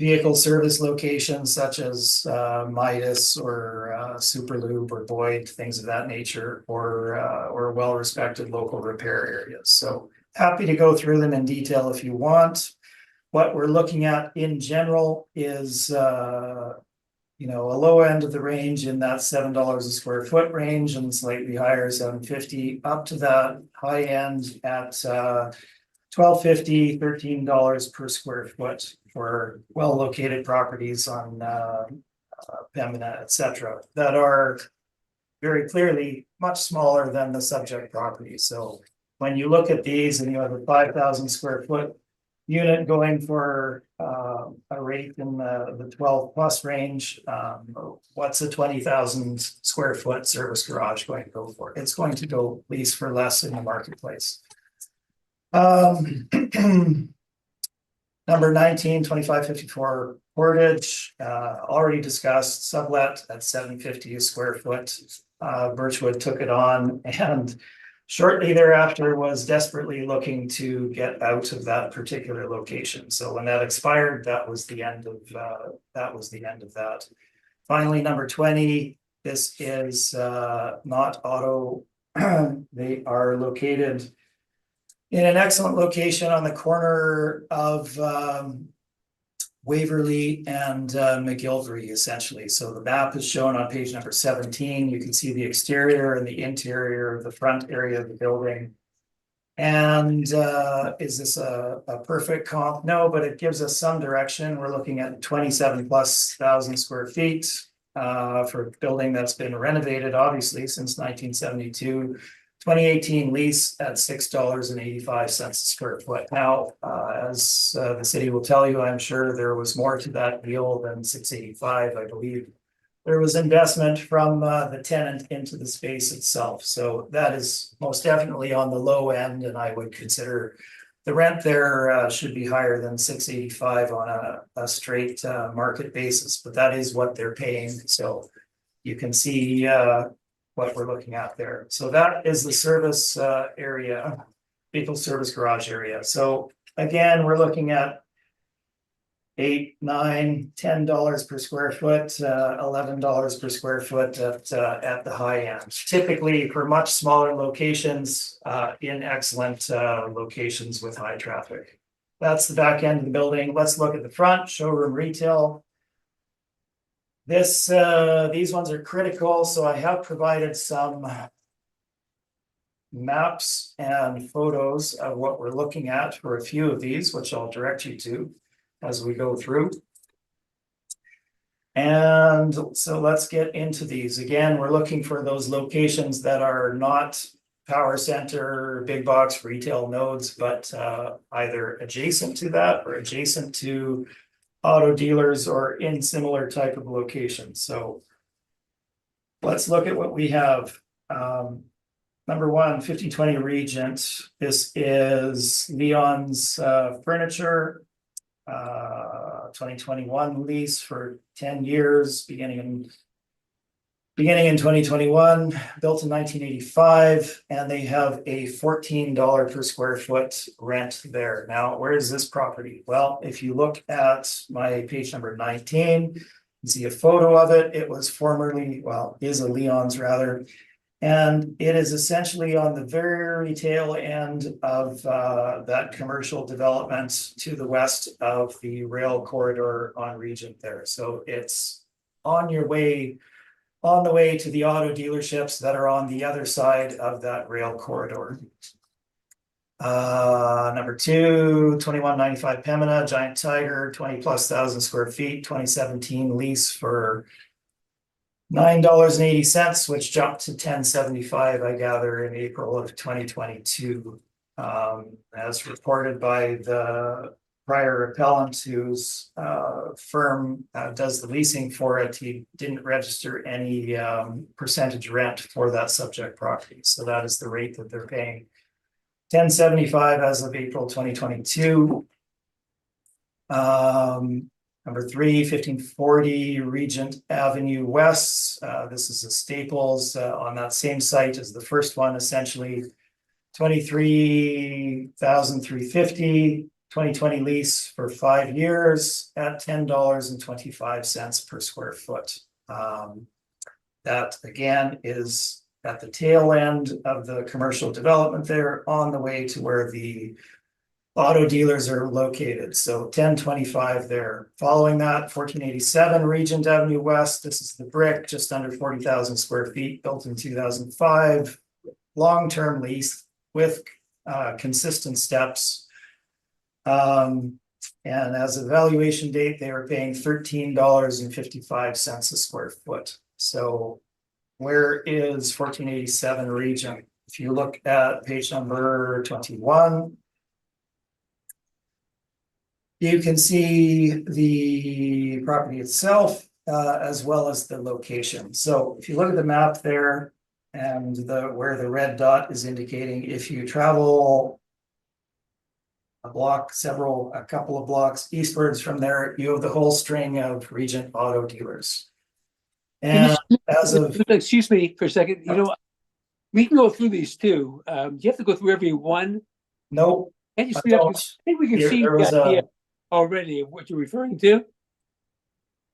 vehicle service locations such as Midas or Superlube or Boyd, things of that nature, or well-respected local repair areas. So happy to go through them in detail if you want. What we're looking at in general is a low end of the range in that $7 a square foot range and slightly higher, $7.50, up to that high end at $12.50, $13 per square foot for well-located properties on Pembina, etc., that are very clearly much smaller than the subject property. So when you look at these and you have a 5,000 square foot unit going for a rate in the 12 plus range, what's a 20,000 square foot service garage going to go for? It's going to go lease for less in the marketplace. Number 19, 2554 Portage, already discussed, sublet at $7.50 a square foot. Birchwood took it on and shortly thereafter was desperately looking to get out of that particular location. So when that expired, that was the end of that. Finally, number 20, This is not auto. They are located in an excellent location on the corner of Waverly and McGillivray, essentially. So the map is shown on page number 17. You can see the exterior and the interior of the front area of the building. And is this a perfect comp? No, but it gives us some direction. We're looking at 27,000+ square feet for a building that's been renovated, obviously, since 1972. 2018 lease at $6.85 a square foot. Now, as the city will tell you, I'm sure there was more to that deal than $6.85. I believe there was investment from the tenant into the space itself. So that is most definitely on the low end, and I would consider the rent there should be higher than $6.85 on a straight market basis, but that is what they're paying. So you can see what we're looking at there. So that is the service area, vehicle service garage area. So again, we're looking at $8, $9, $10 per square foot, $11 per square foot at the high end. Typically for much smaller locations, in excellent locations with high traffic. That's the back end of the building. Let's look at the front, showroom retail. These ones are critical, so I have provided some maps and photos of what we're looking at for a few of these, which I'll direct you to as we go through. And so let's get into these. Again, we're looking for those locations that are not power center, big box retail nodes, but either adjacent to that or adjacent to auto dealers or in similar type of locations. So let's look at what we have. Number one, 1520 Regent. This is Leon's Furniture, 2021 lease for 10 years, beginning in 2021, built in 1985, and they have a $14 per square foot rent there. Now, where is this property? Well, if you look at my page number 19, you see a photo of it. It was formerly, well, is a Leon's rather, and it is essentially on the very tail end of that commercial development to the west of the rail corridor on Regent there. So it's on the way to the auto dealerships that are on the other side of that rail corridor. Number two, 2195 Pembina, Giant Tiger, 20,000+ square feet, 2017 lease for $9.80, which jumped to $10.75, I gather, in April of 2022. As reported by the prior appellant whose firm does the leasing for it, he didn't register any percentage rent for that subject property. So that is the rate that they're paying. $10.75 as of April 2022. Number three, 1540 Regent Avenue West. This is a Staples on that same site as the first one, essentially $23,350. 2020 lease for 5 years at $10.25 per square foot. That again is at the tail end of the commercial development there, on the way to where the auto dealers are located. So $10.25 there. Following that, 1487 Regent Avenue West. This is the brick, just under 40,000 square feet, built in 2005. Long-term lease with consistent steps. And as a valuation date, they were paying $13.55 a square foot. So where is 1487 Regent? If you look at page number 21, you can see the property itself as well as the location. So if you look at the map there and where the red dot is indicating, if you travel a couple of blocks eastwards from there, you have the whole string of Regent auto dealers. And as of, excuse me for a second, you know, we can go through these too. You have to go through every one. no, Can you speed up? I think we can see the idea already of what you're referring to.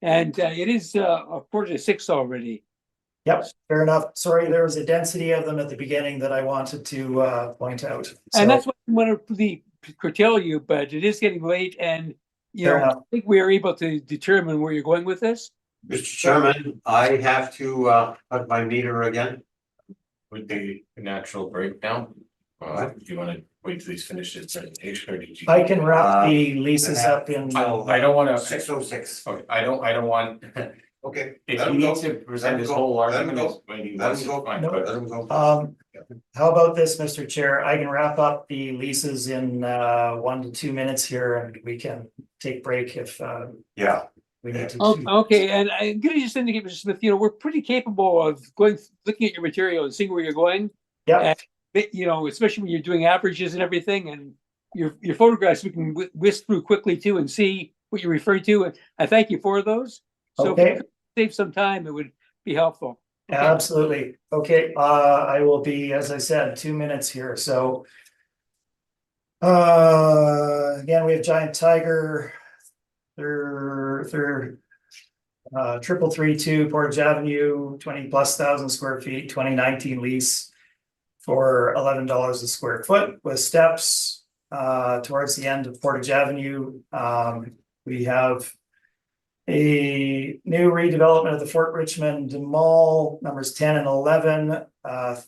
And it is a 4 to 6 already. Yep, fair enough. Sorry, there was a density of them at the beginning that I wanted to point out. So, And that's what I want to curtail you, but it is getting late and, you Fair know, enough. I think we are able to determine where you're going with this. Mr. Chairman, I have to put my meter again. Would be a natural breakdown. Do you want to wait till he's finished his presentation or did you? I can wrap the leases up in. I don't want to. 606. Okay, I don't want, Okay. if let he him go. needs to present his Let him whole go. Let him argument, go. when he Let wants him to, go. fine, No. but Let him go. How about this, Mr. Chair? I can wrap up the leases in 1 to 2 minutes here and we can take break if Yeah, we need to. Okay, and I'm gonna just indicate, Mr. Smith, you know, we're pretty capable of looking at your material and seeing where you're going. Yeah, You know, especially when you're doing averages and everything, and your photographs, we can whisk through quickly too and see what you're referring to. And I thank you for those. So if Okay. you could save some time, it would be helpful. Okay. absolutely. Okay, I will be, as I said, 2 minutes here, so. Again, we have Giant Tiger. They're 3332 Portage Avenue, 20,000+ square feet, 2019 lease. For $11 a square foot with steps towards the end of Portage Avenue. We have a new redevelopment of the Fort Richmond Mall, numbers 10 and 11,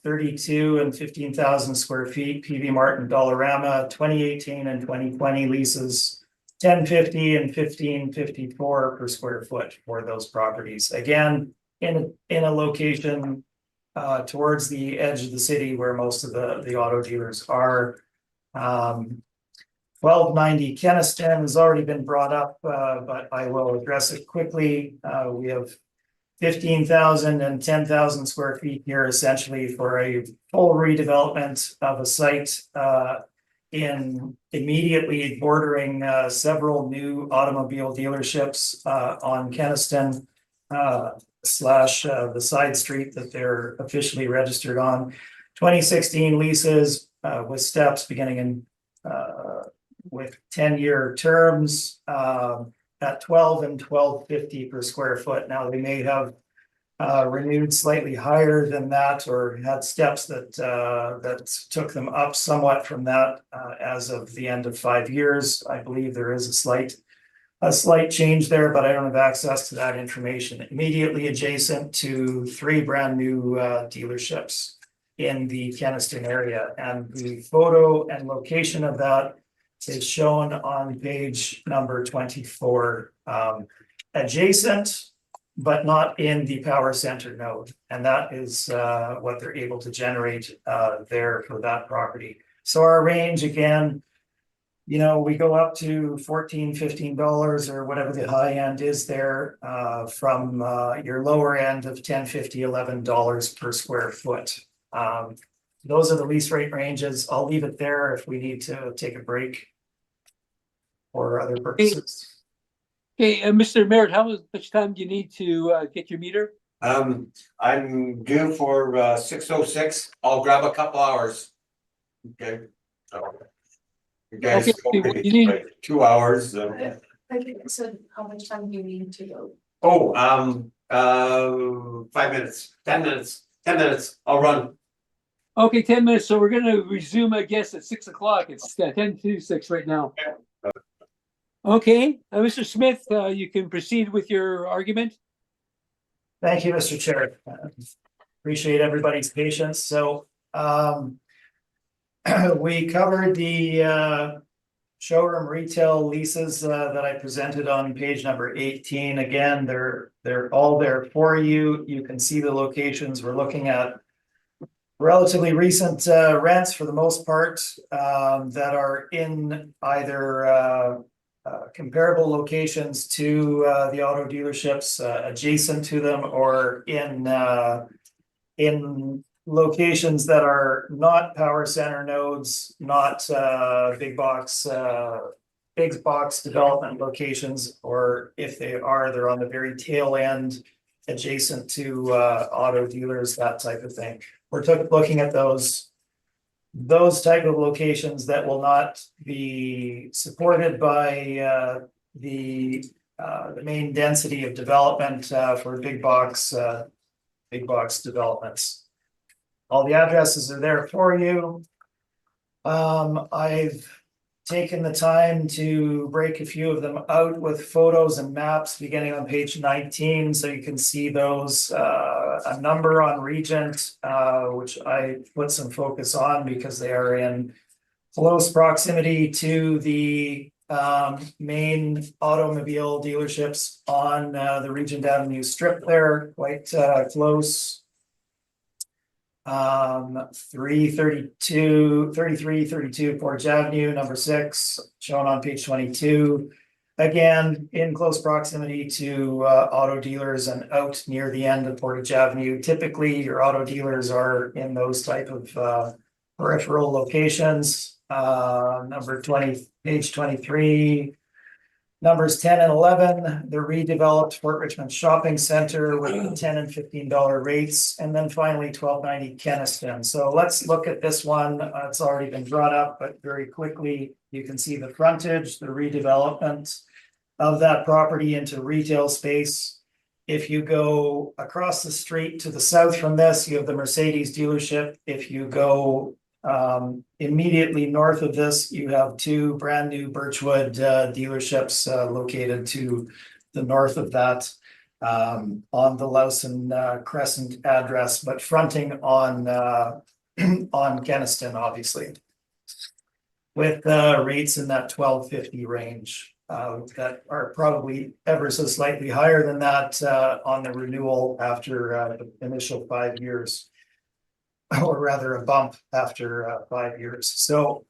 32 and 15,000 square feet, PV Martin Dollarama, 2018 and 2020 leases, 1050 and 1554 per square foot for those properties. Again, in a location towards the edge of the city where most of the auto dealers are. 1290 Keniston has already been brought up, but I will address it quickly. We have 15,000 and 10,000 square feet here essentially for a full redevelopment of a site in immediately bordering several new automobile dealerships on Keniston. Slash the side street that they're officially registered on. 2016 leases with steps beginning in with 10-year terms at 12 and 1250 per square foot. Now they may have renewed slightly higher than that or had steps that took them up somewhat from that as of the end of 5 years. I believe there is a slight change there, but I don't have access to that information. Immediately adjacent to 3 brand new dealerships in the Keniston area. And the photo and location of that is shown on page number 24. Adjacent, but not in the power center node. And that is what they're able to generate there for that property. So our range again, you know, we go up to $14, $15 or whatever the high end is there from your lower end of $10, $50, $11 per square foot. Those are the lease rate ranges. I'll leave it there if we need to take a break for other purposes. Okay, Mr. Merritt, how much time do you need to get your meter? I'm due for 606. I'll grab a couple hours. Okay. So, you guys, Okay, you need- like 2 hours. I think I said, how much time do you need to go? 5 minutes, 10 minutes, 10 minutes. I'll run. Okay, 10 minutes. So we're gonna resume, I guess, at 6 o'clock. It's 10 to 6 right now. Okay, Mr. Smith, you can proceed with your argument. Thank you, Mr. Chair. Appreciate everybody's patience. So we covered the showroom retail leases that I presented on page number 18. Again, they're all there for you. You can see the locations. We're looking at relatively recent rents for the most part that are in either comparable locations to the auto dealerships adjacent to them or in locations that are not power center nodes, not big box development locations, or if they are, they're on the very tail end adjacent to auto dealers, that type of thing. We're looking at those type of locations that will not be supported by the main density of development for big box big box developments. All the addresses are there for you. I've taken the time to break a few of them out with photos and maps beginning on page 19, so you can see those. A number on Regent, which I put some focus on because they are in close proximity to the main automobile dealerships on the Regent Avenue strip there, quite close. 3332 Portage Avenue, number 6, shown on page 22. Again, in close proximity to auto dealers and out near the end of Portage Avenue. Typically, your auto dealers are in those type of peripheral locations. Number 20, page 23. Numbers 10 and 11, the redeveloped Fort Richmond Shopping Center with the $10 and $15 rates. And then finally 1290 Kenniston. So let's look at this one. It's already been brought up, but very quickly, you can see the frontage, the redevelopment of that property into retail space. If you go across the street to the south from this, you have the Mercedes dealership. If you go immediately north of this, you have 2 brand new Birchwood dealerships located to the north of that on the Lawson Crescent address, but fronting on Kenniston, obviously, with rates in that $12.50 range that are probably ever so slightly higher than that on the renewal after the initial 5 years. Or rather a bump after 5 years. So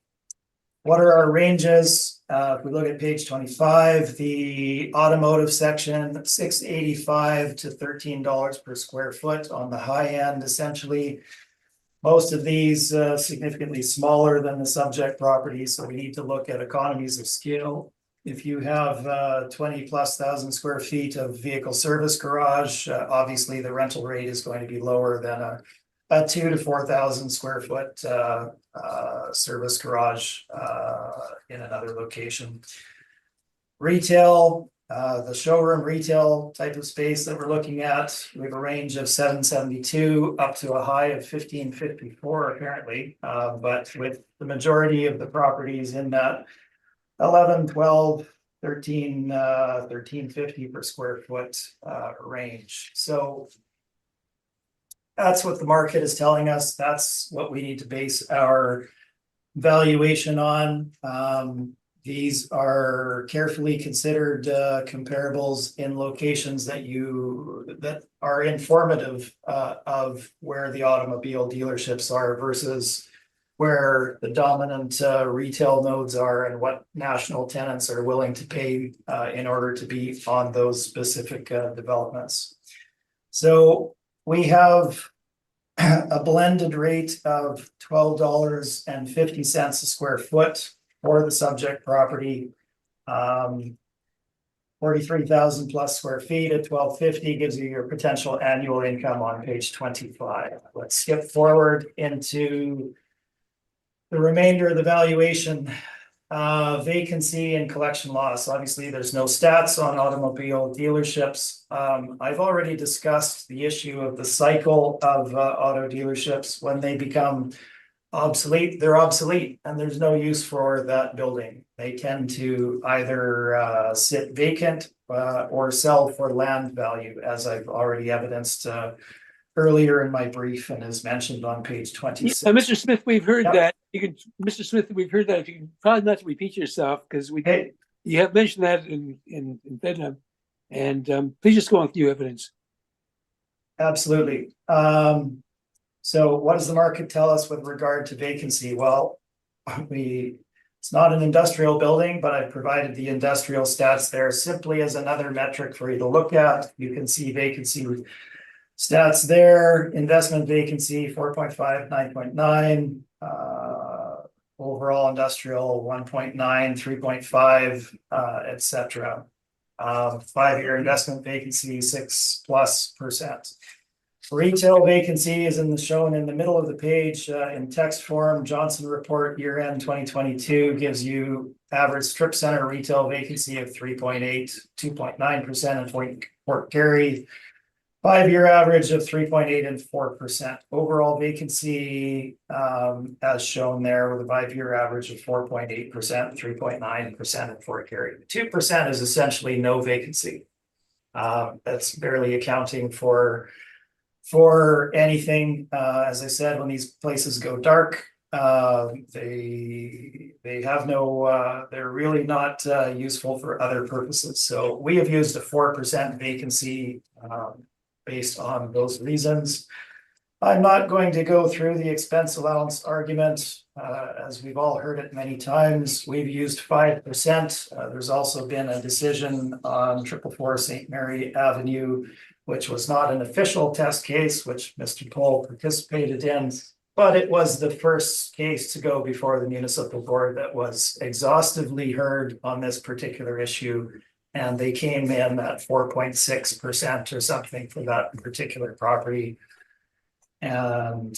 what are our ranges? If we look at page 25, the automotive section, $6.85 to $13 per square foot on the high end, essentially. Most of these significantly smaller than the subject property, so we need to look at economies of scale. If you have 20,000+ square feet of vehicle service garage, obviously the rental rate is going to be lower than a 2,000 to 4,000 square foot service garage in another location. Retail, the showroom retail type of space that we're looking at, we have a range of 772 up to a high of 1554 apparently, but with the majority of the properties in that 11, 12, 13, 1350 per square foot range. So that's what the market is telling us. That's what we need to base our valuation on. These are carefully considered comparables in locations that are informative of where the automobile dealerships are versus where the dominant retail nodes are and what national tenants are willing to pay in order to be on those specific developments. So we have a blended rate of $12.50 a square foot for the subject property. 43,000+ square feet at $12.50 gives you your potential annual income on page 25. Let's skip forward into the remainder of the valuation. Vacancy and collection loss. Obviously, there's no stats on automobile dealerships. I've already discussed the issue of the cycle of auto dealerships. When they become obsolete, they're obsolete, and there's no use for that building. They tend to either sit vacant or sell for land value, as I've already evidenced earlier in my brief and as mentioned on page 26. Mr. Smith, we've heard Yep. that. Mr. Smith, we've heard that. If you can probably not to repeat yourself, because you have mentioned that in Vietnam, and please just go on with new evidence. Absolutely. So what does the market tell us with regard to vacancy? Well, it's not an industrial building, but I've provided the industrial stats there simply as another metric for you to look at. You can see vacancy stats there. Investment vacancy 4.5, 9.9. Overall industrial 1.9, 3.5, etc. 5-year investment vacancy 6+%. Retail vacancy is shown in the middle of the page in text form. Johnson report year-end 2022 gives you average strip center retail vacancy of 3.8, 2.9% in Fort Garry, 5-year average of 3.8 and 4%. Overall vacancy, as shown there with a 5-year average of 4.8%, 3.9% in Fort Garry. 2% is essentially no vacancy. That's barely accounting for anything. As I said, when these places go dark, they have no, they're really not useful for other purposes. So we have used a 4% vacancy based on those reasons. I'm not going to go through the expense allowance argument. As we've all heard it many times, we've used 5%. There's also been a decision on 444 St. Mary Avenue, which was not an official test case, which Mr. Cole participated in, but it was the first case to go before the municipal board that was exhaustively heard on this particular issue. And they came in at 4.6% or something for that particular property. And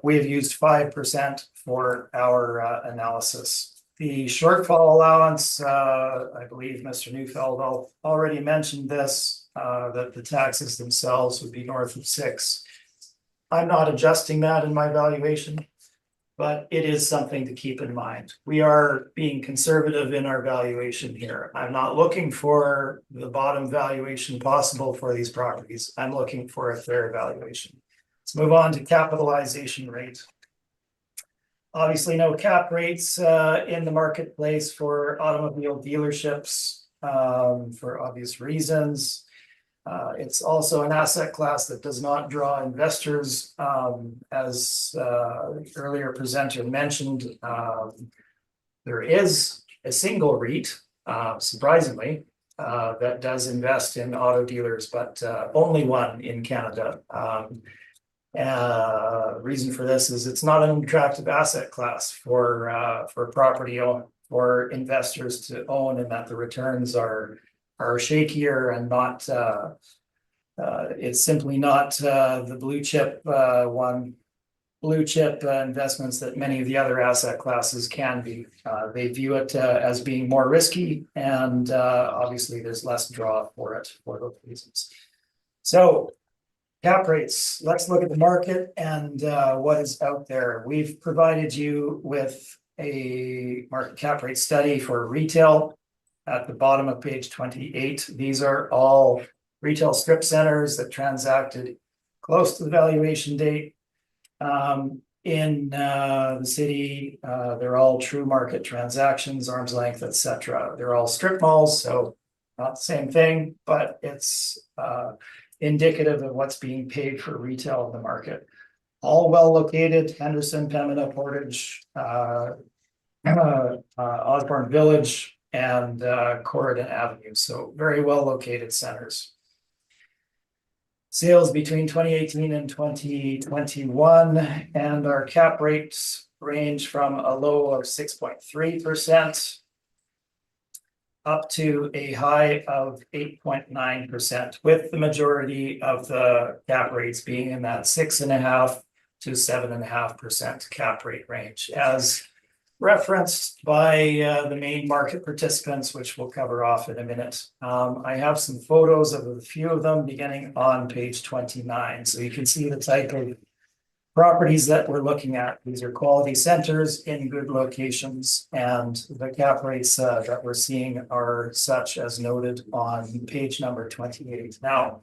we have used 5% for our analysis. The shortfall allowance, I believe Mr. Neufeld already mentioned this, that the taxes themselves would be north of 6. I'm not adjusting that in my valuation, but it is something to keep in mind. We are being conservative in our valuation here. I'm not looking for the bottom valuation possible for these properties. I'm looking for a fair valuation. Let's move on to capitalization rate. Obviously, no cap rates in the marketplace for automobile dealerships for obvious reasons. It's also an asset class that does not draw investors, as the earlier presenter mentioned. There is a single REIT, surprisingly, that does invest in auto dealers, but only one in Canada. Reason for this is it's not an attractive asset class for property for investors to own, and that the returns are shakier and not it's simply not the blue chip investments that many of the other asset classes can be. They view it as being more risky, and obviously there's less draw for it for those reasons. So cap rates, let's look at the market and what is out there. We've provided you with a market cap rate study for retail at the bottom of page 28. These are all retail strip centers that transacted close to the valuation date in the city. They're all true market transactions, arm's length, etc. They're all strip malls, so not the same thing, but it's indicative of what's being paid for retail in the market. All well located: Henderson, Pembina, Portage, Osborne Village, and Corridon Avenue. So very well located centers. Sales between 2018 and 2021, and our cap rates range from a low of 6.3% up to a high of 8.9%, with the majority of the cap rates being in that 6.5% to 7.5% cap rate range, as referenced by the main market participants, which we'll cover off in a minute. I have some photos of a few of them beginning on page 29. So you can see the type of properties that we're looking at. These are quality centers in good locations, and the cap rates that we're seeing are such as noted on page number 28. Now,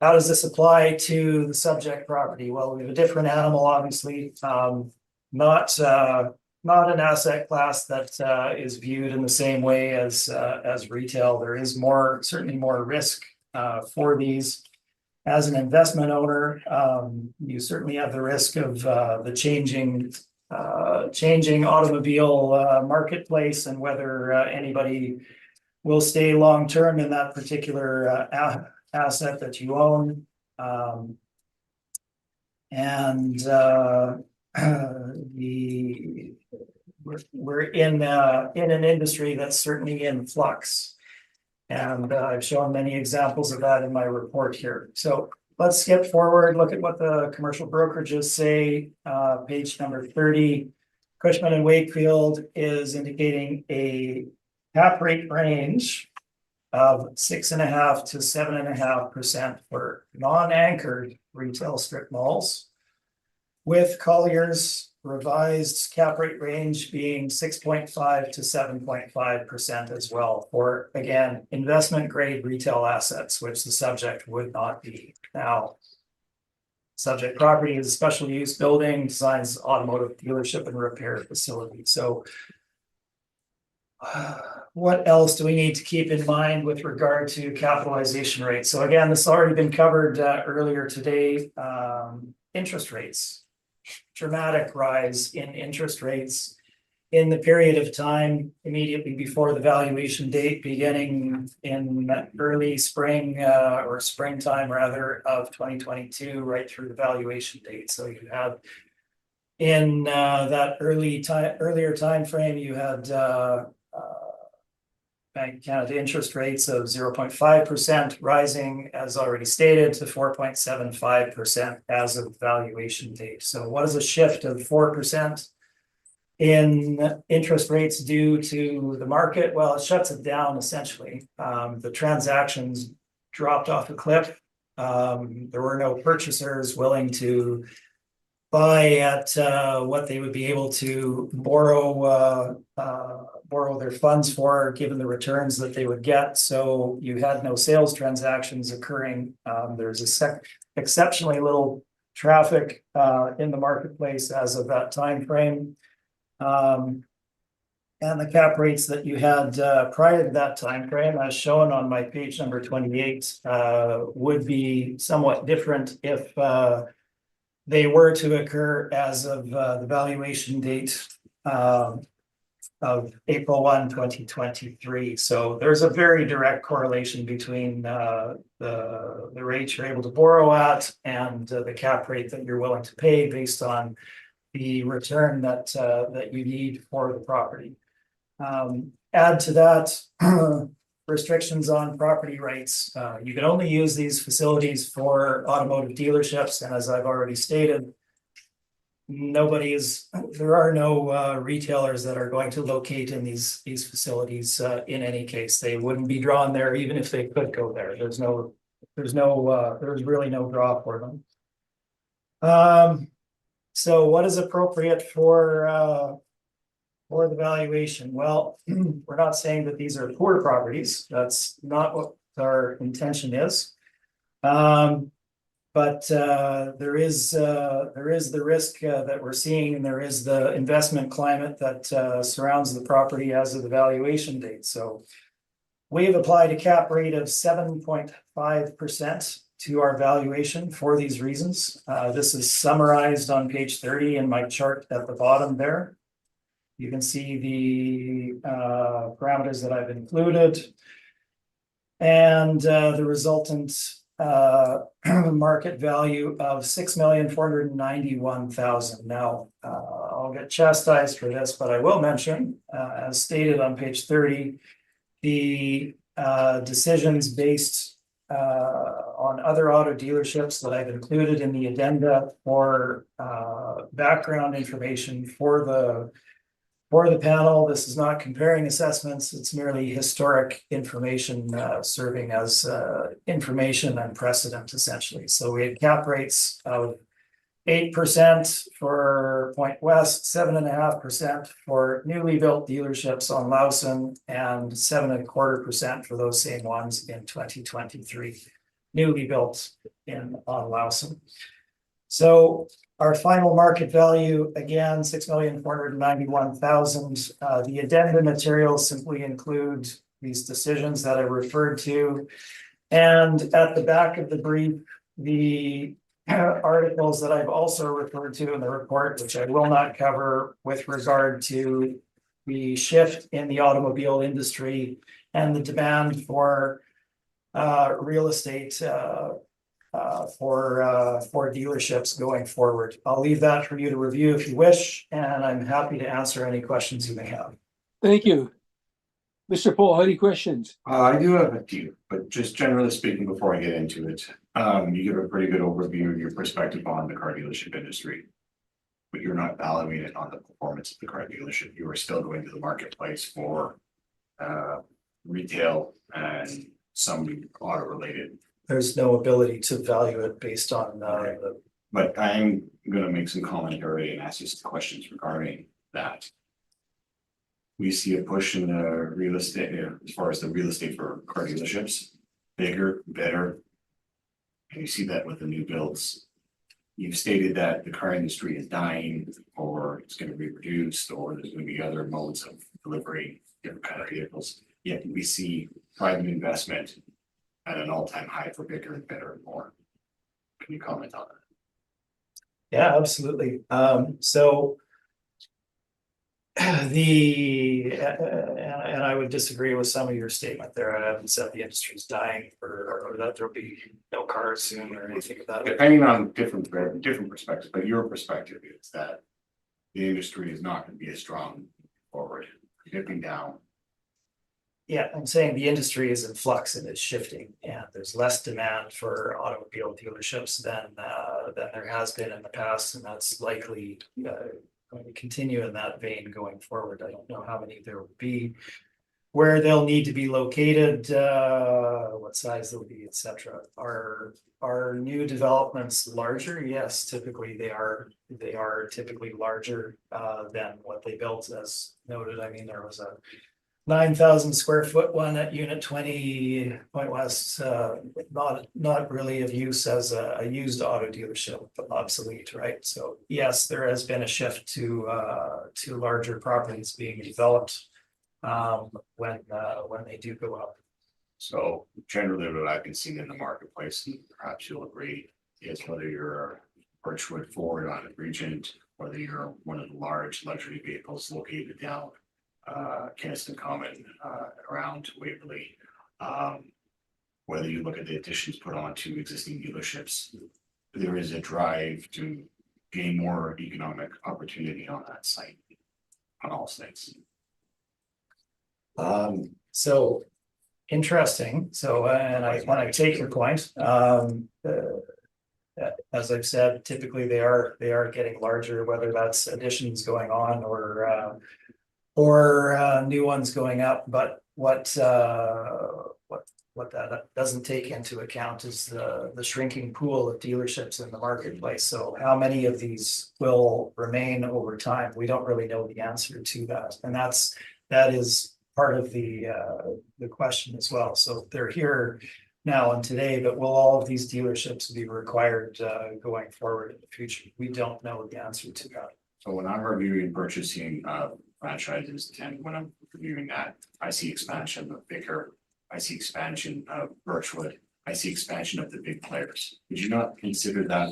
how does this apply to the subject property? Well, we have a different animal, obviously. Not an asset class that is viewed in the same way as retail. There is certainly more risk for these. As an investment owner, you certainly have the risk of the changing automobile marketplace, and whether anybody will stay long term in that particular asset that you own. We're in an industry that's certainly in flux. And I've shown many examples of that in my report here. So let's skip forward, look at what the commercial brokerages say. Page number 30, Cushman & Wakefield is indicating a cap rate range of 6.5% to 7.5% for non-anchored retail strip malls. With Collier's revised cap rate range being 6.5% to 7.5% as well for, again, investment grade retail assets, which the subject would not be. Now, subject property is a special use building, designs automotive dealership and repair facility. So what else do we need to keep in mind with regard to capitalization rates? So again, this has already been covered earlier today. Interest rates. Dramatic rise in interest rates in the period of time immediately before the valuation date, beginning in early spring or springtime rather of 2022, right through the valuation date. So you have in that earlier time frame, you had Bank of Canada interest rates of 0.5% rising, as already stated, to 4.75% as of valuation date. So what is a shift of 4% in interest rates due to the market? Well, it shuts it down essentially. The transactions dropped off a cliff. There were no purchasers willing to buy at what they would be able to borrow their funds for, given the returns that they would get. So you had no sales transactions occurring. There's exceptionally little traffic in the marketplace as of that time frame. And the cap rates that you had prior to that time frame, as shown on my page number 28, would be somewhat different if they were to occur as of the valuation date of April 1, 2023. So there's a very direct correlation between the rates you're able to borrow at and the cap rate that you're willing to pay based on the return that you need for the property. Add to that restrictions on property rights. You can only use these facilities for automotive dealerships, and as I've already stated, there are no retailers that are going to locate in these facilities in any case. They wouldn't be drawn there even if they could go there. There's really no draw for them. So what is appropriate for the valuation? Well, we're not saying that these are poor properties. That's not what our intention is. But there is the risk that we're seeing, and there is the investment climate that surrounds the property as of the valuation date. So we have applied a cap rate of 7.5% to our valuation for these reasons. This is summarized on page 30 in my chart at the bottom there. You can see the parameters that I've included and the resultant market value of $6,491,000. Now, I'll get chastised for this, but I will mention, as stated on page 30, the decisions based on other auto dealerships that I've included in the addenda for background information for the panel. This is not comparing assessments. It's merely historic information serving as information and precedent, essentially. So we had cap rates of 8% for Point West, 7.5% for newly built dealerships on Lawson, and 7.25% for those same ones in 2023, newly built on Lawson. So our final market value, again, $6,491,000. The addenda materials simply include these decisions that I referred to. And at the back of the brief, the articles that I've also referred to in the report, which I will not cover, with regard to the shift in the automobile industry and the demand for real estate for dealerships going forward. I'll leave that for you to review if you wish, and I'm happy to answer any questions you may have. Thank you. Mr. Paul, any questions? I do have a few, but just generally speaking, before I get into it, you give a pretty good overview of your perspective on the car dealership industry. But you're not valuing it on the performance of the car dealership. You are still going to the marketplace for retail and some auto related. There's no ability to value it based on the, But I'm gonna make some commentary and ask you some questions regarding that. We see a push in the real estate, as far as the real estate for car dealerships, bigger, better. And you see that with the new builds. You've stated that the car industry is dying, or it's gonna be reduced, or there's gonna be other modes of delivery, different kind of vehicles. Yet we see private investment at an all-time high for bigger and better and more. Can you comment on that? yeah, absolutely. So and I would disagree with some of your statement there. I haven't said the industry's dying or that there'll be no cars soon or anything of that. Depending on different perspectives, but your perspective is that the industry is not gonna be as strong forward, dipping down. Yeah, I'm saying the industry is in flux and it's shifting, and there's less demand for automobile dealerships than there has been in the past, and that's likely going to continue in that vein going forward. I don't know how many there will be, where they'll need to be located, what size they'll be, etc. Are new developments larger? Yes, typically they are typically larger than what they built, as noted. I mean, there was a 9,000 square foot one at Unit 20 Point West, not really of use as a used auto dealership, but obsolete, right? So yes, there has been a shift to larger properties being developed when they do go up. So generally what I've been seeing in the marketplace, and perhaps you'll agree, is whether you're Birchwood Ford on Regent, whether you're one of the large luxury vehicles located down Kinnison Common around Waverly. Whether you look at the additions put on to existing dealerships, there is a drive to gain more economic opportunity on that site, on all sites. So interesting. So and I take your point. As I've said, typically they are getting larger, whether that's additions going on or new ones going up. But what that doesn't take into account is the shrinking pool of dealerships in the marketplace. So how many of these will remain over time? We don't really know the answer to that, and that is part of the question as well. So they're here now and today, but will all of these dealerships be required going forward in the future? We don't know the answer to that. So when I'm reviewing purchasing franchises, and when I'm reviewing that, I see expansion of Bicker, I see expansion of Birchwood, I see expansion of the big players. Would you not consider that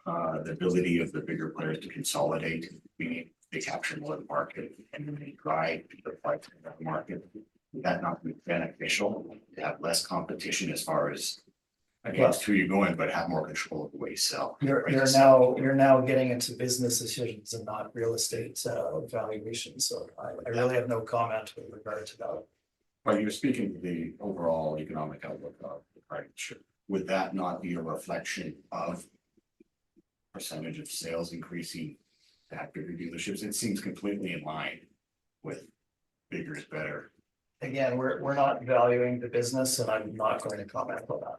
the ability of the bigger players to consolidate, meaning they capture more of the market and then they drive the fight in that market? Would that not be beneficial to have less competition as far as against who you're going, but have more control of the way you sell? You're now getting into business decisions and not real estate valuation. So I really have no comment with regard to that. Well, you're speaking to the overall economic outlook of the partnership. Would that not be a reflection of percentage of sales increasing to have bigger dealerships? It seems completely in line with bigger is better. Again, we're not valuing the business, and I'm not going to comment on that.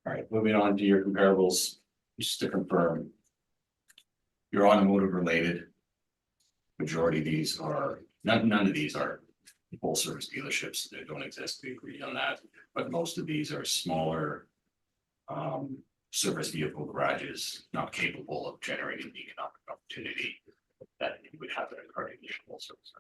All right, moving on to your comparables, just to confirm. You're automotive related. Majority of these are, none of these are full service dealerships. They don't exist. We agree on that. But most of these are smaller service vehicle garages, not capable of generating the economic opportunity that you would have at a car dealership full service.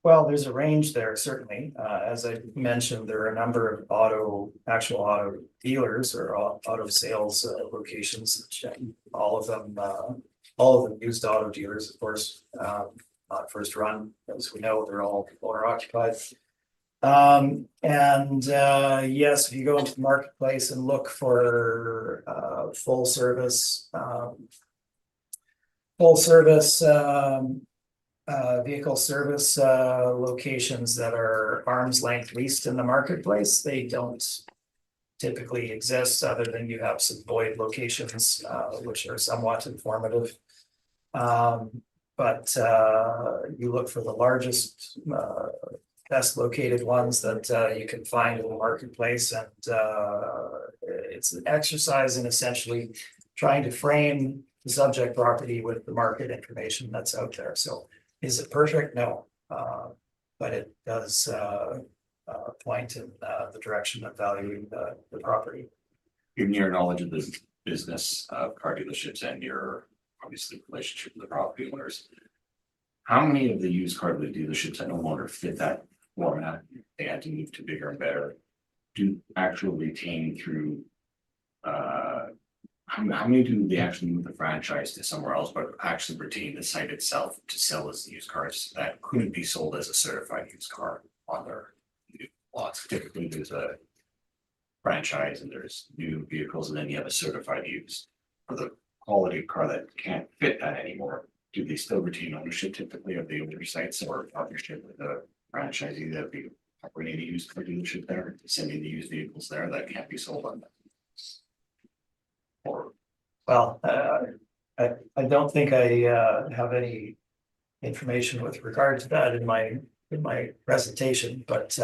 Well, there's a range there, certainly. As I mentioned, there are a number of actual auto dealers or auto sales locations, all of them used auto dealers, of course, not first run. As we know, they're all owner occupied. Yes, if you go into the marketplace and look for full service vehicle service locations that are arm's length leased in the marketplace, they don't typically exist, other than you have some void locations which are somewhat informative. But you look for the largest best located ones that you can find in the marketplace, and it's an exercise in essentially trying to frame the subject property with the market information that's out there. So is it perfect? No. But it does point in the direction of valuing the property. Given your knowledge of the business of car dealerships and your obviously relationship with the property owners, how many of the used car dealerships that no longer fit that format, they had to move to bigger and better, do actually retain through how many do they actually move the franchise to somewhere else, but actually retain the site itself to sell as used cars that couldn't be sold as a certified used car on their lots? Typically, there's a franchise and there's new vehicles, and then you have a certified used. For the quality of car that can't fit that anymore, do they still retain ownership typically of the older sites or partnership with a franchisee that be operating a used car dealership there, sending the used vehicles there that can't be sold on them? Or Well, I don't think I have any information with regard to that in my presentation, but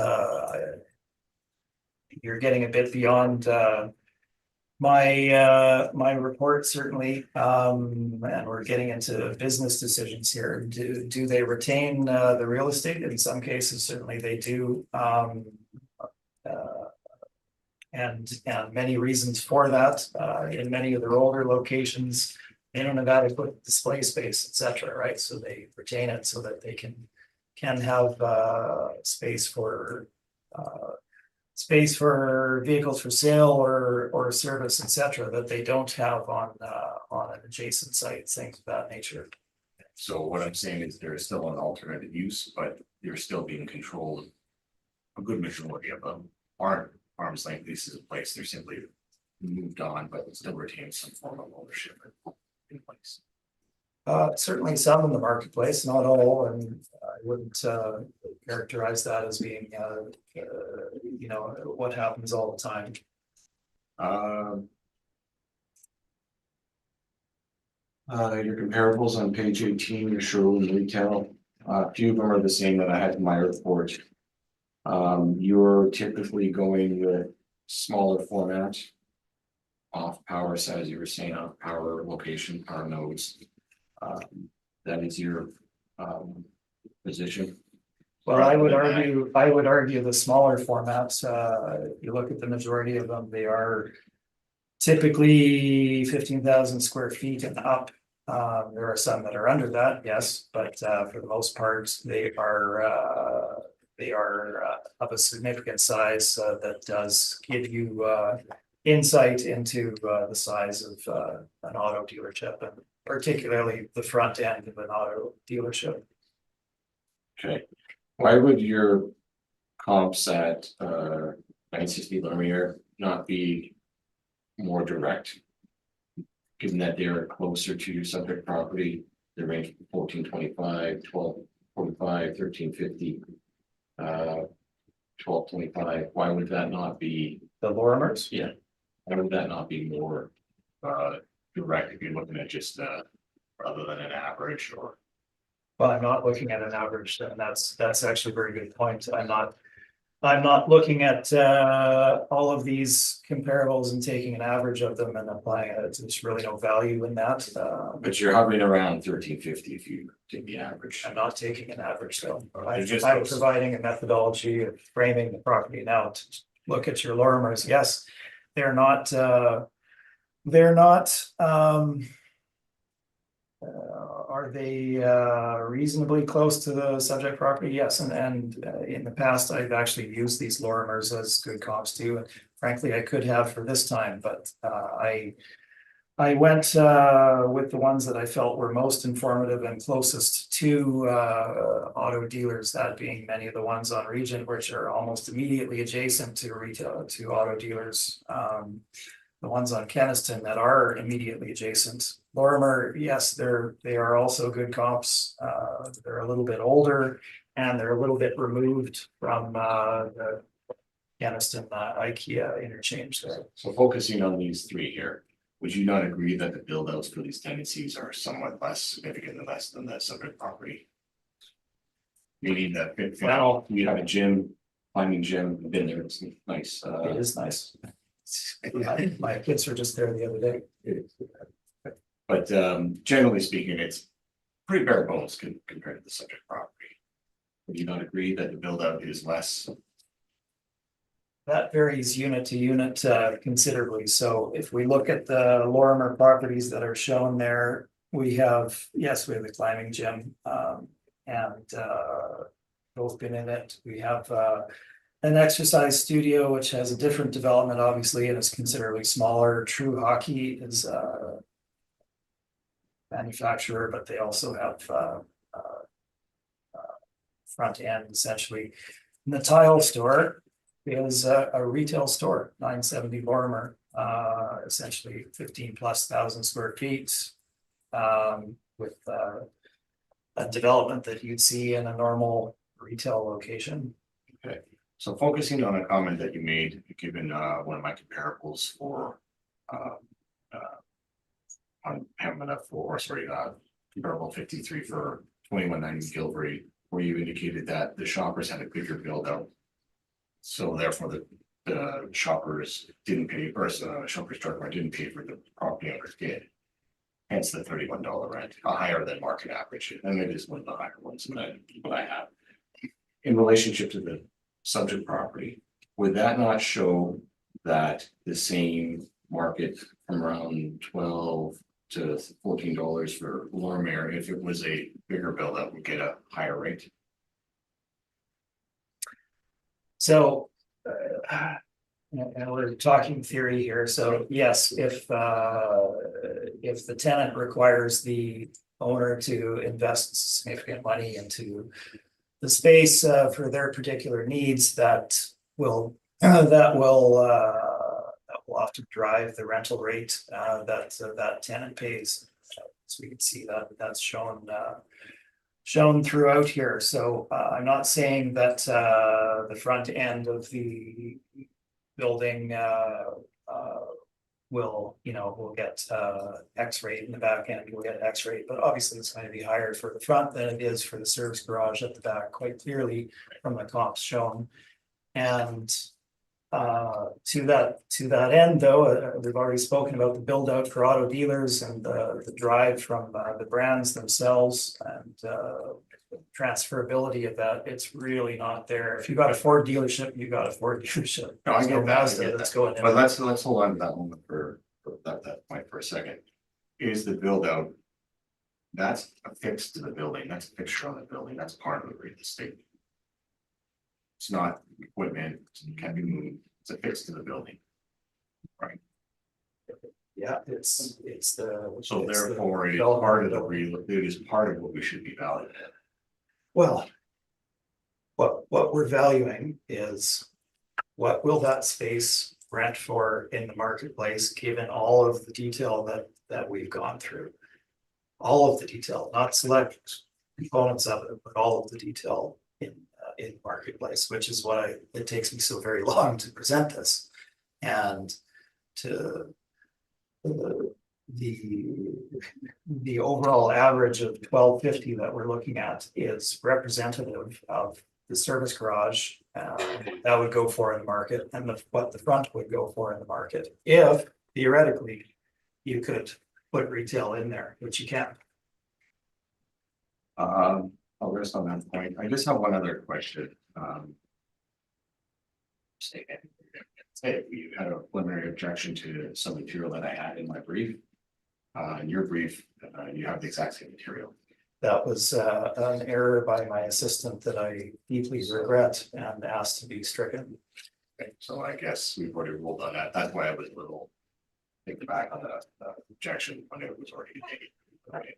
you're getting a bit beyond my report certainly, and we're getting into business decisions here. Do they retain the real estate? In some cases, certainly they do. And many reasons for that. In many of their older locations, they don't have adequate display space, etc. Right, so they retain it so that they can have space for vehicles for sale or service, etc. that they don't have on an adjacent site, things of that nature. so what I'm saying is there is still an alternative use, but you're still being controlled. A good majority of them aren't arm's length leases in place. They're simply moved on, but still retain some form of ownership in place. Certainly some in the marketplace, not all, and I wouldn't characterize that as being what happens all the time. Your comparables on page 18, your showroom retail, a few of them are the same that I had in my report. You're typically going with smaller format, off power size, you were saying, off power location, power nodes. That is your position. Well, I would argue the smaller formats, if you look at the majority of them, they are typically 15,000 square feet and up. There are some that are under that, yes, but for the most part, they are of a significant size that does give you insight into the size of an auto dealership, and particularly the front end of an auto dealership. Okay, why would your comps at 960 Lumiere not be more direct? Given that they're closer to your subject property, they range from 1425, 1245, 1350, 1225. Why would that not be The Lorimers? Yeah, why would that not be more direct if you're looking at just rather than an average? Or Well, I'm not looking at an average, and that's actually a very good point. I'm not looking at all of these comparables and taking an average of them and applying it. There's really no value in that. but you're hovering around 1350 if you take the average. I'm not taking an average though. You're just I'm close. providing a methodology of framing the property. Now to look at your Lorimers, yes, they're not are they reasonably close to the subject property? Yes, and in the past, I've actually used these Lorimers as good comps too. And frankly, I could have for this time, but I went with the ones that I felt were most informative and closest to auto dealers, that being many of the ones on Regent, which are almost immediately adjacent to retail, to auto dealers. The ones on Keniston that are immediately adjacent. Lorimer, yes, they are also good comps. They're a little bit older and they're a little bit removed from the Keniston IKEA interchange there. So focusing on these three here, would you not agree that the build outs for these tenancies are somewhat less significantly less than the subject property? Meaning that, Wow. we have a gym, climbing gym, been there, it's nice, It is nice. My kids were just there the other day. but, generally speaking, it's pretty bare bones compared to the subject property. Would you not agree that the build out is less? That varies unit to unit considerably. So if we look at the Lorimer properties that are shown there, we have, yes, we have the climbing gym, and both been in it. We have an exercise studio, which has a different development, obviously, and is considerably smaller. True Hockey is a manufacturer, but they also have front end essentially. And the tile store is a retail store, 970 Lorimer, essentially 15,000+ square feet. With a development that you'd see in a normal retail location. Okay, so focusing on a comment that you made, given one of my comparables for on Pamela for, sorry, comparable 53 for 2190 Gilbury, where you indicated that the shoppers had a bigger build out. So therefore the shoppers didn't pay, or Shoppers Drug Mart didn't pay for the property owners did. Hence the $31 rent, a higher than market average, and it is one of the higher ones that I have. In relationship to the subject property, would that not show that the same market from around $12 to $14 for Lorimer, if it was a bigger build out, would get a higher rate? So, and we're talking theory here, so yes, if the tenant requires the owner to invest significant money into the space for their particular needs, that will often drive the rental rate that tenant pays. So we can see that that's shown throughout here. So I'm not saying that the front end of the building will get X rate, and the back end will get X rate, but obviously it's going to be higher for the front than it is for the service garage at the back, quite clearly from the comps shown. And to that end, though, we've already spoken about the build out for auto dealers and the drive from the brands themselves and transferability of that. It's really not there. If you got a Ford dealership, you got a Ford dealership. No, I There's get that, Mazda that's going in. But let's hold on to that one for that point for a second. Is the build out? That's affixed to the building, that's a fixture on the building, that's part of the real estate. It's not equipment, it can be moved, it's affixed to the building. Right, Yeah, it's the. so it's the therefore it is development part of the building. it is part of what we should be valued at. Well, what we're valuing is what will that space rent for in the marketplace, given all of the detail that we've gone through. All of the detail, not select components of it, but all of the detail in the marketplace, which is why it takes me so very long to present this. And to the overall average of $12.50 that we're looking at is representative of the service garage that would go for in the market, and what the front would go for in the market, if theoretically you could put retail in there, which you can't. I'll rest on that point. I just have one other question. Say you had a preliminary objection to some material that I had in my brief. In your brief, you have the exact same material. That was an error by my assistant that I deeply regret and asked to be stricken. Okay, so I guess we've already ruled on that. That's why I was a little taken back on the objection when it was already made. Right.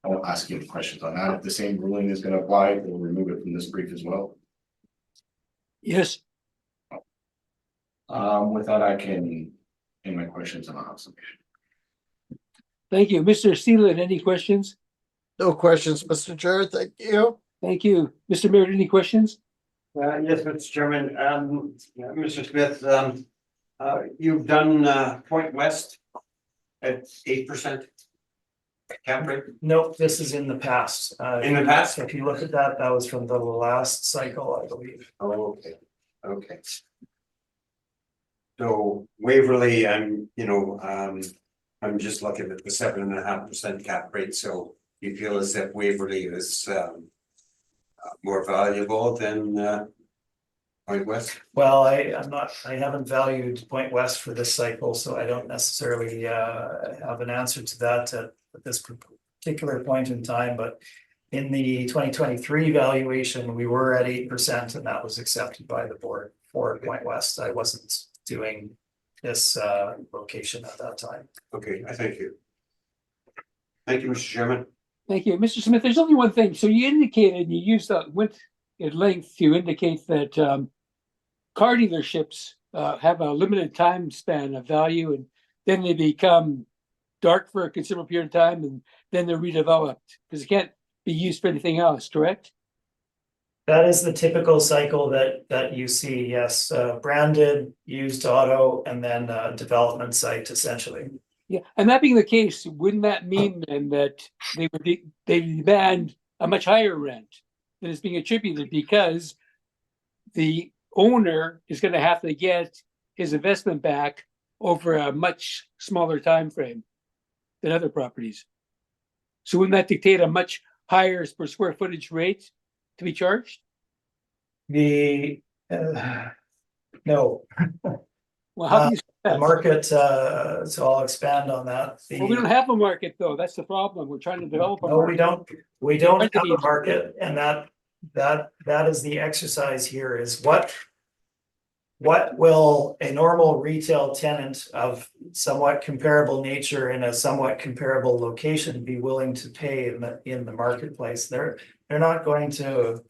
I won't ask you any questions on that. If the same ruling is going to apply, we'll remove it from this brief as well. Yes, With that, I can end my questions and I'll have some. thank you. Mr. Seelan, any questions? No questions, Mr. Chair. Thank you. Thank you. Mr. Merritt, any questions? Yes, Mr. Chairman, Mr. Smith, you've done Point West at 8%. cap rate? Nope, this is in the past. In the past? If you look at that, that was from the last cycle, I believe. Oh, okay, okay. So Waverly, I'm just looking at the 7.5% cap rate, so you feel as if Waverly is more valuable than Point West? Well, I haven't valued Point West for this cycle, so I don't necessarily have an answer to that at this particular point in time, but in the 2023 valuation, we were at 8%, and that was accepted by the board for Point West. I wasn't doing this location at that time. Okay, I thank you. Thank you, Mr. Chairman. Thank you. Mr. Smith, there's only one thing. So you indicated, you used went at length to indicate that car dealerships have a limited time span of value, and then they become dark for a considerable period of time, and then they're redeveloped because it can't be used for anything else, correct? That is the typical cycle that you see, yes, branded, used auto, and then development site essentially. Yeah, and that being the case, wouldn't that mean then that they demand a much higher rent than is being attributed because the owner is going to have to get his investment back over a much smaller time frame than other properties? So wouldn't that dictate a much higher per square footage rate to be charged? No, Well, how can you say the that? market, so I'll expand on that. Well, we don't have a market though. That's the problem. We're trying to develop a No, market. we don't have a market, and that is the exercise here is what will a normal retail tenant of somewhat comparable nature in a somewhat comparable location be willing to pay in the marketplace? They're not going to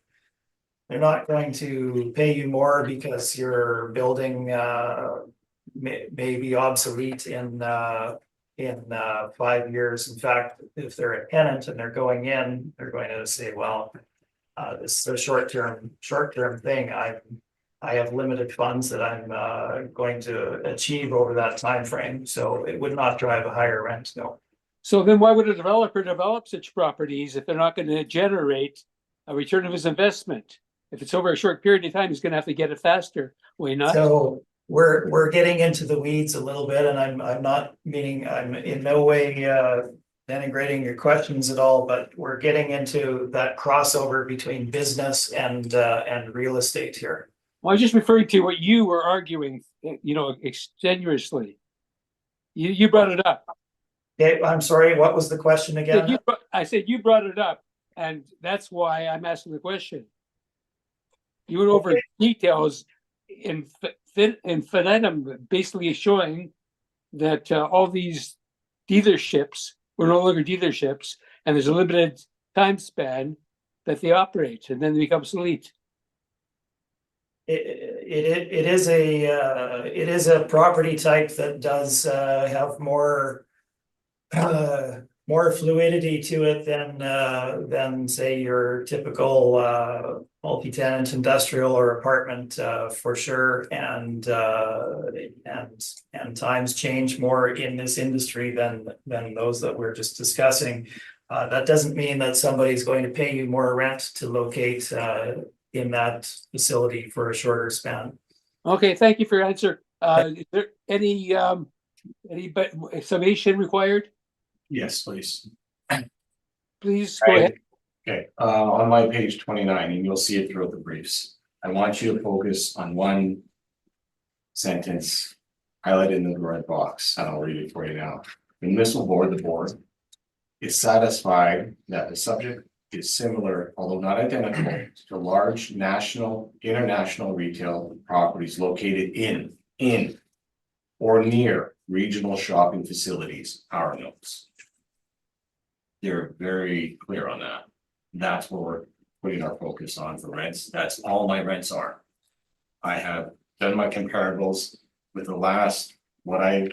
pay you more because your building may be obsolete in 5 years. In fact, if they're a tenant and they're going in, they're going to say, well, this is a short-term thing. I have limited funds that I'm going to achieve over that time frame, so it would not drive a higher rent, no. So then why would a developer develop such properties if they're not going to generate a return of his investment? If it's over a short period of time, he's going to have to get it faster. Will he not? So we're getting into the weeds a little bit, and I'm not meaning, I'm in no way denigrating your questions at all, but we're getting into that crossover between business and real estate here. Well, I was just referring to what you were arguing, extenuously. You brought it up. Okay, I'm sorry, what was the question again? I said you brought it up, and that's why I'm asking the question. You went over details infinitum, basically showing that all these dealerships were no longer dealerships, and there's a limited time span that they operate, and then they become obsolete. It is a property type that does have more fluidity to it than say your typical multi-tenant industrial or apartment for sure, and times change more in this industry than those that we're just discussing. That doesn't mean that somebody's going to pay you more rent to locate in that facility for a shorter span. Okay, thank you for your answer. Is there any summation required? Yes, please. Please go ahead. Okay, on my page 29, and you'll see it throughout the briefs. I want you to focus on one sentence highlighted in the red box, and I'll read it for you now. The municipal board, the board, is satisfied that the subject is similar, although not identical, to large national, international retail properties located in or near regional shopping facilities, our notes. They're very clear on that. That's what we're putting our focus on for rents. That's all my rents are. I have done my comparables with the last, what I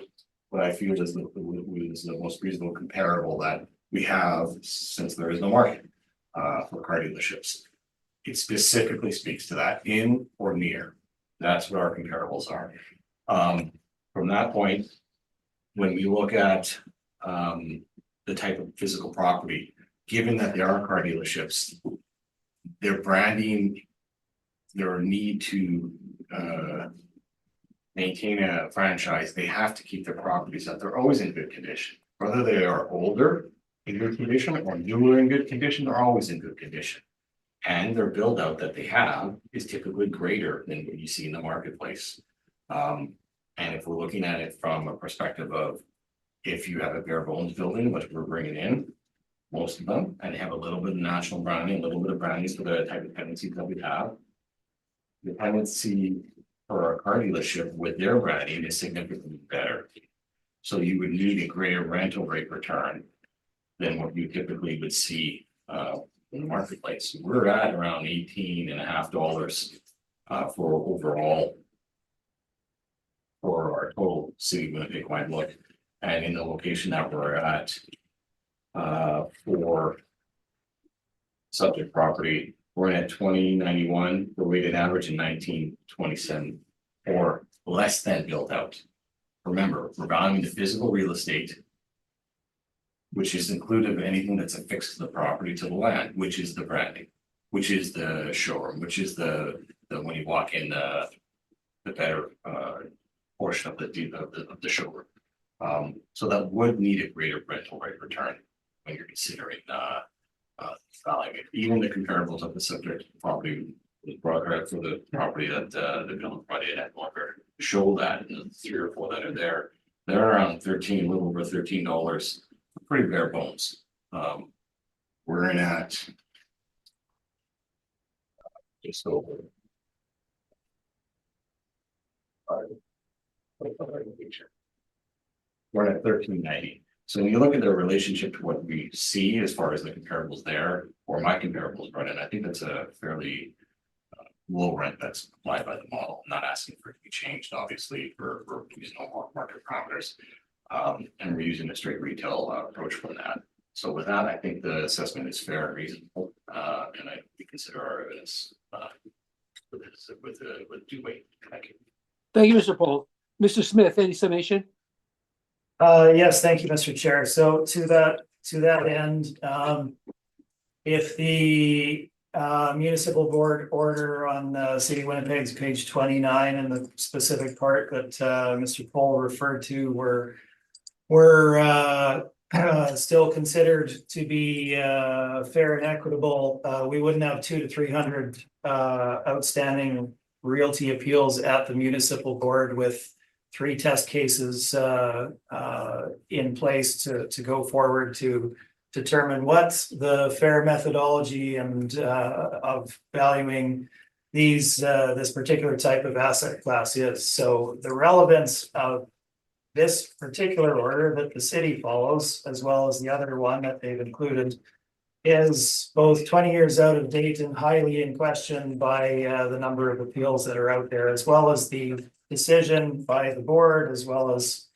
feel is the most reasonable comparable that we have since there is no market for car dealerships. It specifically speaks to that, in or near. That's what our comparables are. From that point, when we look at the type of physical property, given that they are car dealerships, their branding, their need to maintain a franchise, they have to keep their properties that they're always in good condition. Whether they are older in good condition or newer in good condition, they're always in good condition. And their build out that they have is typically greater than what you see in the marketplace. And if we're looking at it from a perspective of if you have a bare bones building, which we're bringing in, most of them, and have a little bit of national branding, a little bit of branding for the type of tendencies that we have. The tendency for a car dealership with their branding is significantly better. So you would need a greater rental rate return than what you typically would see in the marketplace. We're at around $18.50 for overall for our total city Winnipeg wide look, and in the location that we're at for subject property, we're at 2091 for weighted average in 1927 or less than built out. Remember, we're valuing the physical real estate, which is included of anything that's affixed to the property to the land, which is the branding, which is the showroom, which is the when you walk in the better portion of the showroom. So that would need a greater rental rate return when you're considering value. Even the comparables of the subject property was brought out for the property that the building project had longer show that in the 3 or 4 that are there. They're around 13, a little over $13. Pretty bare bones. We're in at just over. We're at 1390. So when you look at the relationship to what we see as far as the comparables there, or my comparables running, I think that's a fairly low rent that's applied by the model. I'm not asking for it to be changed, obviously, for using all market parameters. And we're using a straight retail approach from that. So with that, I think the assessment is fair and reasonable, and we consider our evidence with due weight. Thank you. Thank you, Mr. Paul. Mr. Smith, any summation? Yes, thank you, Mr. Chair. So to that end, if the municipal board order on City of Winnipeg's page 29 and the specific part that Mr. Paul referred to were still considered to be fair and equitable, we wouldn't have 200 to 300 outstanding realty appeals at the municipal board with 3 test cases in place to go forward to determine what the fair methodology and of valuing this particular type of asset class is. So the relevance of this particular order that the city follows, as well as the other one that they've included, is both 20 years out of date and highly in question by the number of appeals that are out there, as well as the decision by the board, as well as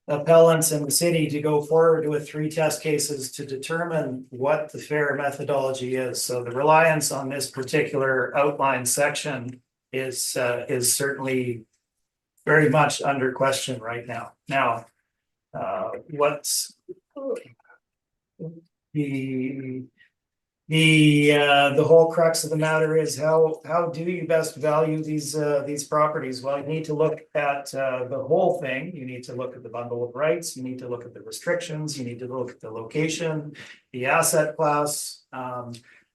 appellants in the city to go forward with 3 test cases to determine what the fair methodology is. So the reliance on this particular outline section is certainly very much under question right now. Now, what's the whole crux of the matter is how do you best value these properties? Well, you need to look at the whole thing. You need to look at the bundle of rights. You need to look at the restrictions. You need to look at the location, the asset class,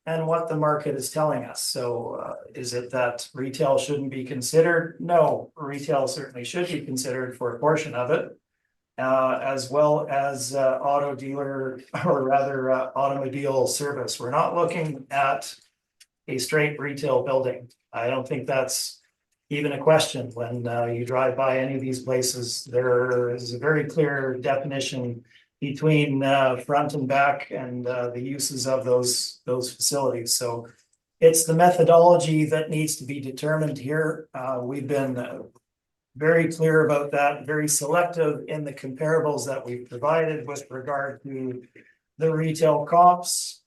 and what the market is telling us. So is it that retail shouldn't be considered? No, retail certainly should be considered for a portion of it, as well as auto dealer, or rather automobile service. We're not looking at a straight retail building. I don't think that's even a question. When you drive by any of these places, there is a very clear definition between front and back and the uses of those facilities. So it's the methodology that needs to be determined here. We've been very clear about that, very selective in the comparables that we've provided with regard to the retail comps,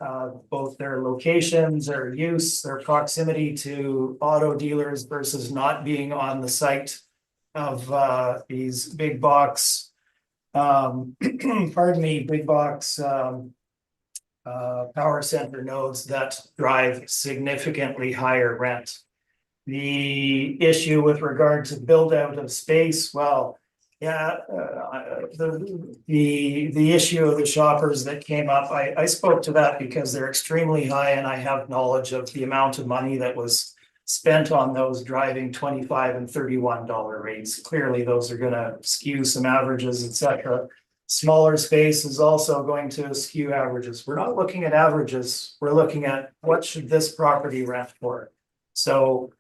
both their locations, their use, their proximity to auto dealers versus not being on the site of these big box pardon me, big box, power center nodes that drive significantly higher rent. The issue with regard to build out of space, well, yeah, the issue of the shoppers that came up, I spoke to that because they're extremely high and I have knowledge of the amount of money that was spent on those driving $25 and $31 rates. Clearly, those are gonna skew some averages, etc. Smaller space is also going to skew averages. We're not looking at averages, we're looking at what should this property rent for. So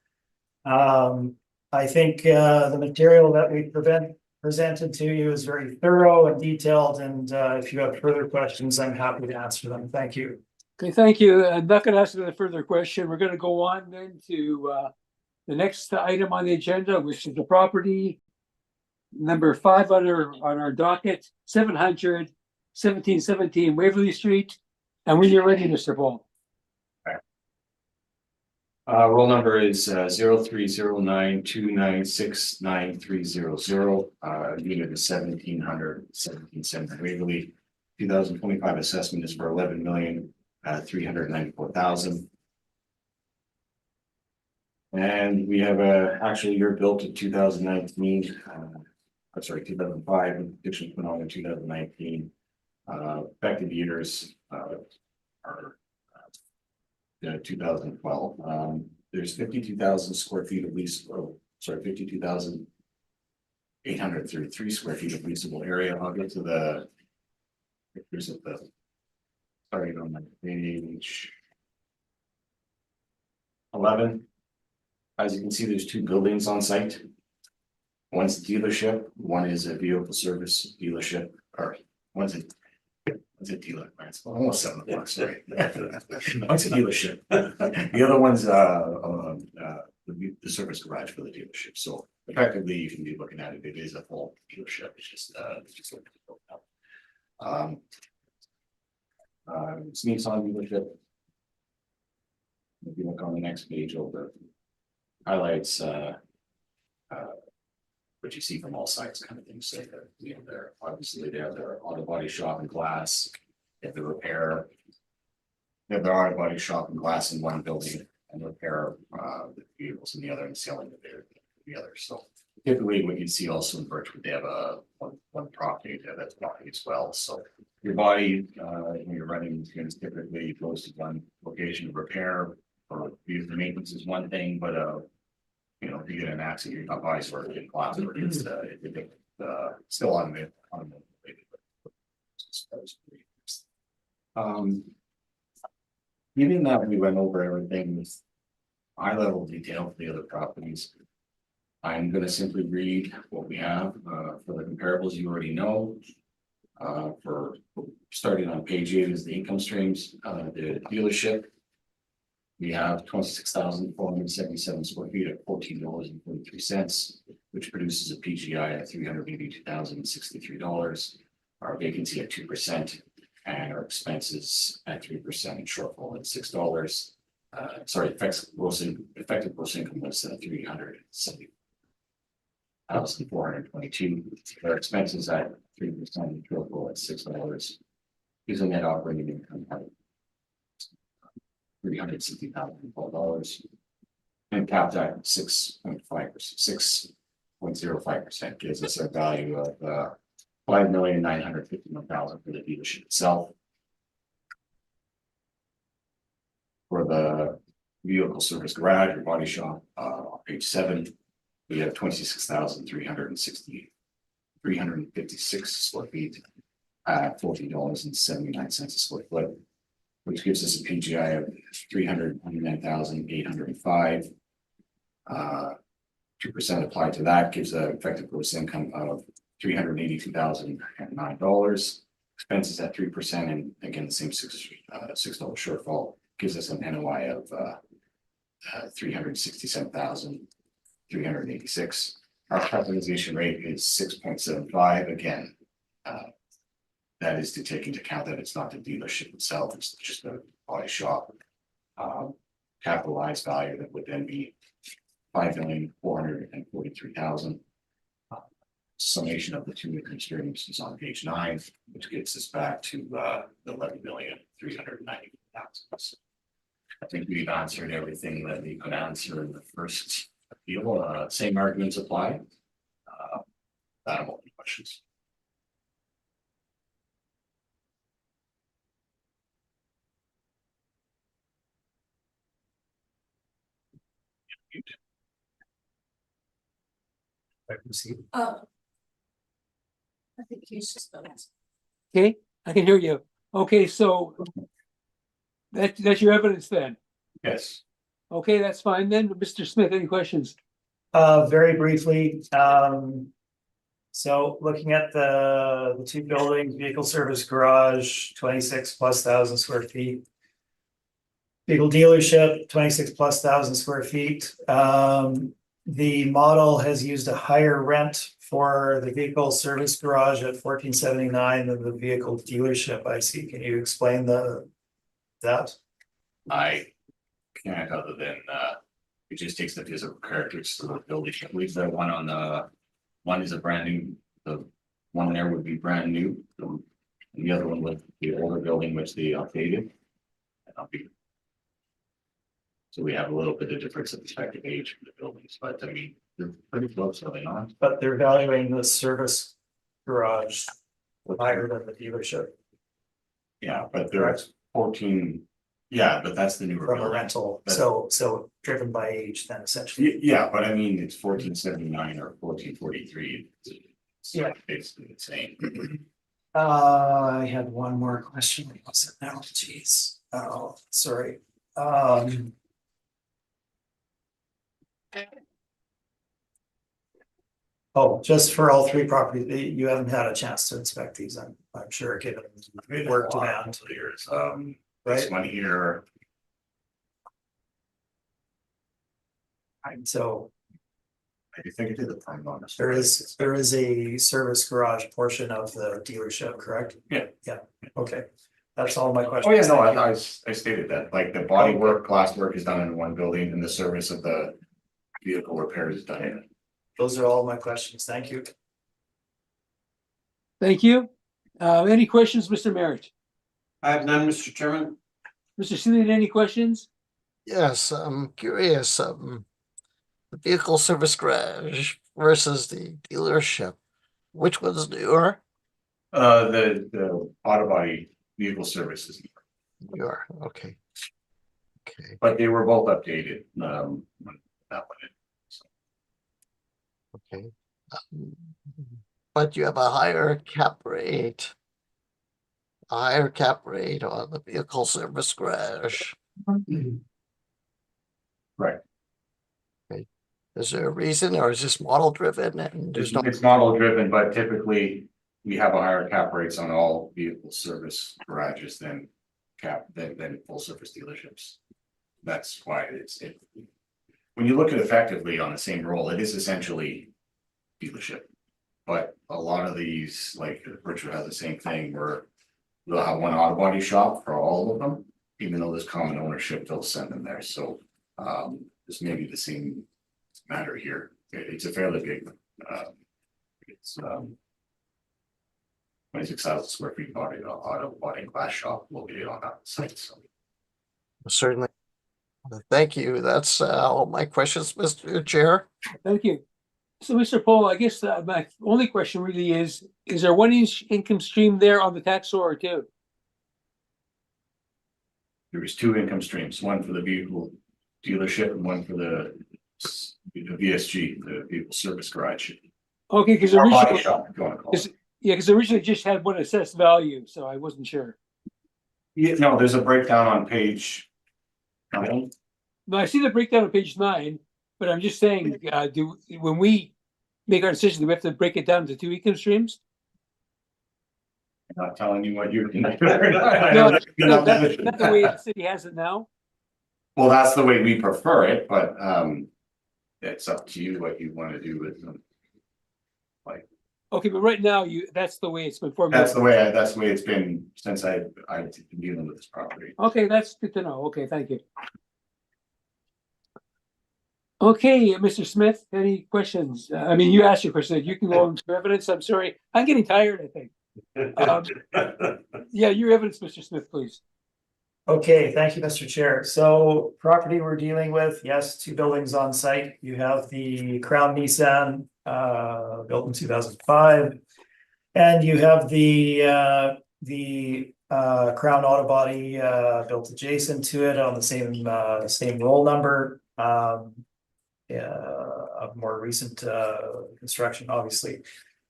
I think the material that we presented to you is very thorough and detailed, and if you have further questions, I'm happy to answer them. Thank you. Okay, thank you. I'm not going to ask another further question. We're going to go on then to the next item on the agenda, which is the property number 5 on our docket, 700 1717 Waverly Street. And when you're ready, Mr. Paul. Roll number is 030929699300. Unit is 1717 Waverly. 2025 assessment is for 11,394,000. And we have a actual year built in 2019. I'm sorry, 2005. Addition put on in 2019. Effective years are 2012. There's 52,000 square feet of lease. Oh, sorry, 52,833 square feet of leasable area. I'll get to the pictures of the starting on my page 11. As you can see, there's 2 buildings on site. One's a dealership, one is a vehicle service dealership, or one's a dealer, it's almost 7 o'clock, sorry. One's a dealership. The other one's the service garage for the dealership. So effectively, you can be looking at it. It is a full dealership. It's just like built up. It's Nissan dealership. If you look on the next page over highlights what you see from all sides kind of thing. So they're obviously they have their auto body shop and glass, they have the repair, they have their auto body shop and glass in one building and repair the vehicles in the other and selling the other. So typically what you see also in Birchwood, they have a one property there that's property as well. So your body when you're running units typically goes to one location of repair or the maintenance is one thing, but you know, if you get an accident, you're not body sort of in class, or it's still automated. Given that we went over everything with high level detail for the other properties, I'm going to simply read what we have for the comparables you already know. For starting on page 8 is the income streams, the dealership. We have 26,477 square feet at $14.43, which produces a PGI at $382,063. Our vacancy at 2% and our expenses at 3% and shortfall at $6. Sorry, effective gross income was 370,422. Our expenses at 3% and shortfall at $6. Gives a net operating income at $360,012 and capped at 6.05% gives us a value of $5,951,000 for the dealership itself. For the vehicle service garage or body shop on page 7, we have 356 square feet at $14.79 a square foot, which gives us a PGI of 329,805. 2% applied to that gives an effective gross income of $382,009. Expenses at 3%, and again the same $6 shortfall gives us an NOI of $367,386. Our capitalization rate is 6.75. Again, that is to take into account that it's not the dealership itself, it's just a body shop. Capitalized value that would then be $5,443,000. summation of the two income streams is on page 9, which gets us back to the 11,390,000. I think we've answered everything that we could answer in the first appeal. Same arguments apply. I don't have any questions. I think he's just gonna. Okay, I can hear you. Okay, so that's your evidence then. Yes. Okay, that's fine then. Mr. Smith, any questions? Very briefly, so looking at the two buildings, vehicle service garage, 26,000+ square feet. Vehicle dealership, 26,000+ square feet. The model has used a higher rent for the vehicle service garage at $14.79 than the vehicle dealership. I see. Can you explain that? I can't, other than it just takes the physical characteristics of the building. I believe the one on the one is a brand new, the one there would be brand new. The other one with the older building, which they updated. So we have a little bit of difference in respective age for the buildings, but I mean, they're pretty close, are they not? But they're valuing the service garage higher than the dealership Yeah, but they're at 14. Yeah, but that's the newer from a building. rental. That's- So driven by age then essentially. Yeah, but I mean, it's 1479 or 1443. It's Yeah. basically the same. I had one more question. What's it now? Jeez. Oh, sorry. Oh, just for all three properties, you haven't had a chance to inspect these, I'm sure, given work demand, Years. right? This one here, So I think I did the front on this. there is a service garage portion of the dealership, correct? Yeah. Yeah, okay. That's all my questions. Oh, yeah, no, Thank you. I stated that, like the body work, glass work is done in one building and the service of the vehicle repairs is done in. Those are all my questions. Thank you. Thank you. Any questions, Mr. Merritt? I have none, Mr. Chairman. Mr. Sealy, any questions? Yes, I'm curious, the vehicle service garage versus the dealership, which one's newer? The auto body vehicle services, Newer, okay. Okay, but they were both updated, when that one. okay. But you have a higher cap rate. A higher cap rate on the vehicle service garage. Right. Is there a reason or is this model driven and there's no? It's model driven, but typically we have a higher cap rates on all vehicle service garages than full service dealerships. That's why it. When you look at effectively on the same role, it is essentially dealership. But a lot of these, like Richard has the same thing where they'll have one auto body shop for all of them, even though there's common ownership, they'll send them there. So this may be the same matter here. It's a fairly big, it's 26,000 square feet auto body and glass shop located on that site. So Certainly. Thank you. That's all my questions, Mr. Chair. Thank you. So, Mr. Paul, I guess my only question really is there one income stream there on the tax or two? there was two income streams, one for the vehicle dealership and one for the VSG, the vehicle service garage. Okay, because Or body originally, shop, if you want to call it. yeah, because originally just had one assessed value, so I wasn't sure. Yeah, no, there's a breakdown on page 9. No, I see the breakdown on page 9, but I'm just saying, when we make our decision, do we have to break it down to two income streams? I'm not telling you what you can. No, that's not the way the city has it now. Well, that's the way we prefer it, but it's up to you what you want to do with them. Okay, but right now, that's the way it's been That's formulated. the way it's been since I've been dealing with this property. Okay, that's good to know. Okay, thank you. Okay, Mr. Smith, any questions? I mean, you asked your question. You can go into evidence. I'm sorry. I'm getting tired, I think. Yeah, your evidence, Mr. Smith, please. Okay, thank you, Mr. Chair. So property we're dealing with, yes, 2 buildings on site. You have the Crown Nissan, built in 2005. And you have the Crown Auto Body, built adjacent to it on the same roll number. Of more recent, construction, obviously.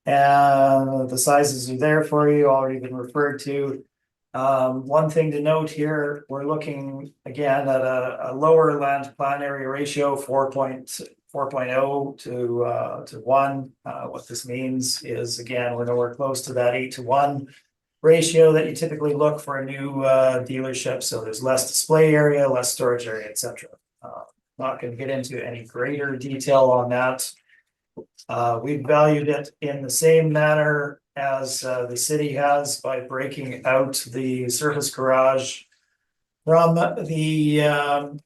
And the sizes are there for you, already been referred to. One thing to note here, we're looking again at a lower land plan area ratio, 4.0 to 1. What this means is, again, we're nowhere close to that 8-to-1 ratio that you typically look for a new dealership. So there's less display area, less storage area, etc. Not going to get into any greater detail on that. We've valued it in the same manner as the city has, by breaking out the service garage from the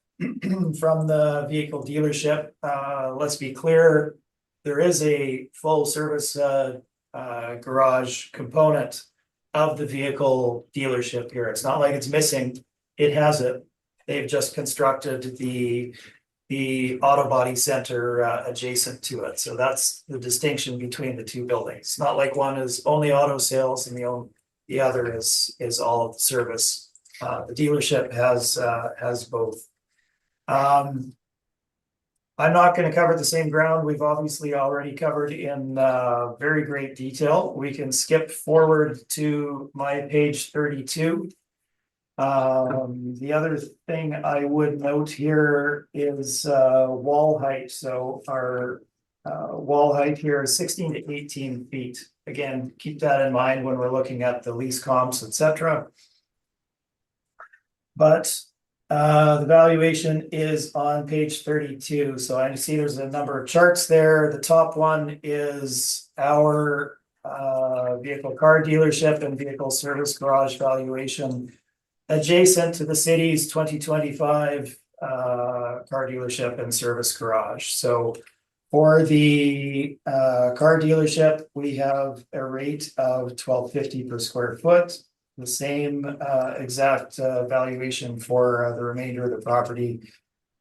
from the vehicle dealership. Let's be clear, there is a full service garage component of the vehicle dealership here. It's not like it's missing. It has it. They've just constructed the auto body center adjacent to it. So that's the distinction between the 2 buildings. Not like one is only auto sales and the other is all of the service. The dealership has both. I'm not going to cover the same ground we've obviously already covered in very great detail. We can skip forward to my page 32. The other thing I would note here is wall height. So our wall height here is 16 to 18 feet. Again, keep that in mind when we're looking at the lease comps, etc. But the valuation is on page 32. So I see there's a number of charts there. The top one is our vehicle car dealership and vehicle service garage valuation adjacent to the city's 2025 car dealership and service garage. So for the car dealership, we have a rate of $12.50 per square foot. The same exact valuation for the remainder of the property.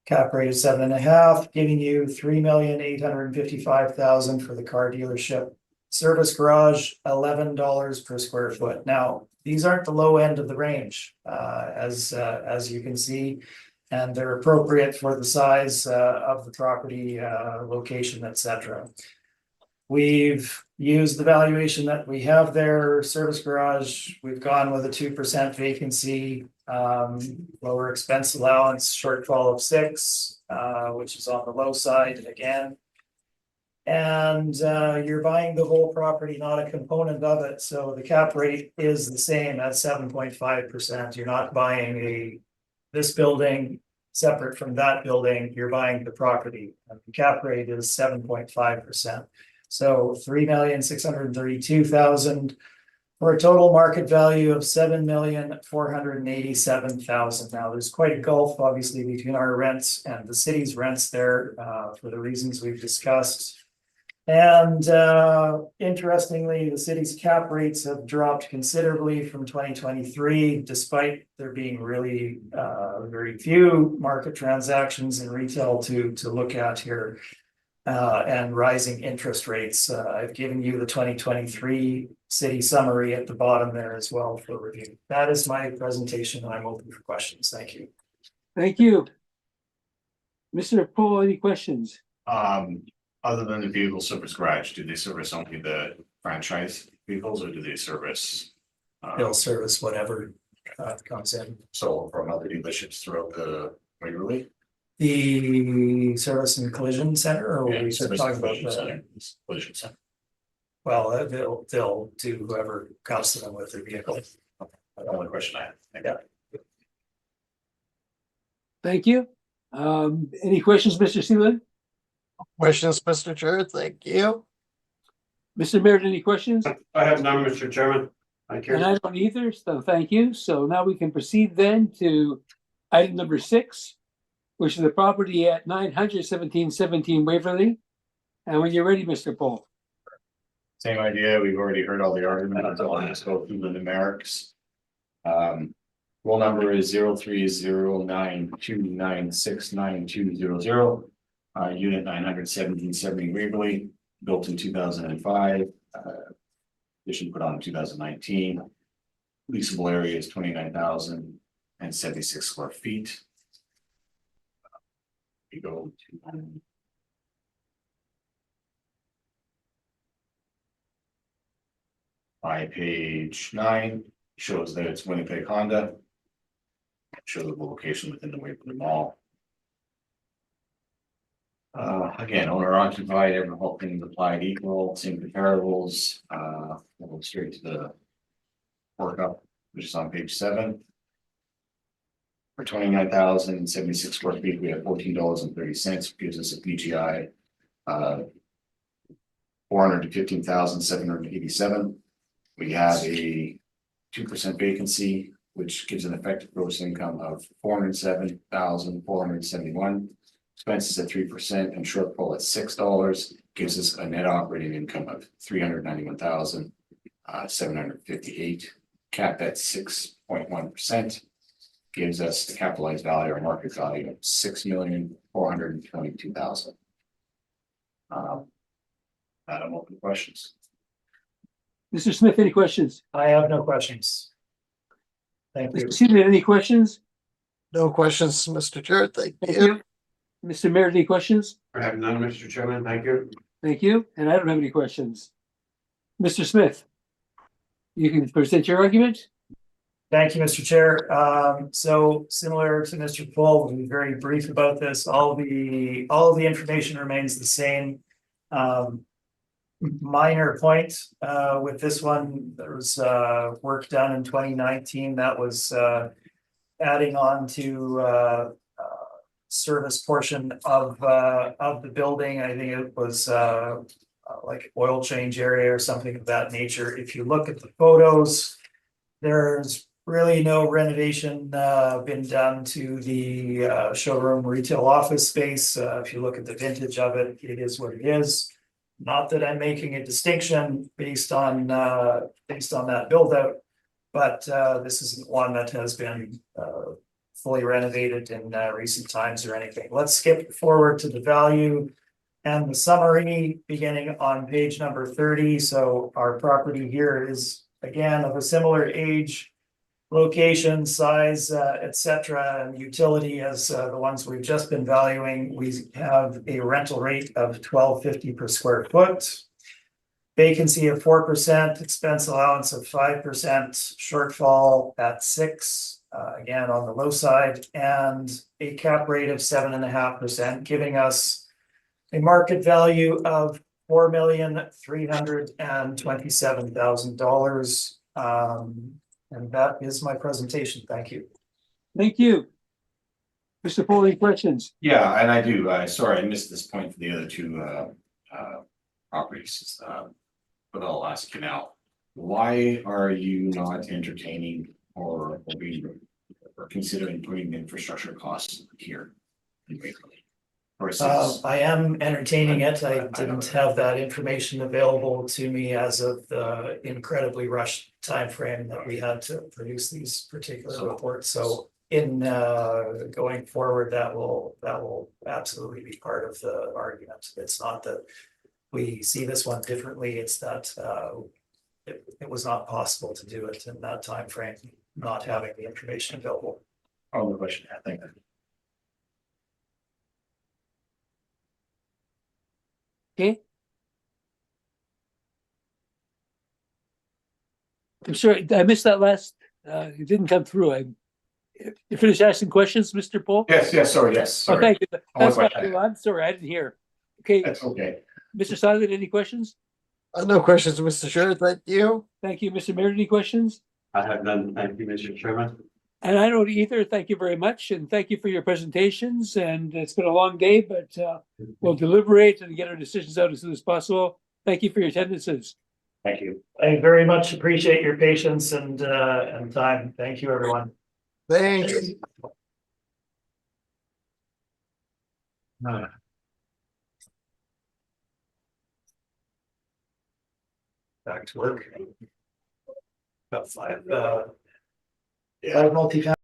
Cap rate is 7.5, giving you $3,855,000 for the car dealership. Service garage, $11 per square foot. Now, these aren't the low end of the range, as you can see, and they're appropriate for the size of the property, location, etc. We've used the valuation that we have there. Service garage, we've gone with a 2% vacancy, lower expense allowance, shortfall of 6, which is on the low side again. And you're buying the whole property, not a component of it. So the cap rate is the same at 7.5%. You're not buying this building separate from that building. You're buying the property. And the cap rate is 7.5%. So $3,632,000 for a total market value of $7,487,000. Now, there's quite a gulf, obviously, between our rents and the city's rents there, for the reasons we've discussed. And interestingly, the city's cap rates have dropped considerably from 2023, despite there being really very few market transactions in retail to look at here, and rising interest rates. I've given you the 2023 city summary at the bottom there as well for review. That is my presentation, and I'm open for questions. Thank you. Thank you. Mr. Poole, any questions? Other than the vehicle service garage, do they service only the franchise vehicles, or do they service? They'll service whatever comes in. So from other dealerships throughout the Waverly? The service and collision center, or Yeah, we service talking and about collision center. Collision center. well, they'll do whoever comes to them with their vehicle. That's the only question I had. Yeah. Thank you. Any questions, Mr. Seelan? Questions, Mr. Chair? Thank you. Mr. Merritt, any questions? I have none, Mr. Chairman. Thank And you. I don't either, so thank you. So now we can proceed then to item number 6. which is the property at 917 Waverly. And when you're ready, Mr. Paul. Same idea, we've already heard all the arguments, I'll just go through the numerics. Roll number is 0309296920. Unit 917 Waverly, built in 2005. Addition put on in 2019. Leasable area is 29,076 square feet. We go to by page 9 shows that it's Winnipeg Honda. Shows the location within the Waverly Mall. Again, owner occupied, every whole thing applied equal, same comparables. We'll go straight to the workup, which is on page 7. For 29,076 square feet, we have $14.30, gives us a PGI 415,787. We have a 2% vacancy, which gives an effective gross income of 407,471. Expenses at 3% and shortfall at $6 gives us a net operating income of 391,758. Capped at 6.1% gives us the capitalized value or market value of $6,422,000. Adam, open questions. Mr. Smith, any questions? I have no questions. Thank you. Mr. Seaman, any questions? No questions, Mr. Chair. Thank Thank you. you. Mr. Mayor, any questions? I have none, Mr. Chairman, thank you. Thank you. And I don't have any questions. Mr. Smith, you can present your argument. Thank you, Mr. Chair. So similar to Mr. Paul, we'll be very brief about this. All of the information remains the same. Minor point with this one, there was work done in 2019 that was adding on to service portion of the building. I think it was like oil change area or something of that nature. If you look at the photos, there's really no renovation been done to the showroom retail office space. If you look at the vintage of it, it is what it is. Not that I'm making a distinction based on that build out, but this isn't one that has been fully renovated in recent times or anything. Let's skip forward to the value and the summary beginning on page number 30. So our property here is again of a similar age, location, size, etc., and utility as the ones we've just been valuing. We have a rental rate of $12.50 per square foot, vacancy of 4%, expense allowance of 5%, shortfall at 6%, again on the low side, and a cap rate of 7.5%, giving us a market value of $4,327,000. And that is my presentation. Thank you. Thank you. Mr. Paul, any questions? Yeah, and I do. Sorry, I missed this point for the other two properties. But I'll ask you now. Why are you not entertaining or considering putting infrastructure costs here in Waverly? I am entertaining it. I didn't have that information available to me as of the incredibly rushed timeframe that we had to produce these particular reports. So in going forward, that will absolutely be part of the argument. It's not that we see this one differently, it's that it was not possible to do it in that time frame, not having the information available. Oh, the question, I think. Okay. I'm sorry, I missed that last, it didn't come through. You finished asking questions, Mr. Paul? Yes, sorry, yes. Oh, Sorry. thank you. That's Only fine. question. I'm sorry, I didn't hear. Okay, That's okay. Mr. Silent, any questions? No questions, Mr. Chair. Thank you. Thank you, Mr. Mayor, any questions? I have none, thank you, Mr. Chairman. And I don't either. Thank you very much. And thank you for your presentations. And it's been a long day, but we'll deliberate and get our decisions out as soon as possible. Thank you for your attendances. Thank you. I very much appreciate your patience and time. Thank you, everyone. Thanks. Back to work. Got five multi-family